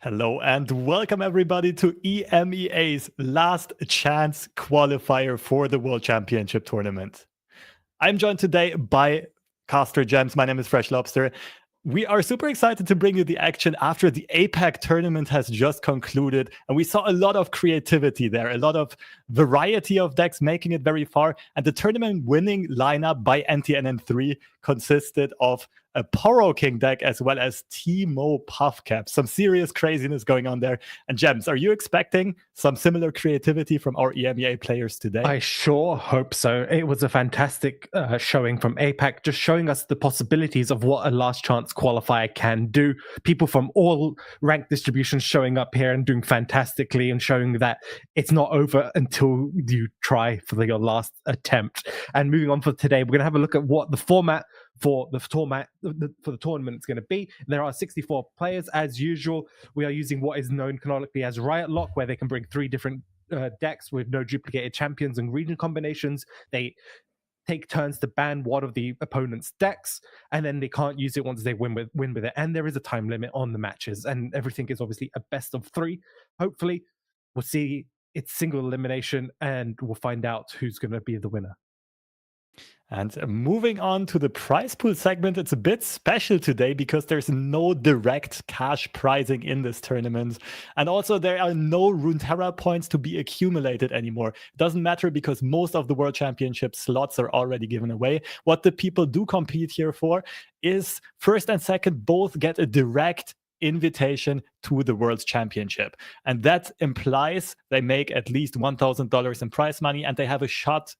Hello and welcome everybody to EMEA's Last Chance Qualifier for the World Championship Tournament. I'm joined today by Caster Gems. My name is Fresh Lobster. We are super excited to bring you the action after the APAC tournament has just concluded. And we saw a lot of creativity there, a lot of variety of decks making it very far. And the tournament winning lineup by NTNN3 consisted of a Poro King deck as well as Timo Puffcap. Some serious craziness going on there. And Gems, are you expecting some similar creativity from our EMEA players today? I sure hope so. It was a fantastic showing from APAC, just showing us the possibilities of what a last chance qualifier can do. People from all rank distributions showing up here and doing fantastically and showing that it's not over until you try for your last attempt. And moving on for today, we're going to have a look at what the format for the tournament is going to be. There are 64 players as usual. We are using what is known canonically as Riot Lock, where they can bring 3 different decks with no duplicated champions and region combinations. They take turns to ban one of the opponent's decks, and then they can't use it once they win with it. And there is a time limit on the matches, and everything is obviously a best of 3. Hopefully, we'll see it's single elimination, and we'll find out who's going to be the winner. And moving on to the prize pool segment, it's a bit special today because there's no direct cash prizing in this tournament. And also there are no Runeterra points to be accumulated anymore. It doesn't matter because most of the World Championship slots are already given away. What the people do compete here for is first and second both get a direct invitation to the World Championship. And that implies they make at least $1,000 in prize money and they have a shot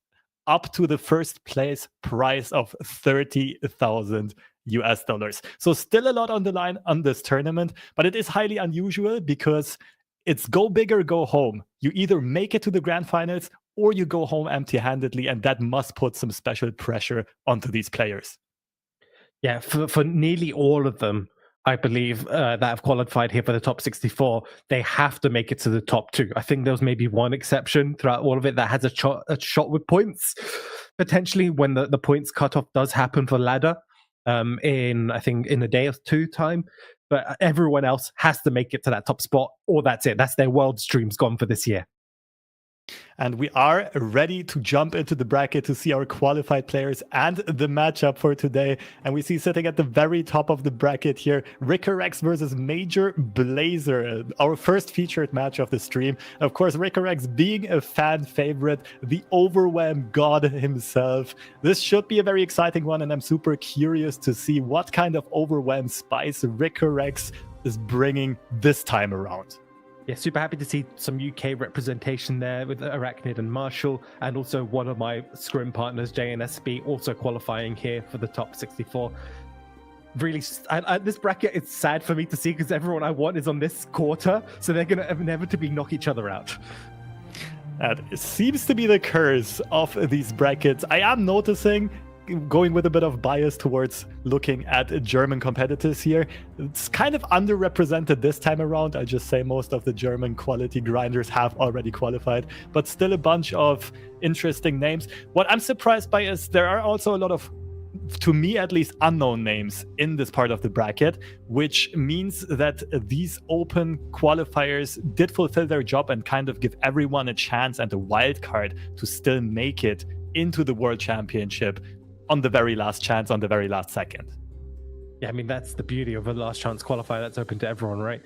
up to the first place prize of $30,000. So still a lot on the line on this tournament, but it is highly unusual because it's go big or go home. You either make it to the grand finals or you go home empty-handedly, and that must put some special pressure onto these players. Yeah, for nearly all of them, I believe, that have qualified here for the top 64, they have to make it to the top 2. I think there was maybe one exception throughout all of it that has a shot with points, potentially, when the points cutoff does happen for ladder in a day or 2 time. But everyone else has to make it to that top spot, or that's it. That's their world's dreams gone for this year. And we are ready to jump into the bracket to see our qualified players and the matchup for today. And we see sitting at the very top of the bracket here, Ricorex versus Major Blazer, our first featured match of the stream. Of course, Ricorex being a fan favorite, the overwhelm god himself. This should be a very exciting one, and I'm super curious to see what kind of overwhelm spice Ricorex is bringing this time around. Yeah, super happy to see some UK representation there with Arachnid and Marshall, and also one of my scrim partners, JNSB, also qualifying here for the top 64. Really, this bracket, it's sad for me to see because everyone I want is on this quarter, so they're going to inevitably knock each other out. That seems to be the curse of these brackets. I am noticing, going with a bit of bias towards looking at German competitors here, it's kind of underrepresented this time around. I just say most of the German quality grinders have already qualified, but still a bunch of interesting names. What I'm surprised by is there are also a lot of, to me at least, unknown names in this part of the bracket, which means that these open qualifiers did fulfill their job and kind of give everyone a chance and a wild card to still make it into the World Championship on the very last chance, on the very last second. Yeah, I mean, that's the beauty of a last chance qualifier that's open to everyone, right?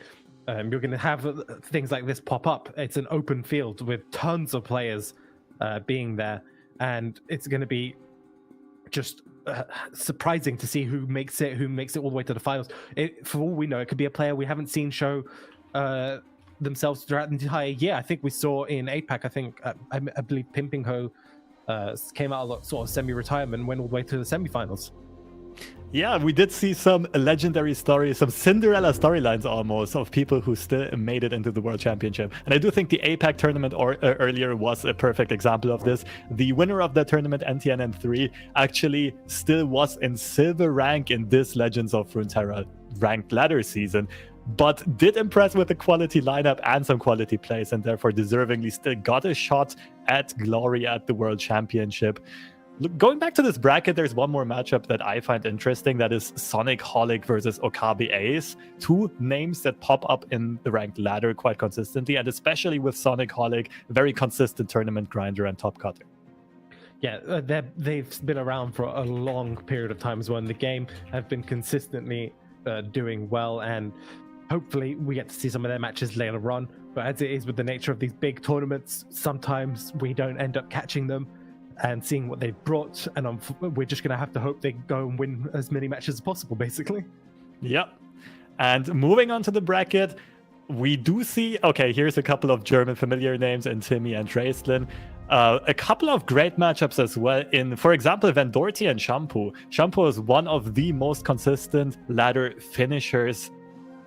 You're going to have things like this pop up. It's an open field with tons of players being there, and it's going to be just surprising to see who makes it all the way to the finals. For all we know, it could be a player we haven't seen show themselves throughout the entire year. I think we saw in APAC, I believe Pimping Ho came out of sort of semi-retirement and went all the way to the semifinals. Yeah, we did see some legendary stories, some Cinderella storylines almost, of people who still made it into the World Championship. And I do think the APAC tournament earlier was a perfect example of this. The winner of that tournament, NTNN3, actually still was in silver rank in this Legends of Runeterra ranked ladder season, but did impress with a quality lineup and some quality plays, and therefore deservingly still got a shot at glory at the World Championship. Look, going back to this bracket, there's one more matchup that I find interesting. That is Sonic Holic versus Okabe Ace. Two names that pop up in the ranked ladder quite consistently, and especially with Sonic Holic, very consistent tournament grinder and top cutter. Yeah, they've been around for a long period of time as well in the game, have been consistently doing well, and hopefully we get to see some of their matches later on. But as it is with the nature of these big tournaments, sometimes we don't end up catching them and seeing what they've brought, and we're just going to have to hope they go and win as many matches as possible, basically. Yep. And moving on to the bracket, we do see, okay, here's a couple of German familiar names in Timmy and Draislin. A couple of great matchups as well in, for example, Vendorti and Shampo. Shampo is one of the most consistent ladder finishers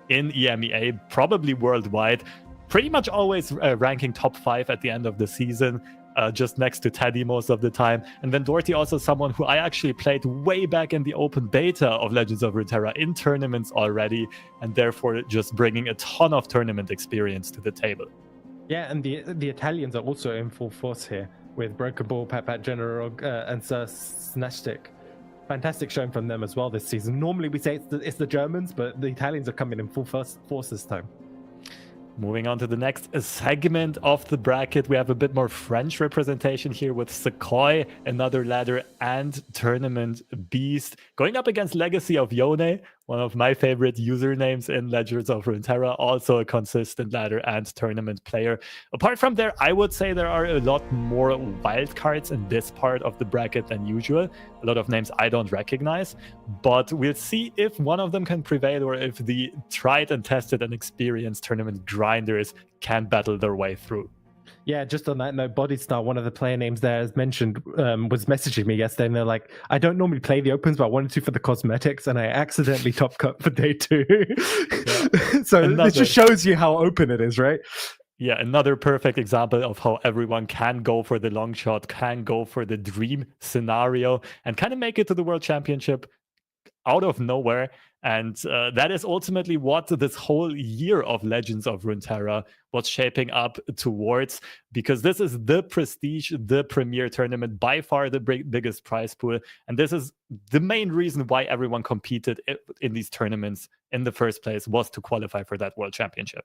in EMEA, probably worldwide. Pretty much always ranking top 5 at the end of the season. Just next to Teddy most of the time. And Vendorti also someone who I actually played way back in the open beta of Legends of Runeterra in tournaments already, and therefore just bringing a ton of tournament experience to the table. Yeah, and the Italians are also in full force here with Broken Ball, Patpat, General, and Sir Snashtik. Fantastic showing from them as well this season. Normally we say it's the Germans, but the Italians are coming in full force this time. Moving on to the next segment of the bracket, we have a bit more French representation here with Sequoia, another ladder and tournament beast, going up against Legacy of Yone, one of my favorite usernames in Legends of Runeterra, also a consistent ladder and tournament player. Apart from there, I would say there are a lot more wildcards in this part of the bracket than usual. A lot of names I don't recognize, but we'll see if one of them can prevail or if the tried and tested and experienced tournament grinders can battle their way through. Yeah, just on that note, Bodystar, one of the player names there, as mentioned, was messaging me yesterday, and they're like, I don't normally play the opens, but I wanted to for the cosmetics, and I accidentally top cut for day 2. Yeah. So it just shows you how open it is, right? Yeah, another perfect example of how everyone can go for the long shot, can go for the dream scenario, and kind of make it to the World Championship out of nowhere. And that is ultimately what this whole year of Legends of Runeterra was shaping up towards, because this is the prestige, the premier tournament, by far the biggest prize pool. And this is the main reason why everyone competed in these tournaments in the first place, was to qualify for that World Championship.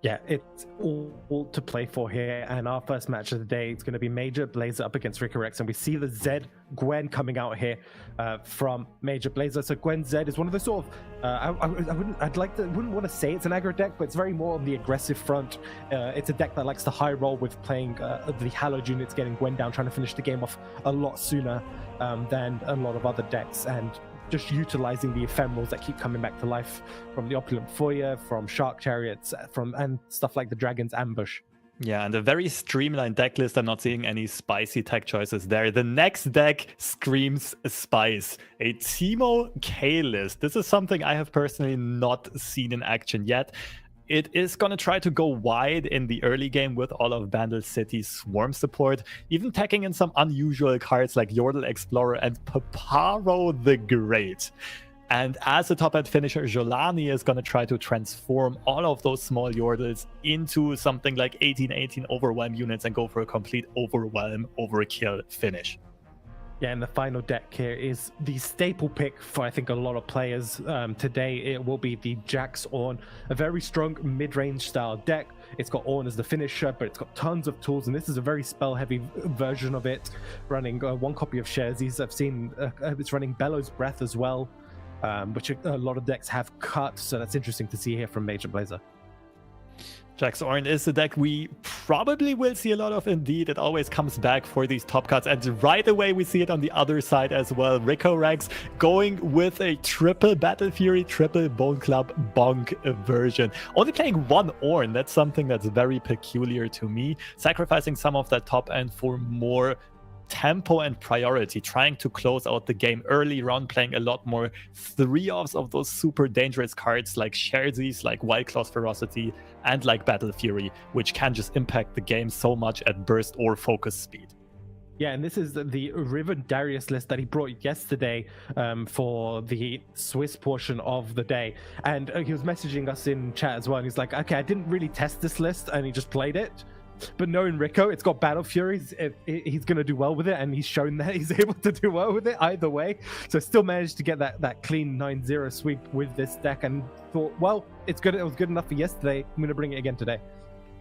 Yeah, it's all to play for here, and our first match of the day is going to be Major Blazer up against Ricorex, and we see the Zed Gwen coming out here from Major Blazer. So Gwen Zed is one of the sort of I wouldn't want to say it's an aggro deck, but it's very more on the aggressive front. It's a deck that likes to high roll with playing the hallowed units, getting Gwen down, trying to finish the game off a lot sooner than a lot of other decks, and just utilizing the ephemerals that keep coming back to life from the Opulent Foyer, from Shark Chariots, and stuff like the Dragon's Ambush. Yeah, and a very streamlined deck list. I'm not seeing any spicy tech choices there. The next deck screams spice. A Teemo K list. This is something I have personally not seen in action yet. It is going to try to go wide in the early game with all of Bandle City's Swarm support, even packing in some unusual cards like Yordle Explorer and Paparo the Great. And as a top-end finisher, Jolani is going to try to transform all of those small Yordles into something like 18-18 Overwhelm units and go for a complete Overwhelm Overkill finish. Yeah, and the final deck here is the staple pick for, I think, a lot of players today. It will be the Jax Ornn, a very strong mid-range style deck. It's got Ornn as the finisher, but it's got tons of tools, and this is a very spell-heavy version of it, running one copy of Sherzies. I've seen it's running Bellows Breath as well, which a lot of decks have cut, so that's interesting to see here from Major Blazer. Jax Ornn is the deck we probably will see a lot of indeed. It always comes back for these top cuts, and right away we see it on the other side as well. Ricorex going with a triple Battle Fury, triple Bone Club Bonk version. Only playing one Ornn, that's something that's very peculiar to me. Sacrificing some of that top end for more tempo and priority, trying to close out the game early on, playing a lot more 3-offs of those super dangerous cards like Sherzies, like Wildclaw's Ferocity, and like Battle Fury, which can just impact the game so much at burst or focus speed. Yeah, and this is the Riven Darius list that he brought yesterday for the Swiss portion of the day. And he was messaging us in chat as well, and he's like, okay, I didn't really test this list, and he just played it. But knowing Rico, it's got Battle Furies. He's going to do well with it, and he's shown that he's able to do well with it either way. So still managed to get that clean 9-0 sweep with this deck, and thought, well, it's good. It was good enough for yesterday. I'm going to bring it again today.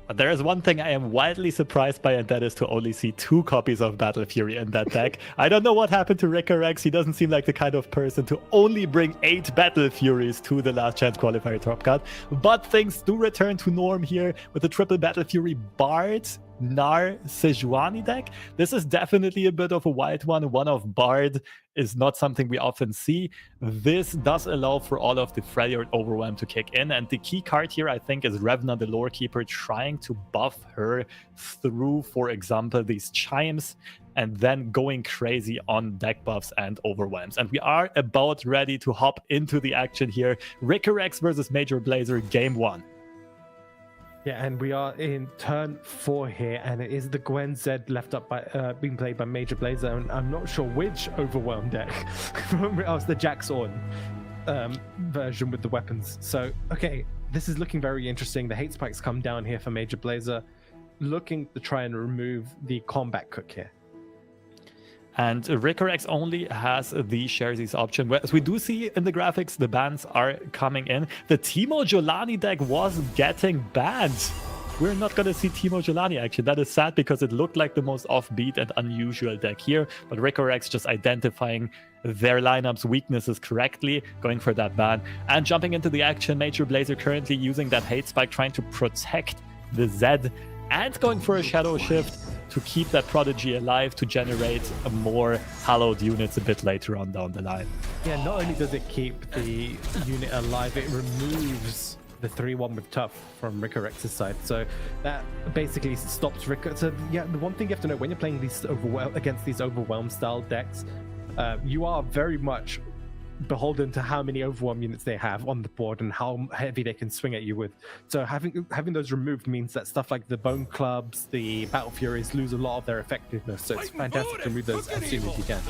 But there is one thing I am wildly surprised by, and that is to only see 2 copies of Battle Fury in that deck. I don't know what happened to Ricorex. He doesn't seem like the kind of person to only bring 8 Battle Furies to the Last Chance Qualifier top cut. But things do return to norm here with the triple Battle Fury Bard, Nar, Sejuani deck. This is definitely a bit of a wild one. One of Bard is not something we often see. This does allow for all of the Freljord Overwhelm to kick in, and the key card here I think is Revna the Lore Keeper trying to buff her through, for example, these chimes, and then going crazy on deck buffs and overwhelms. And we are about ready to hop into the action here. Ricorex versus Major Blazer, game 1. Yeah, and we are in turn 4 here, and it is the Gwen Zed left up by being played by Major Blazer, and I'm not sure which Overwhelm deck. Oh, it's the Jax On version with the weapons. So, okay, this is looking very interesting. The hate spikes come down here for Major Blazer, looking to try and remove the combat cook here. And Ricorex only has the Sherzy's option. As we do see in the graphics, the bans are coming in. The Timo Jolani deck was getting banned. We're not going to see Timo Jolani action. That is sad because it looked like the most offbeat and unusual deck here. But Ricorex just identifying their lineup's weaknesses correctly, going for that ban. And jumping into the action, Major Blazer currently using that hate spike, trying to protect the Zed, and going for a Shadow Shift to keep that Prodigy alive to generate more hallowed units a bit later on down the line. Yeah, not only does it keep the unit alive, it removes the 3-1 with tough from Ricorex's side. So that basically stops Rico. So yeah, the one thing you have to know when you're playing these against these Overwhelm style decks, you are very much beholden to how many Overwhelm units they have on the board and how heavy they can swing at you with. So having those removed means that stuff like the Bone Clubs, the Battle Furies lose a lot of their effectiveness. So it's fantastic to remove those as soon as you can.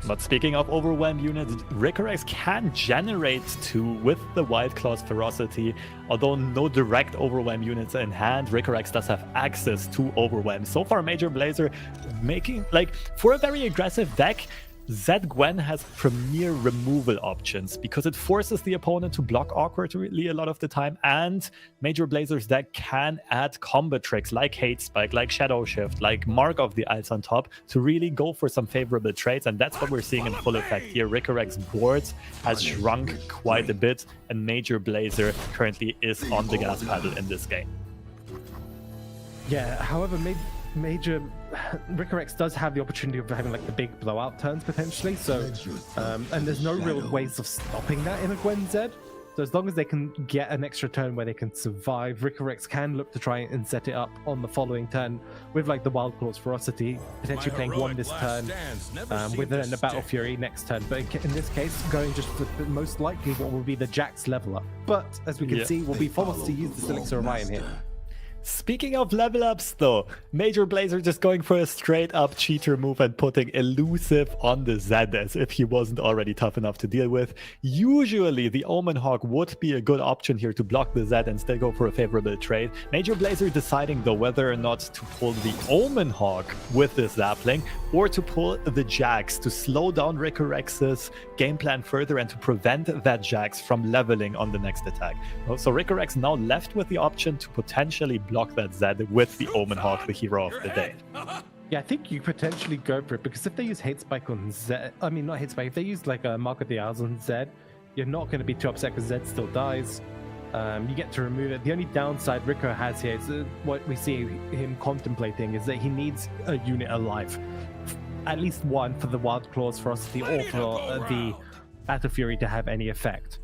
But speaking of Overwhelm units, Ricorex can generate 2 with the Wild Claw's Ferocity. Although no direct Overwhelm units in hand, Ricorex does have access to Overwhelm. So far, Major Blazer making, like, for a very aggressive deck, Zed Gwen has premier removal options because it forces the opponent to block awkwardly a lot of the time, and Major Blazer's deck can add combo tricks like Hate Spike, like Shadow Shift, like Mark of the Isles on top to really go for some favorable trades, and that's what we're seeing in full effect here. Ricorex's board has shrunk quite a bit, and Major Blazer currently is on the gas pedal in this game. Yeah, however, Major Ricorex does have the opportunity of having like the big blowout turns potentially, so and there's no real ways of stopping that in a Gwen Zed. So as long as they can get an extra turn where they can survive, Ricorex can look to try and set it up on the following turn with like the Wild Claw's Ferocity, potentially playing 1 this turn with then the Battle Fury next turn. But in this case, going just for the most likely what will be the Jax level up. But as we can see, we'll be forced to use the Elixir Orion here. Speaking of level ups though, Major Blazer just going for a straight up cheater move and putting Elusive on the Zed as if he wasn't already tough enough to deal with. Usually the Omen Hawk would be a good option here to block the Zed and still go for a favorable trade. Major Blazer deciding though whether or not to pull the Omen Hawk with this Zapling or to pull the Jax to slow down Ricorex's game plan further and to prevent that Jax from leveling on the next attack. So Ricorex now left with the option to potentially block that Zed with the Omen Hawk, the hero of the day. Yeah, I think you potentially go for it because if they use Hate Spike on Zed, I mean not Hate Spike, if they use like a Mark of the Isles on Zed, you're not going to be too upset because Zed still dies. You get to remove it. The only downside Rico has here is what we see him contemplating is that he needs a unit alive. At least 1 for the Wild Claw's Ferocity or for the Battle Fury to have any effect.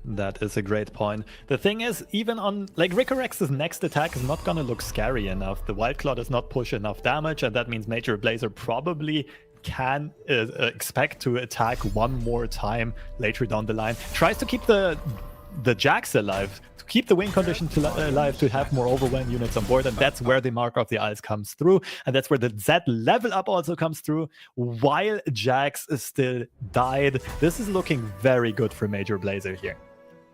That is a great point. The thing is, even on, like, Ricorex's next attack is not gonna look scary enough. The Wild Claw does not push enough damage, and that means Major Blazer probably can expect to attack 1 more time later down the line. Tries to keep the Jax alive, to keep the win condition alive, to have more Overwhelm units on board, and that's where the Mark of the Isles comes through, and that's where the Zed level up also comes through, while Jax is still died. This is looking very good for Major Blazer here.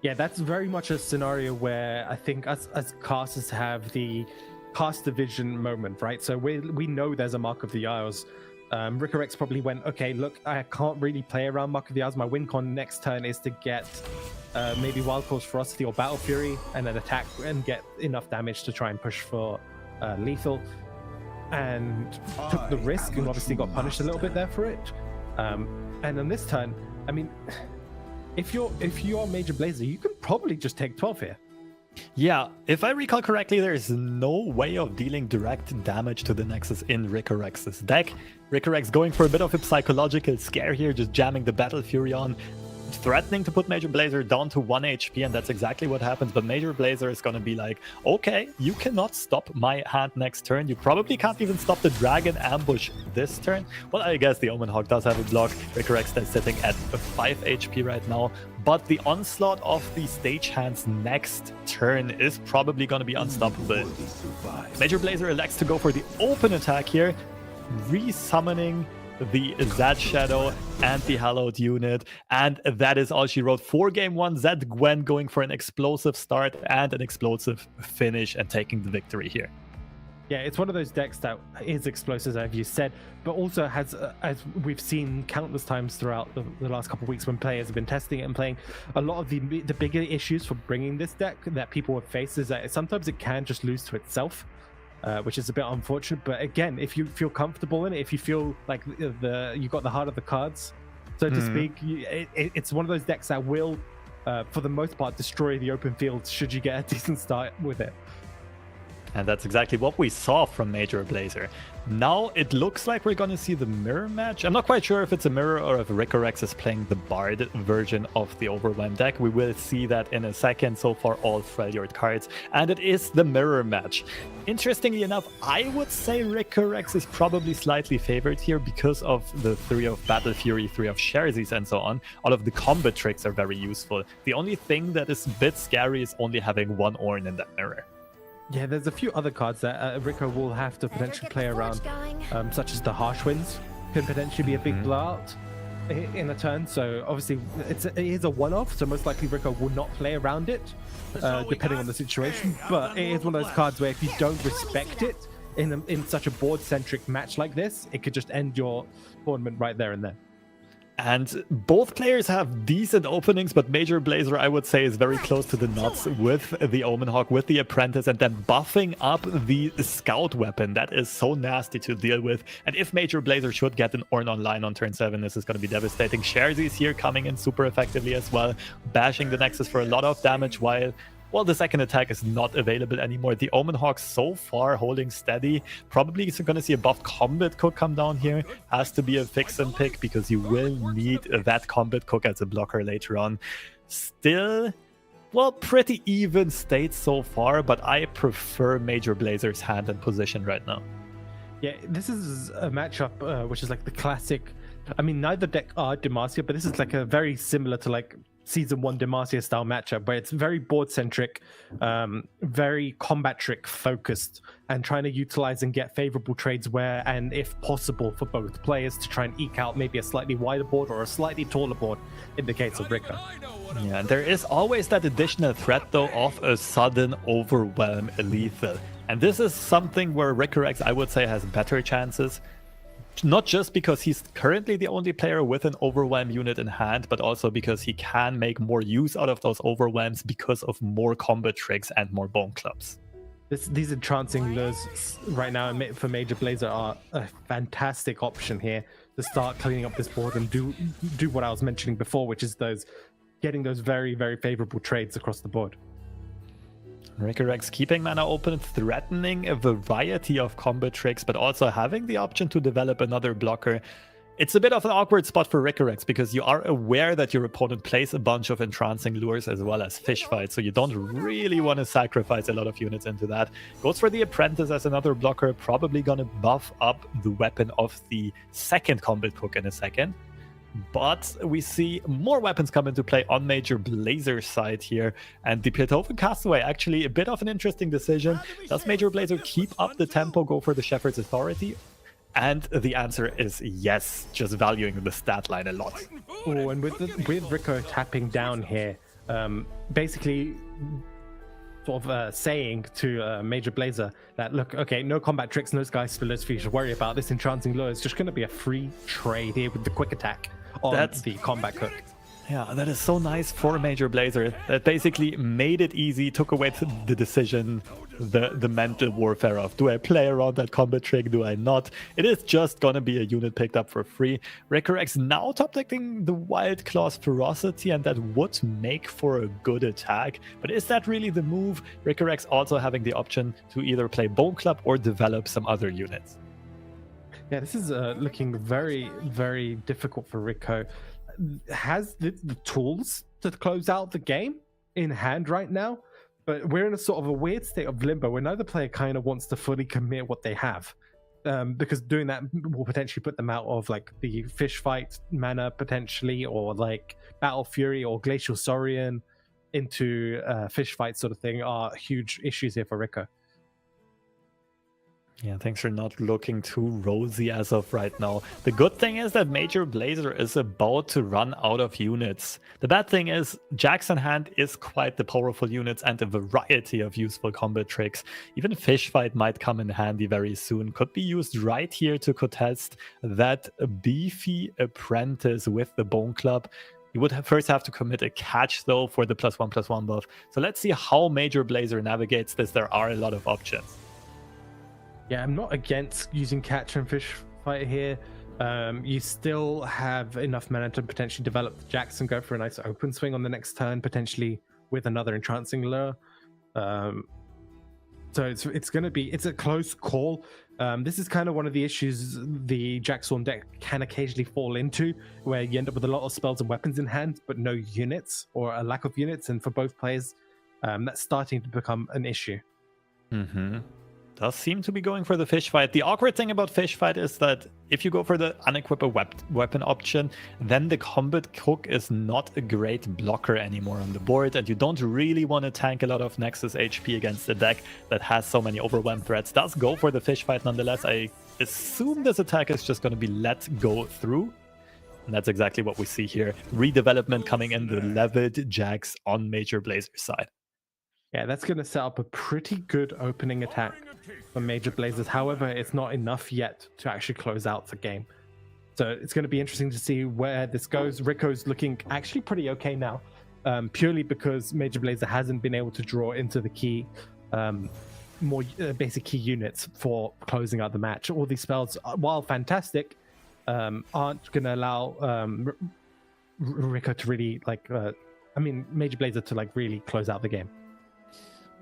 Yeah, that's very much a scenario where I think us as casters have the cast division moment, right? So we know there's a Mark of the Isles. Ricorex probably went, okay, look, I can't really play around Mark of the Isles. My win con next turn is to get maybe Wild Course Ferocity or Battle Fury and then attack and get enough damage to try and push for lethal. And took the risk and obviously got punished a little bit there for it. And on this turn, I mean, if you're Major Blazer, you can probably just take 12 here. Yeah, if I recall correctly, there's no way of dealing direct damage to the Nexus in Ricorex's deck. Ricorex going for a bit of a psychological scare here, just jamming the Battle Fury on, threatening to put Major Blazer down to 1 HP, and that's exactly what happens. But Major Blazer is going to be like, okay, you cannot stop my hand next turn. You probably can't even stop the Dragon Ambush this turn. Well, I guess the Omen Hawk does have a block. Ricorex is sitting at 5 HP right now. But the onslaught of the stagehands next turn is probably going to be unstoppable. Major Blazer elects to go for the open attack here, resummoning the Zed Shadow and the Hallowed unit, and that is all she wrote for game 1. Zed Gwen going for an explosive start and an explosive finish and taking the victory here. Yeah, it's one of those decks that is explosive, as you said, but also has, as we've seen countless times throughout the last couple of weeks when players have been testing it and playing, a lot of the bigger issues for bringing this deck that people have faced is that sometimes it can just lose to itself. Which is a bit unfortunate, but again, if you feel comfortable in it, if you feel like you got the heart of the cards, so to speak, it's one of those decks that will, for the most part, destroy the open field should you get a decent start with it. And that's exactly what we saw from Major Blazer. Now it looks like we're going to see the mirror match. I'm not quite sure if it's a mirror or if Ricorex is playing the Bard version of the Overwhelm deck. We will see that in a second. So far, all Freljord cards. And it is the mirror match. Interestingly enough, I would say Ricorex is probably slightly favored here because of the 3 of Battle Fury, 3 of Sherzies, and so on. All of the combat tricks are very useful. The only thing that is a bit scary is only having 1 Ornn in that mirror. Yeah, there's a few other cards that Rico will have to potentially play around, such as the Harsh Winds can potentially be a big blowout in a turn. So obviously it is a one-off, so most likely Rico will not play around it, depending on the situation. But it is one of those cards where if you don't respect it in such a board-centric match like this, it could just end your tournament right there and then. And both players have decent openings, but Major Blazer, I would say, is very close to the nuts with the Omen Hawk, with the Apprentice, and then buffing up the Scout weapon. That is so nasty to deal with. And if Major Blazer should get an Ornn online on turn 7, this is going to be devastating. Sherzi is here coming in super effectively as well, bashing the Nexus for a lot of damage while... well, the second attack is not available anymore. The Omen Hawk so far holding steady. Probably going to see a buffed Combat Cook come down here. Has to be a fix and pick because you will need that Combat Cook as a blocker later on. Still, well, pretty even state so far, but I prefer Major Blazer's hand and position right now. Yeah, this is a matchup which is like the classic... I mean, neither deck are Demacia, but this is like a very similar to like Season 1 Demacia style matchup where it's very board centric, very combat trick focused, and trying to utilize and get favorable trades where and if possible for both players to try and eke out maybe a slightly wider board or a slightly taller board in the case of Rico. Yeah, and there is always that additional threat though of a sudden overwhelm lethal. And this is something where Ricorex, I would say, has better chances. Not just because he's currently the only player with an Overwhelm unit in hand, but also because he can make more use out of those Overwhelms because of more combat tricks and more Bone Clubs. These entrancing lures right now for Major Blazer are a fantastic option here to start cleaning up this board and do what I was mentioning before, which is getting those very, very favorable trades across the board. Ricorex keeping mana open, threatening a variety of combat tricks, but also having the option to develop another blocker. It's a bit of an awkward spot for Ricorex because you are aware that your opponent plays a bunch of entrancing lures as well as fish fights, so you don't really want to sacrifice a lot of units into that. Goes for the Apprentice as another blocker, probably gonna buff up the weapon of the second Combat Cook in a second. But we see more weapons come into play on Major Blazer's side here. And the Beethoven Castaway, actually a bit of an interesting decision. Does Major Blazer keep up the tempo, go for the Shepherd's Authority? And the answer is yes, just valuing the stat line a lot. Oh, and with Rico tapping down here, basically sort of saying to Major Blazer that, look, okay, no combat tricks, no sky spillers for you to worry about. This enchanting lure is just going to be a free trade here with the quick attack on the combat cook. Yeah, that is so nice for Major Blazer. That basically made it easy, took away the decision, the mental warfare of, do I play around that combat trick, do I not? It is just gonna be a unit picked up for free. Ricorex now top decking the Wild Claw's Ferocity, and that would make for a good attack. But is that really the move? Ricorex also having the option to either play Bone Club or develop some other units. Yeah, this is looking very, very difficult for Rico. Has the tools to close out the game in hand right now, but we're in a sort of a weird state of limbo where neither player kind of wants to fully commit what they have, because doing that will potentially put them out of like the fish fight mana potentially, or like Battle Fury or Glacial Saurian into fish fight sort of thing are huge issues here for Rico. Yeah, things are not looking too rosy as of right now. The good thing is that Major Blazer is about to run out of units. The bad thing is Jax in hand is quite the powerful units and a variety of useful combat tricks. Even Fish Fight might come in handy very soon. Could be used right here to contest that beefy apprentice with the Bone Club. You would first have to commit a catch though for the +1/+1 buff. So let's see how Major Blazer navigates this. There are a lot of options. Yeah, I'm not against using catch and fish fight here. You still have enough mana to potentially develop the Jax and go for a nice open swing on the next turn, potentially with another entrancing lure. So it's a close call. This is kind of one of the issues the Jaxorn deck can occasionally fall into, where you end up with a lot of spells and weapons in hand, but no units or a lack of units. And for both players, that's starting to become an issue. Mm-hmm. Does seem to be going for the fish fight. The awkward thing about fish fight is that if you go for the unequip a weapon option, then the combat cook is not a great blocker anymore on the board, and you don't really want to tank a lot of Nexus HP against a deck that has so many overwhelm threats. Does go for the fish fight nonetheless. I assume this attack is just going to be let go through. And that's exactly what we see here. Redevelopment coming in the leveled Jax on Major Blazer's side. Yeah, that's going to set up a pretty good opening attack for Major Blazers. However, it's not enough yet to actually close out the game. So it's going to be interesting to see where this goes. Rico's looking actually pretty okay now, purely because Major Blazer hasn't been able to draw into the key, more basic key units for closing out the match. All these spells, while fantastic, aren't going to allow Rico to really, Major Blazer to really close out the game.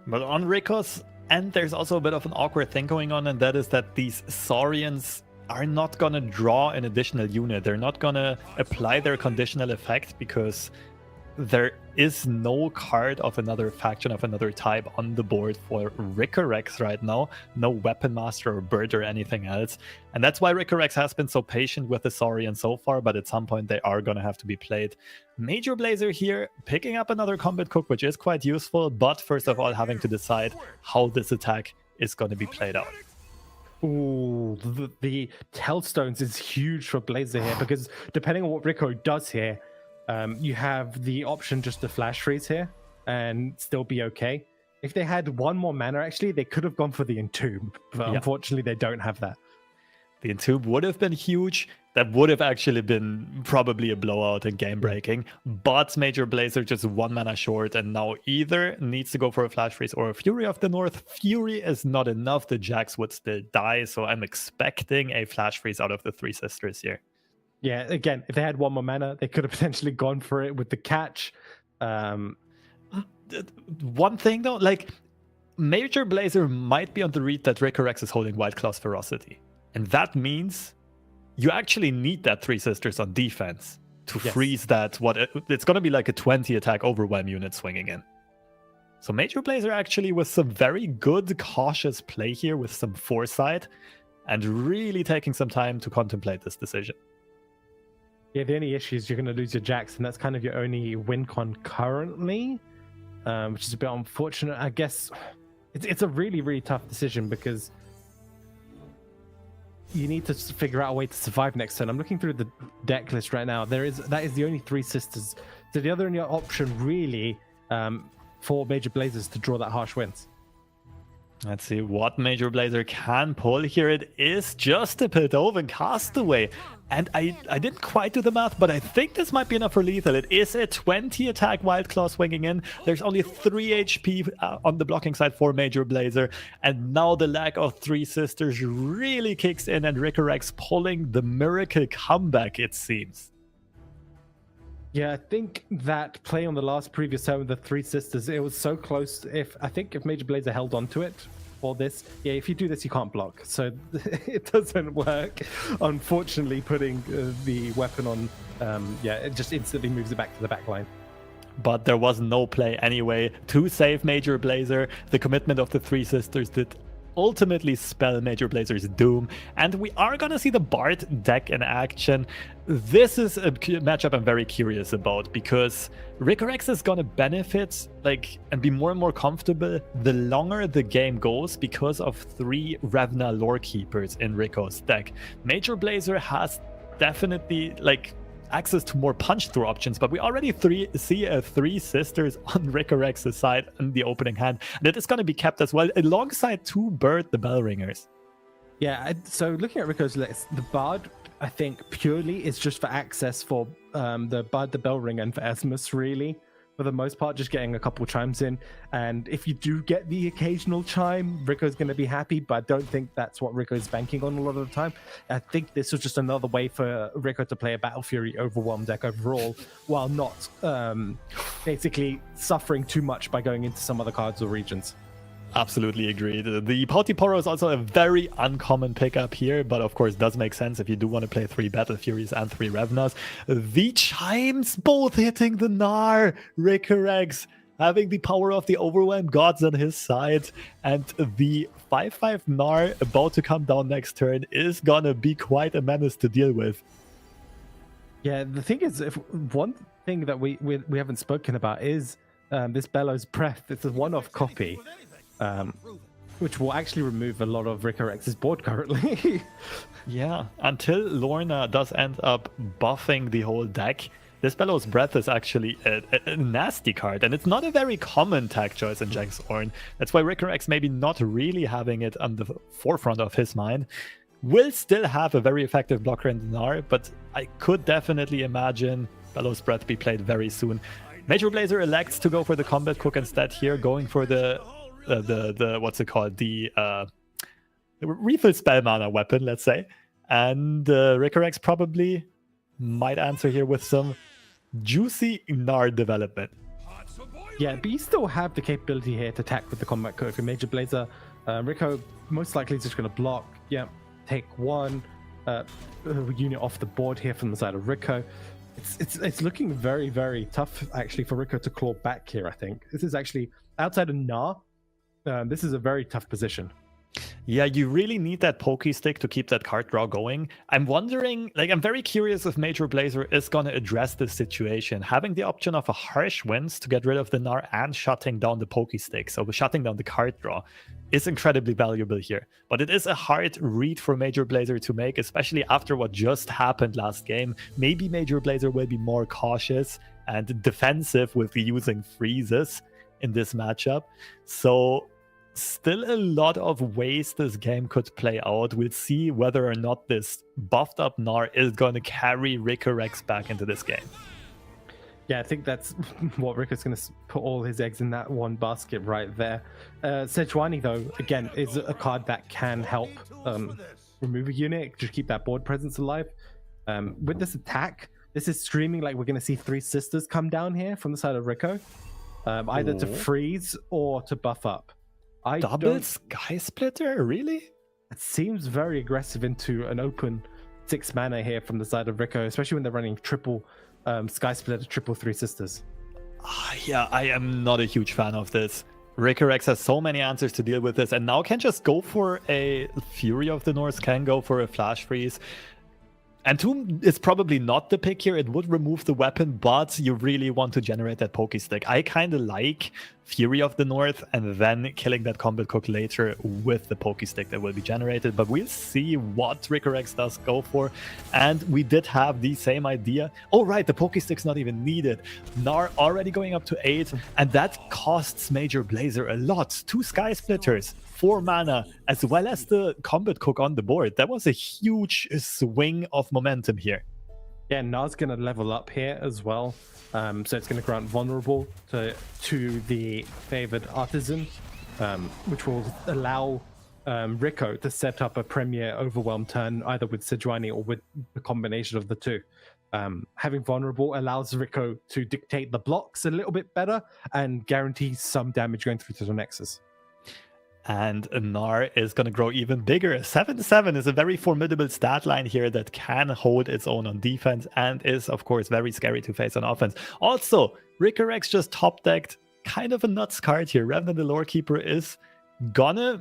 But on Rico's end, there's also a bit of an awkward thing going on, and that is that these Saurians are not going to draw an additional unit. They're not going to apply their conditional effect because there is no card of another faction of another type on the board for Ricorex right now. No Weapon Master or Bird or anything else. And that's why Ricorex has been so patient with the Saurian so far, but at some point they are going to have to be played. Major Blazer here picking up another combat cook, which is quite useful, but first of all having to decide how this attack is going to be played out. Ooh, the Tellstones is huge for Blazer here, because depending on what Rico does here, you have the option just to flash freeze here and still be okay. If they had one more mana, actually, they could have gone for the Entomb, but unfortunately they don't have that. The Entomb would have been huge. That would have actually been probably a blowout and game breaking, but Major Blazer just 1 mana short and now either needs to go for a flash freeze or a Fury of the North. Fury is not enough. The Jax would still die, so I'm expecting a flash freeze out of the Three Sisters here. Yeah, again, if they had 1 more mana, they could have potentially gone for it with the catch. One thing though, Major Blazer might be on the read that Ricorex is holding Wild Claw's Ferocity. And that means you actually need that Three Sisters on defense to freeze that. It's going to be like a 20 attack overwhelm unit swinging in. So Major Blazer actually with some very good cautious play here with some foresight and really taking some time to contemplate this decision. Yeah, the only issue is you're going to lose your Jax, and that's kind of your only win con currently, which is a bit unfortunate. I guess it's a really, really tough decision because you need to figure out a way to survive next turn. I'm looking through the deck list right now. That is the only Three Sisters. So the other only option really for Major Blazers to draw that harsh winds. Let's see what Major Blazer can pull here. It is just a Piltover Castaway. And I didn't quite do the math, but I think this might be enough for lethal. It is a 20 attack Wild Claw swinging in. There's only 3 HP on the blocking side for Major Blazer. And now the lack of 3 sisters really kicks in, and Ricorex pulling the miracle comeback, it seems. Yeah, I think that play on the last previous turn with the 3 sisters, it was so close. I think if Major Blazer held on to it for this, yeah, if you do this, you can't block. So it doesn't work. Unfortunately, putting the weapon on, it just instantly moves it back to the back line. But there was no play anyway to save Major Blazer. The commitment of the 3 sisters did ultimately spell Major Blazer's doom, and we are gonna see the Bard deck in action. This is a matchup I'm very curious about, because Ricorex is gonna benefit and be more and more comfortable the longer the game goes because of 3 Revna lore keepers in Rico's deck. Major Blazer has definitely access to more punch-through options, but we already see 3 sisters on Ricorex's side in the opening hand. And it is going to be kept as well, alongside 2 Bird the Bellringers. Yeah, so looking at Rico's list, the Bard, I think, purely is just for access for the Bard the Bellringer and for Esmus, really. For the most part, just getting a couple chimes in. And if you do get the occasional chime, Rico's going to be happy, but I don't think that's what Rico's banking on a lot of the time. I think this was just another way for Rico to play a Battle Fury Overwhelm deck overall, while not basically suffering too much by going into some other cards or regions. Absolutely agreed. The Pautiporo is also a very uncommon pickup here, but of course does make sense if you do want to play 3 Battle Furies and 3 Revnas. The chimes both hitting the Gnar. Ricorex having the power of the Overwhelmed Gods on his side, and the 5/5 Gnar about to come down next turn is gonna be quite a menace to deal with. Yeah, the thing is, one thing that we haven't spoken about is this Bellows Breath. It's a one-off copy. Which will actually remove a lot of Ricorex's board currently. Yeah, until Lorna does end up buffing the whole deck, this Bellows Breath is actually a nasty card, and it's not a very common tag choice in Jank's Ornn. That's why Ricorex maybe not really having it on the forefront of his mind. Will still have a very effective blocker in Gnar, but I could definitely imagine Bellows Breath be played very soon. Major Blazer elects to go for the Combat Cook instead here, going for the what's it called, the refill spell mana weapon, let's say. And Ricorex probably might answer here with some juicy Gnar development. Yeah, but you still have the capability here to attack with the Combat Cook. For Major Blazer, Rico most likely is just going to block. Yeah, take 1 unit off the board here from the side of Rico. It's looking very, very tough actually for Rico to claw back here. I think this is actually outside of Gnar. This is a very tough position. Yeah, you really need that pokey stick to keep that card draw going. I'm wondering, I'm very curious if Major Blazer is going to address this situation. Having the option of a Harsh Winds to get rid of the Gnar and shutting down the pokey stick, so shutting down the card draw, is incredibly valuable here. But it is a hard read for Major Blazer to make, especially after what just happened last game. Maybe Major Blazer will be more cautious and defensive with using freezes in this matchup. So still a lot of ways this game could play out. We'll see whether or not this buffed up Gnar is going to carry Ricorex back into this game. Yeah, I think that's what Rico's going to put all his eggs in that one basket right there. Sejuani, though, again, is a card that can help remove a unit, just keep that board presence alive. With this attack, this is screaming like we're going to see 3 sisters come down here from the side of Rico. Either to freeze or to buff up. Double Sky Splitter? Really? It seems very aggressive into an open 6 mana here from the side of Rico, especially when they're running triple Sky Splitter, triple 3 sisters. Yeah, I am not a huge fan of this. Ricorex has so many answers to deal with this, and now can just go for a Fury of the North, can go for a Flash Freeze. And Tomb is probably not the pick here. It would remove the weapon, but you really want to generate that Poké Stick. I kind of like Fury of the North and then killing that Combat Cook later with the Poké Stick that will be generated. But we'll see what Ricorex does go for. And we did have the same idea. Oh, right, the Poké Stick's not even needed. Gnar already going up to 8, and that costs Major Blazer a lot. 2 Sky Splitters, 4 mana, as well as the Combat Cook on the board. That was a huge swing of momentum here. Yeah, Gnar's going to level up here as well. So it's going to grant vulnerable to the favored artisan, which will allow Rico to set up a premier overwhelm turn either with Sejuani or with the combination of the two. Having vulnerable allows Rico to dictate the blocks a little bit better and guarantees some damage going through to the Nexus. And Gnar is going to grow even bigger. 7-7 is a very formidable stat line here that can hold its own on defense and is, of course, very scary to face on offense. Also, Ricorex just top-decked kind of a nuts card here. Revenant the Lore Keeper is gonna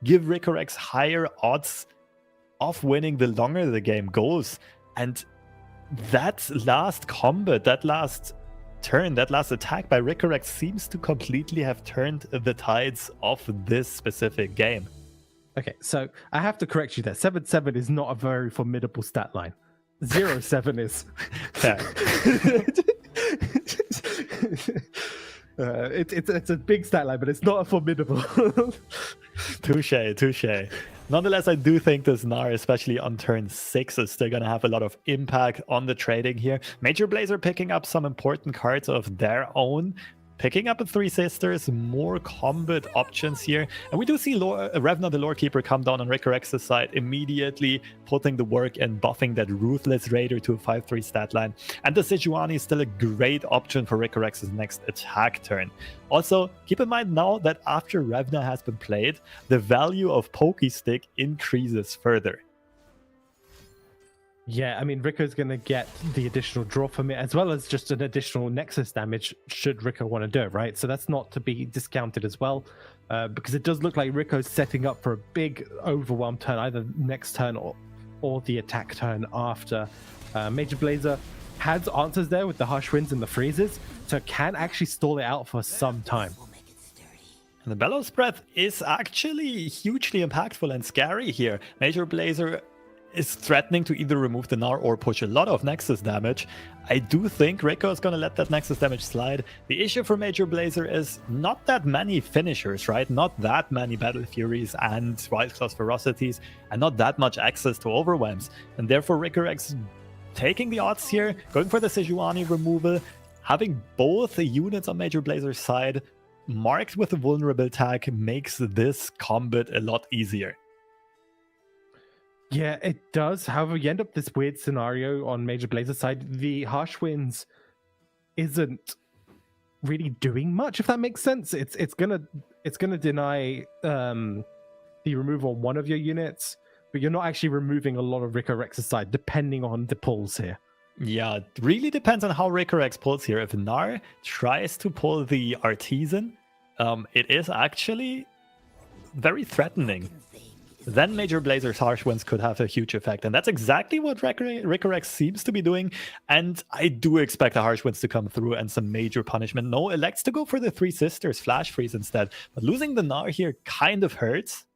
give Ricorex higher odds of winning the longer the game goes. And that last combat, that last turn, that last attack by Ricorex seems to completely have turned the tides of this specific game. Okay, so I have to correct you there. 7-7 is not a very formidable stat line. 0-7 is. It's a big stat line, but it's not a formidable. Touche. Nonetheless, I do think this Gnar, especially on turn 6, is still going to have a lot of impact on the trading here. Major Blazer picking up some important cards of their own, picking up a 3 Sisters, more combat options here. And we do see Revenant the Lore Keeper come down on Ricorex's side, immediately putting the work and buffing that Ruthless Raider to a 5-3 stat line. And the Sejuani is still a great option for Ricorex's next attack turn. Also, keep in mind now that after Revna has been played, the value of Poké Stick increases further. Yeah, I mean, Rico's going to get the additional draw from it, as well as just an additional Nexus damage, should Rico want to do it, right? So that's not to be discounted as well, because it does look like Rico's setting up for a big overwhelm turn, either next turn or the attack turn after. Major Blazer has answers there with the Harsh Winds and the Freezes, so can actually stall it out for some time. And the Bellows Breath is actually hugely impactful and scary here. Major Blazer is threatening to either remove the Gnar or push a lot of Nexus damage. I do think Rico is going to let that Nexus damage slide. The issue for Major Blazer is not that many finishers, right? Not that many Battle Furies and Wild Claws Ferocities, and not that much access to Overwhelms. And therefore Ricorex taking the odds here, going for the Sejuani removal, having both the units on Major Blazer's side marked with a vulnerable tag makes this combat a lot easier. Yeah, it does. However, you end up this weird scenario on Major Blazer's side. The Harsh Winds isn't really doing much, if that makes sense. It's gonna deny the removal on one of your units, but you're not actually removing a lot of Ricorex's side, depending on the pulls here. Yeah, it really depends on how Ricorex pulls here. If Gnar tries to pull the Artisan, it is actually very threatening. Then Major Blazer's Harsh Winds could have a huge effect. And that's exactly what Ricorex seems to be doing. And I do expect the Harsh Winds to come through and some major punishment. No, elects to go for the 3 Sisters Flash Freeze instead. But losing the Gnar here kind of hurts.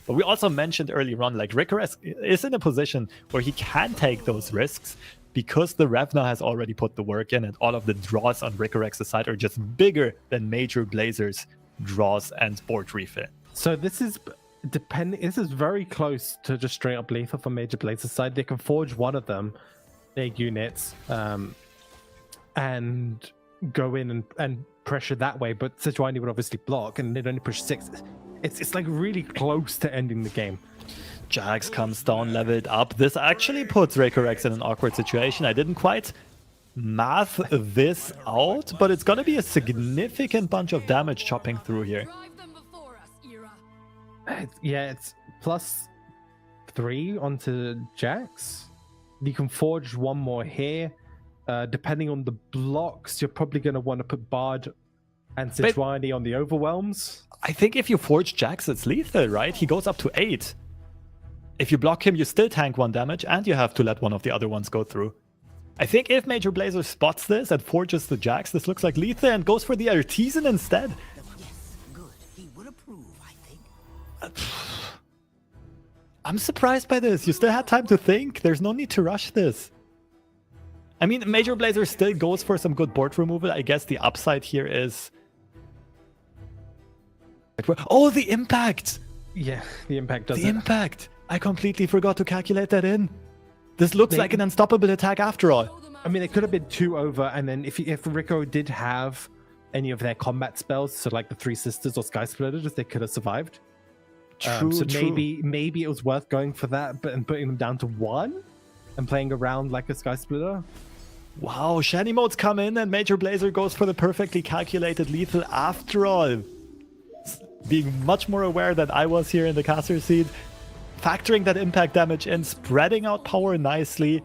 But we also mentioned earlier on, like, Ricorex is in a position where he can take those risks because the Revna has already put the work in and all of the draws on Ricorex's side are just bigger than Major Blazer's draws and board refill. So this is very close to just straight up lethal from Major Blazer's side. They can forge one of them, their units, and go in and pressure that way. But Sejuani would obviously block, and they'd only push 6. It's like really close to ending the game. Jax comes down, leveled up. This actually puts Ricorex in an awkward situation. I didn't quite math this out, but it's gonna be a significant bunch of damage chopping through here. Yeah, it's +3 onto Jax. You can forge one more here. Depending on the blocks, you're probably going to want to put Bard and Sejuani on the overwhelms. I think if you forge Jax, it's lethal, right? He goes up to 8. if you block him, you still tank 1 damage, and you have to let one of the other ones go through. I think if Major Blazer spots this and forges the Jax, this looks like lethal and goes for the Artisan instead. Yes, good. He would approve, I think. I'm surprised by this. You still had time to think. There's no need to rush this. I mean, Major Blazer still goes for some good board removal. I guess the upside here is... Oh, the impact! Yeah, the impact does The impact! I completely forgot to calculate that in. This looks like an unstoppable attack after all. I mean, it could have been 2 over, and then if Rico did have any of their combat spells, so like the 3 Sisters or Sky Splitters, they could have survived. True, so true. maybe it was worth going for that, but and putting them down to 1 and playing around like a Sky Splitter. Wow, Shiny modes come in and Major Blazer goes for the perfectly calculated lethal after all. Being much more aware than I was here in the caster seat. Factoring that impact damage in, spreading out power nicely,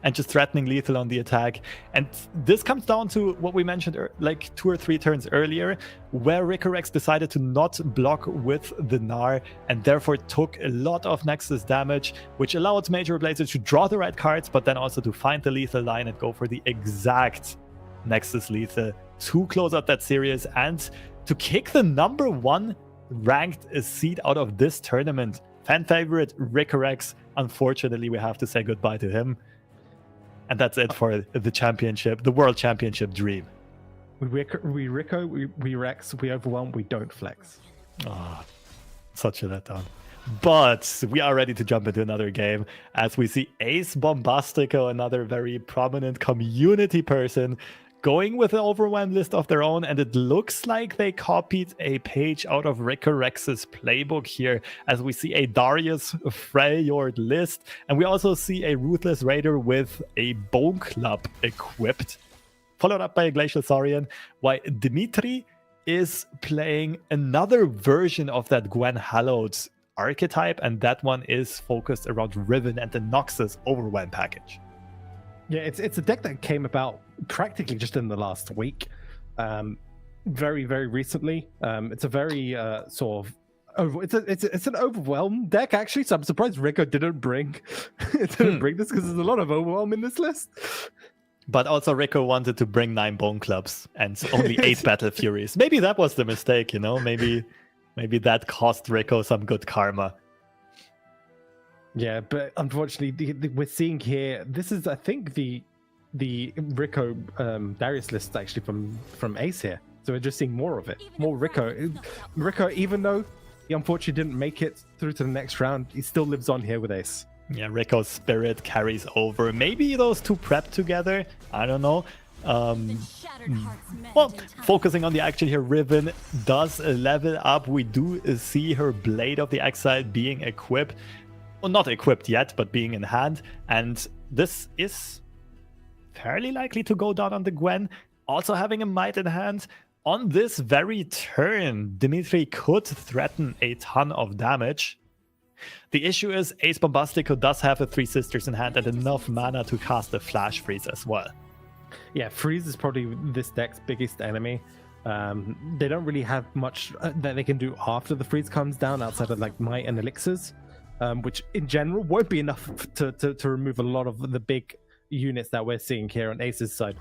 and just threatening lethal on the attack. And this comes down to what we mentioned like 2 or 3 turns earlier, where Ricorex decided to not block with the Gnar and therefore took a lot of Nexus damage, which allowed Major Blazer to draw the right cards, but then also to find the lethal line and go for the exact Nexus lethal to close out that series and to kick the #1 ranked seed out of this tournament. Fan favorite Ricorex. Unfortunately, we have to say goodbye to him. And that's it for the championship, the world championship dream. We Rico, we Rex, we overwhelm, we don't flex. Ah, such a letdown. But we are ready to jump into another game as we see Ace Bombastico, another very prominent community person, going with an overwhelmed list of their own, and it looks like they copied a page out of Ricorex's playbook here, as we see a Darius Freyord list, and we also see a Ruthless Raider with a Bone Club equipped, followed up by a Glacial Saurian, while Demitri is playing another version of that Gwen Hallowed archetype, and that one is focused around Riven and the Noxus Overwhelm package. Yeah, it's a deck that came about practically just in the last week, very recently. It's a very sort of it's an overwhelm deck actually. So I'm surprised Rico didn't bring this because there's a lot of overwhelm in this list. But also Rico wanted to bring 9 Bone Clubs and only 8 Battle Furies. Maybe that was the mistake, you know. Maybe that cost Rico some good karma. Yeah, but unfortunately, we're seeing here. This is, I think, the Rico Darius list actually from Ace here. So we're just seeing more of it, more Rico. Rico, even though he unfortunately didn't make it through to the next round, he still lives on here with Ace. Yeah, Rico's spirit carries over. Maybe those two prep together. I don't know. Well, focusing on the action here, Riven does level up. We do see her Blade of the Exile being equipped. Well, not equipped yet, but being in hand. And this is fairly likely to go down on the Gwen. Also having a Might in hand. On this very turn, Demitri could threaten a ton of damage. The issue is Ace Bombastico does have a 3 Sisters in hand and enough mana to cast a Flash Freeze as well. Yeah, Freeze is probably this deck's biggest enemy. They don't really have much that they can do after the Freeze comes down outside of like Might and Elixirs, which in general won't be enough to remove a lot of the big units that we're seeing here on Ace's side.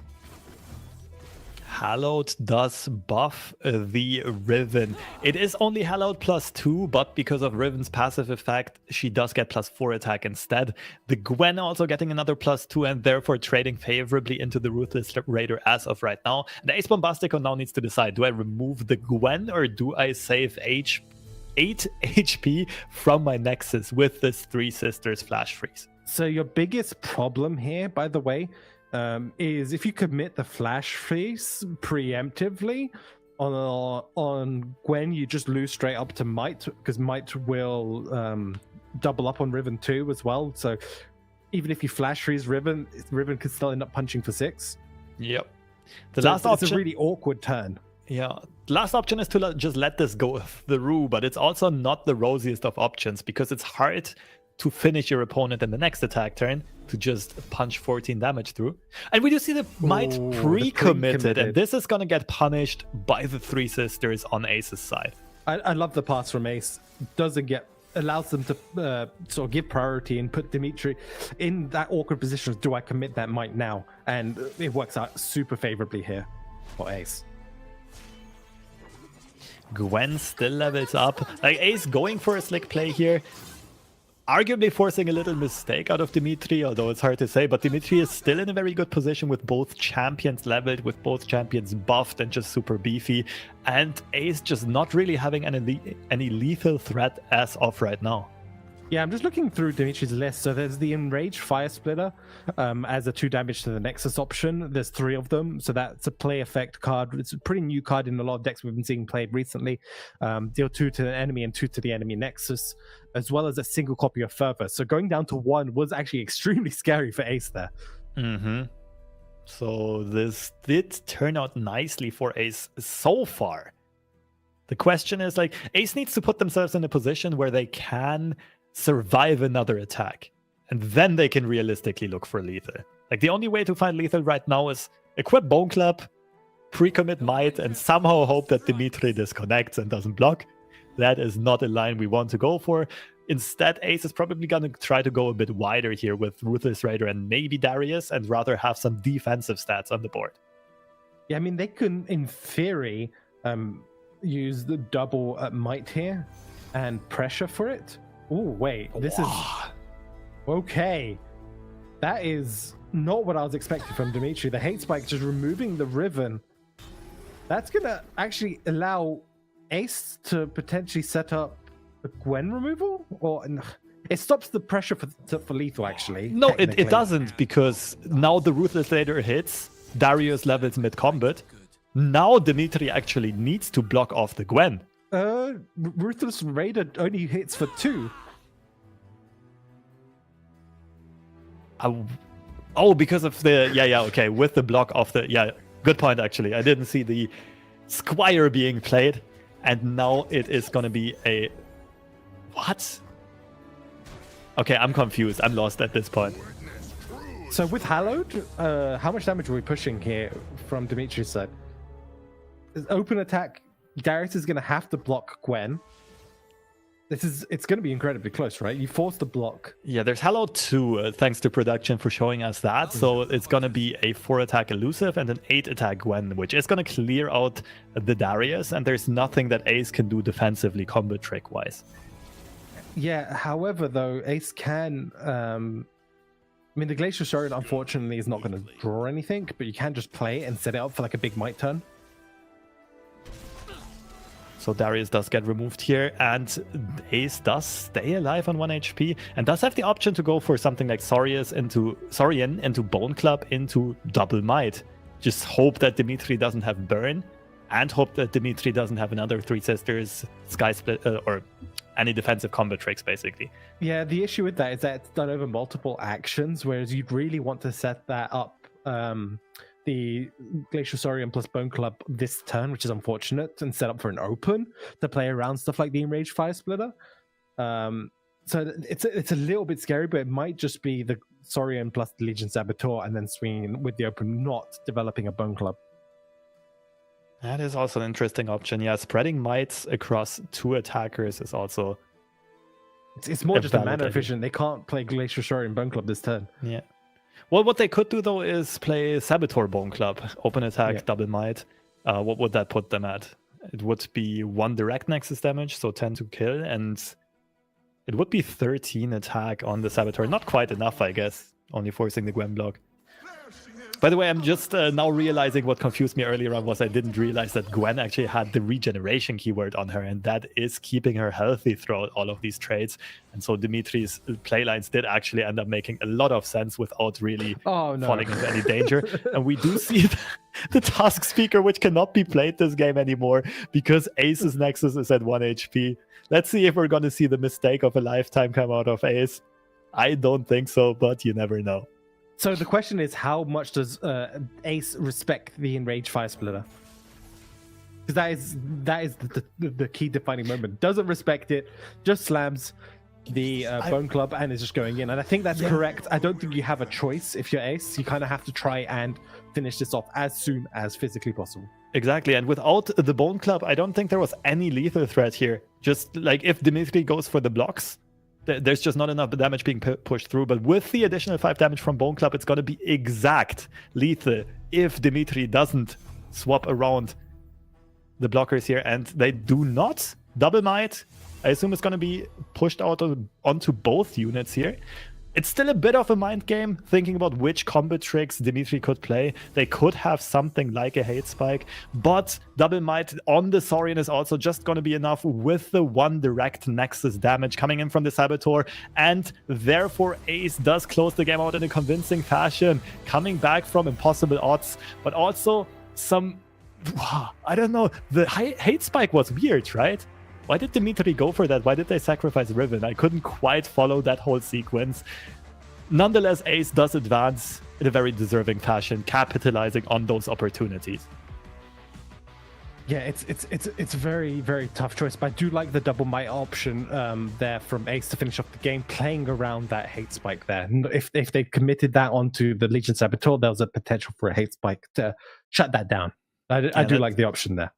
Hallowed does buff the Riven. It is only Hallowed +2, but because of Riven's passive effect, she does get +4 attack instead. The Gwen also getting another +2 and therefore trading favorably into the Ruthless Raider as of right now. And Ace Bombastico now needs to decide, do I remove the Gwen or do I save 8 HP from my Nexus with this 3 Sisters Flash Freeze? So your biggest problem here, by the way, is if you commit the Flash Freeze preemptively on Gwen, you just lose straight up to Might, because Might will double up on Riven too as well. So even if you Flash Freeze Riven could still end up punching for 6. Yep. It's a really awkward turn. Yeah, the last option is to just let this go through, but it's also not the rosiest of options because it's hard to finish your opponent in the next attack turn to just punch 14 damage through. And we do see the Might pre-committed, and this is going to get punished by the 3 Sisters on Ace's side. I love the pass from Ace. Doesn't get allows them to sort of give priority and put Demitri in that awkward position of, do I commit that might now? And it works out super favorably here for Ace. Gwen still levels up. Like, Ace going for a slick play here. Arguably forcing a little mistake out of Demitri, although it's hard to say, but Demitri is still in a very good position with both champions leveled, with both champions buffed and just super beefy, and Ace just not really having any lethal threat as of right now. Yeah, I'm just looking through Dimitri's list. So there's the Enraged Fire Splitter as a 2 damage to the Nexus option. There's 3 of them, so that's a play effect card. It's a pretty new card in a lot of decks we've been seeing played recently. Deal 2 to the enemy and 2 to the enemy Nexus, as well as a single copy of Fervor. So going down to 1 was actually extremely scary for Ace there. So this did turn out nicely for Ace so far. The question is, like, Ace needs to put themselves in a position where they can survive another attack, and then they can realistically look for lethal. Like, the only way to find lethal right now is equip Bone Club, pre-commit Might, and somehow hope that Demitri disconnects and doesn't block. That is not a line we want to go for. Instead, Ace is probably going to try to go a bit wider here with Ruthless Raider and maybe Darius, and rather have some defensive stats on the board. Yeah, I mean, they can, in theory, use the double Might here and pressure for it. Oh, wait, this is... Okay. That is not what I was expecting from Demitri. The Hate Spike just removing the Riven. That's going to actually allow Ace to potentially set up a Gwen removal? Or it stops the pressure for lethal, actually. No, it doesn't, because now the Ruthless Raider hits, Darius levels mid-combat. Now Demitri actually needs to block off the Gwen. Ruthless Raider only hits for 2. Oh, because of the... Yeah, okay. With the block of the... Yeah, good point, actually. I didn't see the Squire being played. And now it is going to be a... What? Okay, I'm confused. I'm lost at this point. So with Hallowed, how much damage are we pushing here from Dimitri's side? Open attack, Darius is going to have to block Gwen. It's going to be incredibly close, right? You force the block. Yeah, there's Hello 2, thanks to production for showing us that. So it's going to be a 4-attack Elusive and an 8-attack Gwen, which is going to clear out the Darius, and there's nothing that Ace can do defensively combo trick-wise. Yeah, however, though, Ace can... I mean, the Glacial Shard, unfortunately, is not going to draw anything, but you can just play it and set it up for like a big Might turn. So Darius does get removed here, and Ace does stay alive on 1 HP, and does have the option to go for something like Saurian into Bone Club into Double Might. Just hope that Demitri doesn't have Burn, and hope that Demitri doesn't have another Three Sisters, Sky Split, or any defensive combat tricks, basically. Yeah, the issue with that is that it's done over multiple actions, whereas you'd really want to set that up, the Glacial Saurian plus Bone Club this turn, which is unfortunate, and set up for an open to play around stuff like the Enraged Fire Splitter. So it's a little bit scary, but it might just be the Saurian plus the Legion Saboteur and then swinging with the open, not developing a Bone Club. That is also an interesting option. Yeah, spreading mites across 2 attackers is also... It's more just a mana efficient. They can't play Glacial Saurian Bone Club this turn. Yeah. Well, what they could do, though, is play Saboteur Bone Club. Open attack, double might. What would that put them at? It would be 1 direct Nexus damage, so 10 to kill, and it would be 13 attack on the Saboteur. Not quite enough, I guess, only forcing the Gwen block. By the way, I'm just now realizing what confused me earlier on was I didn't realize that Gwen actually had the regeneration keyword on her, and that is keeping her healthy throughout all of these trades. And so Dimitri's playlines did actually end up making a lot of sense without really falling into any danger. And we do see the Task Speaker, which cannot be played this game anymore because Ace's Nexus is at 1 HP. Let's see if we're going to see the mistake of a lifetime come out of Ace. I don't think so, but you never know. So the question is, how much does Ace respect the Enraged Fire Splitter? Because that is the key defining moment. Doesn't respect it, just slams. the Bone Club and is just going in. And I think that's correct. I don't think you have a choice if you're Ace. You kind of have to try and finish this off as soon as physically possible. Exactly, and without the Bone Club, I don't think there was any lethal threat here. Just like if Demitri goes for the blocks, there's just not enough damage being pushed through. But with the additional 5 damage from Bone Club, it's going to be exact lethal if Demitri doesn't swap around the blockers here. And they do not double might. I assume it's going to be pushed out onto both units here. It's still a bit of a mind game, thinking about which combo tricks Demitri could play. They could have something like a hate spike, but double might on the Saurian is also just going to be enough with the 1 direct Nexus damage coming in from the Saboteur, and therefore Ace does close the game out in a convincing fashion, coming back from impossible odds, but also some, I don't know, the hate spike was weird, right? Why did Demitri go for that? Why did they sacrifice Riven? I couldn't quite follow that whole sequence. Nonetheless, Ace does advance in a very deserving fashion, capitalizing on those opportunities. Yeah, it's a very, very tough choice, but I do like the double might option there from Ace to finish off the game, playing around that hate spike there. If they committed that onto the Legion Saboteur, there was a potential for a hate spike to shut that down. I do like the option there.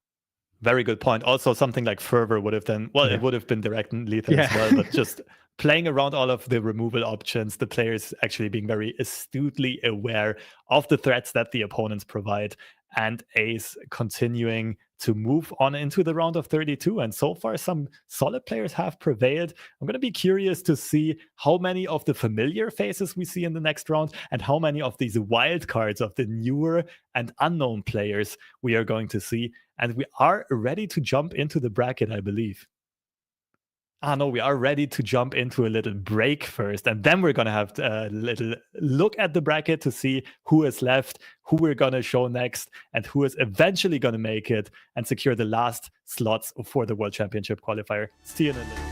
Very good point. Also, something like Fervor would have done, well, it would have been direct and lethal as well, but just playing around all of the removal options, the players actually being very astutely aware of the threats that the opponents provide, and Ace continuing to move on into the round of 32. And so far, some solid players have prevailed. I'm going to be curious to see how many of the familiar faces we see in the next round and how many of these wild cards of the newer and unknown players we are going to see. And we are ready to jump into the bracket, I believe. No, we are ready to jump into a little break first, and then we're going to have a little look at the bracket to see who is left, who we're going to show next, and who is eventually going to make it and secure the last slots for the World Championship qualifier. See you in a little.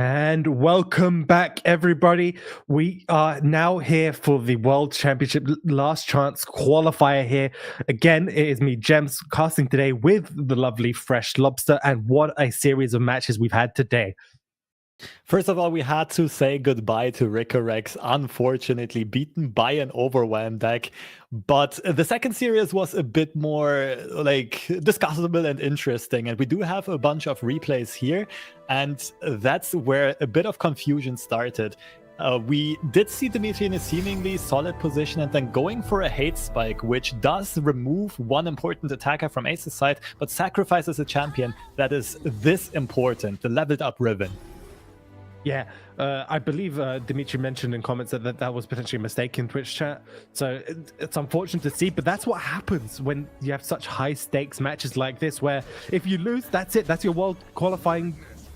And welcome back, everybody. We are now here for the World Championship Last Chance Qualifier here. Again, it is me, Gems, casting today with the lovely Fresh Lobster, and what a series of matches we've had today. First of all, we had to say goodbye to Ricorex, unfortunately beaten by an overwhelmed deck. But the second series was a bit more like discussable and interesting. And we do have a bunch of replays here. And that's where a bit of confusion started. We did see Demitri in a seemingly solid position and then going for a hate spike, which does remove one important attacker from Ace's side, but sacrifices a champion that is this important, the leveled up Riven. Yeah, I believe Demitri mentioned in comments that was potentially a mistake in Twitch chat. So it's unfortunate to see, but that's what happens when you have such high stakes matches like this, where if you lose, that's it. That's your world qualifying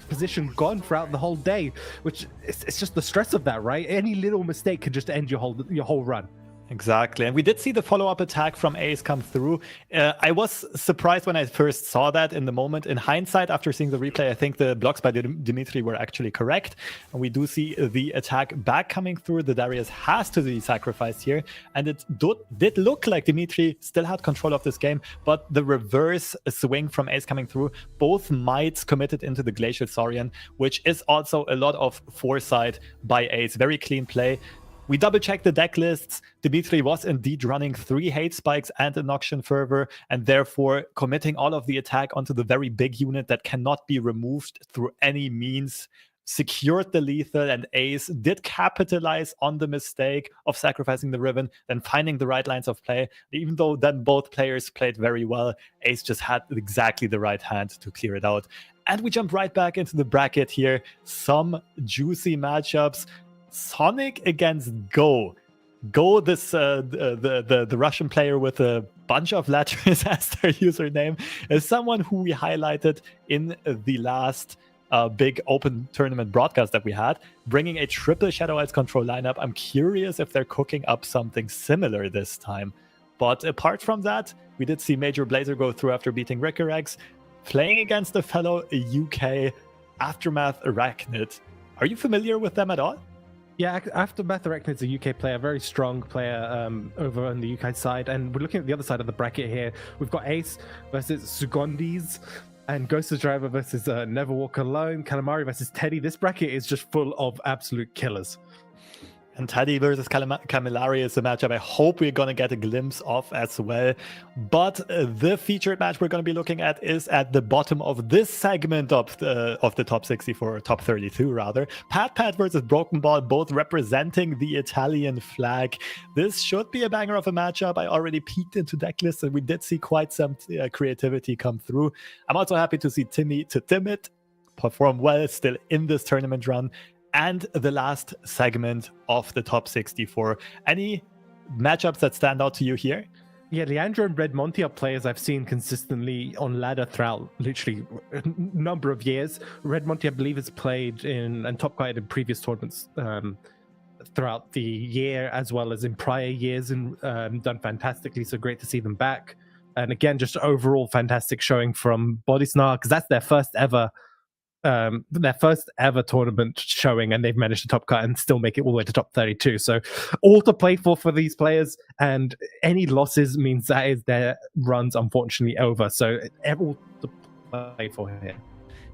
position gone throughout the whole day, which it's just the stress of that, right? Any little mistake could just end your whole run. Exactly. And we did see the follow-up attack from Ace come through. I was surprised when I first saw that in the moment. In hindsight, after seeing the replay, I think the blocks by Demitri were actually correct. And we do see the attack back coming through. The Darius has to be sacrificed here. And it did look like Demitri still had control of this game. But the reverse swing from Ace coming through, both mites committed into the Glacial Saurian, which is also a lot of foresight by Ace. Very clean play. We double-checked the deck lists. Demitri was indeed running 3 hate spikes and a Noxian Fervor, and therefore committing all of the attack onto the very big unit that cannot be removed through any means. Secured the lethal, and Ace did capitalize on the mistake of sacrificing the Riven, then finding the right lines of play. Even though then both players played very well, Ace just had exactly the right hand to clear it out. And we jump right back into the bracket here. Some juicy matchups. Sonic against Go. Go, this the Russian player with a bunch of letters as their username, is someone who we highlighted in the last big open tournament broadcast that we had, bringing a triple Shadow Isles control lineup. I'm curious if they're cooking up something similar this time. But apart from that, we did see Major Blazer go through after beating Ricorex, playing against a fellow UK Aftermath Arachnid. Are you familiar with them at all? Yeah, Aftermath Arachnid's a UK player, very strong player over on the UK side. And we're looking at the other side of the bracket here. We've got Ace versus Sugondis and Ghost of Driver versus Never Walk Alone, Calamari versus Teddy. This bracket is just full of absolute killers. And Teddy versus Camillari is a matchup I hope we're going to get a glimpse of as well. But the featured match we're going to be looking at is at the bottom of this segment of the top 64, top 32 rather. Patpat versus Broken Ball, both representing the Italian flag. This should be a banger of a matchup. I already peeked into deck lists and we did see quite some creativity come through. I'm also happy to see Timmy to Timid perform well still in this tournament run. And the last segment of the top 64. Any matchups that stand out to you here? Yeah, Leandro and Red Monty are players I've seen consistently on ladder throughout literally a number of years. Red Monty, I believe, has played in and top guided in previous tournaments throughout the year, as well as in prior years, and done fantastically. So great to see them back. And again, just overall fantastic showing from Bodysnar, because that's their first ever tournament showing, and they've managed to top cut and still make it all the way to top 32. So all to play for these players, and any losses means that is their runs unfortunately over. So all to play for here.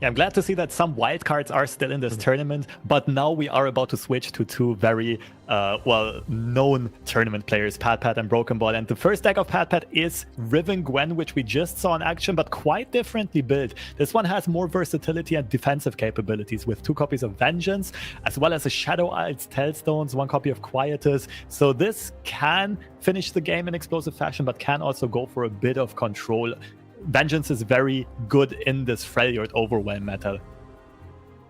Yeah, I'm glad to see that some wildcards are still in this tournament, but now we are about to switch to 2 very known tournament players, Patpat and Broken Ball. And the first deck of Patpat is Riven Gwen, which we just saw in action, but quite differently built. This one has more versatility and defensive capabilities with 2 copies of Vengeance, as well as a Shadow Isles Tellstones, 1 copy of Quietus. So this can finish the game in explosive fashion, but can also go for a bit of control. Vengeance is very good in this Freljord Overwhelm meta.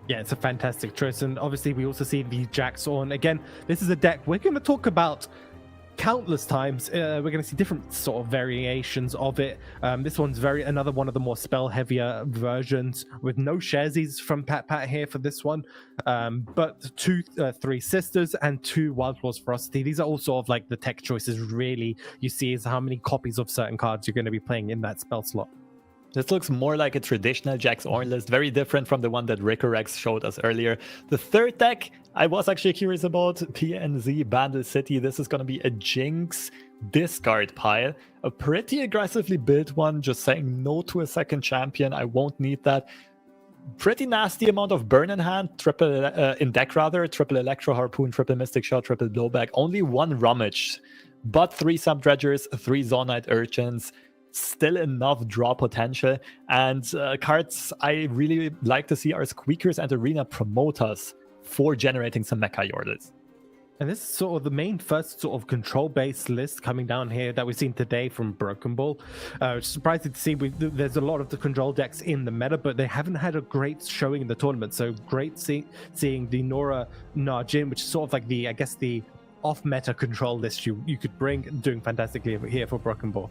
Yeah, it's a fantastic choice. And obviously we also see the Jax on. Again, this is a deck we're going to talk about countless times. We're going to see different sort of variations of it. This one's another one of the more spell heavier versions with no sharesies from Patpat here for this one. But 3 Sisters and 2 Wild Claws Ferocity. These are all sort of like the tech choices really you see is how many copies of certain cards you're going to be playing in that spell slot. This looks more like a traditional Jax Ornn list, very different from the one that Ricorex showed us earlier. The third deck, I was actually curious about, PNZ Bandle City. This is going to be a Jinx discard pile, a pretty aggressively built one, just saying no to a second champion. I won't need that. Pretty nasty amount of burn in hand, triple in deck rather, triple Electro Harpoon, triple Mystic Shot, triple Blowback, only one Rummage, but 3 Sub Dredgers, 3 Zonite Urchins. Still enough draw potential, and cards I really like to see are Squeakers and Arena Promoters for generating some Mecha Yordles. And this is sort of the main first sort of control-based list coming down here that we've seen today from Broken Ball. Surprising to see there's a lot of the control decks in the meta, but they haven't had a great showing in the tournament. So great seeing the Nora Najin, which is sort of like the, I guess, the off-meta control list you could bring, doing fantastically here for Broken Ball.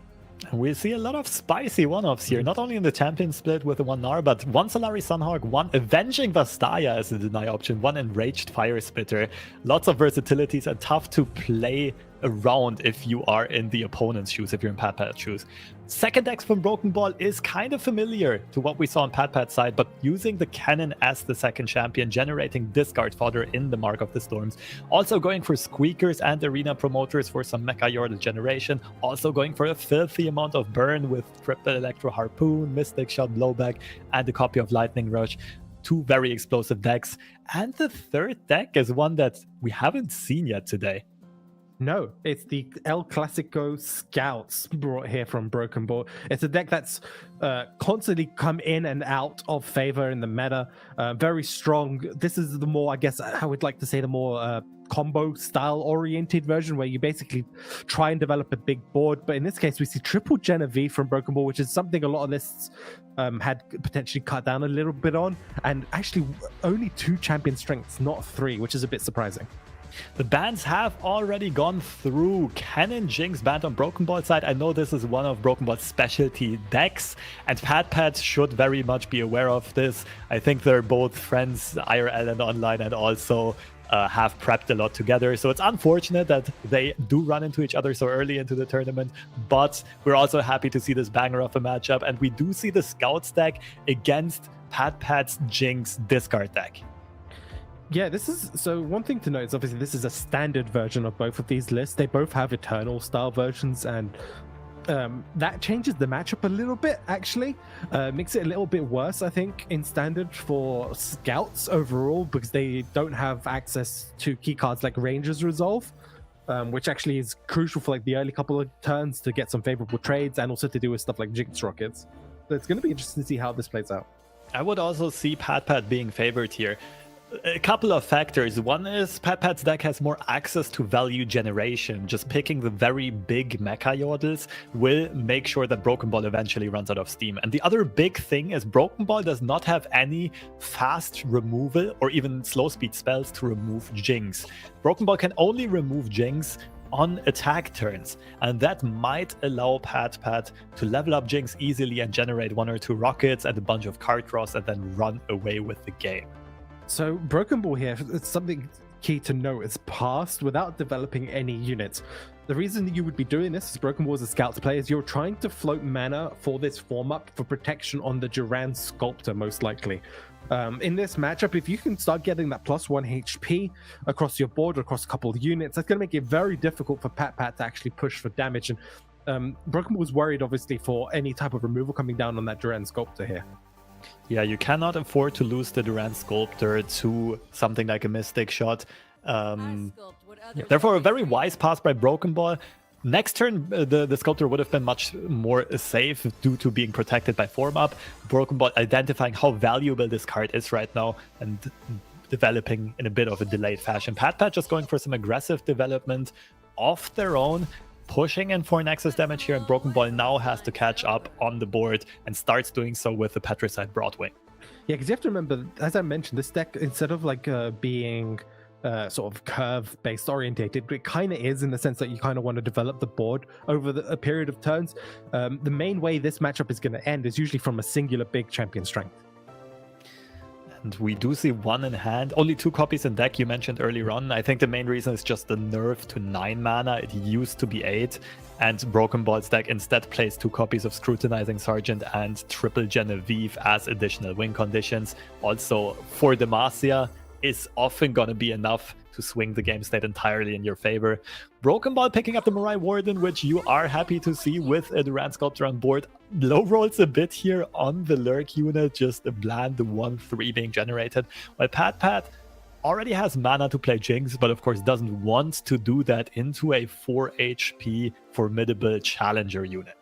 We see a lot of spicy one-offs here, not only in the champion split with the 1 Nar, but 1 Solari Sunhawk, 1 Avenging Vastaya as a deny option, 1 Enraged Fire Spitter. Lots of versatilities and tough to play around if you are in the opponent's shoes, if you're in Patpat's shoes. Second deck from Broken Ball is kind of familiar to what we saw on Patpat's side, but using the cannon as the second champion, generating discard fodder in the Mark of the Storms. Also going for Squeakers and Arena Promoters for some Mecha Yordle generation. Also going for a filthy amount of burn with triple Electro Harpoon, Mystic Shot, Blowback, and a copy of Lightning Rush. 2 very explosive decks. And the third deck is one that we haven't seen yet today. No, it's the El Clasico Scouts brought here from Broken Ball. It's a deck that's constantly come in and out of favor in the meta. Very strong. This is the more, I guess, I would like to say the more combo style oriented version where you basically try and develop a big board. But in this case, we see triple Genevieve from Broken Ball, which is something a lot of lists had potentially cut down a little bit on. And actually only 2 champion strengths, not 3, which is a bit surprising. The bans have already gone through. Cannon Jinx banned on Broken Ball side. I know this is one of Broken Ball's specialty decks, and Patpat should very much be aware of this. I think they're both friends, IRL and online, and also have prepped a lot together. So it's unfortunate that they do run into each other so early into the tournament, but we're also happy to see this banger of a matchup, and we do see the Scouts deck against Patpat's Jinx discard deck. Yeah, this is, so one thing to note is obviously this is a standard version of both of these lists. They both have Eternal style versions, and that changes the matchup a little bit, actually. Makes it a little bit worse, I think, in standard for Scouts overall, because they don't have access to keycards like Ranger's Resolve, which actually is crucial for like the early couple of turns to get some favorable trades, and also to do with stuff like Jinx Rockets. So it's going to be interesting to see how this plays out. I would also see Patpat being favored here. A couple of factors. One is Patpat's deck has more access to value generation. Just picking the very big Mecha Yordles will make sure that Broken Ball eventually runs out of steam. And the other big thing is Broken Ball does not have any fast removal or even slow speed spells to remove Jinx. Broken Ball can only remove Jinx on attack turns, and that might allow Patpat to level up Jinx easily and generate 1 or 2 rockets and a bunch of card draws and then run away with the game. So Broken Ball here, it's something key to know, is passed without developing any units. The reason that you would be doing this as Broken Ball as a Scouts player is you're trying to float mana for this form up for protection on the Duran Sculptor, most likely. In this matchup, if you can start getting that +1 HP across your board, across a couple of units, that's going to make it very difficult for Patpat to actually push for damage. And Broken Ball was worried, obviously, for any type of removal coming down on that Duran Sculptor here. Yeah, you cannot afford to lose the Duran Sculptor to something like a Mystic Shot. Therefore, a very wise pass by Broken Ball. Next turn, the Sculptor would have been much more safe due to being protected by Form Up. Broken Ball identifying how valuable this card is right now and developing in a bit of a delayed fashion. Patpat just going for some aggressive development of their own, pushing in for Nexus damage here, and Broken Ball now has to catch up on the board and starts doing so with the Petricide Broadwing. Yeah, because you have to remember, as I mentioned, this deck, instead of like being sort of curve-based orientated, it kind of is in the sense that you kind of want to develop the board over a period of turns. The main way this matchup is going to end is usually from a singular big champion strength. And we do see one in hand, only 2 copies in deck you mentioned earlier on. I think the main reason is just the nerf to 9 mana. It used to be 8, and Broken Ball's deck instead plays 2 copies of Scrutinizing Sergeant and Triple Genevieve as additional win conditions. Also, for Demacia is often going to be enough to swing the game state entirely in your favor. Broken Ball picking up the Morai Warden, which you are happy to see with a Durant Sculptor on board. Low rolls a bit here on the Lurk unit, just a bland 1/3 being generated. While Patpat already has mana to play Jinx, but of course doesn't want to do that into a 4 HP formidable challenger unit.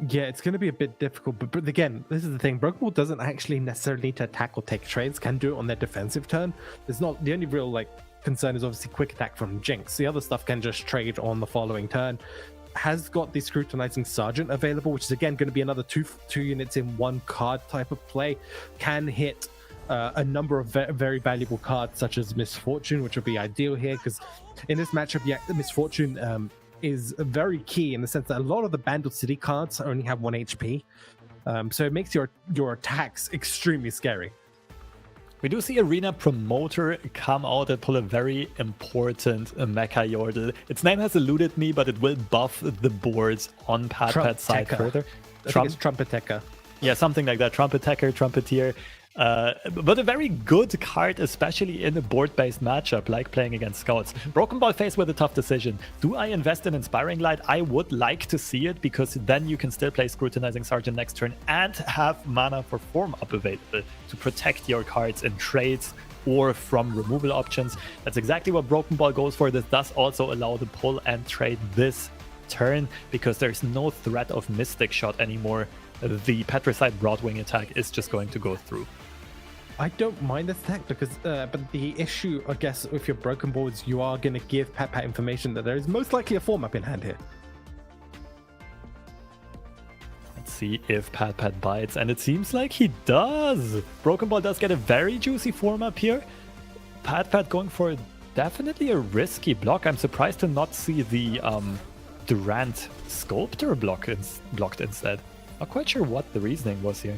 Yeah, it's going to be a bit difficult, but again, this is the thing. Broken Ball doesn't actually necessarily need to attack or take trades, can do it on their defensive turn. There's not, the only real concern is obviously quick attack from Jinx. The other stuff can just trade on the following turn. Has got the Scrutinizing Sergeant available, which is again going to be another two units in 1 card type of play. Can hit a number of very valuable cards such as Misfortune, which would be ideal here because in this matchup, yeah, Misfortune is very key in the sense that a lot of the Bandle City cards only have 1 HP. So it makes your attacks extremely scary. We do see Arena Promoter come out and pull a very important Mecha Yordle. Its name has eluded me, but it will buff the boards on Patpat's side further. I think it's Trumpetecker. Yeah, something like that. Trumpetecker, Trumpeteer. But a very good card, especially in a board-based matchup like playing against Scouts. Broken Ball faced with a tough decision. Do I invest in Inspiring Light? I would like to see it, because then you can still play Scrutinizing Sergeant next turn and have mana for Form Up available to protect your cards in trades or from removal options. That's exactly what Broken Ball goes for. This does also allow the pull and trade this turn, because there's no threat of Mystic Shot anymore. The Petricide Broadwing attack is just going to go through. I don't mind this attack because, but the issue, I guess, with your Broken Balls, you are going to give Patpat information that there is most likely a form up in hand here. Let's see if Patpat bites, and it seems like he does. Broken Ball does get a very juicy form up here. Patpat going for definitely a risky block. I'm surprised to not see the Durant Sculptor blocked instead. Not quite sure what the reasoning was here.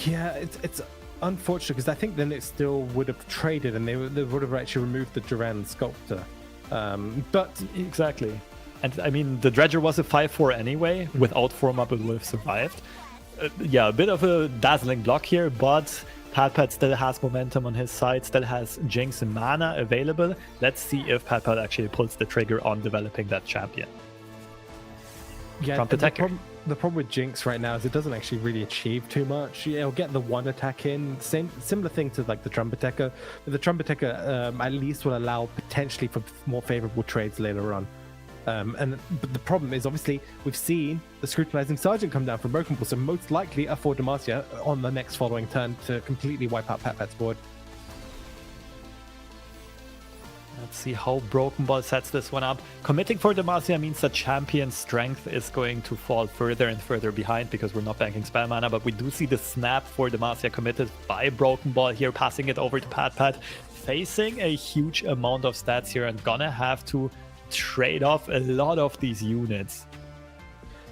Yeah, it's unfortunate because I think then it still would have traded and they would have actually removed the Durand Sculptor. But exactly. And I mean, the Dredger was a 5/4 anyway. Without Form Up, it would have survived. Yeah, a bit of a dazzling block here, but Patpat still has momentum on his side, still has Jinx and mana available. Let's see if Patpat actually pulls the trigger on developing that champion. Yeah, the problem with Jinx right now is it doesn't actually really achieve too much. It'll get the 1 attack in, similar thing to like the Trumpetecker. But the Trumpetecker at least will allow potentially for more favorable trades later on. But the problem is obviously we've seen the Scrutinizing Sergeant come down from Broken Ball, so most likely a 4 Demacia on the next following turn to completely wipe out Patpat's board. Let's see how Broken Ball sets this one up. Committing for Demacia means that champion strength is going to fall further and further behind because we're not banking spell mana, but we do see the snap for Demacia committed by Broken Ball here, passing it over to Patpat, facing a huge amount of stats here and gonna have to trade off a lot of these units.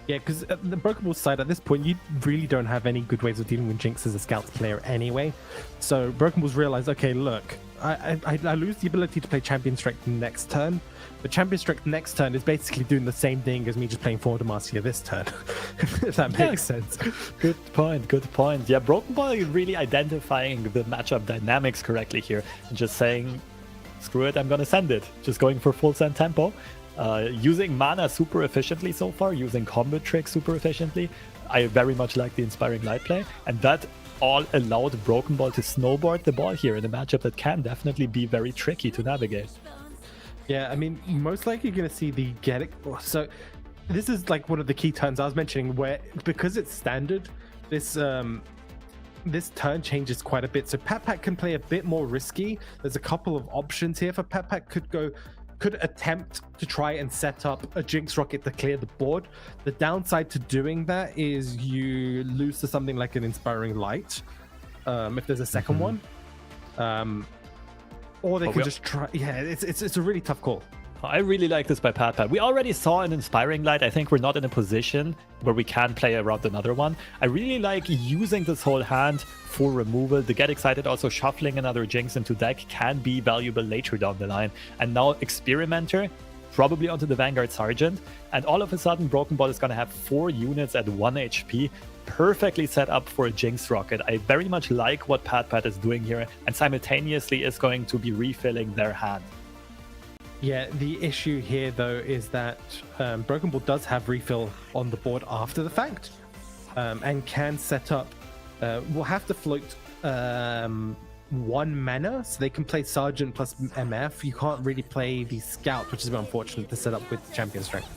Yeah, because the Broken Ball side at this point, you really don't have any good ways of dealing with Jinx as a Scouts player anyway. So Broken Balls realized, okay, look, I lose the ability to play Champion Strength next turn, but Champion Strength next turn is basically doing the same thing as me just playing 4 Demacia this turn, if that makes sense. Good point. Yeah, Broken Ball really identifying the matchup dynamics correctly here and just saying, screw it, I'm gonna send it. Just going for full send tempo. Using mana super efficiently so far, using combo tricks super efficiently. I very much like the Inspiring Light play, and that all allowed Broken Ball to snowboard the ball here in a matchup that can definitely be very tricky to navigate. Yeah, I mean, most likely you're going to see the Getic. So this is like one of the key turns I was mentioning where, because it's standard, this turn changes quite a bit. So Patpat can play a bit more risky. There's a couple of options here for Patpat. Could attempt to try and set up a Jinx Rocket to clear the board. The downside to doing that is you lose to something like an Inspiring Light, if there's a second one. Or they can just try. Yeah, it's a really tough call. I really like this by Patpat. We already saw an Inspiring Light. I think we're not in a position where we can play around another one. I really like using this whole hand for removal. The Get Excited, also shuffling another Jinx into deck can be valuable later down the line. And now Experimenter, probably onto the Vanguard Sergeant. And all of a sudden, Broken Ball is going to have 4 units at 1 HP. Perfectly set up for a Jinx Rocket. I very much like what Patpat is doing here, and simultaneously is going to be refilling their hand. Yeah, the issue here though is that Broken Ball does have refill on the board after the fact, and can set up. Will have to float 1 mana, so they can play Sergeant plus MF. You can't really play the Scout, which is a bit unfortunate to set up with Champion Strength,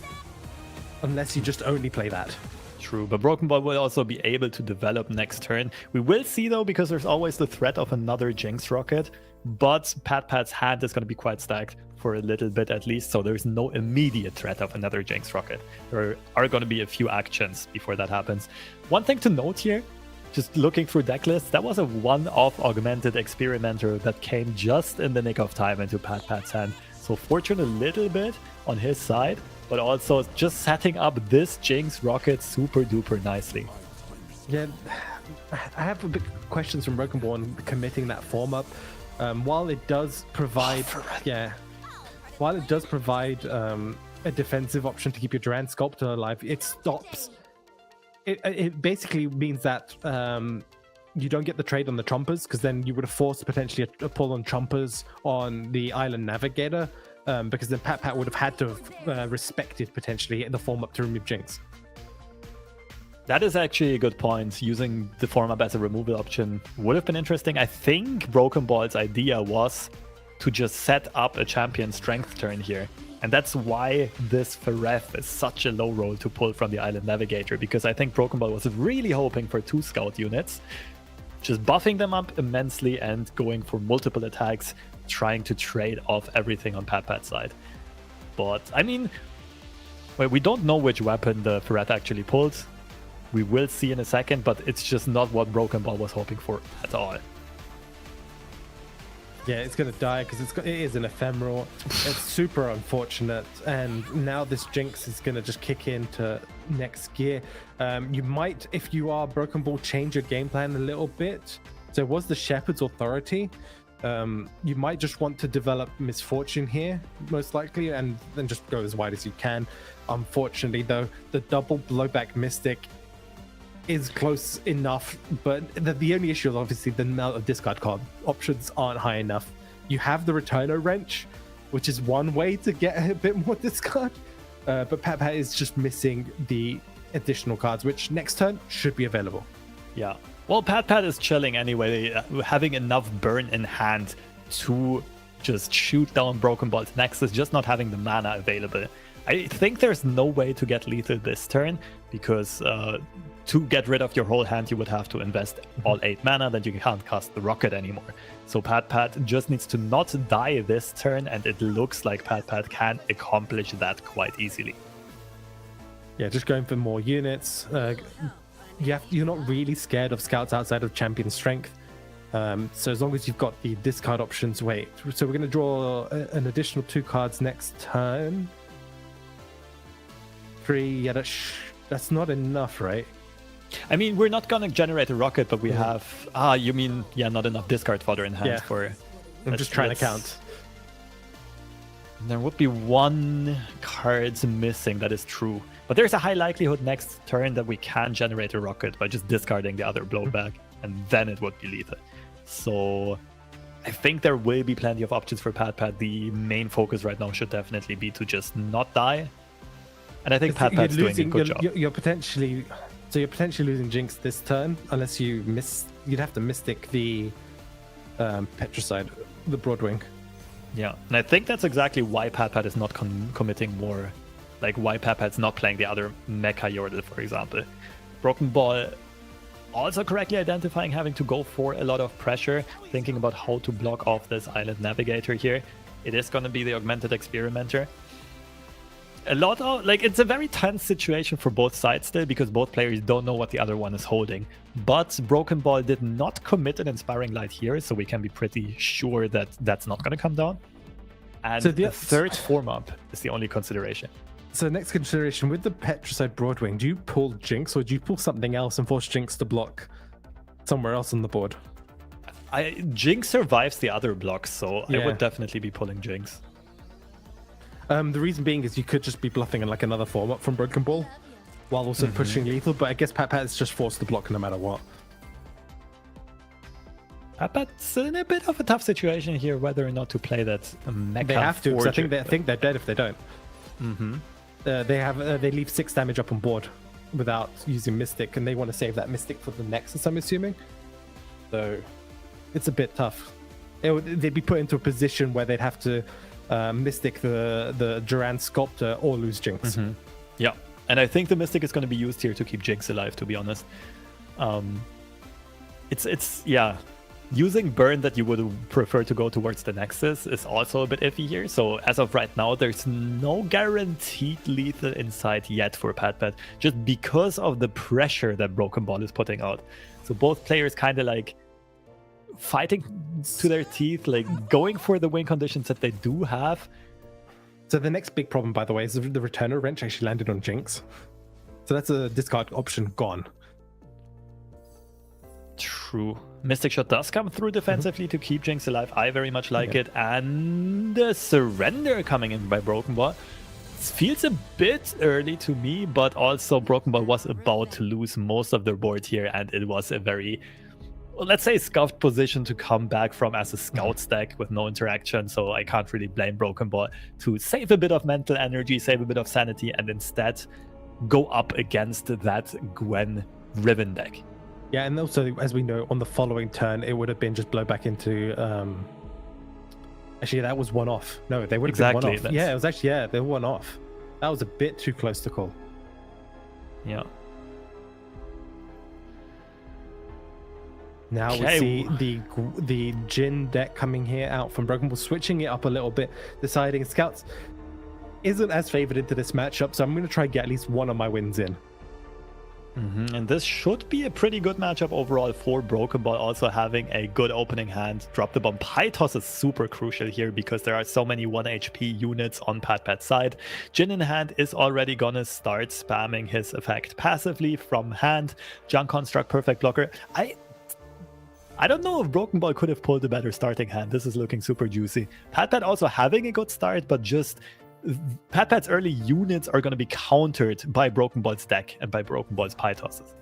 unless you just only play that. True, but Broken Ball will also be able to develop next turn. We will see though, because there's always the threat of another Jinx Rocket, but Patpat's hand is going to be quite stacked for a little bit at least, so there's no immediate threat of another Jinx Rocket. There are going to be a few actions before that happens. One thing to note here, just looking through deck lists, that was a one-off augmented Experimenter that came just in the nick of time into Patpat's hand. So Fortune a little bit on his side, but also just setting up this Jinx Rocket super duper nicely. Yeah, I have a bit questions from Broken Ball on committing that form up. While it does provide, while it does provide a defensive option to keep your Duran Sculptor alive, it stops. It basically means that you don't get the trade on the Trumpers, because then you would have forced potentially a pull on Trumpers on the Island Navigator, because then Patpat would have had to have respected potentially the form up to remove Jinx. That is actually a good point. Using the form up as a removal option would have been interesting. I think Broken Ball's idea was to just set up a Champion Strength turn here. And that's why this Feref is such a low roll to pull from the Island Navigator, because I think Broken Ball was really hoping for 2 Scout units, just buffing them up immensely and going for multiple attacks, trying to trade off everything on Patpat's side. But, I mean, we don't know which weapon the Ferret actually pulled. We will see in a second, but it's just not what Broken Ball was hoping for at all. Yeah, it's going to die because it is an ephemeral. It's super unfortunate. And now this Jinx is going to just kick into next gear. You might, if you are Broken Ball, change your game plan a little bit. So it was the Shepherd's Authority. You might just want to develop Misfortune here, most likely, and then just go as wide as you can. Unfortunately, though, the double Blowback Mystic is close enough, but the only issue is obviously the amount of discard card options aren't high enough. You have the Returner Wrench, which is one way to get a bit more discard, but Patpat is just missing the additional cards, which next turn should be available. Yeah, well, Patpat is chilling anyway, having enough burn in hand to just shoot down Broken Ball's Nexus, just not having the mana available. I think there's no way to get lethal this turn, because to get rid of your whole hand, you would have to invest all 8 mana, then you can't cast the rocket anymore. So Patpat just needs to not die this turn, and it looks like Patpat can accomplish that quite easily. Yeah, just going for more units. You're not really scared of scouts outside of Champion Strength. So as long as you've got the discard options, wait. So we're going to draw an additional 2 cards next turn. 3, yeah, that's not enough, right? I mean, we're not gonna generate a rocket, but we have... you mean, not enough discard fodder in hand for... I'm just trying to count. There would be 1 card missing, that is true. But there's a high likelihood next turn that we can generate a rocket by just discarding the other blowback, and then it would be lethal. So I think there will be plenty of options for Patpat. The main focus right now should definitely be to just not die. And I think Patpat's doing a good job. You're potentially losing Jinx this turn, unless you miss. You'd have to Mystic the Petricide, the Broadwing. Yeah, and I think that's exactly why Patpat is not committing more. Like why Patpat's not playing the other Mecha Yordle, for example. Broken Ball also correctly identifying having to go for a lot of pressure, thinking about how to block off this Island Navigator here. It is going to be the Augmented Experimenter. A lot of, it's a very tense situation for both sides still, because both players don't know what the other one is holding. But Broken Ball did not commit an Inspiring Light here, so we can be pretty sure that that's not going to come down. And So the the- third form-up is the only consideration. So next consideration, with the Petricide Broadwing, do you pull Jinx or do you pull something else and force Jinx to block somewhere else on the board? Jinx survives the other blocks, so I Yeah. would definitely be pulling Jinx. The reason being is you could just be bluffing in like another form up from Broken Ball while also pushing lethal, but I guess Patpat is just forced to block no matter what. Patpat's in a bit of a tough situation here, whether or not to play that mecha. They have to, because I forger. think they're dead if they don't. They leave 6 damage up on board without using Mystic, and they want to save that Mystic for the Nexus, I'm assuming. So it's a bit tough. They'd be put into a position where they'd have to Mystic the Duran Sculptor or lose Jinx. Yeah, and I think the Mystic is going to be used here to keep Jinx alive, to be honest. It's using burn that you would prefer to go towards the Nexus is also a bit iffy here. So as of right now, there's no guaranteed lethal inside yet for Patpat, just because of the pressure that Broken Ball is putting out. So both players kind of like fighting to their teeth, like going for the win conditions that they do have. So the next big problem, by the way, is the Returner Wrench actually landed on Jinx. So that's a discard option gone. True. Mystic Shot does come through defensively to keep Jinx alive. I very much like it. And the Surrender coming in by Broken Ball. It feels a bit early to me, but also Broken Ball was about to lose most of their board here, and it was a very, let's say, scuffed position to come back from as a scout stack with no interaction. So I can't really blame Broken Ball to save a bit of mental energy, save a bit of sanity, and instead go up against that Gwen Riven deck. Yeah, and also, as we know, on the following turn, it would have been just blow back into... Actually, that was one off. No, they would have been one off. Yeah, it was actually, they were one off. That was a bit too close to call. Yeah. Now we see the Jhin deck coming here out from Broken Ball, switching it up a little bit, deciding Scouts isn't as favored into this matchup, so I'm going to try and get at least one of my wins in. And this should be a pretty good matchup overall for Broken Ball, also having a good opening hand. Drop the Bomb. Pytos is super crucial here because there are so many 1 HP units on Patpat's side. Jhin in hand is already gonna start spamming his effect passively from hand. Junk Construct, perfect blocker. I don't know if Broken Ball could have pulled a better starting hand. This is looking super juicy. Patpat also having a good start, but just Patpat's early units are going to be countered by Broken Ball's deck and by Broken Ball's Pytosses.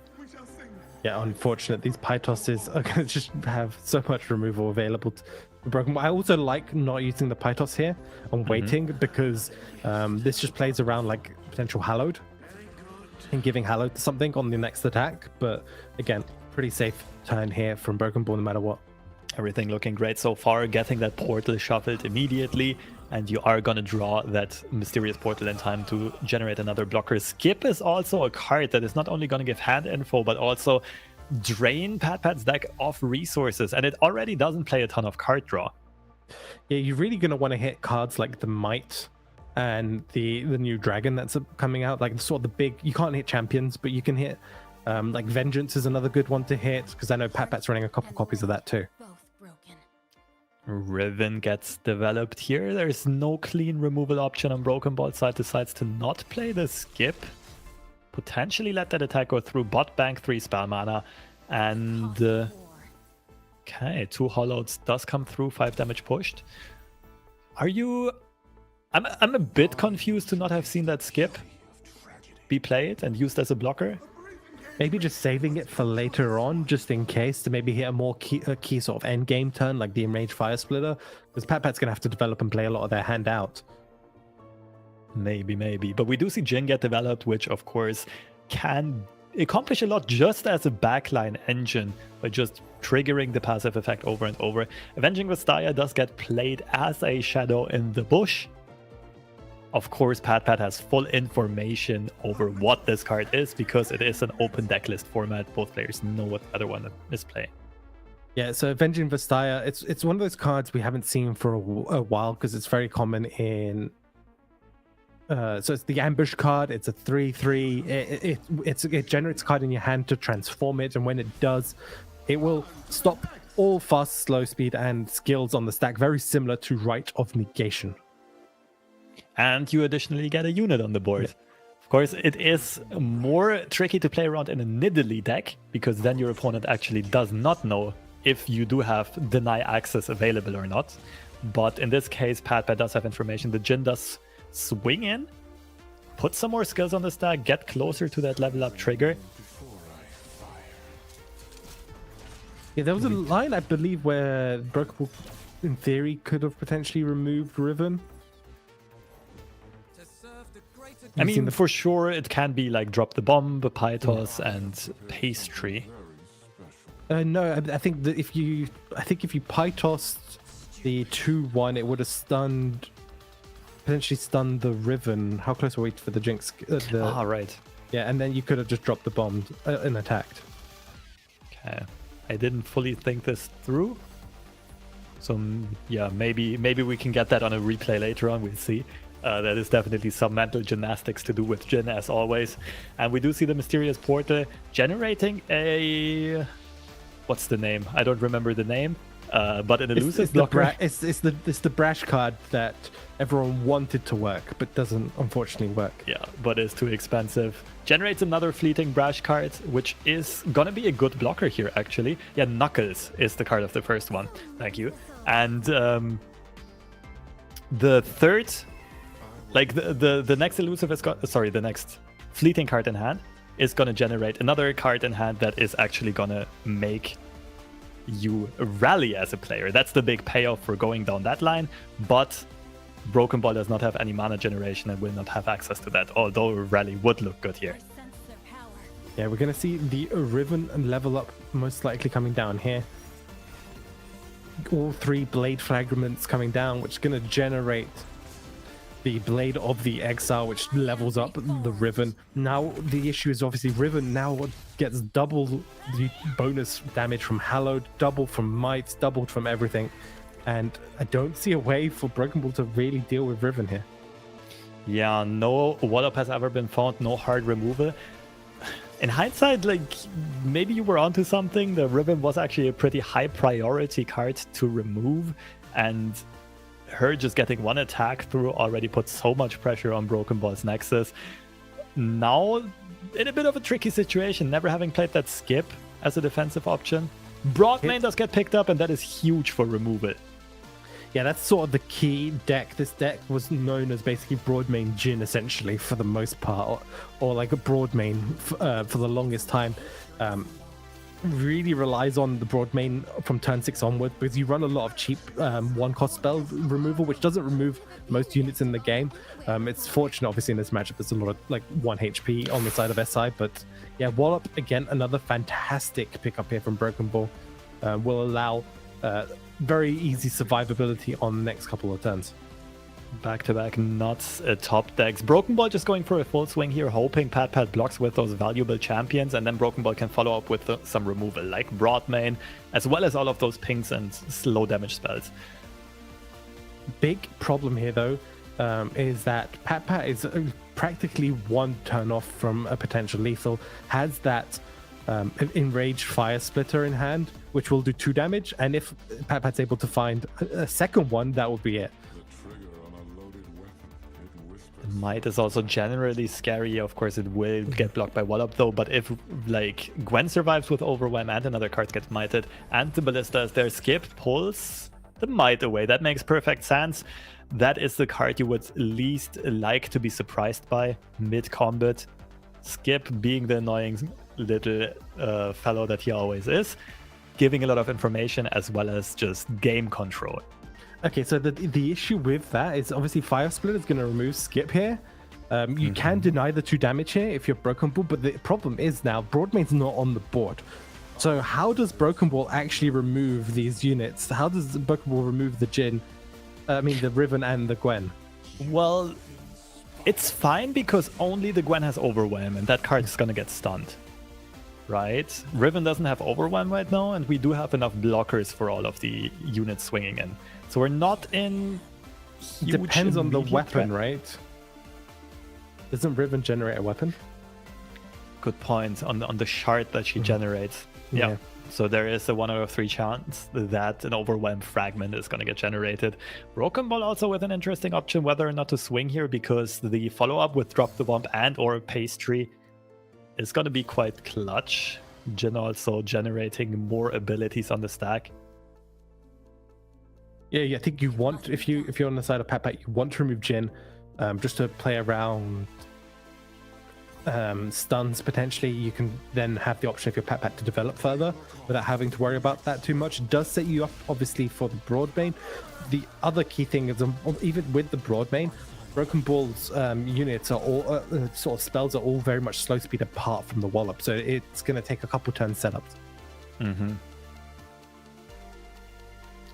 Yeah, unfortunate. These Pytosses are going to just have so much removal available to Broken Ball. I also like not using the Pytos here and waiting because this just plays around like potential Hallowed and giving Hallowed to something on the next attack. But again, pretty safe turn here from Broken Ball no matter what. Everything looking great so far, getting that portal shuffled immediately, and you are gonna draw that mysterious portal in time to generate another blocker. Skip is also a card that is not only gonna give hand info, but also drain Patpat's deck of resources, and it already doesn't play a ton of card draw. Yeah, you're really gonna want to hit cards like the Might and the new Dragon that's coming out, like sort of the big, you can't hit champions, but you can hit like Vengeance is another good one to hit, because I know Patpat's running a couple copies of that too. Riven gets developed here. There's no clean removal option on Broken Ball side. Decides to not play the skip. Potentially let that attack go through. Bot bank 3 spell mana. And okay, 2 Holloweds does come through. 5 damage pushed. Are you... I'm a bit confused to not have seen that skip be played and used as a blocker. Maybe just saving it for later on, just in case, to maybe hit a more key sort of end game turn, like the Enraged Fire Splitter, because Patpat's going to have to develop and play a lot of their hand out. Maybe. But we do see Jhin get developed, which of course can accomplish a lot just as a backline engine by just triggering the passive effect over and over. Avenging Vastaya does get played as a shadow in the bush. Of course, Patpat has full information over what this card is because it is an open decklist format. Both players know what the other one is playing. Yeah, so Avenging Vastaya, it's one of those cards we haven't seen for a while because it's very common in... so it's the ambush card. It's a 3/3. It generates a card in your hand to transform it, and when it does, it will stop all fast, slow speed, and skills on the stack, very similar to Rite of Negation. And you additionally get a unit on the board. Yeah. Of course, it is more tricky to play around in a niddly deck, because then your opponent actually does not know if you do have deny access available or not. But in this case, Patpat does have information. The Jhin does swing in, put some more skills on the stack, get closer to that level up trigger. Yeah, there was a line, I believe, where Broken Ball, in theory, could have potentially removed Riven. I mean, for sure, it can be like drop the bomb, Pythos, and pastry. No, I think that if you Pythosed the 2-1, it would have potentially stunned the Riven. How close are we for the Jinx? Right. Yeah, and then you could have just dropped the bomb and attacked. Okay. I didn't fully think this through. So yeah, maybe we can get that on a replay later on. We'll see. That is definitely some mental gymnastics to do with Jhin, as always. And we do see the Mysterious Portal generating a... What's the name? I don't remember the name. But an elusive blocker. It's the brash card that everyone wanted to work, but doesn't unfortunately work. Yeah, but is too expensive. Generates another fleeting brash card, which is gonna be a good blocker here, actually. Yeah, Knuckles is the card of the first one. Thank you. And the third, like the next elusive is the next fleeting card in hand is gonna generate another card in hand that is actually gonna make you rally as a player. That's the big payoff for going down that line, but Broken Ball does not have any mana generation and will not have access to that, although rally would look good here. Yeah, we're going to see the Riven level up most likely coming down here. All 3 Blade Fragments coming down, which is going to generate the Blade of the Exile, which levels up the Riven. Now, the issue is obviously Riven now gets double the bonus damage from Hallowed, double from Might, doubled from everything. And I don't see a way for Broken Ball to really deal with Riven here. Yeah, no Wallop has ever been found, no hard removal. In hindsight, like, maybe you were onto something. The Riven was actually a pretty high priority card to remove, and her just getting one attack through already put so much pressure on Broken Ball's Nexus. Now, in a bit of a tricky situation, never having played that skip as a defensive option. Broadmain does get picked up, and that is huge for removal. Yeah, that's sort of the key deck. This deck was known as basically Broadmain Jhin, essentially, for the most part, or like a Broadmain for the longest time. Really relies on the Broadmain from turn 6 onward, because you run a lot of cheap 1-cost spell removal, which doesn't remove most units in the game. It's fortunate, obviously, in this matchup, there's a lot of like 1 HP on the side of SI, but yeah, Wallop, again, another fantastic pickup here from Broken Ball. Will allow very easy survivability on the next couple of turns. Back-to-back nuts top decks. Broken Ball just going for a full swing here, hoping Patpat blocks with those valuable champions, and then Broken Ball can follow up with some removal, like Broadmain, as well as all of those pings and slow damage spells. Big problem here, though, is that Patpat is practically 1 turn off from a potential lethal, has that Enraged Fire Splitter in hand, which will do 2 damage, and if Patpat's able to find a second one, that will be it. Might is also generally scary. Of course, it will get blocked by Wallop, though, but if like Gwen survives with Overwhelm and another card gets mighted, and the Ballista is there, skip pulls the might away. That makes perfect sense. That is the card you would least like to be surprised by mid-combat. Skip being the annoying little fellow that he always is, giving a lot of information as well as just game control. Okay, so the issue with that is obviously Fire Split is going to remove Skip here. You can deny the 2 damage here if you're Broken Ball, but the problem is now Broadmain's not on the board. So how does Broken Ball actually remove these units? How does Broken Ball remove the Jhin? The Riven and the Gwen? Well, it's fine because only the Gwen has Overwhelm, and that card is going to get stunned. Right? Riven doesn't have Overwhelm right now, and we do have enough blockers for all of the units swinging in. So we're not in huge. Depends on the weapon, threat. right? Doesn't Riven generate a weapon? Good point on the shard that she generates. Yeah. So there is a 1 out of 3 chance that an overwhelmed fragment is going to get generated. Broken Ball also with an interesting option whether or not to swing here, because the follow-up with Drop the Bomb and or Pastry is going to be quite clutch. Jin also generating more abilities on the stack. Yeah, I think you want, if you're on the side of Patpat, you want to remove Jin just to play around stuns potentially. You can then have the option if you're Patpat to develop further without having to worry about that too much. It does set you up obviously for the broad main. The other key thing is even with the broad main, Broken Ball's units are all sort of spells are all very much slow speed apart from the wallop, so it's going to take a couple turns setups.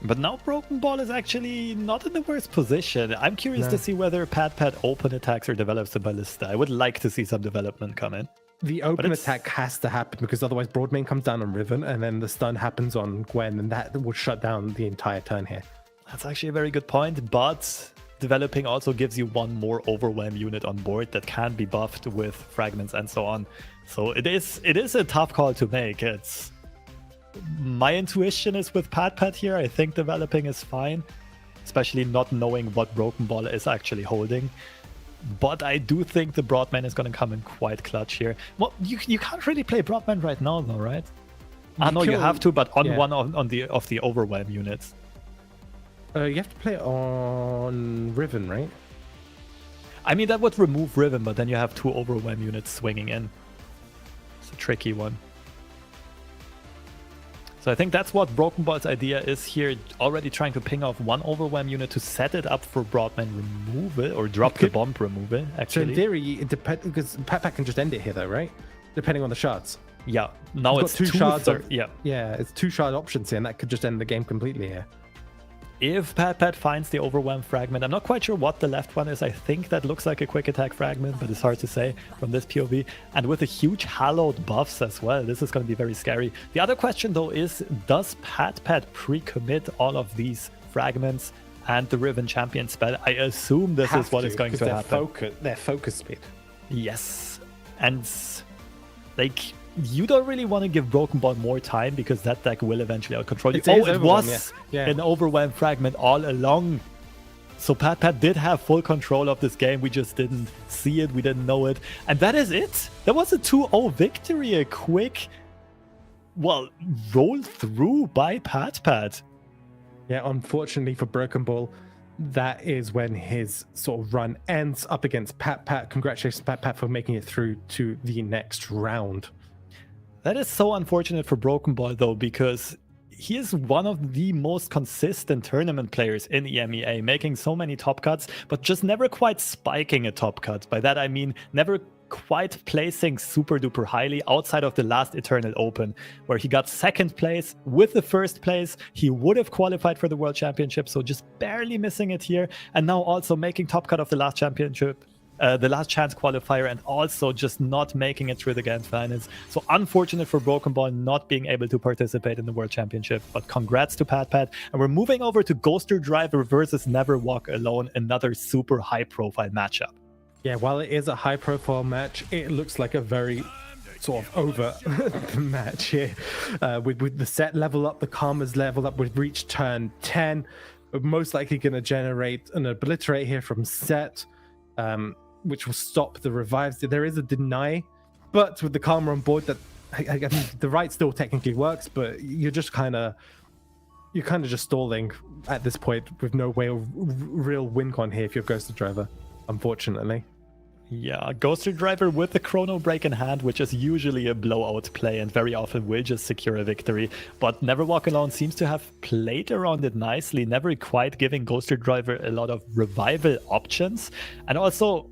But now Broken Ball is actually not in the worst position. I'm curious to see whether Patpat open attacks or develops the Ballista. I would like to see some development come in. The open attack has to happen, because otherwise broad main comes down on Riven and then the stun happens on Gwen, and that will shut down the entire turn here. That's actually a very good point, but developing also gives you one more overwhelm unit on board that can be buffed with fragments and so on. So it is a tough call to make. My intuition is with Patpat here. I think developing is fine, especially not knowing what Broken Ball is actually holding. But I do think the Broadman is going to come in quite clutch here. Well, you can't really play Broadman right now though, right? No, you have to, but on one of the overwhelm units. You have to play it on Riven, right? I mean, that would remove Riven, but then you have 2 overwhelm units swinging in. It's a tricky one. So I think that's what Broken Ball's idea is here, already trying to ping off 1 overwhelm unit to set it up for Broadman removal, or drop the bomb removal, actually. So in theory, it depends, because Patpat can just end it here though, right? Depending on the shards. Yeah, now it's 2 shards. Yeah, it's 2 shard options here, and that could just end the game completely here. If Patpat finds the overwhelm fragment, I'm not quite sure what the left one is. I think that looks like a quick attack fragment, but it's hard to say from this POV. And with the huge hallowed buffs as well, this is going to be very scary. The other question though is, does Patpat pre-commit all of these fragments and the Riven champion spell? I assume this is what is going to happen. Their focus speed. Yes. And like, you don't really want to give Broken Ball more time, because that deck will eventually outcontrol you. It was an overwhelm fragment all along. So Patpat did have full control of this game. We just didn't see it. We didn't know it. And that is it. That was a 2-0 victory. A quick, roll through by Patpat. Yeah, unfortunately for Broken Ball, that is when his sort of run ends up against Patpat. Congratulations, Patpat, for making it through to the next round. That is so unfortunate for Broken Ball, though, because he is one of the most consistent tournament players in EMEA, making so many top cuts, but just never quite spiking a top cut. By that, I mean never quite placing super duper highly outside of the last Eternal Open, where he got 2nd place with the 1st place. He would have qualified for the World Championship, so just barely missing it here. And now also making top cut of the last championship. The Last Chance Qualifier, and also just not making it through the Grand Finals. So unfortunate for Broken Ball not being able to participate in the World Championship, but congrats to Patpat. And we're moving over to Ghoster Driver versus Never Walk Alone, another super high-profile matchup. Yeah, while it is a high-profile match, it looks like a very sort of over match here. With the set level up, the Karma's level up, we've reached turn 10. We're most likely going to generate an Obliterate here from set. Which will stop the revives. There is a deny, but with the Karma on board, that I mean, the right still technically works, but you're kind of just stalling at this point with no way of real win con here if you're Ghoster Driver, unfortunately. Yeah, Ghoster Driver with the Chrono Break in hand, which is usually a blowout play and very often will just secure a victory. But Never Walk Alone seems to have played around it nicely, never quite giving Ghoster Driver a lot of revival options. And also,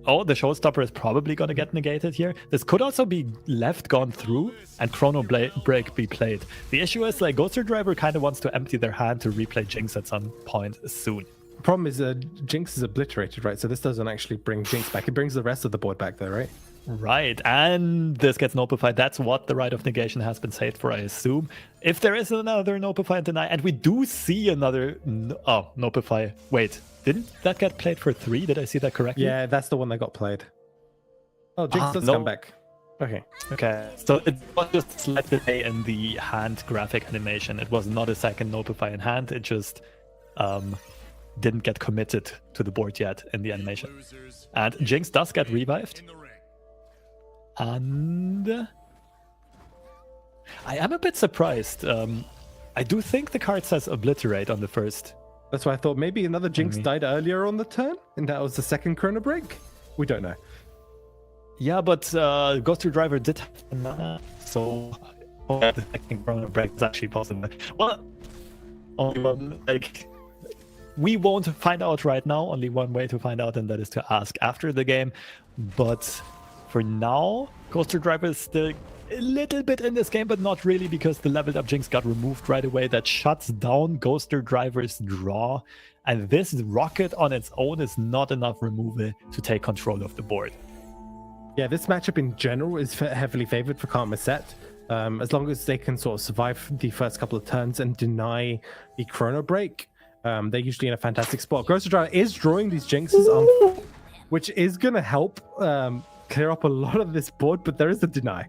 the Showstopper is probably going to get negated here. This could also be left gone through and Chrono Break be played. The issue is, like, Ghoster Driver kind of wants to empty their hand to replay Jinx at some point soon. Problem is, Jinx is obliterated, right? So this doesn't actually bring Jinx back. It brings the rest of the board back, though, right? Right, and this gets notified. That's what the right of negation has been saved for, I assume. If there is another notify and deny, and we do see another notify. Wait, didn't that get played for 3? Did I see that correctly? Yeah, that's the one that got played. Oh, Jinx does come back. Okay. Okay, so it was just a slight delay in the hand graphic animation. It was not a second notify in hand. It just didn't get committed to the board yet in the animation. And Jinx does get revived. And I am a bit surprised. I do think the card says obliterate on the first. That's why I thought maybe another Jinx died earlier on the turn, and that was the second Chrono Break. We don't know. Yeah, but Ghoster Driver did have mana, so the second Chrono Break is actually possible. Well, only one, we won't find out right now. Only one way to find out, and that is to ask after the game. But for now, Ghoster Driver is still a little bit in this game, but not really, because the leveled up Jinx got removed right away. That shuts down Ghoster Driver's draw, and this Rocket on its own is not enough removal to take control of the board. Yeah, this matchup in general is heavily favored for Karma Set. As long as they can sort of survive the first couple of turns and deny the Chrono Break, they're usually in a fantastic spot. Ghoster Driver is drawing these Jinxes, which is going to help clear up a lot of this board, but there is a deny.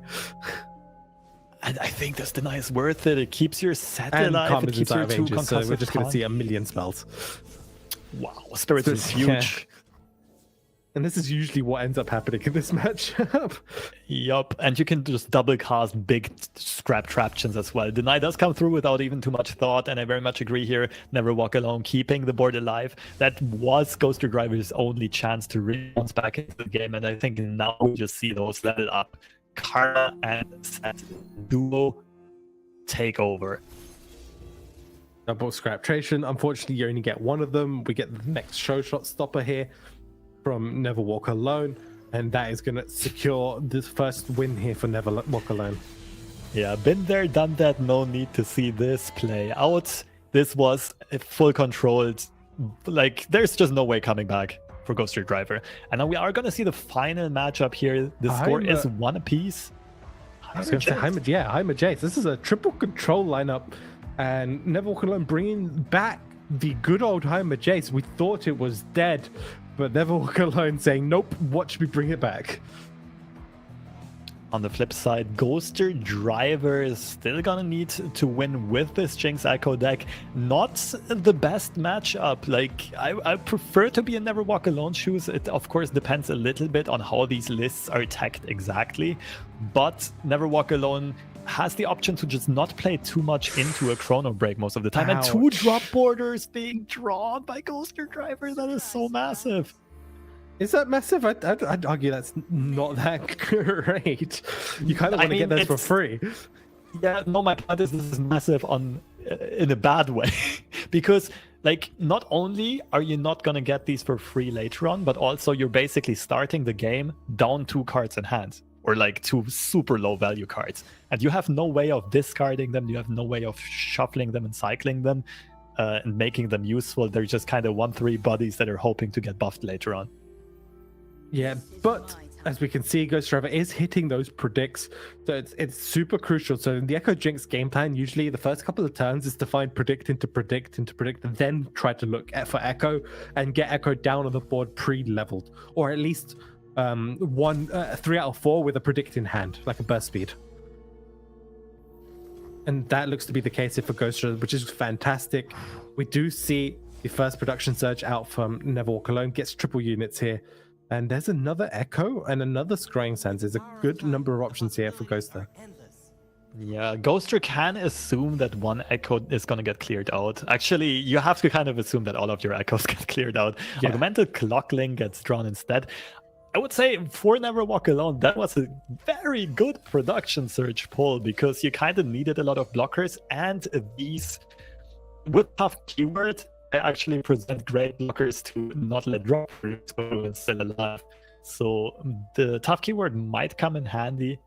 And I think this deny is worth it. It keeps your set And alive. Karma's It keeps inside your of two Ages, so we're concussive just going to see a taunt. million spells. Wow, Spirits is Yeah. huge. And this is usually what ends up happening in this matchup. Yup, and you can just double cast big scrap traptions as well. Deny does come through without even too much thought, and I very much agree here. Never walk alone, keeping the board alive. That was Ghoster Driver's only chance to really bounce back into the game, and I think now we just see those level up. Karma and Set duo take over. Double Scraptration. Unfortunately, you only get one of them. We get the next show shot stopper here from Never Walk Alone, and that is going to secure this first win here for Never Walk Alone. Yeah, been there, done that. No need to see this play out. This was a full controlled, there's just no way coming back for Ghoster Driver. And now we are going to see the final matchup here. The score is one apiece. I was going to say Heimer Jace. This is a triple control lineup, and Never Walk Alone bringing back the good old Heimer Jace. We thought it was dead, but Never Walk Alone saying, nope, watch me bring it back. On the flip side, Ghoster Driver is still gonna need to win with this Jinx Echo deck. Not the best matchup. I prefer to be in Never Walk Alone shoes. It of course depends a little bit on how these lists are tagged exactly, but Never Walk Alone has the option to just not play too much into a Chrono Break most of the time. Ouch. And 2 drop borders being drawn by Ghoster Driver, that is so massive. Is that massive? I'd argue that's not that great. You kind of want to get this for free. Yeah, no, my point is this is massive in a bad way. Because not only are you not going to get these for free later on, but also you're basically starting the game down 2 cards in hand, or 2 super low value cards. And you have no way of discarding them. You have no way of shuffling them and cycling them and making them useful. They're just kind of 1/3 buddies that are hoping to get buffed later on. Yeah, but as we can see, Ghost Driver is hitting those predicts, so it's super crucial. So in the Echo Jinx game plan, usually the first couple of turns is to find predict into predict, and then try to look for Echo and get Echo down on the board pre-leveled, or at least 3 out of 4 with a predict in hand, like a burst speed. And that looks to be the case here for Ghost Driver, which is fantastic. We do see the first production surge out from Never Walk Alone, gets triple units here. And there's another Echo and another Scrying Sands. There's a good number of options here for Ghoster. Yeah, Ghoster can assume that one Echo is going to get cleared out. Actually, you have to kind of assume that all of your Echoes get cleared out. Yeah. Augmented Clockling gets drawn instead. I would say for Never Walk Alone, that was a very good production surge pull, because you kind of needed a lot of blockers, and these, with tough keyword, I actually present great blockers to not let drop so it's still alive. So the tough keyword might come in handy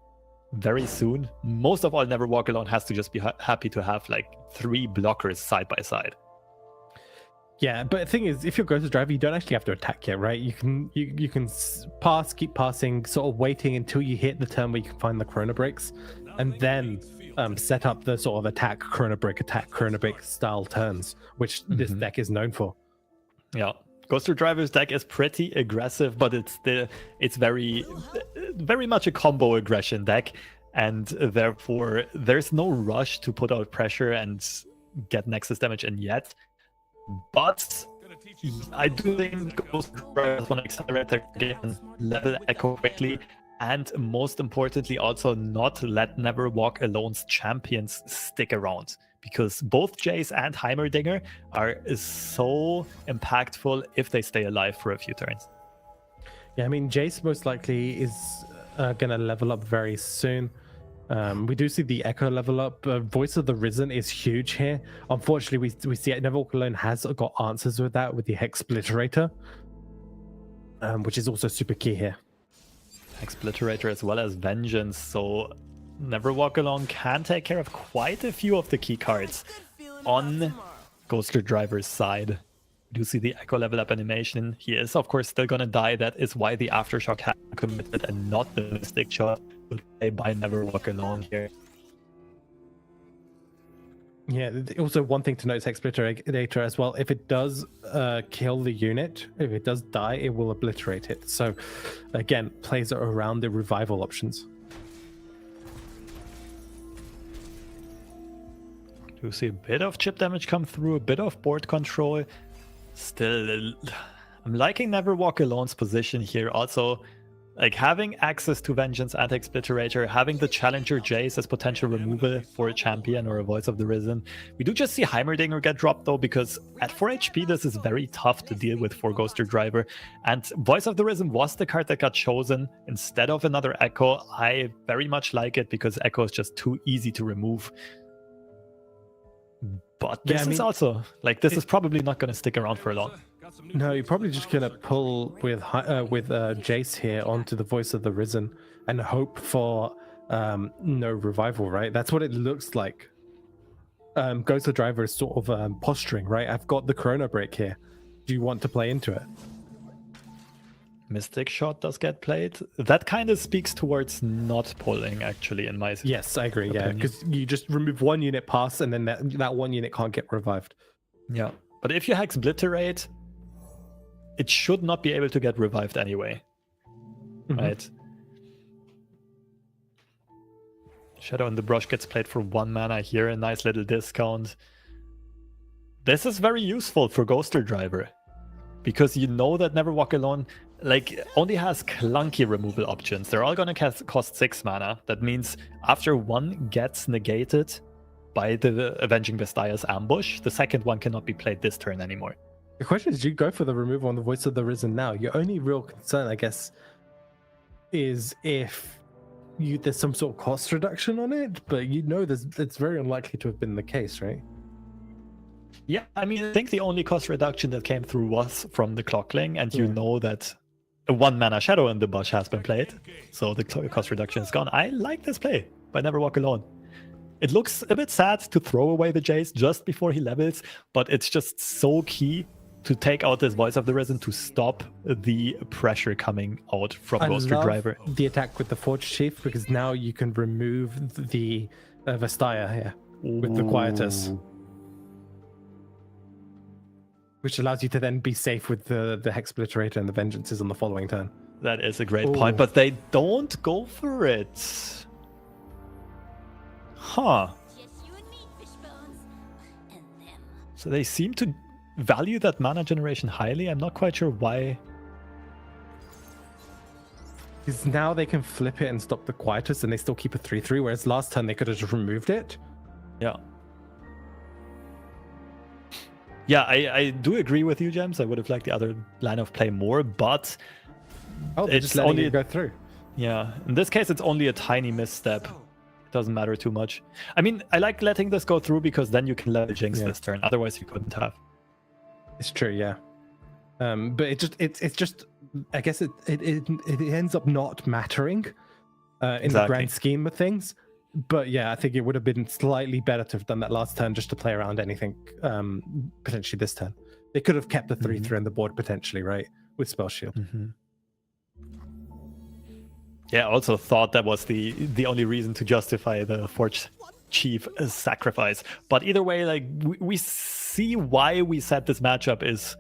very soon. Most of all, Never Walk Alone has to just be happy to have 3 blockers side by side. Yeah, but the thing is, if you're Ghost Driver, you don't actually have to attack yet, right? You can pass, keep passing, sort of waiting until you hit the turn where you can find the Chrono Breaks, and then set up the sort of attack Chrono Break style turns, which this deck is known for. Yeah, Ghoster Driver's deck is pretty aggressive, but it's very very much a combo aggression deck, and therefore there's no rush to put out pressure and get Nexus damage in yet. But I do think Ghost Drivers want to accelerate their game and level Echo quickly, and most importantly also not let Never Walk Alone's champions stick around, because both Jace and Heimerdinger are so impactful if they stay alive for a few turns. Yeah, I mean, Jace most likely is going to level up very soon. We do see the Echo level up. Voice of the Risen is huge here. Unfortunately, we see Never Walk Alone has got answers with that, with the Hex Splitterator, which is also super key here. Hex Splitterator as well as Vengeance, so Never Walk Alone can take care of quite a few of the key cards on Ghoster Driver's side. We do see the Echo level up animation. He is, of course, still gonna die. That is why the Aftershock has committed and not the Mystic Shot will play by Never Walk Alone here. Yeah, also one thing to note is Hex Splitterator as well. If it does kill the unit, if it does die, it will obliterate it. So again, plays around the revival options. Do see a bit of chip damage come through, a bit of board control. Still, I'm liking Never Walk Alone's position here. Also, like having access to Vengeance and Hex Splitterator, having the Challenger Jace as potential removal for a champion or a Voice of the Risen. We do just see Heimerdinger get dropped though, because at 4 HP this is very tough to deal with for Ghoster Driver. And Voice of the Risen was the card that got chosen instead of another Echo. I very much like it because Echo is just too easy to remove. But this is also, like, this is probably not going to stick around for long. No, you're probably just going to pull with Jace here onto the Voice of the Risen and hope for no revival, right? That's what it looks like. Ghost of Driver is sort of posturing, right? I've got the Chrono Break here. Do you want to play into it? Mystic Shot does get played. That kind of speaks towards not pulling, actually, in my Yes, I agree. opinion. Yeah, because you just remove one unit pass, and then that one unit can't get revived. Yeah, but if you Hex Splitterate, it should not be able to get revived anyway, right? Shadow in the Brush gets played for 1 mana here, a nice little discount. This is very useful for Ghoster Driver, because you know that Never Walk Alone only has clunky removal options. They're all gonna cost 6 mana. That means after one gets negated by the Avenging Vestia's ambush, the second one cannot be played this turn anymore. The question is, do you go for the removal on the Voice of the Risen now? Your only real concern, I guess, is if there's some sort of cost reduction on it, but it's very unlikely to have been the case, right? Yeah, I mean, I think the only cost reduction that came through was from the Clockling, and you know that a 1 mana Shadow in the Bush has been played, so the cost reduction is gone. I like this play by Never Walk Alone. It looks a bit sad to throw away the Jace just before he levels, but it's just so key to take out this Voice of the Risen to stop the pressure coming out from Ghoster Driver. The attack with the Forge Chief, because now you can remove the Vestia here with the Quietus, which allows you to then be safe with the Hex Splitterator and the Vengeances on the following turn. That is a great point, but they don't go for it. Huh. So they seem to value that mana generation highly. I'm not quite sure why. Because now they can flip it and stop the Quietus, and they still keep a 3/3, whereas last turn they could have just removed it. Yeah. Yeah, I do agree with you, James. I would have liked the other line of play more, but they're just letting it go through. Yeah, in this case, it's only a tiny misstep. It doesn't matter too much. I mean, I like letting this go through because then you can level Jinx this turn. Otherwise, you couldn't have. It's true, yeah. But it's just I guess it ends up not mattering in the grand scheme of things. But yeah, I think it would have been slightly better to have done that last turn just to play around anything potentially this turn. They could have kept the 3/3 on the board potentially, right? With Spell Shield. Yeah, I also thought that was the only reason to justify the Forge Chief sacrifice. But either way, like we see why we said this matchup is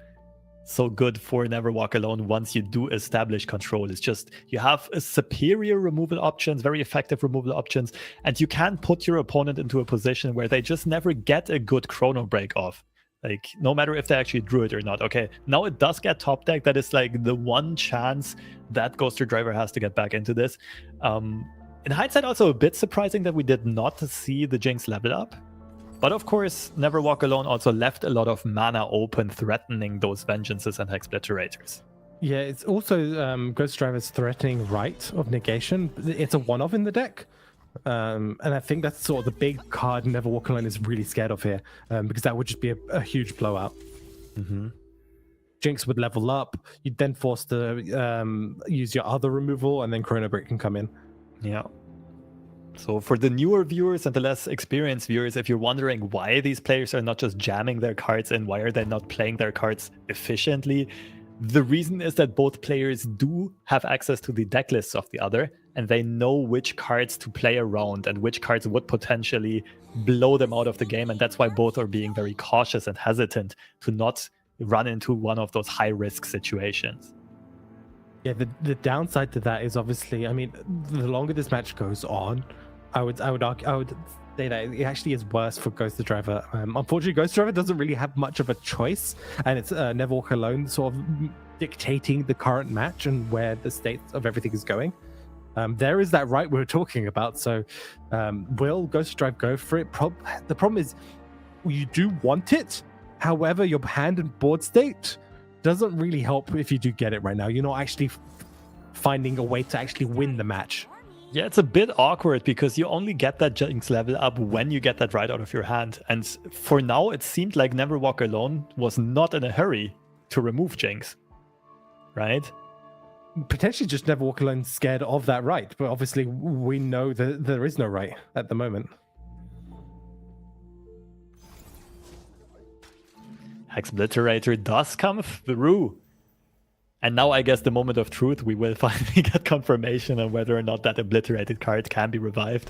so good for Never Walk Alone once you do establish control. It's just you have a superior removal options, very effective removal options, and you can put your opponent into a position where they just never get a good chrono break off. Like, no matter if they actually drew it or not. Okay, now it does get top deck. That is like the one chance that Ghoster Driver has to get back into this. In hindsight, also a bit surprising that we did not see the Jinx level up. But of course, Never Walk Alone also left a lot of mana open, threatening those Vengeances and Hexobliterators. Yeah, it's also Ghost Driver's threatening right of negation. It's a one-off in the deck. And I think that's sort of the big card Never Walk Alone is really scared of here, because that would just be a huge blowout. Jinx would level up. You'd then force to use your other removal, and then Chrono Break can come in. Yeah. So for the newer viewers and the less experienced viewers, if you're wondering why these players are not just jamming their cards in, why are they not playing their cards efficiently, the reason is that both players do have access to the deck lists of the other, and they know which cards to play around and which cards would potentially blow them out of the game. And that's why both are being very cautious and hesitant to not run into one of those high-risk situations. Yeah, the downside to that is obviously, I mean, the longer this match goes on, I would say that it actually is worse for Ghost Driver. Unfortunately, Ghost Driver doesn't really have much of a choice, and it's Never Walk Alone sort of dictating the current match and where the state of everything is going. There is that right we're talking about. So will Ghost Drive go for it? The problem is you do want it. However, your hand and board state doesn't really help if you do get it right now. You're not actually finding a way to actually win the match. Yeah, it's a bit awkward because you only get that Jinx level up when you get that right out of your hand. And for now, it seemed like Never Walk Alone was not in a hurry to remove Jinx, right? Potentially just Never Walk Alone scared of that right, but obviously we know that there is no right at the moment. Hexobliterator does come through. And now I guess the moment of truth, we will finally get confirmation on whether or not that obliterated card can be revived.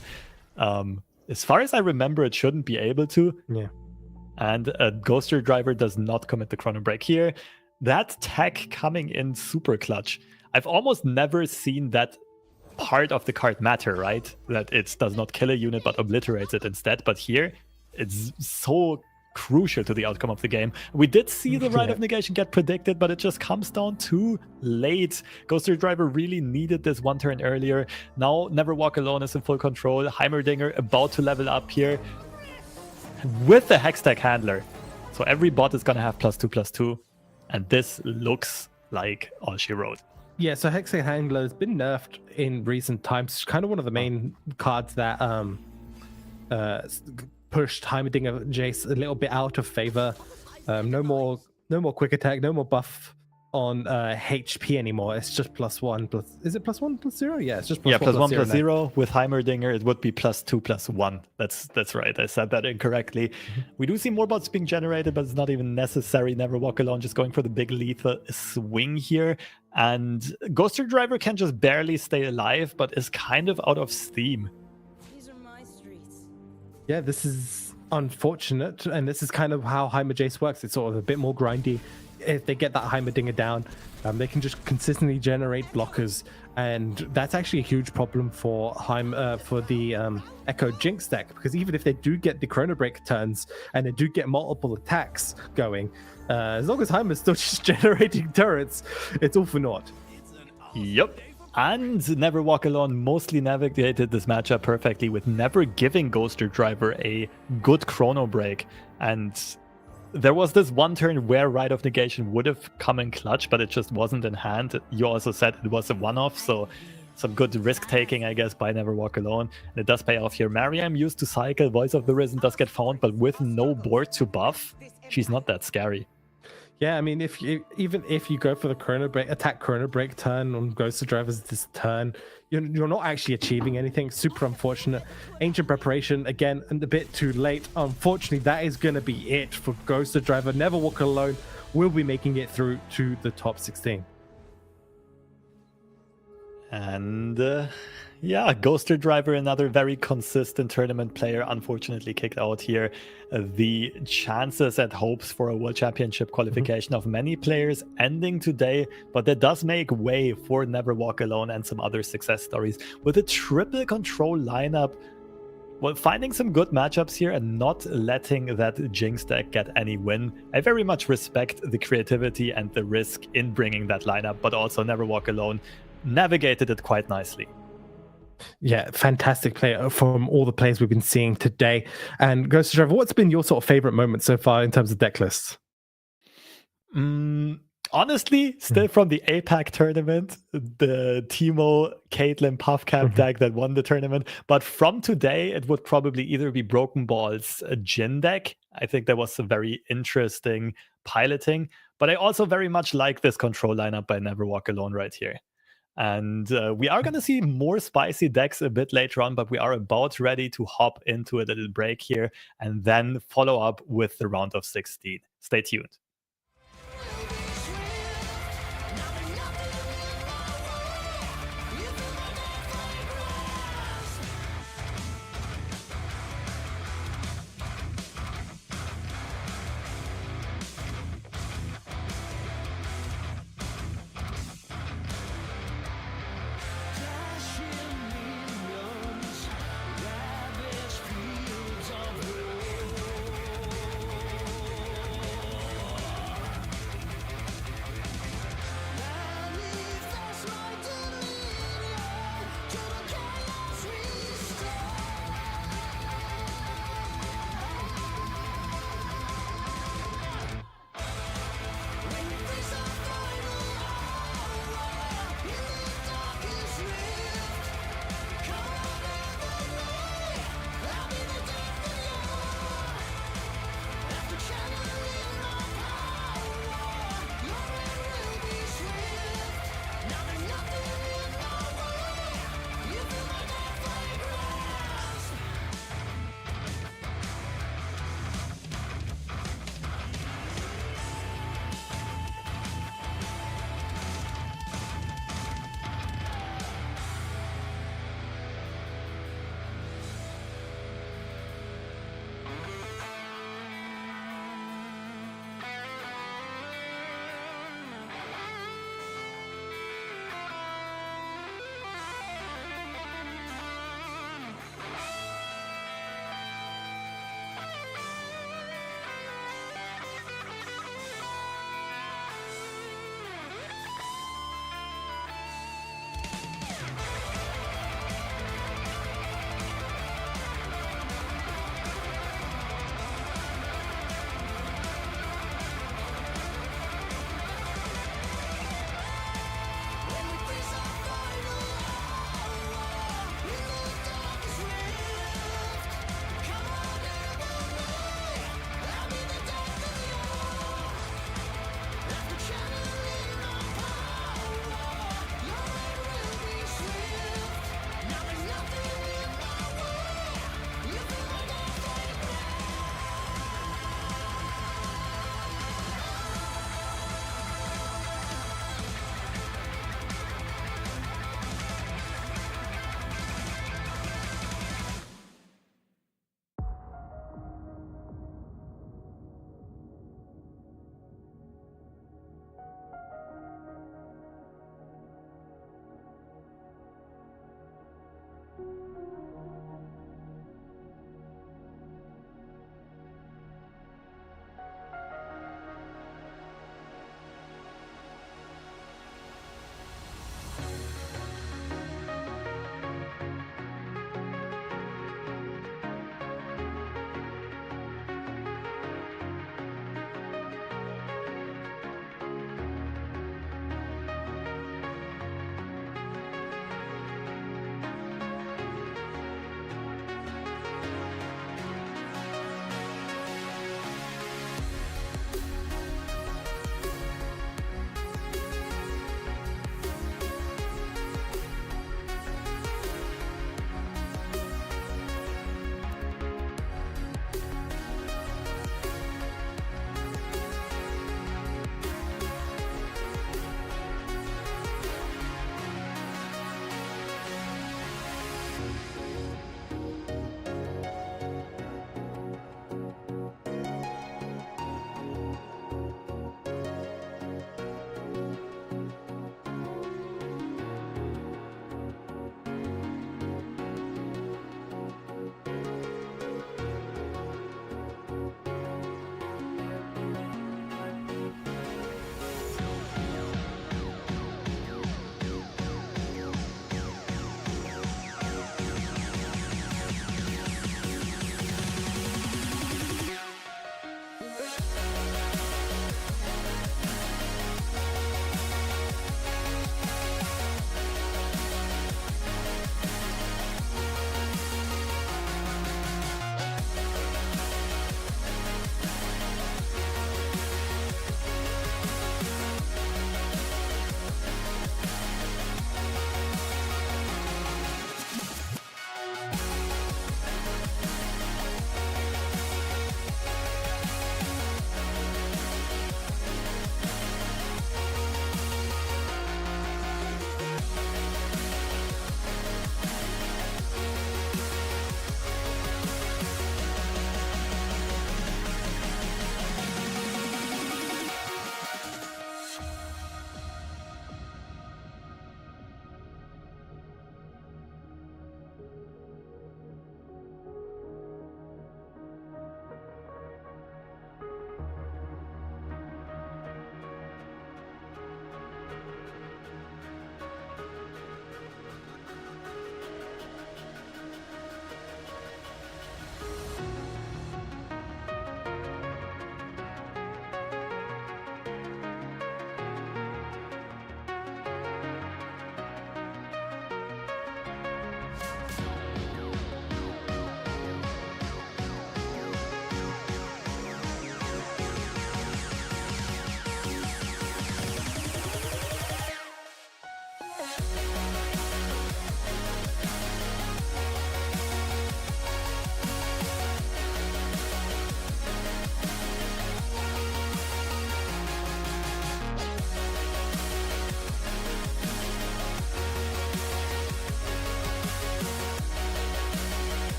As far as I remember, it shouldn't be able to. Yeah. And a Ghoster Driver does not commit the Chrono Break here. That tech coming in super clutch. I've almost never seen that part of the card matter, right? That it does not kill a unit but obliterates it instead. But here, it's so crucial to the outcome of the game. We did see the Rite of Negation get predicted, but it just comes down too late. Ghoster Driver really needed this one turn earlier. Now Never Walk Alone is in full control. Heimerdinger about to level up here with the Hextech Handler. So every bot is going to have +2/+2. And this looks like all she wrote. Yeah, so Hextech Handler has been nerfed in recent times. It's kind of one of the main cards that pushed Heimerdinger Jace a little bit out of favor. No more quick attack, no more buff on HP anymore. It's just +1 plus. Is it +1/+0? Yeah, it's just +1/+0. With Heimerdinger, it would be +2/+1. That's right. I said that incorrectly. We do see more bots being generated, but it's not even necessary. Never Walk Alone, just going for the big lethal swing here. And Ghoster Driver can just barely stay alive, but is kind of out of steam. Yeah, this is unfortunate, and this is kind of how Heimer Jace works. It's sort of a bit more grindy. If they get that Heimerdinger down, they can just consistently generate blockers, and that's actually a huge problem for the Echo Jinx deck, because even if they do get the Chrono Break turns and they do get multiple attacks going, as long as Heimer's still just generating turrets, it's all for naught. Yep. And Never Walk Alone mostly navigated this matchup perfectly with never giving Ghoster Driver a good Chrono Break. And there was this one turn where Rite of Negation would have come in clutch, but it just wasn't in hand. You also said it was a one-off, so some good risk-taking, I guess, by Never Walk Alone. And it does pay off here. Mariam used to cycle, Voice of the Risen does get found, but with no board to buff, she's not that scary. Yeah, I mean, even if you go for the Chrono Break turn on Ghost Drivers this turn, you're not actually achieving anything. Super unfortunate. Ancient Preparation, again, and a bit too late. Unfortunately, that is going to be it for Ghost Driver. Never Walk Alone will be making it through to the top 16. And Yeah, Ghoster Driver, another very consistent tournament player, unfortunately kicked out here. The chances and hopes for a World Championship qualification of many players ending today, but that does make way for Never Walk Alone and some other success stories. With a triple control lineup, well, finding some good matchups here and not letting that Jinx deck get any win. I very much respect the creativity and the risk in bringing that lineup, but also Never Walk Alone navigated it quite nicely. Yeah, fantastic player from all the players we've been seeing today. And Ghost Driver, what's been your sort of favorite moment so far in terms of deck lists? Honestly, still from the APAC tournament, the Teemo, Caitlyn, Puffcap deck that won the tournament. But from today, it would probably either be Broken Ball's Jhin deck. I think that was a very interesting piloting. But I also very much like this control lineup by Never Walk Alone right here. And we are going to see more spicy decks a bit later on, but we are about ready to hop into a little break here and then follow up with the round of 16. Stay tuned.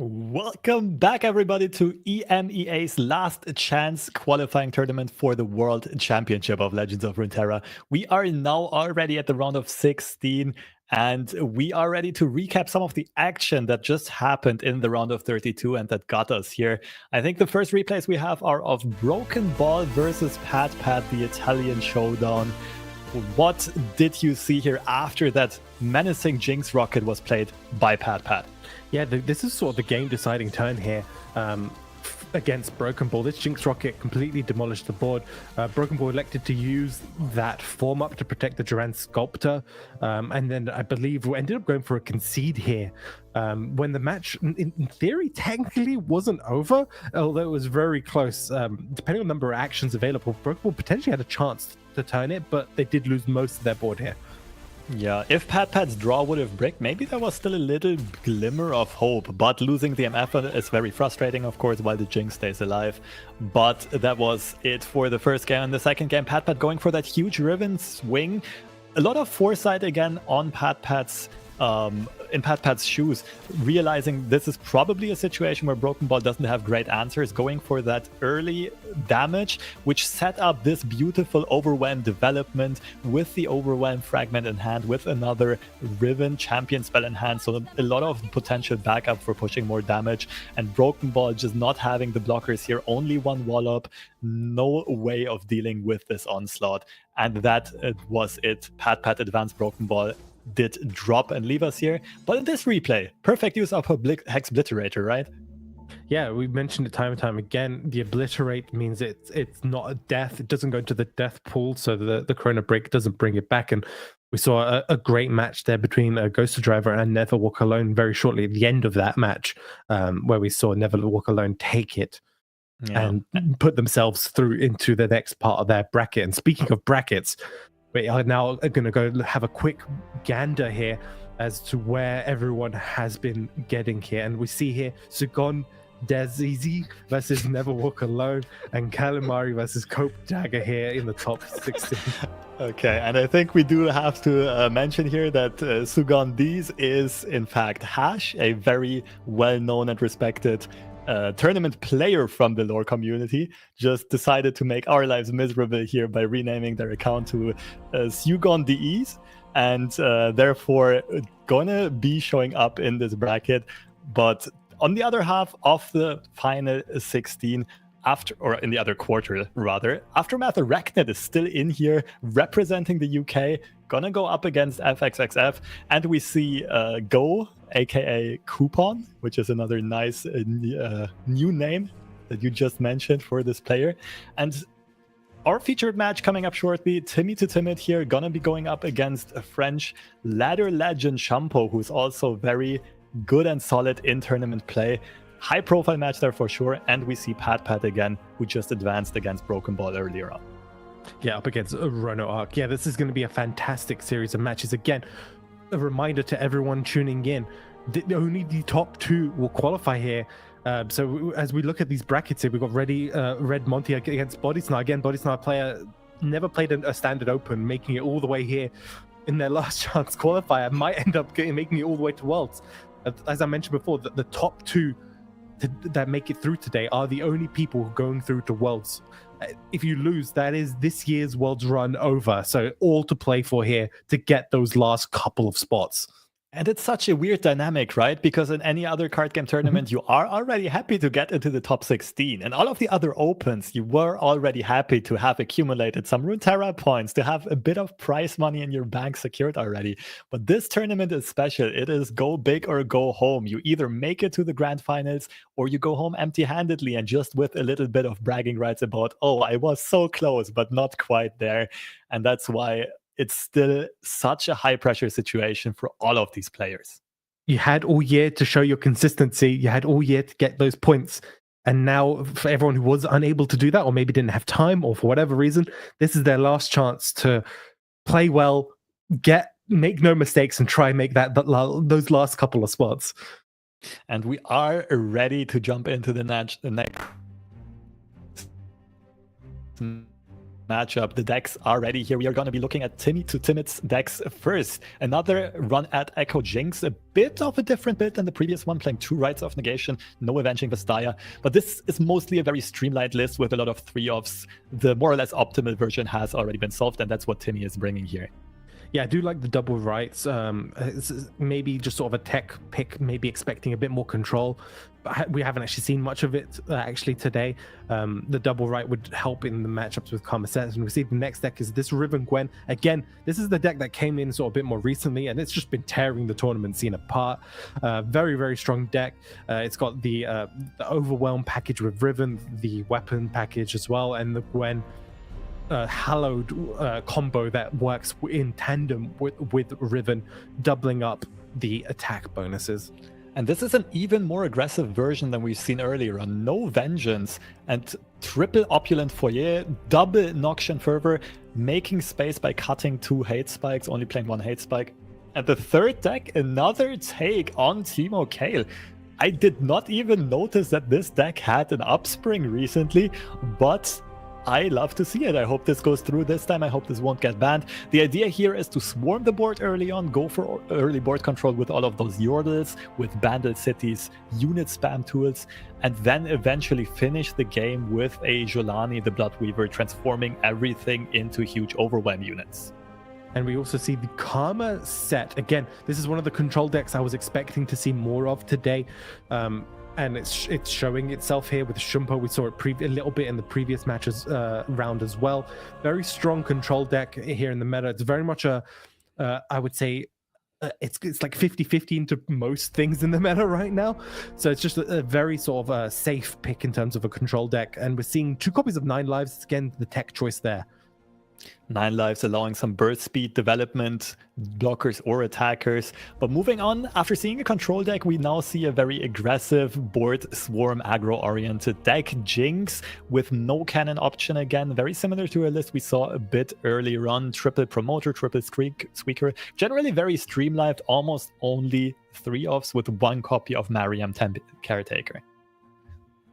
Welcome back, everybody, to EMEA's Last Chance Qualifying Tournament for the World Championship of Legends of Runeterra. We are now already at the round of 16, and we are ready to recap some of the action that just happened in the round of 32 and that got us here. I think the first replays we have are of Broken Ball versus Patpat, the Italian showdown. What did you see here after that menacing Jinx rocket was played by Patpat? Yeah, this is sort of the game-deciding turn here against Broken Ball. This Jinx rocket completely demolished the board. Broken Ball elected to use that form-up to protect the Duran Sculptor, and then I believe we ended up going for a concede here. When the match, in theory, technically wasn't over, although it was very close. Depending on the number of actions available, Broken Ball potentially had a chance to turn it, but they did lose most of their board here. Yeah, if Patpat's draw would have bricked, maybe there was still a little glimmer of hope, but losing the MF is very frustrating, of course, while the Jinx stays alive. But that was it for the first game. And the second game, Patpat going for that huge Riven swing. A lot of foresight again on Patpat's in Patpat's shoes, realizing this is probably a situation where Broken Ball doesn't have great answers, going for that early damage, which set up this beautiful Overwhelm development with the Overwhelm fragment in hand, with another Riven champion spell in hand, so a lot of potential backup for pushing more damage, and Broken Ball just not having the blockers here, only one wall up, no way of dealing with this onslaught, and that was it. Patpat advanced, Broken Ball did drop and leave us here. But in this replay, perfect use of Hex Obliterator, right? Yeah, we mentioned it time and time again. The Obliterate means it's not a death. It doesn't go into the death pool, so the Chrono Break doesn't bring it back. And we saw a great match there between Ghost Driver and Never Walk Alone very shortly at the end of that match, where we saw Never Walk Alone take it and put themselves through into the next part of their bracket. And speaking of brackets, we are now going to go have a quick gander here as to where everyone has been getting here. And we see here Sugon Dezizi versus Never Walk Alone, and Calamari versus Cope Dagger here in the top 16. Okay, and I think we do have to mention here that Sugon Deez is in fact Hash, a very well-known and respected tournament player from the LoR community, just decided to make our lives miserable here by renaming their account to Sugon Deez, and therefore gonna be showing up in this bracket. But on the other half of the final 16, in the other quarter rather, Aftermath Arachnid is still in here representing the UK, gonna go up against FXXF, and we see Go, aka Coupon, which is another nice new name that you just mentioned for this player. And our featured match coming up shortly, Timmy to Timid here, gonna be going up against a French ladder legend Shampo, who's also very good and solid in tournament play. High profile match there for sure, and we see Patpat again, who just advanced against Broken Ball earlier on. Yeah, up against Rono Arc. Yeah, this is going to be a fantastic series of matches. Again, a reminder to everyone tuning in, only the top two will qualify here. So as we look at these brackets here, we've got Red Monty against Bodysnar. Again, Bodysnar player never played a standard open, making it all the way here in their last chance qualifier, might end up making it all the way to Worlds. As I mentioned before, the top two that make it through today are the only people going through to Worlds. If you lose, that is this year's Worlds run over. So all to play for here to get those last couple of spots. And it's such a weird dynamic, right? Because in any other card game tournament, you are already happy to get into the top 16. And all of the other opens, you were already happy to have accumulated some Runeterra points, to have a bit of prize money in your bank secured already. But this tournament is special. It is go big or go home. You either make it to the grand finals or you go home empty-handedly and just with a little bit of bragging rights about, oh, I was so close, but not quite there. And that's why it's still such a high pressure situation for all of these players. You had all year to show your consistency. You had all year to get those points. And now for everyone who was unable to do that, or maybe didn't have time, or for whatever reason, this is their last chance to play well, make no mistakes, and try and make those last couple of spots. And we are ready to jump into the next matchup. The decks are ready here. We are going to be looking at Timmy to Timid's decks first. Another run at Echo Jinx, a bit of a different build than the previous one, playing 2 Rites of Negation, no Avenging Vastaya. But this is mostly a very streamlined list with a lot of 3-offs. The more or less optimal version has already been solved, and that's what Timmy is bringing here. Yeah, I do like the double rights. It's maybe just sort of a tech pick, maybe expecting a bit more control. But we haven't actually seen much of it actually today. The double right would help in the matchups with Karmaset. And we see the next deck is this Riven Gwen. Again, this is the deck that came in sort of a bit more recently, and it's just been tearing the tournament scene apart. Very, very strong deck. It's got the Overwhelm package with Riven, the weapon package as well, and the Gwen hallowed combo that works in tandem with Riven, doubling up the attack bonuses. And this is an even more aggressive version than we've seen earlier on. No Vengeance and triple Opulent Foyer, double Noxian Fervor, making space by cutting 2 hate spikes, only playing 1 hate spike. And the third deck, another take on Teemo Kale. I did not even notice that this deck had an upspring recently, but I love to see it. I hope this goes through this time. I hope this won't get banned. The idea here is to swarm the board early on, go for early board control with all of those Yordles, with Bandle Cities, unit spam tools, and then eventually finish the game with a Jolani, the Bloodweaver, transforming everything into huge overwhelm units. And we also see the Karma set. Again, this is one of the control decks I was expecting to see more of today. And it's showing itself here with Shampo. We saw it a little bit in the previous matches round as well. Very strong control deck here in the meta. It's very much a, I would say, it's like 50-50 into most things in the meta right now. So it's just a very sort of safe pick in terms of a control deck. And we're seeing 2 copies of 9 Lives. Again, the tech choice there. 9 lives allowing some burst speed development, blockers or attackers. But moving on, after seeing a control deck, we now see a very aggressive board swarm aggro oriented deck. Jinx with no cannon option again, very similar to a list we saw a bit earlier on. Triple promoter, triple squeaker, generally very streamlined, almost only 3-offs with 1 copy of Mariam Caretaker.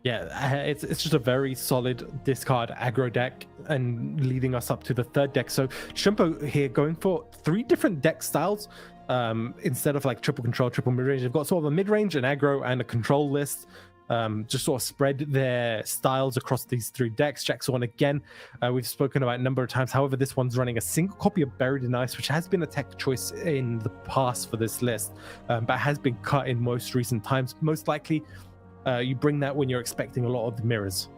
Yeah, it's just a very solid discard aggro deck, and leading us up to the third deck. So Shampo here going for 3 different deck styles instead of like triple control, triple mid-range. They've got sort of a mid-range, an aggro, and a control list. Just sort of spread their styles across these 3 decks. Jackson again, we've spoken about a number of times. However, this one's running a single copy of Buried in Ice, which has been a tech choice in the past for this list, but has been cut in most recent times. Most likely, you bring that when you're expecting a lot of the mirrors.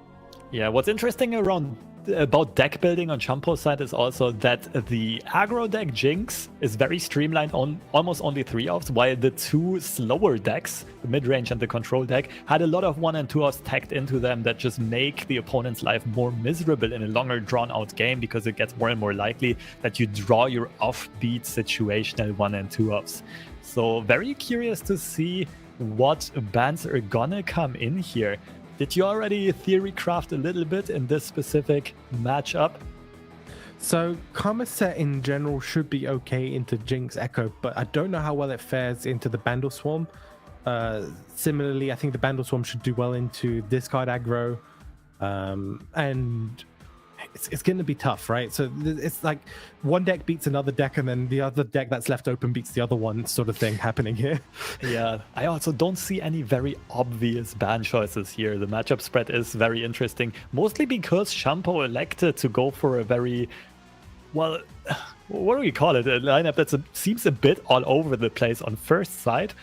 Yeah, what's interesting about deck building on Shampo's side is also that the aggro deck Jinx is very streamlined on almost only 3-offs, while the 2 slower decks, the mid-range and the control deck, had a lot of 1 and 2-offs tagged into them that just make the opponent's life more miserable in a longer drawn-out game, because it gets more and more likely that you draw your offbeat situational 1 and 2-offs. So very curious to see what bans are gonna come in here. Did you already theory craft a little bit in this specific matchup? So Karma set in general should be okay into Jinx Echo, but I don't know how well it fares into the Bandle Swarm. Similarly, I think the Bandle Swarm should do well into discard aggro, and it's going to be tough, right? So it's like one deck beats another deck, and then the other deck that's left open beats the other one, sort of thing happening here. Yeah, I also don't see any very obvious ban choices here. The matchup spread is very interesting, mostly because Shampo elected to go for a very, well, what do we call it? A lineup that seems a bit all over the place on first sight.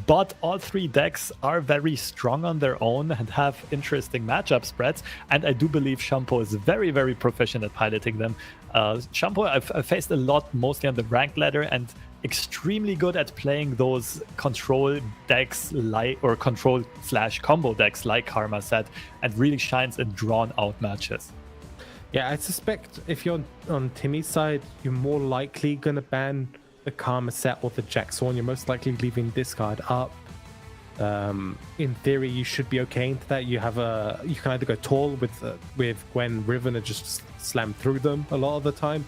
But all 3 decks are very strong on their own and have interesting matchup spreads. And I do believe Shampo is very, very proficient at piloting them. Shampo, I've faced a lot, mostly on the ranked ladder, and extremely good at playing those control decks or control/combo decks like Karma said, and really shines in drawn out matches. Yeah, I suspect if you're on Timmy's side, you're more likely going to ban the Karma set or the Jack Swan. You're most likely leaving discard up. In theory, you should be okay into that. You can either go tall with Gwen Riven and just slam through them a lot of the time,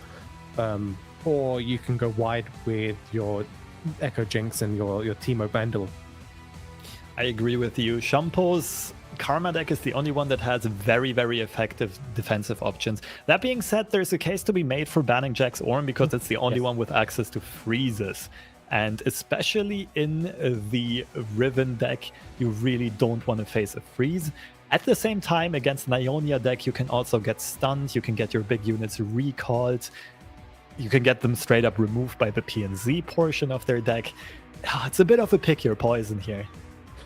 or you can go wide with your Echo Jinx and your Teemo Bandle. I agree with you. Shampo's Karma deck is the only one that has very, very effective defensive options. That being said, there's a case to be made for banning Jax Ornn because it's the only one with access to freezes. And especially in the Riven deck, you really don't want to face a freeze. At the same time, against Ionia deck, you can also get stunned, you can get your big units recalled, you can get them straight up removed by the PNZ portion of their deck. It's a bit of a pick your poison here.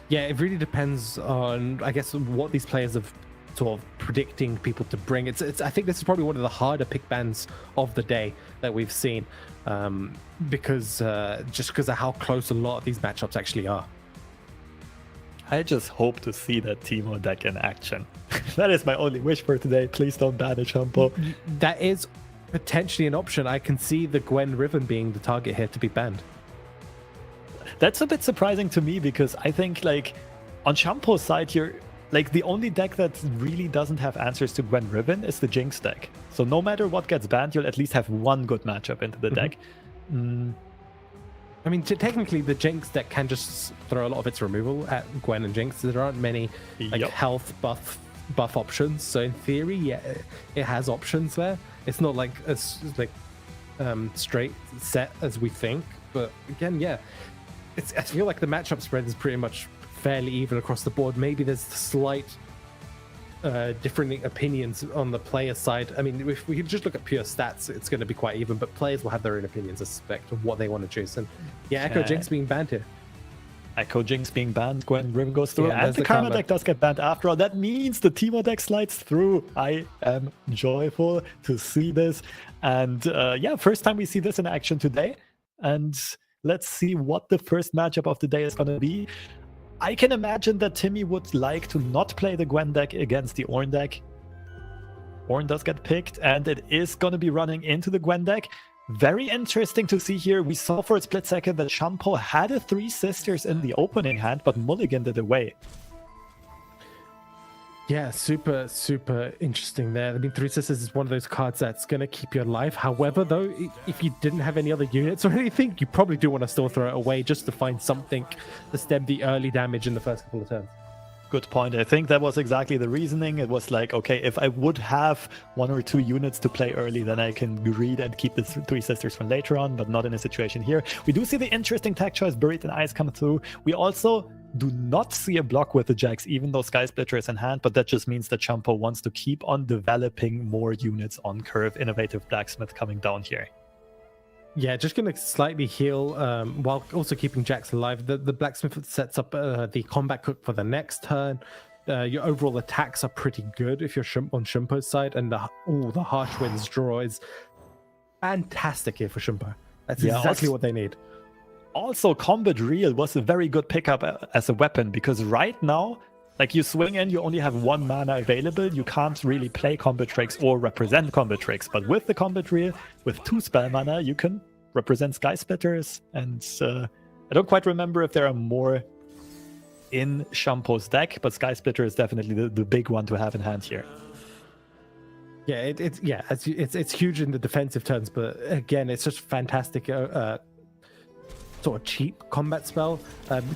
Yeah, it really depends on, I guess, what these players have sort of predicting people to bring. I think this is probably one of the harder pick bans of the day that we've seen, because of how close a lot of these matchups actually are. I just hope to see that Teemo deck in action. That is my only wish for today. Please don't ban a Shampo. That is potentially an option. I can see the Gwen Riven being the target here to be banned. That's a bit surprising to me because I think, like, on Shampo's side, you're like the only deck that really doesn't have answers to Gwen Riven is the Jinx deck. So no matter what gets banned, you'll at least have one good matchup into the deck. I mean, technically, the Jinx deck can just throw a lot of its removal at Gwen and Jinx. There aren't many health buff options. So in theory, yeah, it has options there. It's not like as straight set as we think. But again, yeah, I feel like the matchup spread is pretty much fairly even across the board. Maybe there's slight different opinions on the player side. I mean, if we just look at pure stats, it's going to be quite even, but players will have their own opinions, I suspect, of what they want to choose. And yeah, Echo Jinx being banned here. Echo Jinx being banned, Gwen Riven goes through, Yeah, and the Karma deck does get banned after all. That means the Teemo deck slides through. I am joyful to see this. And yeah, first time we see this in action today. And let's see what the first matchup of the day is going to be. I can imagine that Timmy would like to not play the Gwen deck against the Ornn deck. Ornn does get picked, and it is going to be running into the Gwen deck. Very interesting to see here. We saw for a split second that Shampo had a Three Sisters in the opening hand, but mulliganed it away. Yeah, super, super interesting there. I mean, Three Sisters is one of those cards that's going to keep you alive. However, though, if you didn't have any other units or anything, you probably do want to still throw it away just to find something to stem the early damage in the first couple of turns. Good point. I think that was exactly the reasoning. It was like, okay, if I would have 1 or 2 units to play early, then I can greed and keep the Three Sisters from later on, but not in a situation here. We do see the interesting tech choice, Buried in Ice, come through. We also do not see a block with the Jax, even though Sky Splitter is in hand, but that just means that Shampo wants to keep on developing more units on curve. Innovative Blacksmith coming down here. Yeah, just going to slightly heal while also keeping Jax alive. The Blacksmith sets up the Combat Cook for the next turn. Your overall attacks are pretty good if you're on Shampo's side, and the Harsh Winds draw is fantastic here for Shampo. That's exactly what they need. Also, Combat Reel was a very good pickup as a weapon, because right now, like, you swing in, you only have 1 mana available. You can't really play combat tricks or represent combat tricks. But with the Combat Reel, with 2 spell mana, you can represent Sky Splitters. And I don't quite remember if there are more in Shampo's deck, but Sky Splitter is definitely the big one to have in hand here. Yeah, it's huge in the defensive turns, but again, it's just fantastic. Sort of cheap combat spell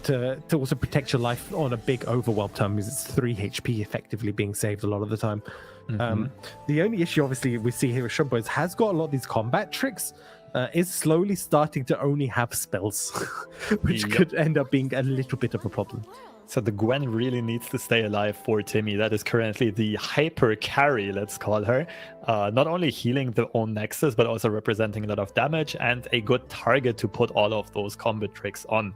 to also protect your life on a big overwhelm turn, because it's 3 HP effectively being saved a lot of the time. The only issue obviously we see here with Shampo is has got a lot of these combat tricks, is slowly starting to only have spells, which could end up being a little bit of a problem. So the Gwen really needs to stay alive for Timmy. That is currently the hyper carry, let's call her. Not only healing the own Nexus, but also representing a lot of damage and a good target to put all of those combat tricks on.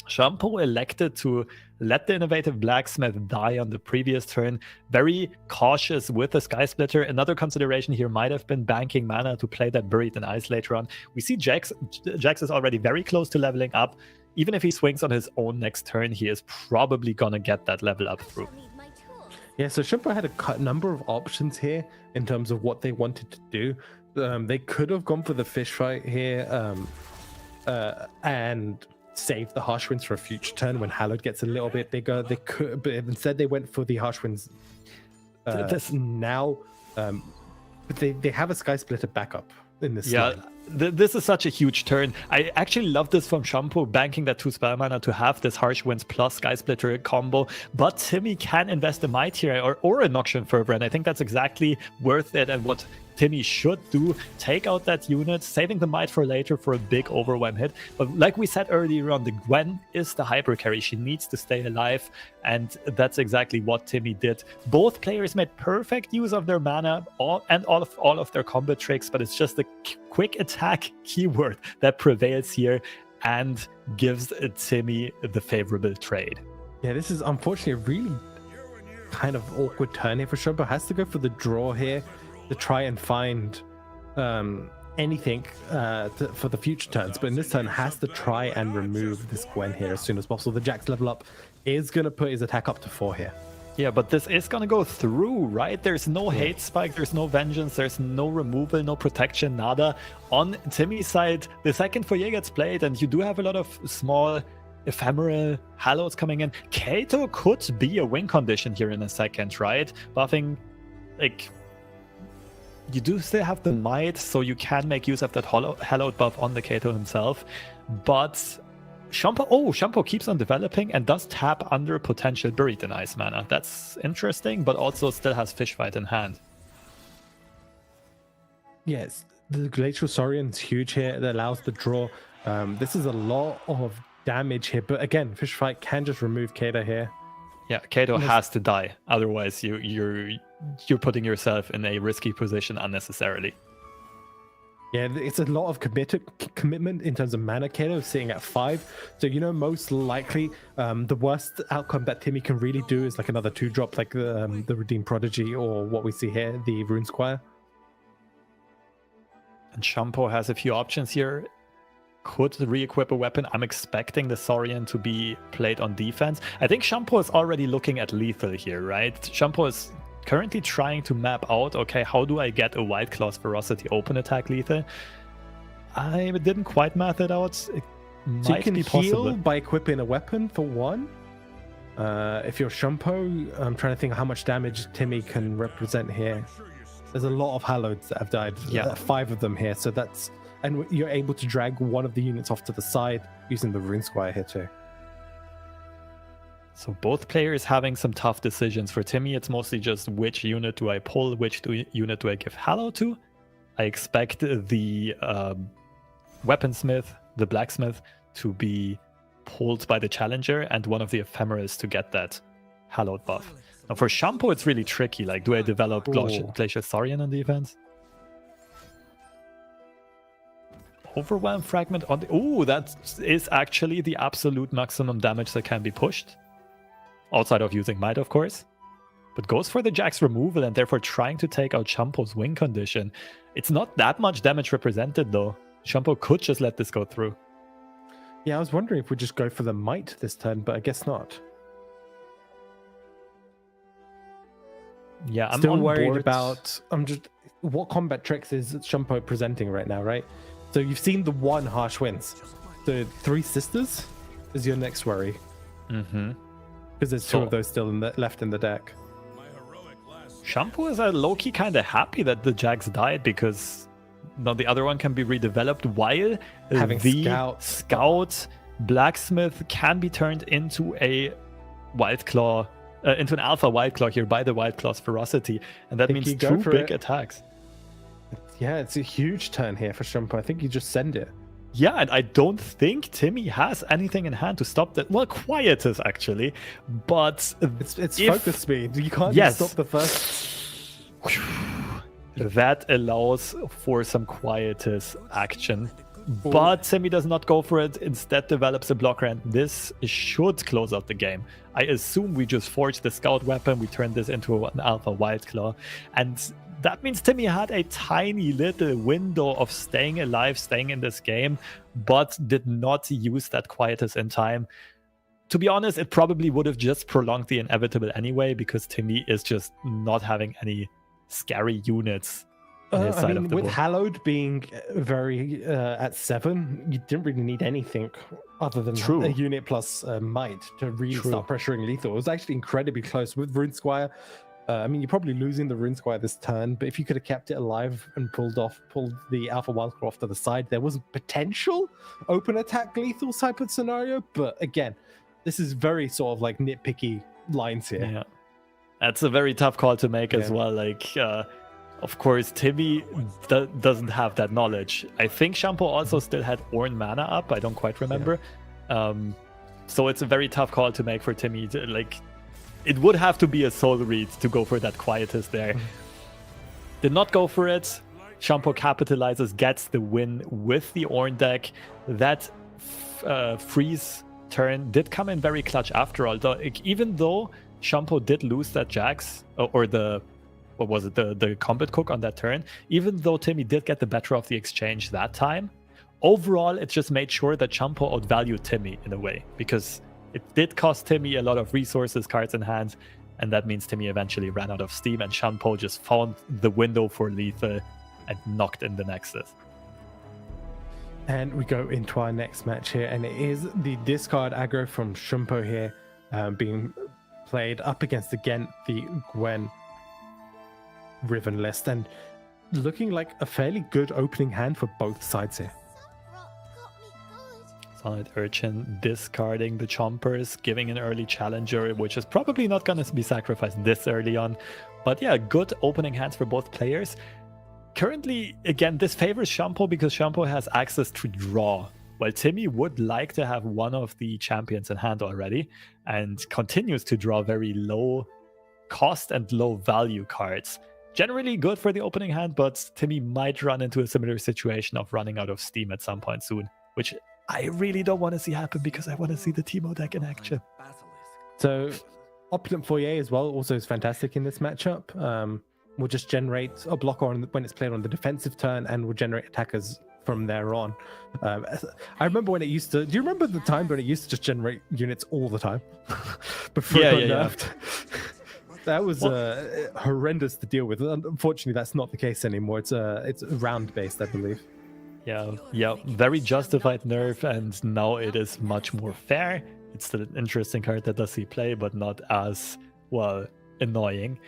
Shampo elected to let the Innovative Blacksmith die on the previous turn. Very cautious with the Sky Splitter. Another consideration here might have been banking mana to play that Buried in Ice later on. We see Jax is already very close to leveling up. Even if he swings on his own next turn, he is probably gonna get that level up through. Yeah, so Shampo had a number of options here in terms of what they wanted to do. They could have gone for the fish fight here and saved the Harsh Winds for a future turn when Hallowed gets a little bit bigger. They could, but instead they went for the Harsh Winds now. But they have a Sky Splitter backup in this line. This is such a huge turn. I actually love this from Shampo, banking that 2 spell mana to have this Harsh Winds plus Sky Splitter combo. But Timmy can invest a Might here or a Noxian Fervor, and I think that's exactly worth it and what Timmy should do. Take out that unit, saving the Might for later for a big overwhelm hit. But like we said earlier on, the Gwen is the hyper carry. She needs to stay alive, and that's exactly what Timmy did. Both players made perfect use of their mana and all of their combat tricks, but it's just the quick attack keyword that prevails here and gives Timmy the favorable trade. Yeah, this is unfortunately a really kind of awkward turn here for Shampo. Has to go for the draw here to try and find anything for the future turns, but in this turn has to try and remove this Gwen here as soon as possible. The Jax level up is going to put his attack up to 4 here. Yeah, but this is going to go through, right? There's no hate spike, there's no vengeance, there's no removal, no protection, nada. On Timmy's side, the second Foyer gets played, and you do have a lot of small ephemeral Hallows coming in. Kato could be a win condition here in a second, right? Buffing, like, you do still have the Might, so you can make use of that Hallowed buff on the Kato himself. But Shampo keeps on developing and does tap under potential Buried in Ice mana. That's interesting, but also still has Fishfight in hand. Yes, the Glacial Saurian's huge here. That allows the draw. This is a lot of damage here, but again, Fishfight can just remove Kato here. Yeah, Kato has to die. Otherwise, you're putting yourself in a risky position unnecessarily. Yeah, it's a lot of commitment in terms of mana. Kato sitting at 5. So, most likely the worst outcome that Timmy can really do is like another 2-drop, like the Redeemed Prodigy, or what we see here, the Rune Squire. And Shampo has a few options here. Could re-equip a weapon. I'm expecting the Saurian to be played on defense. I think Shampo is already looking at lethal here, right? Shampo is currently trying to map out, okay, how do I get a White Claw's Ferocity open attack lethal? I didn't quite math it out. It so might be possible. Heal by equipping a weapon for 1. If you're Shampo, I'm trying to think how much damage Timmy can represent here. There's a lot of Halloweds that have died. Yeah. 5 of them here, so that's... And you're able to drag one of the units off to the side using the Rune Squire here too. So both players having some tough decisions. For Timmy, it's mostly just which unit do I pull, which unit do I give Hallow to. I expect the Weaponsmith, the Blacksmith, to be pulled by the Challenger and one of the Ephemerals to get that Hallowed buff. Now for Shampo, it's really tricky. Like, do I develop Glacial Saurian on defense? Overwhelm Fragment on the... Ooh, that is actually the absolute maximum damage that can be pushed. Outside of using Might, of course. But goes for the Jax removal and therefore trying to take out Shampo's win condition. It's not that much damage represented, though. Shampo could just let this go through. Yeah, I was wondering if we just go for the Might this turn, but I guess not. Yeah, I'm still on worried board. about... what combat tricks is Shampo presenting right now, right? So you've seen the 1 Harsh Winds. The 3 Sisters is your next worry. Mm-hmm. Because there's 2 of those still left in the deck. Shampo is low-key kind of happy that the Jax died, because now the other one can be redeveloped while having the Scout Blacksmith can be turned into a Wild Claw, into an Alpha Wild Claw here by the Wild Claw's Ferocity. And that means 2 big attacks. Yeah, it's a huge turn here for Shampo. I think you just send it. Yeah, and I don't think Timmy has anything in hand to stop that. Well, Quietus, actually. But it's focus speed. You can't just stop the first. That allows for some Quietus action. But Timmy does not go for it. Instead develops a blocker, and this should close out the game. I assume we just forged the Scout weapon. We turned this into an Alpha Wild Claw. And that means Timmy had a tiny little window of staying alive, staying in this game, but did not use that Quietus in time. To be honest, it probably would have just prolonged the inevitable anyway, because Timmy is just not having any scary units on his side of the with board. Hallowed being very at 7, you didn't really need anything other than a unit plus Might to really start pressuring lethal. It was actually incredibly close with Rune Squire. I mean, you're probably losing the Rune Squire this turn, but if you could have kept it alive and pulled the Alpha Wildclaw off to the side, there was a potential open attack lethal type of scenario. But again, this is very sort of like nitpicky lines here. Yeah, that's a very tough call to make as well. Like, of course, Timmy doesn't have that knowledge. I think Shampo also still had Ornn mana up. I don't quite remember. So it's a very tough call to make for Timmy. It would have to be a soul read to go for that Quietus there. Did not go for it. Shampo capitalizes, gets the win with the Ornn deck. That freeze turn did come in very clutch after all. Even though Shampo did lose that Jax, or the combat cook on that turn, even though Timmy did get the better of the exchange that time, overall it just made sure that Shampo outvalued Timmy in a way, because it did cost Timmy a lot of resources, cards in hand, and that means Timmy eventually ran out of steam, and Shampo just found the window for lethal and knocked in the Nexus. And we go into our next match here, and it is the discard aggro from Shampo here, being played up against, again, the Gwen Riven list, and looking like a fairly good opening hand for both sides here. Solid Urchin discarding the Chompers, giving an early challenger, which is probably not going to be sacrificed this early on. But yeah, good opening hands for both players. Currently, again, this favors Shampo because Shampo has access to draw, while Timmy would like to have one of the champions in hand already and continues to draw very low cost and low value cards. Generally good for the opening hand, but Timmy might run into a similar situation of running out of steam at some point soon, which I really don't want to see happen because I want to see the Teemo deck in action. So, Opulent Foyer as well also is fantastic in this matchup. Will just generate a blocker when it's played on the defensive turn and will generate attackers from there on. I remember when it used to... Do you remember the time when it used to just generate units all the time? Before it got nerfed? That was horrendous to deal with. Unfortunately, that's not the case anymore. It's round based, I believe. Yeah, very justified nerf, and now it is much more fair. It's still an interesting card that does see play, but not as, well, annoying.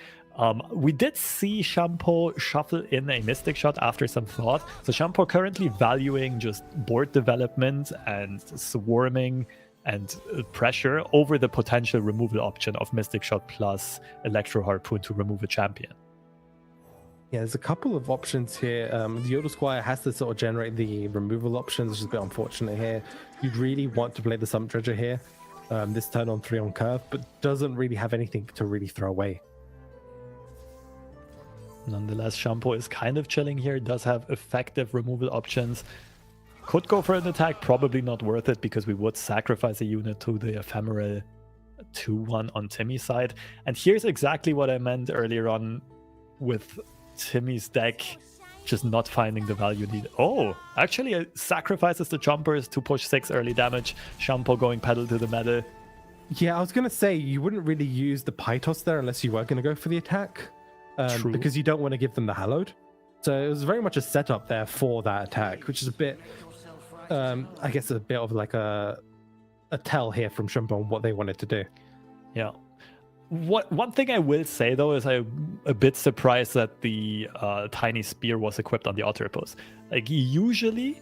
We did see Shampo shuffle in a Mystic Shot after some thought. So Shampo currently valuing just board development and swarming and pressure over the potential removal option of Mystic Shot plus Electro Harpoon to remove a champion. Yeah, there's a couple of options here. The Yodel Squire has to sort of generate the removal options, which is a bit unfortunate here. You'd really want to play the Sump Dredger here, this turn on 3 on curve, but doesn't really have anything to really throw away. Nonetheless, Shampo is kind of chilling here, does have effective removal options. Could go for an attack, probably not worth it because we would sacrifice a unit to the ephemeral 2-1 on Timmy's side. And here's exactly what I meant earlier on with Timmy's deck just not finding the value needed. Oh, actually it sacrifices the Chompers to push 6 early damage. Shampo going pedal to the metal. Yeah, I was going to say you wouldn't really use the Pytos there unless you were going to go for the attack. Because you don't want to give them the Hallowed. So it was very much a setup there for that attack, which is a bit, I guess, a bit of like a tell here from Shampo on what they wanted to do. Yeah. One thing I will say, though, is I'm a bit surprised that the Tiny Spear was equipped on the Octopus. Like, usually,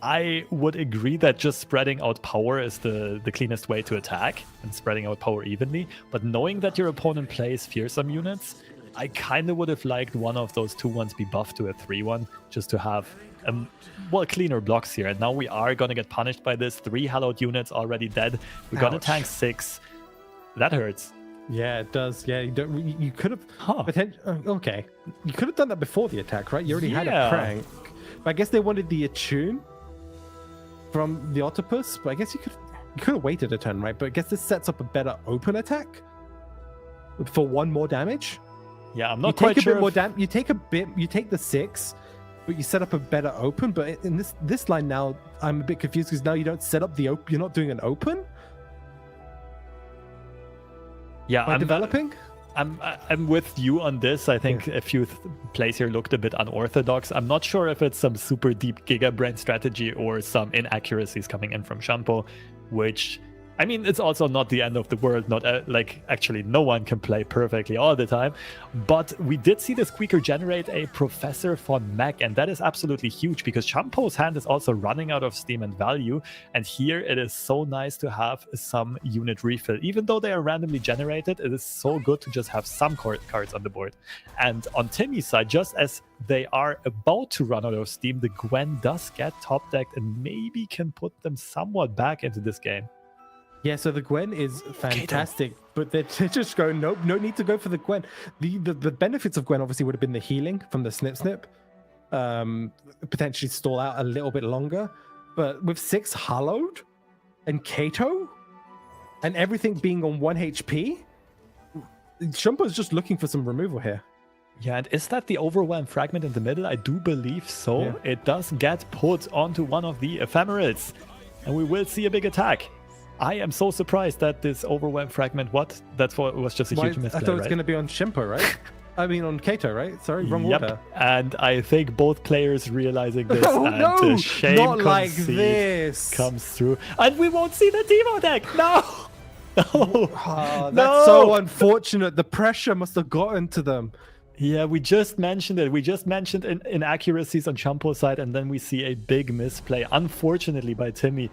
I would agree that just spreading out power is the cleanest way to attack and spreading out power evenly. But knowing that your opponent plays fearsome units, I kind of would have liked one of those 2-1s be buffed to a 3-1 just to have cleaner blocks here. And now we are going to get punished by this. 3 hallowed units already dead. We're going to tank 6. That hurts. Yeah, it does. Yeah, you could have okay. You could have done that before the attack, right? You already had a prank. But I guess they wanted the attune from the Octopus, but I guess you could have waited a turn, right? But I guess this sets up a better open attack for 1 more damage. Yeah, I'm not quite sure. You take the 6, but you set up a better open. But in this line now, I'm a bit confused because now you don't set up the open. You're not doing an open. Yeah, I'm developing. I'm with you on this. I think a few plays here looked a bit unorthodox. I'm not sure if it's some super deep Giga Brain strategy or some inaccuracies coming in from Shampo, which I mean, it's also not the end of the world. Not like actually, no one can play perfectly all the time. But we did see the Squeaker generate a Professor von Mech, and that is absolutely huge because Shampo's hand is also running out of steam and value. And here it is so nice to have some unit refill. Even though they are randomly generated, it is so good to just have some cards on the board. And on Timmy's side, just as they are about to run out of steam, the Gwen does get top decked and maybe can put them somewhat back into this game. Yeah, so the Gwen is fantastic, but they're just going, nope, no need to go for the Gwen. The benefits of Gwen obviously would have been the healing from the snip, potentially stall out a little bit longer. But with 6 Hollowed and Kato and everything being on 1 HP, Shampo's just looking for some removal here. Yeah, and is that the Overwhelm fragment in the middle? I do believe so. Yeah. It does get put onto one of the ephemerals, and we will see a big attack. I am so surprised that this Overwhelm fragment, that's what was just a huge misplay, I thought it was going to be on Shampo, right? I mean, on Kato, right? Sorry, wrong order. And I think both players realizing this the shame not like this comes through. And we won't see the Teemo deck! No! Oh, that's so unfortunate. The pressure must have gotten to them. Yeah, we just mentioned it. We just mentioned inaccuracies on Shampo's side, and then we see a big misplay, unfortunately, by Timmy.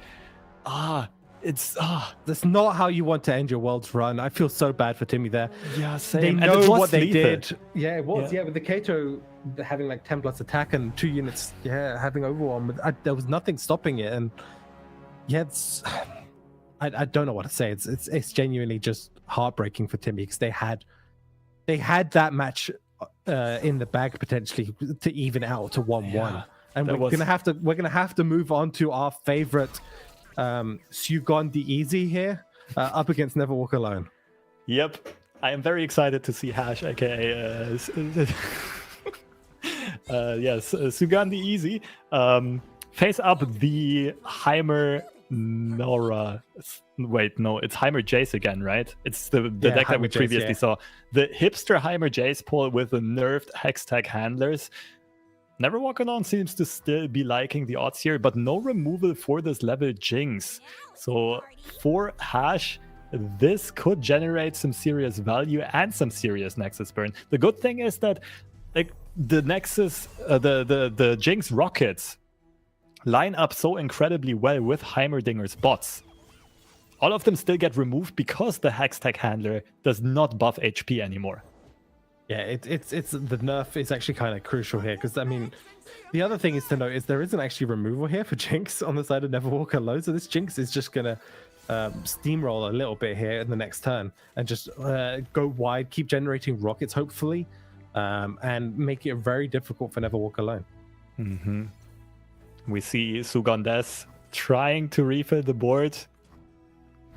That's not how you want to end your world's run. I feel so bad for Timmy there. Yeah, same. They know what they lethal. did. Yeah, it was. Yeah, with the Kato having like 10 plus attack and 2 units, having overwhelm. There was nothing stopping it. And yeah, I don't know what to say. It's genuinely just heartbreaking for Timmy because they had that match in the bag potentially to even out to 1-1. And we're gonna have to move on to our favorite. Sugon the Easy here up against Never Walk Alone. Yep, I am very excited to see Hash, aka Sugon the Easy face up the Heimer Nora. Wait, no, it's Heimer Jace again, right? It's the deck that we previously saw. The hipster Heimer Jace pull with the nerfed Hextech handlers. Never Walk Alone seems to still be liking the odds here, but no removal for this level Jinx. So for Hash, this could generate some serious value and some serious Nexus burn. The good thing is that like the Nexus, the Jinx rockets line up so incredibly well with Heimerdinger's bots. All of them still get removed because the Hextech handler does not buff HP anymore. Yeah, it's the nerf is actually kind of crucial here because I mean, the other thing is to note is there isn't actually removal here for Jinx on the side of Never Walk Alone, so this Jinx is just gonna steamroll a little bit here in the next turn and just go wide, keep generating rockets hopefully, and make it very difficult for Never Walk Alone. Mm-hmm. We see Sugondes trying to refill the board.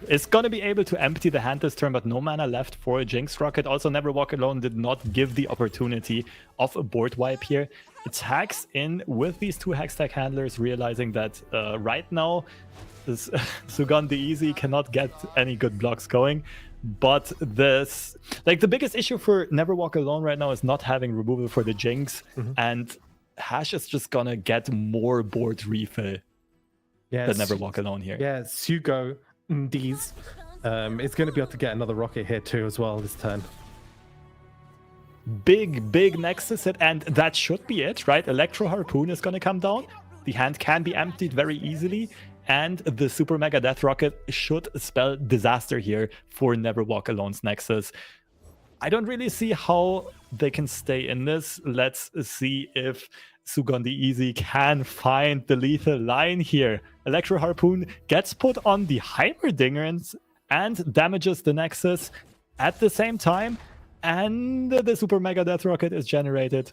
It's going to be able to empty the hand this turn, but no mana left for a Jinx Rocket. Also, Never Walk Alone did not give the opportunity of a board wipe here. Attacks in with these 2 Hextech handlers, realizing that right now, this Sugon the Easy cannot get any good blocks going. But this, like, the biggest issue for Never Walk Alone right now is not having removal for the Jinx, and Hash is just gonna get more board refill than Never Walk Alone here. Yeah, Sugo D's is going to be able to get another rocket here too as well this turn. Big Nexus hit, and that should be it, right? Electro Harpoon is going to come down. The hand can be emptied very easily, and the Super Mega Death Rocket should spell disaster here for Never Walk Alone's Nexus. I don't really see how they can stay in this. Let's see if Sugon the Easy can find the lethal line here. Electro Harpoon gets put on the Heimerdingers and damages the Nexus at the same time. And the Super Mega Death Rocket is generated.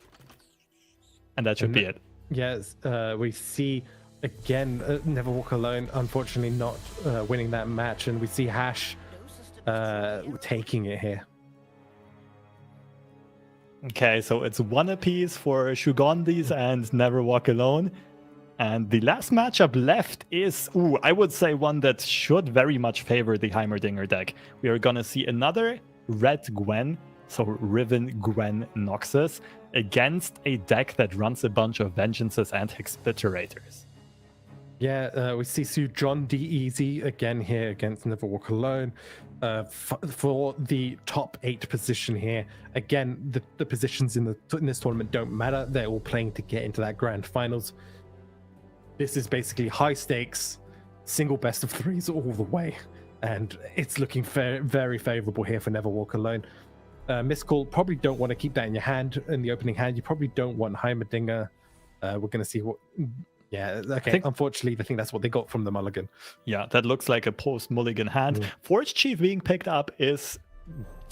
And that should be it. Yes, we see again Never Walk Alone unfortunately not winning that match. And we see Hash taking it here. Okay, so it's 1 apiece for Shugondis and Never Walk Alone. And the last matchup left is, I would say one that should very much favor the Heimerdinger deck. We are going to see another red Gwen, so Riven Gwen Noxus, against a deck that runs a bunch of Vengeances and Explorators. Yeah, we see John D Easy again here against Never Walk Alone for the top 8 position here. Again, the positions in this tournament don't matter. They're all playing to get into that grand finals. This is basically high stakes, single best of 3s all the way, and it's looking very favorable here for Never Walk Alone. Miss Call, probably don't want to keep that in your hand in the opening hand. You probably don't want Heimerdinger. We're going to see what. Yeah, okay. Unfortunately, I think that's what they got from the mulligan. Yeah, that looks like a post-mulligan hand. Forge Chief being picked up is